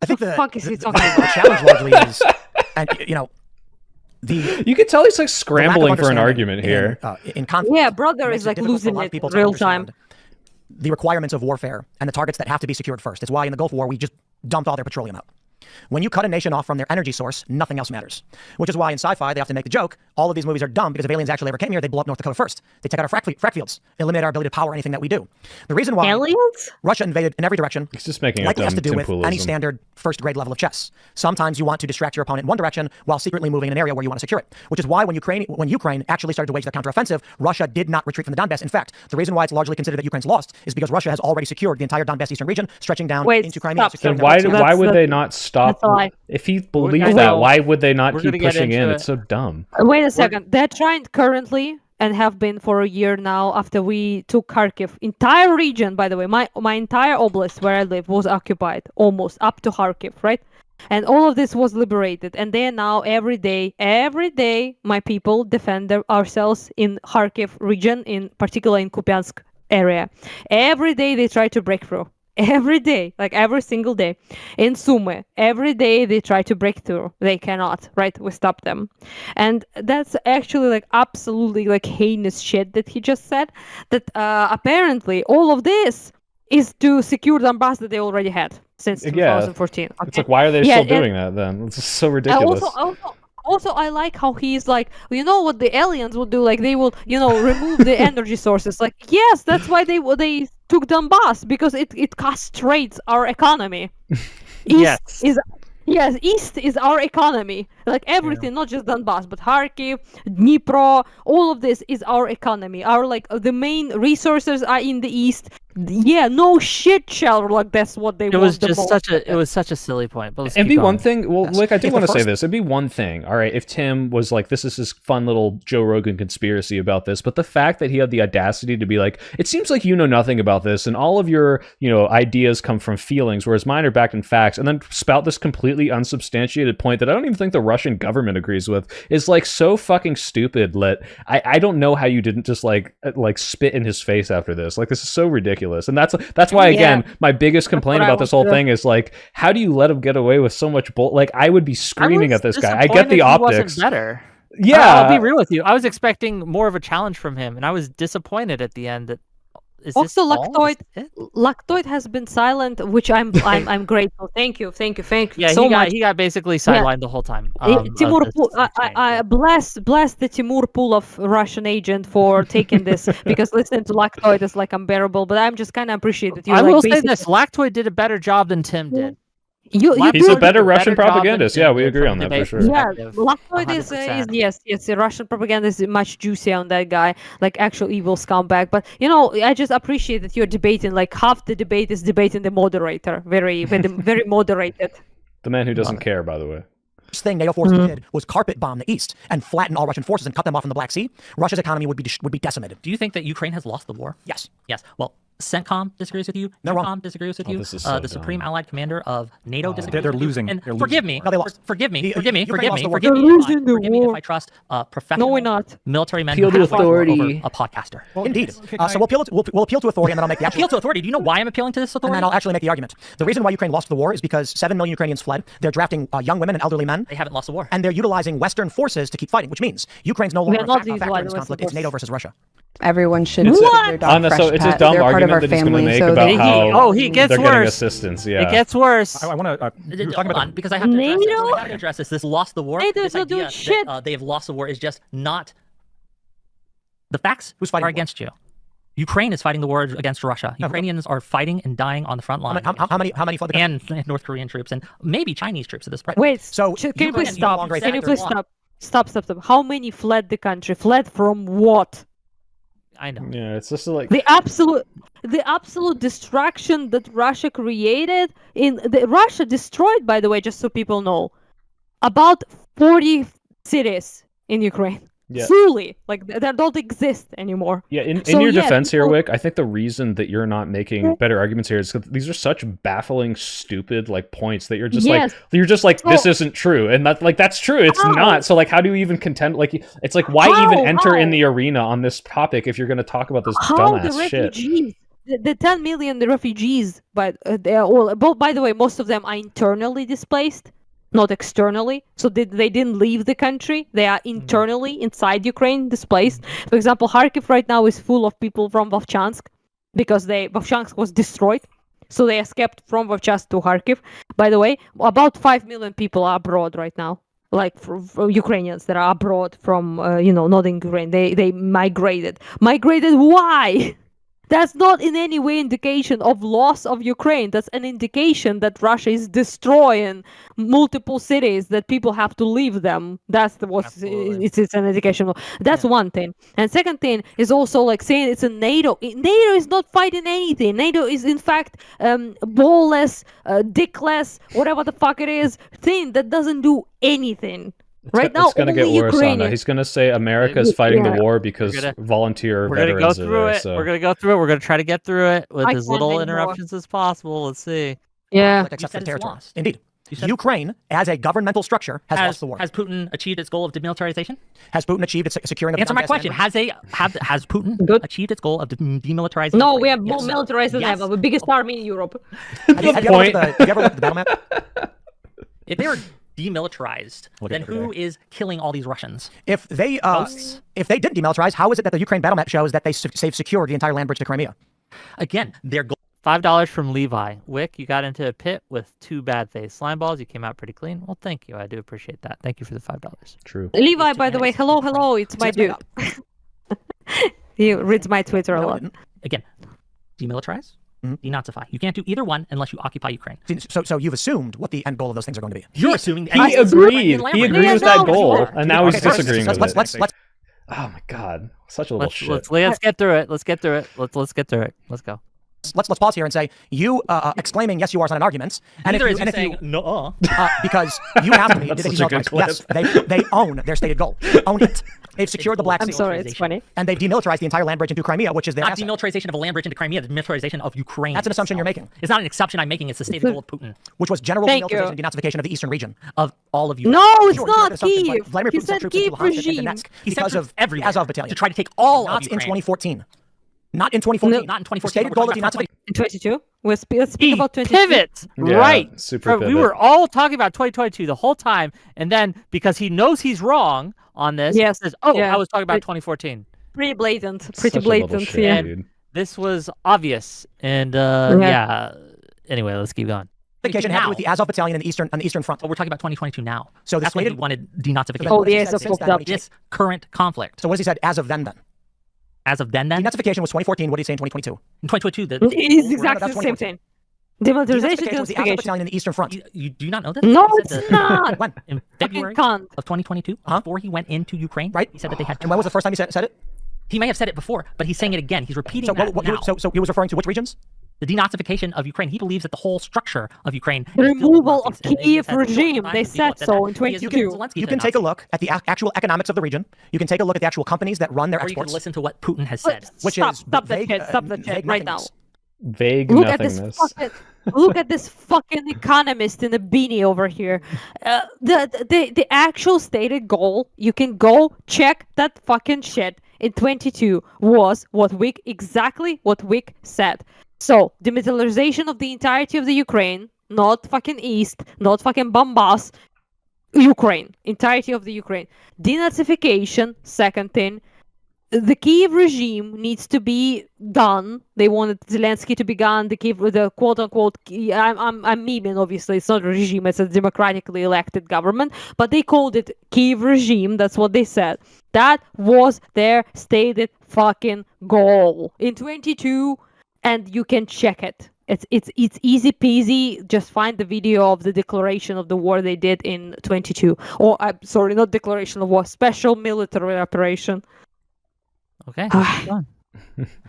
D: I think
C: the fuck is he talking about?
D: The challenge largely is, and
B: you can tell he's scrambling for an argument here.
D: In conflict,
C: yeah, brother is losing it in real time.
D: The requirements of warfare and the targets that have to be secured first. It's why in the Gulf War we just dumped all their petroleum out. When you cut a nation off from their energy source, nothing else matters. Which is why in sci-fi, they often make the joke, all of these movies are dumb because if aliens actually ever came here, they'd blow up North Dakota first. They take out our frack fields, eliminate our ability to power anything that we do. The reason why Russia invaded in every direction
B: He's just making
D: likely has to do with
B: temporism.
D: any standard first-grade level of chess. Sometimes you want to distract your opponent in one direction while secretly moving in an area where you want to secure it. Which is why when Ukraine actually started to wage their counteroffensive, Russia did not retreat from the Donbass. In fact, the reason why it's largely considered that Ukraine's lost is because Russia has already secured the entire Donbass eastern region, stretching down into Crimea.
B: So why would they not stop? If he believes that, why would they not keep pushing in? It's so dumb.
C: Wait a second. They're trying currently and have been for a year now after we took Kharkiv. Entire region, by the way, my entire oblast where I live was occupied, almost up to Kharkiv, right? And all of this was liberated. And they are now every day, my people defend ourselves in Kharkiv region, in particular in Kupiansk area. Every day they try to break through. Every day, like every single day. In Sumy, every day they try to break through. They cannot, right? We stop them. And that's actually like absolutely like heinous shit that he just said. That apparently all of this is to secure Donbass that they already had since 2014. Okay?
B: It's like, why are they still doing that then? It's so ridiculous.
C: Also, I like how he's like, you know what the aliens will do? Like, they will, remove the energy sources. Like, yes, that's why they took Donbass, because it castrates our economy. East is our economy. Like everything, not just Donbass, but Kharkiv, Dnipro, all of this is our economy. Our the main resources are in the east. Yeah, no shit, Sherlock. That's what they want.
G: It was such a silly point. But
B: it'd be one thing. Well, I do want to say this. It'd be one thing. All right, if Tim was like, this is his fun little Joe Rogan conspiracy about this, but the fact that he had the audacity to be like, it seems like you know nothing about this, and all of your ideas come from feelings, whereas mine are backed in facts, and then spout this completely unsubstantiated point that I don't even think the Russian government agrees with is like so fucking stupid. I don't know how you didn't just like spit in his face after this. Like, this is so ridiculous. And that's why, again, my biggest complaint about this whole thing is like, how do you let him get away with so much bull? Like, I would be screaming at this guy. I get the optics.
G: Better.
B: Yeah,
G: I'll be real with you. I was expecting more of a challenge from him, and I was disappointed at the end.
C: Also, Lactoid has been silent, which I'm grateful. Thank you.
G: Yeah,
C: so much.
G: He got basically sidelined the whole time.
C: Timur, I bless the Timur pool of Russian agent for taking this, because listening to Lactoid is like unbearable. But I'm just kind of appreciate that you.
G: I will say this: Lactoid did a better job than Tim did.
B: He's a better Russian propagandist. Yeah, we agree on that for sure.
C: Yeah, Lactoid is yes, the Russian propaganda is much juicier on that guy, like actual evil scumbag. But I just appreciate that you're debating. Like half the debate is debating the moderator, very moderated.
B: The man who doesn't care, by the way.
D: First thing NATO forces did was carpet bomb the east and flatten all Russian forces and cut them off in the Black Sea. Russia's economy would be decimated.
A: Do you think that Ukraine has lost the war?
D: Yes.
A: Well, CENTCOM disagrees with you. NORCOM disagrees with you. The Supreme Allied Commander of NATO disagrees.
E: They're losing.
A: And
E: they're
A: forgive
E: losing.
A: me.
D: No, they lost.
A: Forgive me
C: They're
A: if I trust professional military men
C: appeal
A: who
C: to authority
A: over a podcaster.
D: Well, indeed. So we'll appeal to authority, and then I'll make the
A: appeal to authority. Do you know why I'm appealing to this authority?
D: And then I'll actually make the argument. The reason why Ukraine lost the war is because 7 million Ukrainians fled. They're drafting young women and elderly men.
A: They haven't lost the war.
D: And they're utilizing Western forces to keep fighting, which means Ukraine's no longer a factor in this conflict. It's NATO versus Russia.
O: Everyone should give their dog fresh
B: so it's a dumb argument that he's going to make about how
G: he gets
B: they're
G: worse.
B: getting assistance. Yeah,
G: it gets worse.
E: I want to
A: hold on, because I have to address this. This lost the war.
C: NATO's not doing shit.
A: They have lost the war is just not the facts.
D: Who's fighting
A: are against you? Ukraine is fighting the war against Russia. Ukrainians are fighting and dying on the front line.
D: How many fled the
A: country? And North Korean troops and maybe Chinese troops at this point.
C: Wait, so can you please stop? Can you please stop? Stop. How many fled the country? Fled from what?
G: I know.
B: Yeah, it's just like
C: the absolute destruction that Russia created Russia destroyed, by the way, just so people know, about 40 cities in Ukraine.
B: Yeah.
C: Truly, like that don't exist anymore.
B: Yeah, in your defense here, Wick, I think the reason that you're not making better arguments here is because these are such baffling, stupid points that you're just this isn't true, and that's true. It's not. So how do you even contend? It's why even enter in the arena on this topic if you're going to talk about this dumbass shit?
C: The 10 million refugees, but they are all. By the way, most of them are internally displaced, not externally. So they didn't leave the country. They are internally inside Ukraine displaced. For example, Kharkiv right now is full of people from Vovchansk because Vovchansk was destroyed. So they escaped from Vovchast to Kharkiv. By the way, about 5 million people are abroad right now. Like for Ukrainians that are abroad from, not in Ukraine. They migrated. Migrated why? That's not in any way indication of loss of Ukraine. That's an indication that Russia is destroying multiple cities, that people have to leave them. It's an indication. That's one thing. And second thing is also like saying it's a NATO. NATO is not fighting anything. NATO is in fact ballless, dickless, whatever the fuck it is, thing that doesn't do anything. Right now,
B: it's going to get worse, Anna. He's going to say America is fighting the war because volunteer veterans are there. So.
G: We're going to go through it. We're going to try to get through it with as little interruptions as possible. Let's see.
C: Yeah.
D: Except for the territory. Indeed. Ukraine, as a governmental structure, has lost the war.
A: Has Putin achieved its goal of demilitarization?
D: Has Putin achieved its securing of
A: Answer my question. Has Putin achieved its goal of demilitarizing?
C: No, we are more militarized than ever. The biggest army in Europe.
D: Have you ever looked at the battle map?
A: If they were demilitarized, then who is killing all these Russians?
D: If they did demilitarize, how is it that the Ukraine battle map shows that they've secured the entire land bridge to Crimea?
A: Again, their goal.
G: $5 from Levi. Wick, you got into a pit with 2 bad face slime balls. You came out pretty clean. Well, thank you. I do appreciate that. Thank you for the $5.
B: True.
C: Levi, by the way, hello. It's my dude. He reads my Twitter a lot.
A: Again, demilitarize. Denazify. You can't do either one unless you occupy Ukraine.
D: So you've assumed what the end goal of those things are going to be.
A: You're assuming.
B: He agreed. He agreed with that goal, and now he's disagreeing with it.
D: Let's.
B: Oh my God! Such a little shit.
G: Let's get through it. Let's get through it. Let's get through it. Let's go.
D: Let's pause here and say you exclaiming yes you are on an argument, and if you
A: no
D: because you asked me did they demilitarize? Yes, they own their stated goal. They own it. They've secured the Black Sea.
C: I'm sorry, it's funny.
D: And they've demilitarized the entire land bridge into Crimea, which is their
A: not demilitarization of a land bridge into Crimea, the demilitarization of Ukraine.
D: That's an assumption you're making.
A: It's not an exception I'm making. It's the stated goal of Putin,
D: which was general demilitarization and denazification of the eastern region
A: of all of Ukraine.
C: No, it's not Kyiv.
D: Vladimir Putin sent troops into Luhansk and Donetsk because of
A: everywhere
D: Azov battalion
A: to try to take all
D: not
A: of Ukraine.
D: in 2014. Not in 2014.
A: Not in 2014.
D: Stated goal of denazification.
C: In 22. Let's speak about 22.
G: Pivot.
B: Yeah,
G: right.
B: Super pivot.
G: We were all talking about 2022 the whole time, and then because he knows he's wrong on this, he says, I was talking about 2014
C: Pretty blatant.
B: Shit,
C: yeah.
B: Dude.
G: This was obvious, and Anyway, let's keep going.
D: Happened with the Azov battalion on the eastern front.
A: But we're talking about 2022 now.
D: So
A: that's when he wanted denazification.
C: Oh, the Azov fucked up.
A: This current conflict.
D: So what has he said as of then?
A: As of then?
D: Denazification was 2014. What did he say in 2022?
A: In 2022,
C: it is exactly the same thing. Demilitarization
D: was the Azov battalion in the eastern front.
A: You do not know this?
C: No, it's not.
D: When?
A: In February of 2022, before he went into Ukraine,
D: right?
A: He said that they had.
D: And when was the first time he said it?
A: He may have said it before, but he's saying it again. He's repeating that now.
D: So he was referring to which regions?
A: The denazification of Ukraine. He believes that the whole structure of Ukraine.
C: The removal of Kyiv regime. They said so in 2022.
D: You can take a look at the actual economics of the region. You can take a look at the actual companies that run their exports.
A: Or you can listen to what Putin has said.
C: Stop the shit right now.
B: Vague
C: Look
B: nothingness.
C: Look at this fucking economist in a beanie over here. The actual stated goal, you can go check that fucking shit in 22 was exactly what Wick said. So, demilitarization of the entirety of the Ukraine, not fucking East, not fucking Donbass, Ukraine, entirety of the Ukraine. Denazification, second thing. The Kyiv regime needs to be gone. They wanted Zelensky to be gone. The quote unquote, I'm memeing, obviously. It's not a regime, it's a democratically elected government. But they called it Kyiv regime. That's what they said. That was their stated fucking goal in 22, and you can check it. It's easy peasy. Just find the video of the declaration of the war they did in 22. Or, sorry, not declaration of war, special military operation.
G: Okay.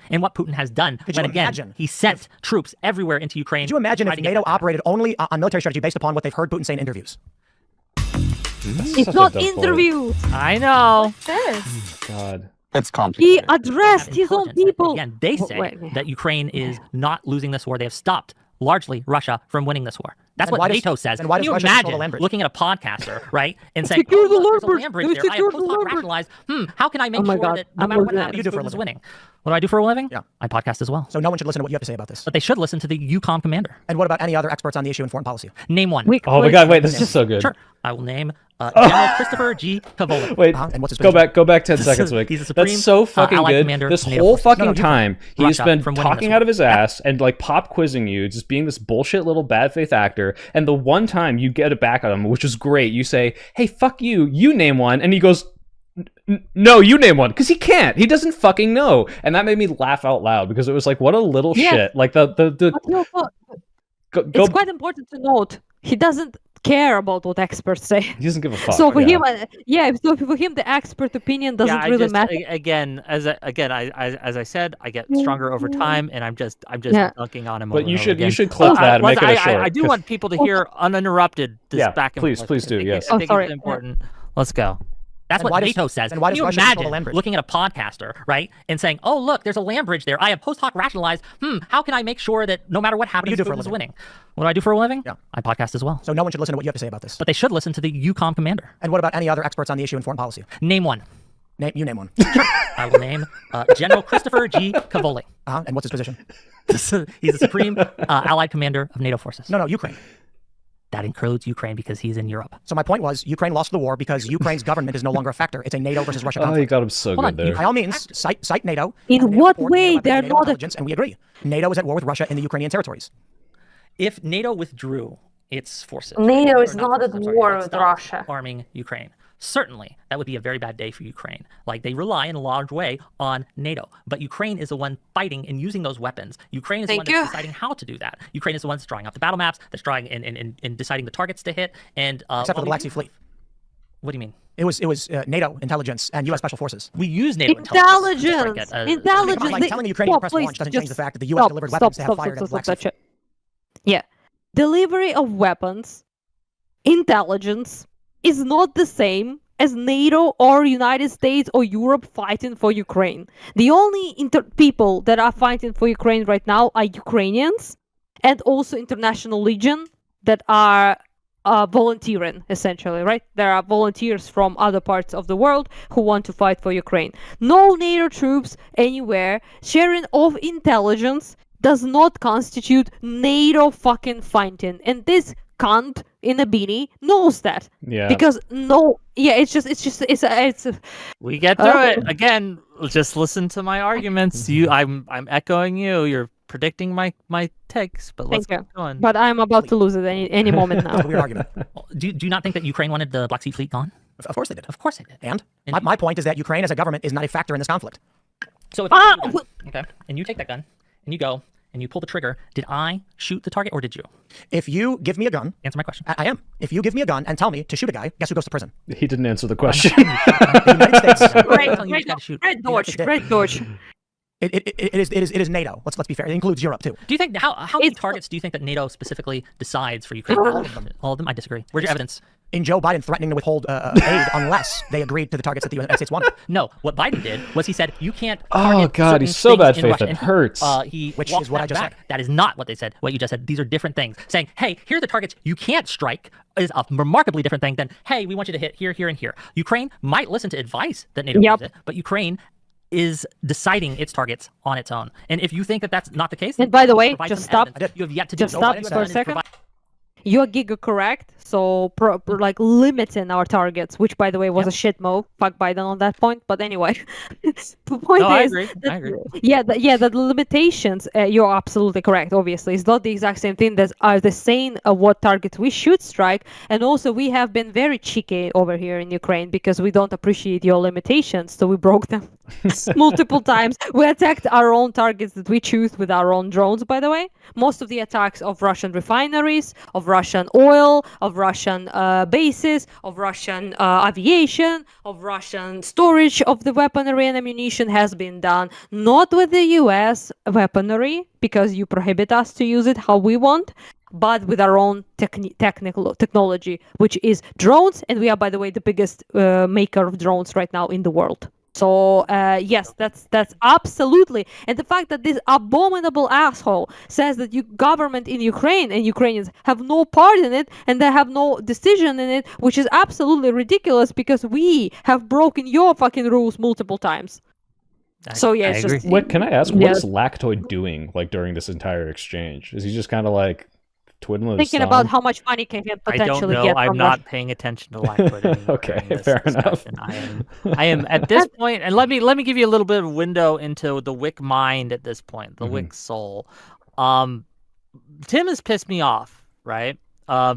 A: And what Putin has done, when again, he sent troops everywhere into Ukraine.
D: Could you imagine if NATO operated only on military strategy based upon what they've heard Putin say in interviews?
C: It's not interviews.
G: I know.
B: God.
P: It's complicated.
C: He addressed his own people.
A: Again, they say that Ukraine is not losing this war. They have stopped, largely, Russia from winning this war. That's what NATO says. Can you imagine looking at a podcaster, right, and saying, there's a land bridge there. I have post-hoc rationalized, how can I make sure that no matter what happens, Putin is winning? What do I do for a living?
D: Yeah.
A: I podcast as well.
D: So no one should listen to what you have to say about this.
A: But they should listen to the EUCOM commander.
D: And what about any other experts on the issue in foreign policy?
A: Name one.
B: Oh my God, wait, this is so good.
A: Sure. I will name General Christopher G. Cavoli.
B: Wait,
D: and what's his
B: go back 10 seconds, Wick.
A: He's a supreme,
B: That's so fucking
A: Allied
B: good.
A: commander
B: This
A: of NATO
B: whole
A: forces.
B: fucking time, he's
A: Russia
B: been
A: from winning
B: talking
A: this
B: out of his ass and like pop quizzing you, just being this bullshit little bad faith actor. And the one time you get it back at him, which is great, you say, "Hey, fuck you, you name one," and he goes, "No, you name one," because he can't. He doesn't fucking know, and that made me laugh out loud because it was like, what a little shit. Like
C: it's quite important to note he doesn't care about what experts say.
B: He doesn't give a fuck.
C: So for him, so for him, the expert opinion doesn't really matter.
G: Again, as I said, I get stronger over time, and I'm just dunking on him.
B: But you should
G: again.
B: clip that and make it a short.
G: I do want people to hear uninterrupted this back and forth.
B: Please do. Yes.
G: I think it's important. Let's go.
A: That's what NATO says.
D: And why does
A: Can you
D: Russia control the land
A: imagine
D: bridge?
A: looking at a podcaster, right, and saying, "Oh, look, there's a land bridge there. I have post hoc rationalized. How can I make sure that no matter what happens, Putin is winning?" What do I do for a living?
D: Yeah.
A: I podcast as well.
D: So no one should listen to what you have to say about this.
A: But they should listen to the EUCOM commander.
D: And what about any other experts on the issue in foreign policy?
A: Name one.
D: You name one.
A: I will name General Christopher G. Cavoli.
D: And what's his position?
A: He's the supreme Allied commander of NATO forces.
D: No, Ukraine.
A: That includes Ukraine because he's in Europe.
D: So my point was, Ukraine lost the war because Ukraine's government is no longer a factor. It's a NATO versus Russia conflict.
B: Oh, you got him so good there.
D: By all means, cite NATO.
C: In what way they're not
D: and we agree. NATO is at war with Russia in the Ukrainian territories.
A: If NATO withdrew its forces,
H: NATO is not at war with Russia.
A: Arming Ukraine. Certainly, that would be a very bad day for Ukraine. Like, they rely in a large way on NATO. But Ukraine is the one fighting and using those weapons. Ukraine is the one that's deciding how to do that. Ukraine is the one that's drawing up the battle maps, that's drawing in deciding the targets to hit. And
D: except for the Black Sea Fleet.
A: What do you mean?
D: It was NATO intelligence and U.S. Special Forces.
A: We use NATO
C: intelligence.
D: Like telling the Ukrainian press launch doesn't change the fact that the U.S. delivered weapons to have fired at the Black Sea.
C: Yeah. Delivery of weapons, intelligence, is not the same as NATO or United States or Europe fighting for Ukraine. The only people that are fighting for Ukraine right now are Ukrainians and also International Legion that are volunteering, essentially, right? There are volunteers from other parts of the world who want to fight for Ukraine. No NATO troops anywhere. Sharing of intelligence does not constitute NATO fucking fighting. And this cunt in a beanie knows that.
B: Yeah.
C: Because it's
G: we get through it. Again, just listen to my arguments. I'm echoing you. You're predicting my takes, but let's keep going.
C: But I'm about to lose it any moment now.
D: Weird argument.
A: Do you not think that Ukraine wanted the Black Sea Fleet gone?
D: Of course they did.
A: Of course they did.
D: And my point is that Ukraine as a government is not a factor in this conflict.
A: So if okay, and you take that gun and you go and you pull the trigger, did I shoot the target or did you?
D: If you give me a gun...
A: Answer my question.
D: I am. If you give me a gun and tell me to shoot a guy, guess who goes to prison?
B: He didn't answer the question.
D: The United States...
C: Red Dodge.
D: It is NATO. Let's be fair. It includes Europe too.
A: Do you think how many targets do you think that NATO specifically decides for Ukraine? All of them. All of them. I disagree. Where's your evidence?
D: In Joe Biden threatening to withhold aid unless they agreed to the targets that the United States wanted.
A: No, what Biden did was he said you can't.
B: Oh God, he's so bad faith it hurts.
D: Which is what I just said.
A: That is not what they said. What you just said. These are different things. Saying, hey, here are the targets you can't strike is a remarkably different thing than, hey, we want you to hit here, here, and here. Ukraine might listen to advice that NATO gives it, but Ukraine is deciding its targets on its own. And if you think that that's not the case,
C: and by the way, just stop.
A: You have yet to do
C: just stop for a second. You're giga correct. So, like limiting our targets, which by the way was a shit move. Fuck Biden on that point. But anyway, the point is,
G: I agree.
C: The limitations. You're absolutely correct. Obviously, it's not the exact same thing that are the saying what targets we should strike. And also, we have been very cheeky over here in Ukraine because we don't appreciate your limitations, so we broke them multiple times. We attacked our own targets that we choose with our own drones. By the way, most of the attacks of Russian refineries, of Russian oil, of Russian bases, of Russian aviation, of Russian storage of the weaponry and ammunition has been done not with the US weaponry, because you prohibit us to use it how we want, but with our own technology, which is drones. And we are, by the way, the biggest maker of drones right now in the world. So yes, that's absolutely. And the fact that this abominable asshole says that government in Ukraine and Ukrainians have no part in it and they have no decision in it, which is absolutely ridiculous because we have broken your fucking rules multiple times. So yeah, it's just.
B: What can I ask? What's Lactoid doing like during this entire exchange? Is he just kind of like Twidless
C: Thinking
B: song.
C: about how much money can he potentially
G: I don't know.
C: get.
G: I'm not paying attention to Blackwood anymore.
B: Okay, fair enough.
G: I am at this point, and let me give you a little bit of window into the Wick mind at this point, the Wick soul. Tim has pissed me off, right?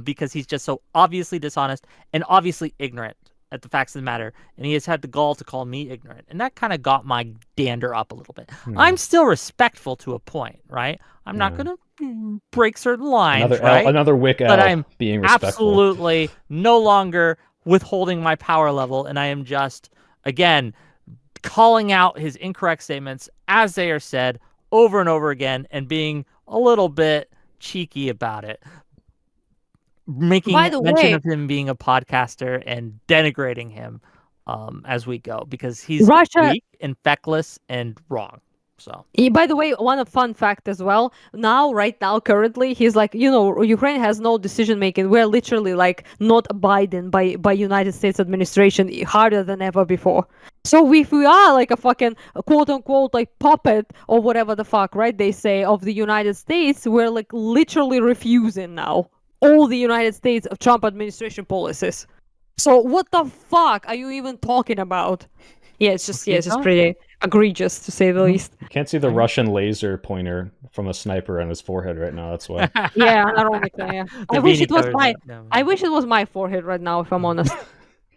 G: Because he's just so obviously dishonest and obviously ignorant at the facts of the matter, and he has had the gall to call me ignorant, and that kind of got my dander up a little bit. I'm still respectful to a point, right? I'm not going to break certain lines,
B: another Wick
G: but
B: L
G: I'm
B: being respectful.
G: Absolutely no longer withholding my power level, and I am just, again, calling out his incorrect statements as they are said over and over again and being a little bit cheeky about it. Making mention of him being a podcaster and denigrating him as we go because he's weak and feckless and wrong. So,
C: by the way, one fun fact as well. Right now, currently, he's like, Ukraine has no decision making. We're literally like not abiding by United States administration harder than ever before. So if we are like a fucking quote unquote like puppet or whatever the fuck, right? They say of the United States, we're like literally refusing now all the United States of Trump administration policies. So what the fuck are you even talking about? Yeah, it's just pretty egregious to say the least.
B: You can't see the Russian laser pointer from a sniper on his forehead right now. That's why.
C: Yeah, ironically, yeah. I wish it was my forehead right now, if I'm honest.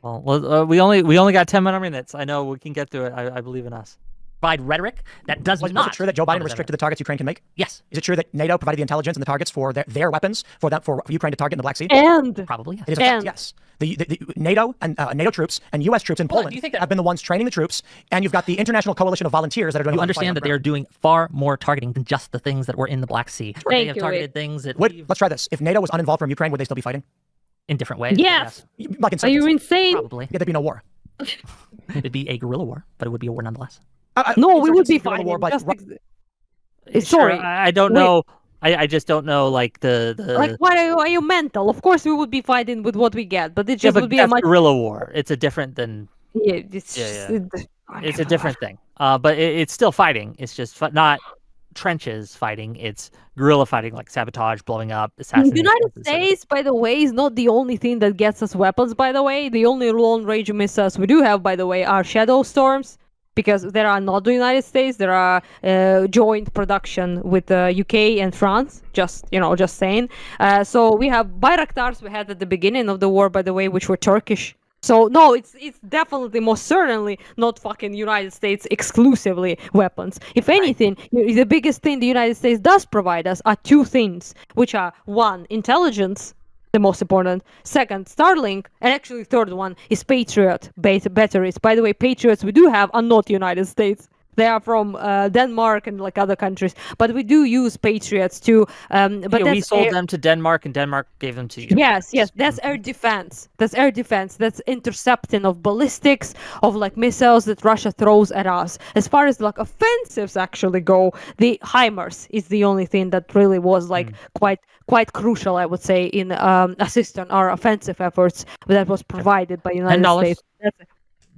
G: Well, we only got 10 more minutes. I know we can get through it. I believe in us.
A: Provide rhetoric that does not.
D: Was it true that Joe Biden restricted the targets Ukraine can make?
A: Yes.
D: Is it true that NATO provided the intelligence and the targets for their weapons for Ukraine to target in the Black Sea?
C: And
A: probably yes.
D: It is a fact, yes. The NATO and NATO troops and U.S. troops in Poland have been the ones training the troops, and you've got the international coalition of volunteers that are doing.
A: You understand that they are doing far more targeting than just the things that were in the Black Sea. They have targeted things that.
D: Let's try this. If NATO was uninvolved from Ukraine, would they still be fighting?
A: In different ways.
C: Yes.
D: Like
C: are you insane?
A: Probably.
D: Yeah, there'd be no war.
A: It'd be a guerrilla war, but it would be a war nonetheless.
C: No, we would be fighting.
D: War, but
C: sorry,
G: I don't know. I just don't know, like the
C: like. Why are you mental? Of course, we would be fighting with what we get, but it just would be a much
G: guerrilla war. It's a different than.
C: Yeah,
G: it's a different thing. But it's still fighting. It's just not trenches fighting. It's guerrilla fighting, like sabotage, blowing up, assassination.
C: The United States, by the way, is not the only thing that gets us weapons. By the way, the only long-range missiles we do have, by the way, are Shadow Storms. Because there are not the United States, there are joint production with the UK and France. Just saying. So we have Bayraktars we had at the beginning of the war, by the way, which were Turkish. So no, it's definitely most certainly not fucking United States exclusively weapons. If anything, the biggest thing the United States does provide us are two things, which are one, intelligence. The most important. Second, Starlink, and actually third one is Patriot batteries. By the way, Patriots we do have are not United States. They are from Denmark and like other countries, but we do use Patriots too. But
G: we sold them to Denmark, and Denmark gave them to you.
C: Yes, that's air defense. That's air defense. That's intercepting of ballistics, of like missiles that Russia throws at us. As far as like offensives actually go, the HIMARS is the only thing that really was like quite crucial, I would say, in assisting our offensive efforts that was provided by United States.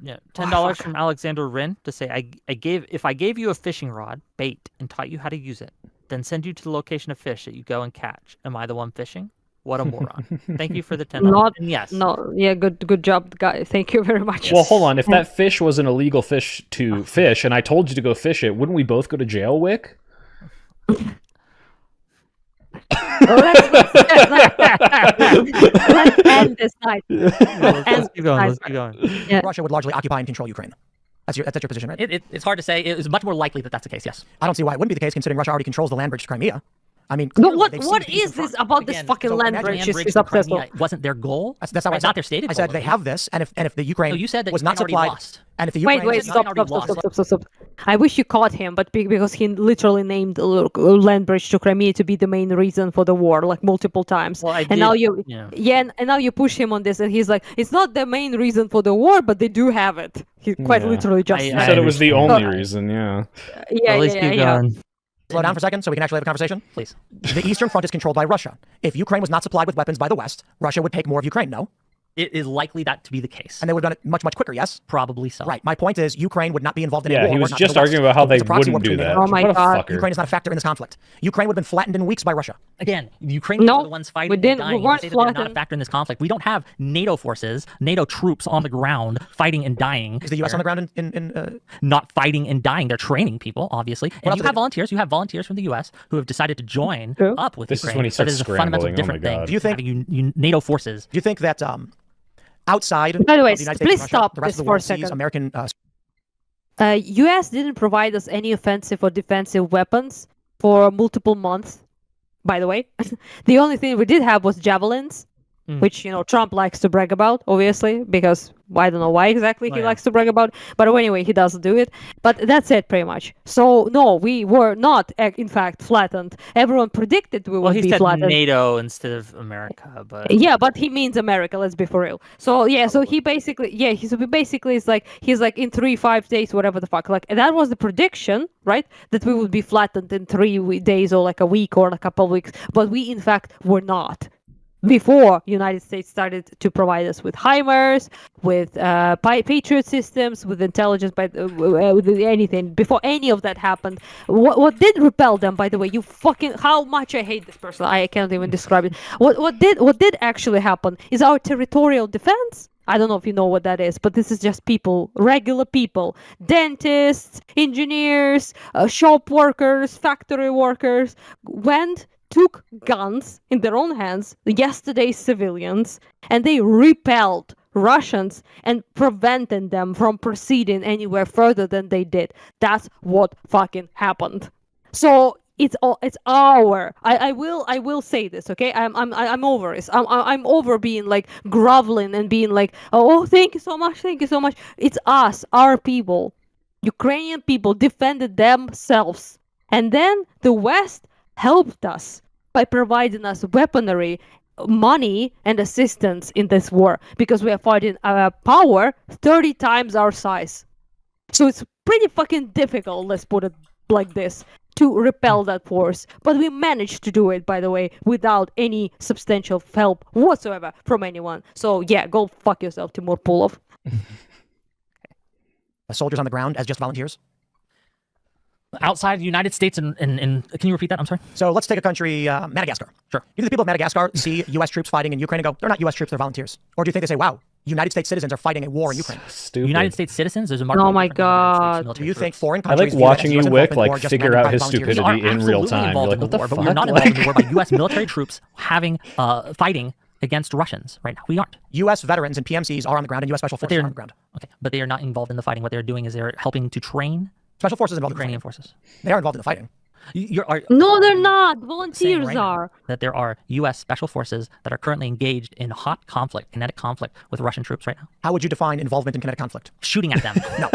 G: Yeah, $10 from Alexander Wren to say, if I gave you a fishing rod, bait, and taught you how to use it, then send you to the location of fish that you go and catch. Am I the one fishing? What a moron. Thank you for the $10. Yes.
C: No, yeah, good job, guys. Thank you very much.
B: Well, hold on. If that fish was an illegal fish to fish, and I told you to go fish it, wouldn't we both go to jail, Wick?
C: Let's end this night.
G: Let's keep going.
C: Yeah.
D: Russia would largely occupy and control Ukraine. That's your position, right?
A: It's hard to say. It is much more likely that that's the case, yes.
D: I don't see why it wouldn't be the case, considering Russia already controls the land bridge to Crimea. I mean,
C: what is this about this fucking land bridge? Is obsessed with?
A: Wasn't their goal?
D: That's not,
A: not their stated goal.
D: I said they have this, and if the Ukraine
A: you said that
D: was not supplied,
A: lost.
D: And if the Ukraine
C: wait, stop. I wish you caught him, but because he literally named land bridge to Crimea to be the main reason for the war, like multiple times.
G: Well,
C: and now and now you push him on this, and he's like, it's not the main reason for the war, but they do have it. He quite literally just
B: said it was the only reason. Yeah.
C: Yeah.
D: Slow down for a second so we can actually have a conversation?
A: Please.
D: The Eastern Front is controlled by Russia. If Ukraine was not supplied with weapons by the West, Russia would take more of Ukraine, no?
A: it is likely that to be the case.
D: And they would have done it much, much quicker, yes?
A: Probably so.
D: Right. My point is Ukraine would not be involved in
B: Yeah,
D: a war.
B: he was
D: not
B: just
D: to the
B: arguing
D: west.
B: about how they
D: It's a proxy war
B: wouldn't do
D: between
B: that.
D: NATO.
C: Oh my
B: What a
C: God.
B: fucker.
D: Ukraine is not a factor in this conflict. Ukraine would have been flattened in weeks by Russia.
A: Again, the Ukrainians
C: No,
A: are the ones fighting
C: we didn't-
A: and dying.
C: we weren't
A: Say that they're not a
C: flattened.
A: factor in this conflict. We don't have NATO forces, NATO troops on the ground fighting and dying.
D: Is the U.S. on the ground in
A: not fighting and dying? They're training people, obviously. And
D: else
A: you
D: do
A: have
D: they do?
A: volunteers. You have volunteers from the U.S. who have decided to join up with
B: This is
A: Ukraine.
B: when he
A: But
B: starts
A: it is a fundamental
B: scrambling. Oh my
A: different thing.
B: God.
D: Do you think-
A: having NATO forces?
D: Do you think that outside
C: By the way,
D: of the United States
C: please
D: and Russia,
C: stop
D: the rest
C: this
D: of the
C: for a
D: world sees
C: second.
D: American
C: U.S. didn't provide us any offensive or defensive weapons for multiple months. By the way, the only thing we did have was javelins, which Trump likes to brag about, obviously, because I don't know why exactly he likes to brag about. But anyway, he doesn't do it. But that's it, pretty much. So no, we were not, in fact, flattened. Everyone predicted we would
G: he
C: be
G: said
C: flattened.
G: NATO instead of America, but
C: Yeah, but he means America. Let's be for real. So yeah, so he basically, is like he's like in 3-5 days, whatever the fuck. Like that was the prediction, right? That we would be flattened in 3 days or like a week or a couple of weeks. But we in fact were not. Before United States started to provide us with HIMARS, with Patriot systems, with intelligence, with anything, before any of that happened, what did repel them? By the way, how much I hate this person. I can't even describe it. What did actually happen is our territorial defense. I don't know if you know what that is, but this is just people, regular people, dentists, engineers, shop workers, factory workers, took guns in their own hands, yesterday's civilians, and they repelled Russians and prevented them from proceeding anywhere further than they did. That's what fucking happened. So it's our. I will say this, okay? I'm over this. I'm over being like groveling and being like, oh, thank you so much. It's us, our people, Ukrainian people defended themselves, and then the West helped us by providing us weaponry, money, and assistance in this war because we are fighting a power 30 times our size. So it's pretty fucking difficult, let's put it like this, to repel that force. But we managed to do it, by the way, without any substantial help whatsoever from anyone. So yeah, go fuck yourself, Timur Pulov.
D: Soldiers on the ground as just volunteers?
A: Outside the United States and can you repeat that? I'm sorry.
D: So let's take a country, Madagascar.
A: Sure.
D: Do you think the people of Madagascar see U.S. troops fighting in Ukraine and go, they're not U.S. troops, they're volunteers? Or do you think they say, wow, United States citizens are fighting a war in Ukraine?
B: Stupid.
A: United States citizens? There's a
C: Oh my God.
D: Do you think foreign
B: I
D: countries
B: like watching you,
D: view
B: Wick,
D: US involvement in war
B: like
D: just
B: figure
D: mandated
B: out
D: by
B: his
D: volunteers?
B: stupidity in real time.
A: Involved
B: You're
A: in
B: like,
A: the
B: what
A: war,
B: the
A: but we're
B: fuck?
A: not involved in the war by U.S. military troops having fighting against Russians right now. We aren't.
D: U.S. veterans and PMCs are on the ground and U.S. Special Forces are on the ground.
A: Okay, but they are not involved in the fighting. What they're doing is they're helping to train
D: Special Forces involved
A: Ukrainian
D: in the
A: forces.
D: They are involved in the fighting.
C: No, they're not. Volunteers
A: right
C: are.
A: That there are U.S. special forces that are currently engaged in hot conflict, kinetic conflict with Russian troops right now.
D: How would you define involvement in kinetic conflict?
A: Shooting at them.
D: No.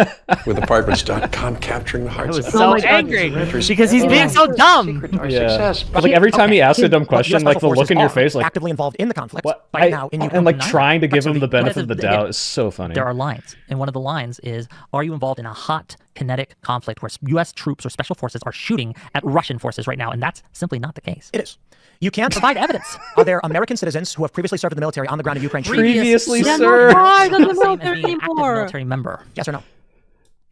L: With Apartments.com capturing the hearts
G: I was
L: of
G: so angry because he's being so dumb.
B: Yeah. But like every time he asks a dumb question, like the look in your face, like
D: actively involved in the conflict
B: what?
D: right now in Ukraine.
B: And like trying to give him the benefit of the doubt is so funny.
A: There are lines, and one of the lines is, are you involved in a hot kinetic conflict where U.S. troops or special forces are shooting at Russian forces right now? And that's simply not the case.
D: It is. You can't
A: provide evidence.
D: Are there American citizens who have previously served in the military on the ground in Ukraine?
B: Previously
C: They're
B: served.
C: not part of the
A: Same as
C: military
A: being an active
C: anymore.
A: military member.
D: Yes or no?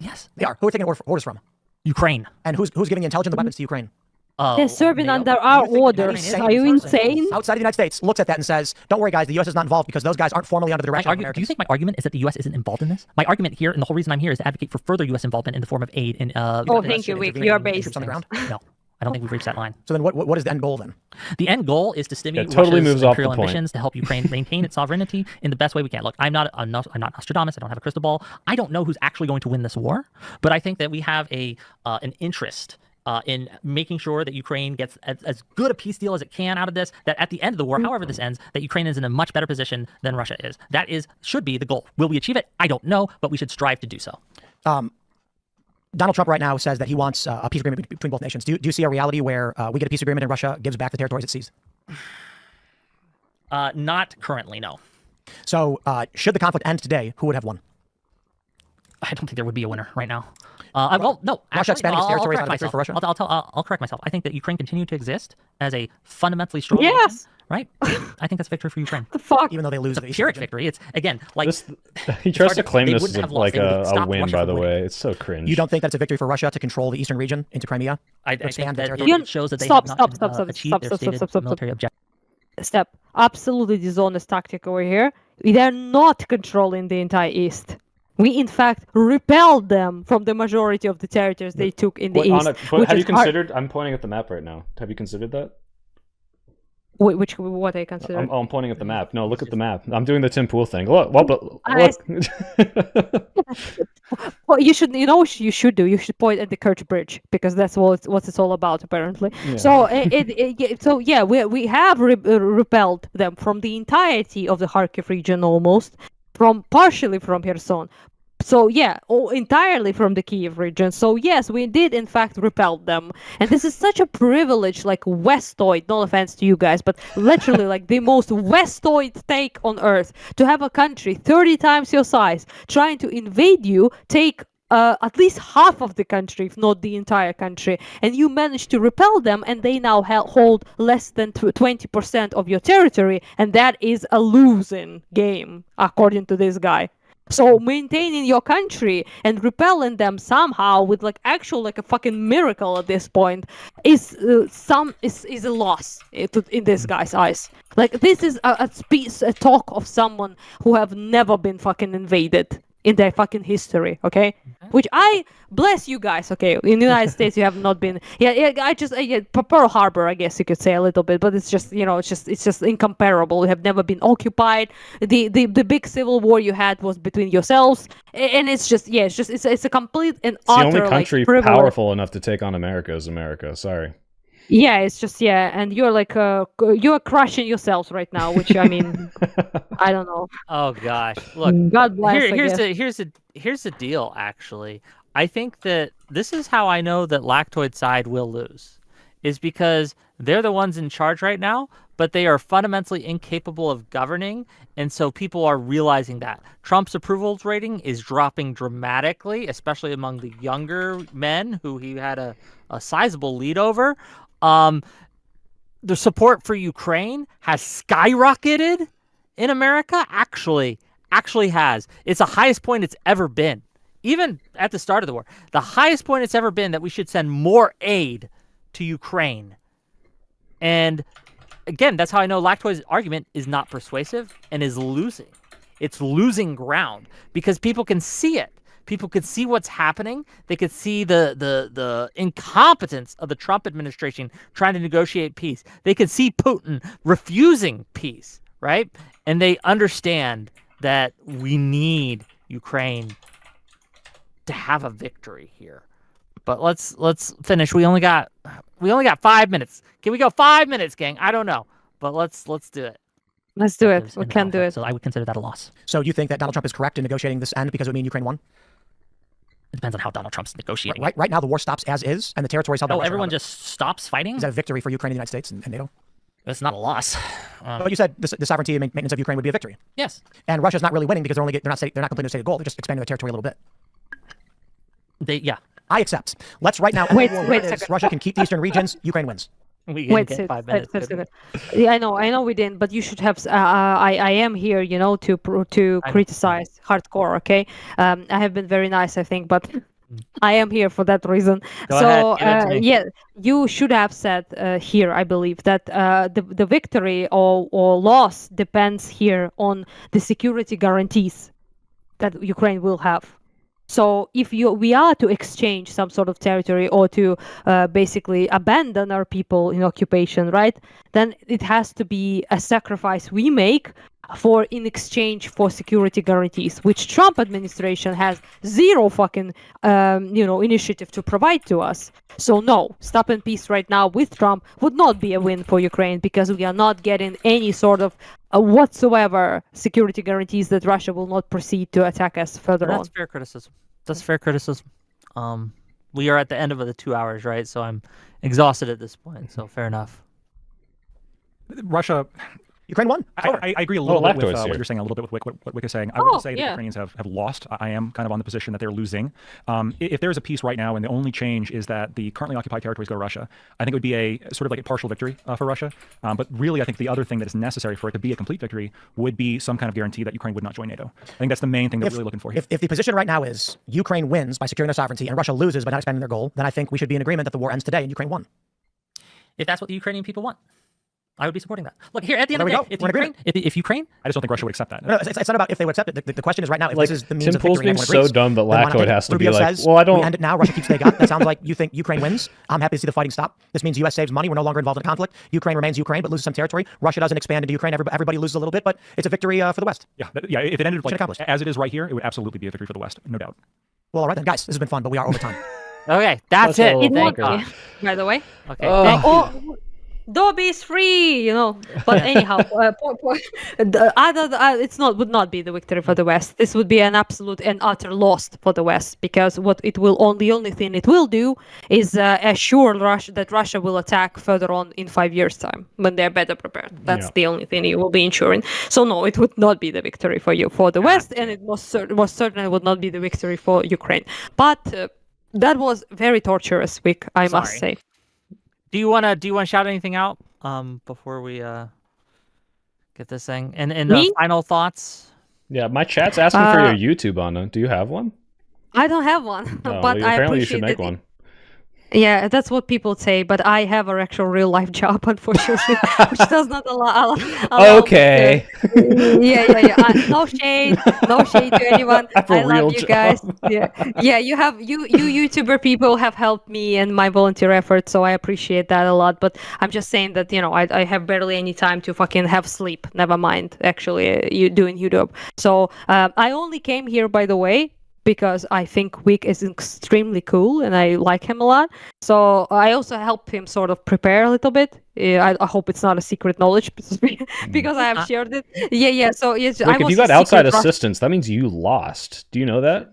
A: Yes.
D: They are. Who are taking orders from?
A: Ukraine.
D: And who's giving the intelligence and weapons to Ukraine?
C: They're serving under our orders. Are you insane?
D: Outside of the United States looks at that and says, don't worry guys, the U.S. is not involved because those guys aren't formally under the direction of Americans.
A: Do you think my argument is that the U.S. isn't involved in this? My argument here, and the whole reason I'm here, is to advocate for further U.S. involvement in the form of aid in
C: thank you, Wick. You're based.
D: On the ground?
A: No. I don't think we've reached that line.
D: So then what is the end goal then?
A: The end goal is to stimulate
B: totally
A: Russia's
B: moves off the
A: imperial
B: point.
A: ambitions to help Ukraine maintain its sovereignty in the best way we can. Look, I'm not Nostradamus. I don't have a crystal ball. I don't know who's actually going to win this war, but I think that we have an interest in making sure that Ukraine gets as good a peace deal as it can out of this, that at the end of the war, however this ends, that Ukraine is in a much better position than Russia is. That should be the goal. Will we achieve it? I don't know, but we should strive to do so.
D: Donald Trump right now says that he wants a peace agreement between both nations. Do you see a reality where we get a peace agreement and Russia gives back the territories it seized?
A: Not currently, no.
D: So should the conflict end today, who would have won?
A: I don't think there would be a winner right now. Well, no.
D: Russia
A: Actually,
D: expanding its territories
A: I'll
D: out of victory
A: correct myself.
D: for Russia?
A: I'll correct myself. I think that Ukraine continue to exist as a fundamentally strong
C: Yes.
A: nation right? I think that's victory for Ukraine.
C: The fuck?
D: Even though they lose
A: it's a Pyrrhic victory. It's again like
B: he tries to claim this as like a win. By the way, it's so cringe.
D: You don't think that's a victory for Russia to control the eastern region into Crimea?
A: I think that it shows that they have not achieved their stated military objective.
C: Step. Absolutely dishonest tactic over here. They're not controlling the entire east. We, in fact, repelled them from the majority of the territories they took in the east.
B: But have you considered? I'm pointing at the map right now. Have you considered that?
C: What I consider?
B: I'm pointing at the map. No, look at the map. I'm doing the Tim Pool thing. Look.
C: Well, you should. You know what you should do? You should point at the Kerch Bridge because that's what it's all about, apparently. Yeah. So we have repelled them from the entirety of the Kharkiv region, almost partially from Kherson. So entirely from the Kiev region. So yes, we did in fact repel them, and this is such a privilege, like Westoid. No offense to you guys, but literally like the most Westoid take on earth to have a country 30 times your size trying to invade you, take at least half of the country, if not the entire country, and you manage to repel them, and they now hold less than 20% of your territory, and that is a losing game, according to this guy. So maintaining your country and repelling them somehow with like a fucking miracle at this point is a loss in this guy's eyes. Like this is a talk of someone who have never been fucking invaded in their fucking history, okay? Which I bless you guys, okay? In the United States, you have not been. Pearl Harbor, I guess you could say a little bit, but it's just it's just incomparable. You have never been occupied. The big civil war you had was between yourselves, and it's a complete and utter
B: the only country
C: like,
B: powerful enough to take on America is America. Sorry.
C: Yeah, it's just and you're like you're crushing yourselves right now, which I mean, I don't know.
G: Oh gosh, look,
C: God bless.
G: Here's the deal. Actually, I think that this is how I know that Lactoid side will lose, is because they're the ones in charge right now, but they are fundamentally incapable of governing, and so people are realizing that Trump's approval rating is dropping dramatically, especially among the younger men who he had a sizable lead over. The support for Ukraine has skyrocketed in America. Actually has. It's the highest point it's ever been. Even at the start of the war, the highest point it's ever been that we should send more aid to Ukraine. And again, that's how I know Lactoid's argument is not persuasive and is losing. It's losing ground because people can see it. People could see what's happening. They could see the incompetence of the Trump administration trying to negotiate peace. They could see Putin refusing peace, right? And they understand that we need Ukraine to have a victory here. But let's finish. We only got 5 minutes. Can we go 5 minutes, gang? I don't know, but let's do it.
C: Let's do it. We can do it.
A: So I would consider that a loss.
D: So you think that Donald Trump is correct in negotiating this end because it would mean Ukraine won?
A: It depends on how Donald Trump's negotiating.
D: Right now, the war stops as is, and the territory is held by Russia.
A: Everyone just stops fighting?
D: Is that a victory for Ukraine and the United States and NATO?
A: It's not a loss.
D: But you said the sovereignty and maintenance of Ukraine would be a victory.
A: Yes.
D: And Russia's not really winning because they're not completing a stated goal. They're just expanding their territory a little bit. I accept. Let's right now.
C: Wait.
D: Russia can keep the eastern regions. Ukraine wins.
G: We can get 5 minutes.
C: Yeah, I know we didn't, but you should have. I am here, to criticize hardcore. Okay, I have been very nice, I think, but I am here for that reason.
G: Go ahead.
C: You should have said here, I believe, that the victory or loss depends here on the security guarantees that Ukraine will have. So if we are to exchange some sort of territory or to basically abandon our people in occupation, right, then it has to be a sacrifice we make in exchange for security guarantees, which Trump administration has zero fucking initiative to provide to us. So no, stop in peace right now with Trump would not be a win for Ukraine because we are not getting any sort of whatsoever security guarantees that Russia will not proceed to attack us further on.
G: That's fair criticism. We are at the end of the 2 hours, right? So I'm exhausted at this point. So fair enough.
E: Russia
D: Ukraine won.
E: I agree a little bit with what you're saying, a little bit with what Wick is saying. I wouldn't say that Ukrainians have lost. I am kind of on the position that they're losing. If there's a peace right now and the only change is that the currently occupied territories go to Russia, I think it would be a sort of like a partial victory for Russia. But really, I think the other thing that is necessary for it to be a complete victory would be some kind of guarantee that Ukraine would not join NATO. I think that's the main thing that we're really looking for here.
D: If the position right now is Ukraine wins by securing their sovereignty and Russia loses by not expanding their goal, then I think we should be in agreement that the war ends today and Ukraine won.
A: If that's what the Ukrainian people want, I would be supporting that. Look, here, at the end of the day, if Ukraine...
E: I just don't think Russia would accept that.
D: No, it's not about if they would accept it. The question is right now, if this is the means
B: Tim
D: of victory...
B: Pool's being so dumb that Lactoid has to be like,
D: says, well, I don't... We end it now, Russia keeps what they got. That sounds like you think Ukraine wins. I'm happy to see the fighting stop. This means U.S. saves money. We're no longer involved in a conflict. Ukraine remains Ukraine, but loses some territory. Russia doesn't expand into Ukraine. Everybody loses a little bit, but it's a victory for the West.
E: Yeah, if it ended like, as it is right here, it would absolutely be a victory for the West, no doubt.
D: Well, all right then. Guys, this has been fun, but we are over time.
G: Okay, that's it.
C: Thank God. By the way.
G: Okay, thank you.
C: Dobby is free, But anyhow, it's would not be the victory for the West. This would be an absolute and utter loss for the West, because what it will the only thing it will do is assure that Russia will attack further on in 5 years' time when they're better prepared. That's the only thing it will be ensuring. So no, it would not be the victory for the West, and it most certainly would not be the victory for Ukraine. But that was very torturous week, I must say.
G: Do you wanna shout anything out before we get this thing? And the final thoughts?
B: Yeah, my chat's asking for your YouTube, Anna. Do you have one?
C: I don't have one, but I
B: apparently you
C: appreciate
B: should make one.
C: Yeah, that's what people say, but I have an actual real life job, unfortunately, which does not allow
B: okay.
C: No shade to anyone. I love you guys. Yeah, you YouTuber people have helped me and my volunteer efforts, so I appreciate that a lot. But I'm just saying that I have barely any time to fucking have sleep. Never mind, actually, you doing YouTube. So I only came here, by the way, because I think Wick is extremely cool and I like him a lot. So I also helped him sort of prepare a little bit. I hope it's not a secret knowledge because I have shared it. Yeah. So yes,
B: Wick, if you got outside assistance, that means you lost. Do you know that?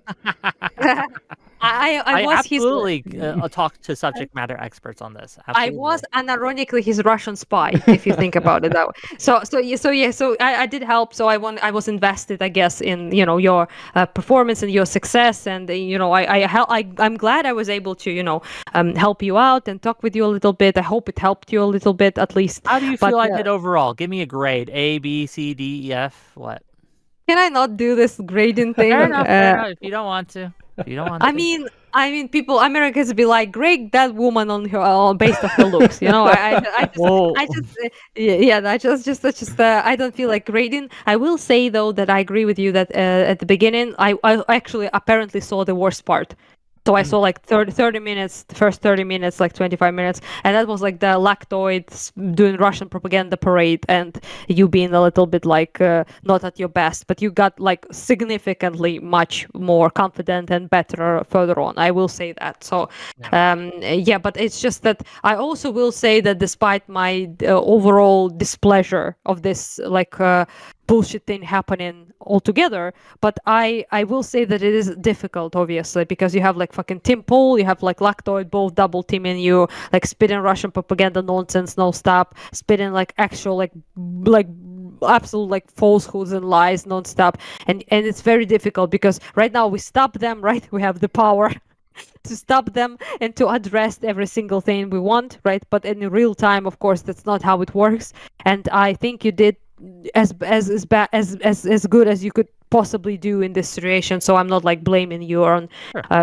C: I was
G: absolutely talked to subject matter experts on this. Absolutely.
C: I was unironically his Russian spy, if you think about it that way. So I did help. So I was invested, I guess, in your performance and your success, and I'm glad I was able to help you out and talk with you a little bit. I hope it helped you a little bit at least.
G: How do you feel I did overall? Give me a grade: A, B, C, D, E, F. What?
C: Can I not do this grading thing?
G: Fair enough. If you don't want to.
C: I mean, Americans be like, grade that woman on her based off her looks. I don't feel like grading. I will say though that I agree with you that at the beginning, I actually apparently saw the worst part. So I saw like 30 minutes, the first 30 minutes, like 25 minutes. And that was like the lactoids doing Russian propaganda parade and you being a little bit like not at your best. But you got like significantly much more confident and better further on. I will say that. So, but it's just that I also will say that despite my overall displeasure of this like bullshit thing happening altogether, but I will say that it is difficult, obviously, because you have like fucking Tim Pool, you have like Lactoid both double teaming you, like spitting Russian propaganda nonsense no stop, spitting like actual like absolute like falsehoods and lies non-stop, and it's very difficult because right now we stop them, right? We have the power to stop them and to address every single thing we want, right? But in real time, of course, that's not how it works. And I think you did as good as you could possibly do in this situation. So I'm not like blaming you on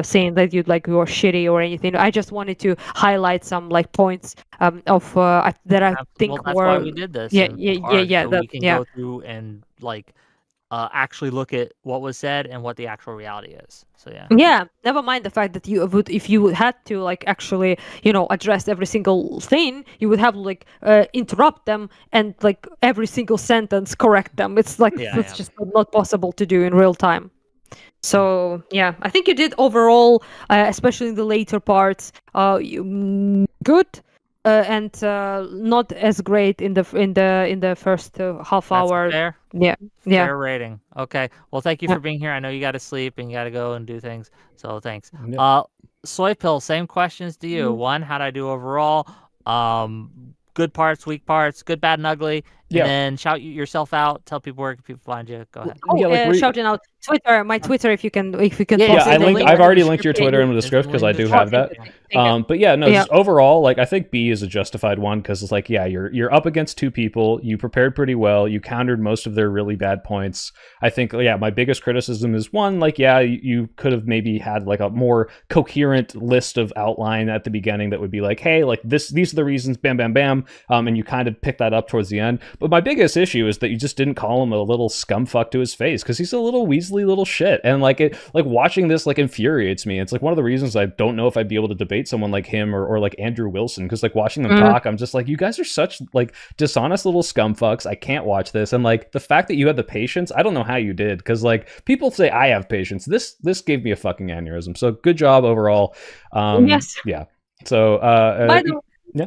C: saying that you're shitty or anything. I just wanted to highlight some like points of that I think
G: that's
C: were.
G: Why we did this.
C: Yeah.
G: So we can go through and like actually look at what was said and what the actual reality is. So
C: yeah, never mind the fact that if you had to like actually address every single thing, you would have to like interrupt them and like every single sentence correct them. It's like it's just not possible to do in real time. So yeah, I think you did overall, especially in the later parts, good. And not as great in the first half hour.
G: Fair.
C: Yeah.
G: Fair rating. Okay. Well, thank you for being here. I know you got to sleep and you got to go and do things. So thanks. Soy Pill, same questions to you. One, how'd I do overall? Good parts, weak parts, good, bad, and ugly. And then shout yourself out. Tell people where people find you. Go ahead.
C: Shouting out Twitter, my Twitter, if you can.
B: Yeah, I've already linked your Twitter in the description because I do have that. But yeah, no, just overall, like I think B is a justified one because it's like, yeah, you're up against two people. You prepared pretty well. You countered most of their really bad points. I think, yeah, my biggest criticism is one, like, yeah, you could have maybe had like a more coherent list of outline at the beginning that would be like, hey, like these are the reasons, bam, bam, bam, and you kind of pick that up towards the end. But my biggest issue is that you just didn't call him a little scumfuck to his face because he's a little Weasley little shit, and like watching this like infuriates me. It's like one of the reasons I don't know if I'd be able to debate someone like him or like Andrew Wilson, because like watching them talk, I'm just like, you guys are such like dishonest little scumfucks. I can't watch this. And like the fact that you had the patience, I don't know how you did, because like people say I have patience. This gave me a fucking aneurysm. So good job overall.
C: Yes.
B: Yeah. So yeah.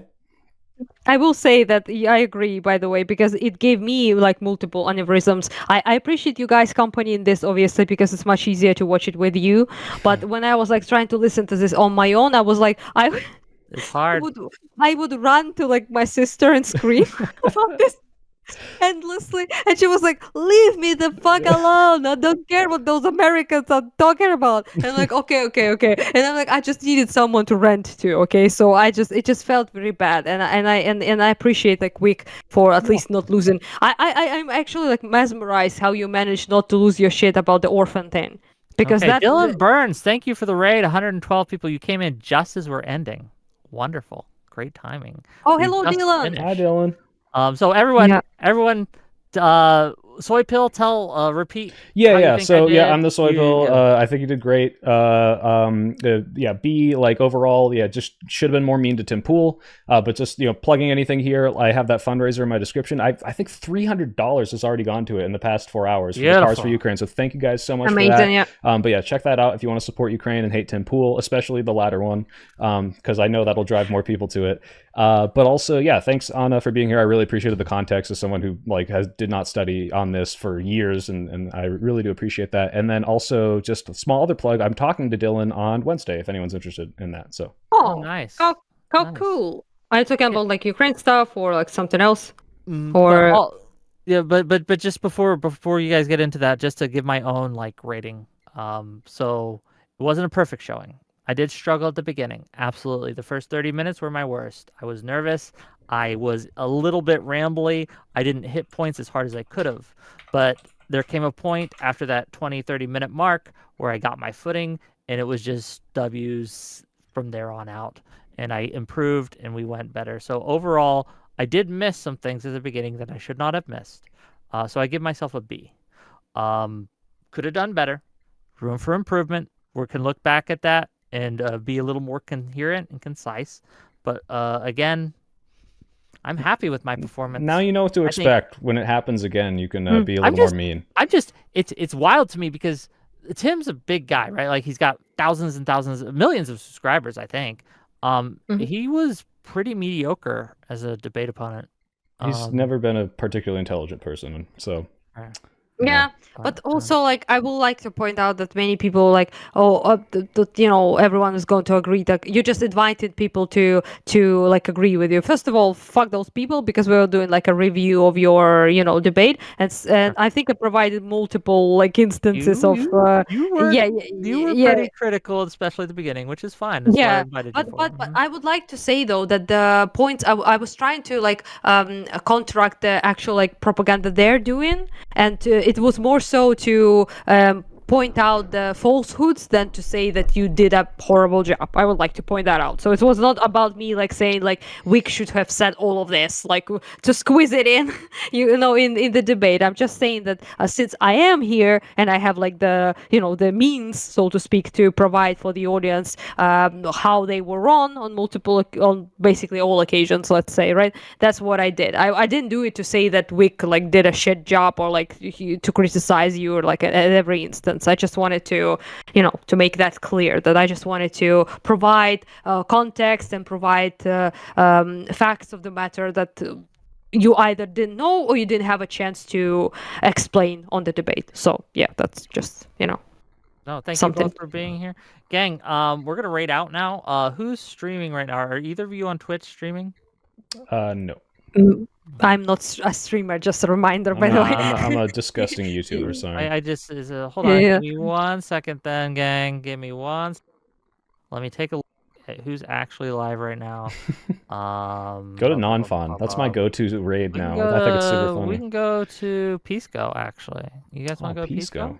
C: I will say that I agree, by the way, because it gave me like multiple aneurysms. I appreciate you guys' company in this, obviously, because it's much easier to watch it with you. But when I was like trying to listen to this on my own, I was like,
G: it's hard.
C: I would run to like my sister and scream about this endlessly, and she was like, leave me the fuck alone, I don't care what those Americans are talking about. And I'm like, okay, and I'm like, I just needed someone to rant to. Okay, so it just felt very bad, and I appreciate like Wick for at least not losing. I'm actually like mesmerized how you managed not to lose your shit about the orphan thing, because
G: Dylan Burns, thank you for the raid. 112 people. You came in just as we're ending. Wonderful, great timing.
C: Oh, hello, Dylan.
B: Hi, Dylan.
G: So everyone, Soy Pill, repeat.
B: Yeah. So yeah, I'm the Soy Pill. I think you did great. Yeah, B, like overall, yeah, just should have been more mean to Tim Pool. But just, plugging anything here, I have that fundraiser in my description. I think $300 has already gone to it in the past 4 hours for the Cars for Ukraine. So thank you guys so much for that.
C: Yeah.
B: But yeah, check that out if you want to support Ukraine and hate Tim Pool, especially the latter one, because I know that'll drive more people to it. But also, yeah, thanks Anna for being here. I really appreciated the context as someone who like did not study on this for years, and I really do appreciate that. And then also just a small other plug, I'm talking to Dylan on Wednesday if anyone's interested in that. So
G: nice.
C: How
G: nice.
C: Cool. Are you talking about like Ukraine stuff or like something else?
G: But just before you guys get into that, just to give my own like rating. So it wasn't a perfect showing. I did struggle at the beginning. Absolutely. The first 30 minutes were my worst. I was nervous. I was a little bit rambly. I didn't hit points as hard as I could have. But there came a point after that 20, 30-minute mark where I got my footing, and it was just W's from there on out. And I improved, and we went better. So overall, I did miss some things at the beginning that I should not have missed. So I give myself a B. Could have done better. Room for improvement. We can look back at that and be a little more coherent and concise. But again, I'm happy with my performance.
B: Now you know what to expect when it happens again. You can be a little more mean.
G: It's wild to me because Tim's a big guy, right? Like he's got thousands and thousands, millions of subscribers, I think. He was pretty mediocre as a debate opponent.
B: He's never been a particularly intelligent person, so.
C: Yeah, but also like I would like to point out that many people like everyone is going to agree that you just invited people to like agree with you. First of all, fuck those people, because we were doing like a review of your debate, and I think I provided multiple like instances of
G: you were pretty critical, especially at the beginning, which is fine. That's why I invited you
C: but I would like to say though that the points I was trying to like counteract the actual like propaganda they're doing, and it was more so to point out the falsehoods than to say that you did a horrible job. I would like to point that out. So it was not about me like saying like Wick should have said all of this, like to squeeze it in, in the debate. I'm just saying that since I am here and I have like the the means, so to speak, to provide for the audience how they were wrong on basically all occasions, let's say, right? That's what I did. I didn't do it to say that Wick like did a shit job or like to criticize you or like at every instance. I just wanted to, to make that clear, that I just wanted to provide context and provide facts of the matter that you either didn't know or you didn't have a chance to explain on the debate. So yeah, that's just,
G: No, thank you both for being here. Gang, we're going to raid out now. Who's streaming right now? Are either of you on Twitch streaming?
B: No.
C: I'm not a streamer, just a reminder, by the way.
B: I'm a disgusting YouTuber, sorry.
G: I just hold on. Give me 1 second then, gang. Give me one. Let me take a look at who's actually live right now.
B: Go to non-fun. That's my go-to raid now. I think it's super funny.
G: We can go to Pisco, actually. You guys want to go to Pisco?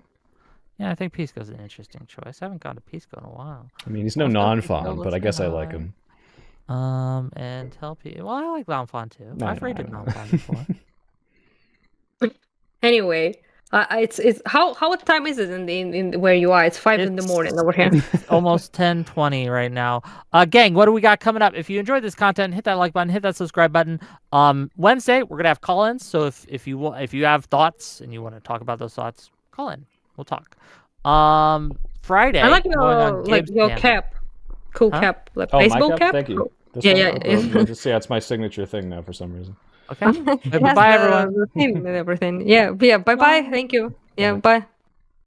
G: Yeah, I think Pisco's an interesting choice. I haven't gone to Pisco in a while.
B: I mean, he's no non-fun, but I guess I like him.
G: And tell people. Well, I like non-fun too. I've rated non-fun before.
C: Anyway, it's what time is it in where you are? It's 5 in the morning over here.
G: Almost 10:20 right now. Gang, what do we got coming up? If you enjoyed this content, hit that like button, hit that subscribe button. Wednesday we're gonna have call-ins. So if you have thoughts and you want to talk about those thoughts, call in. We'll talk. Friday.
C: I like your cap. Cool cap. Like baseball cap?
B: Thank you.
C: Yeah.
B: It's my signature thing now for some reason.
G: Okay. Bye, everyone.
C: And everything. Yeah. Bye. Thank you. Yeah. Bye.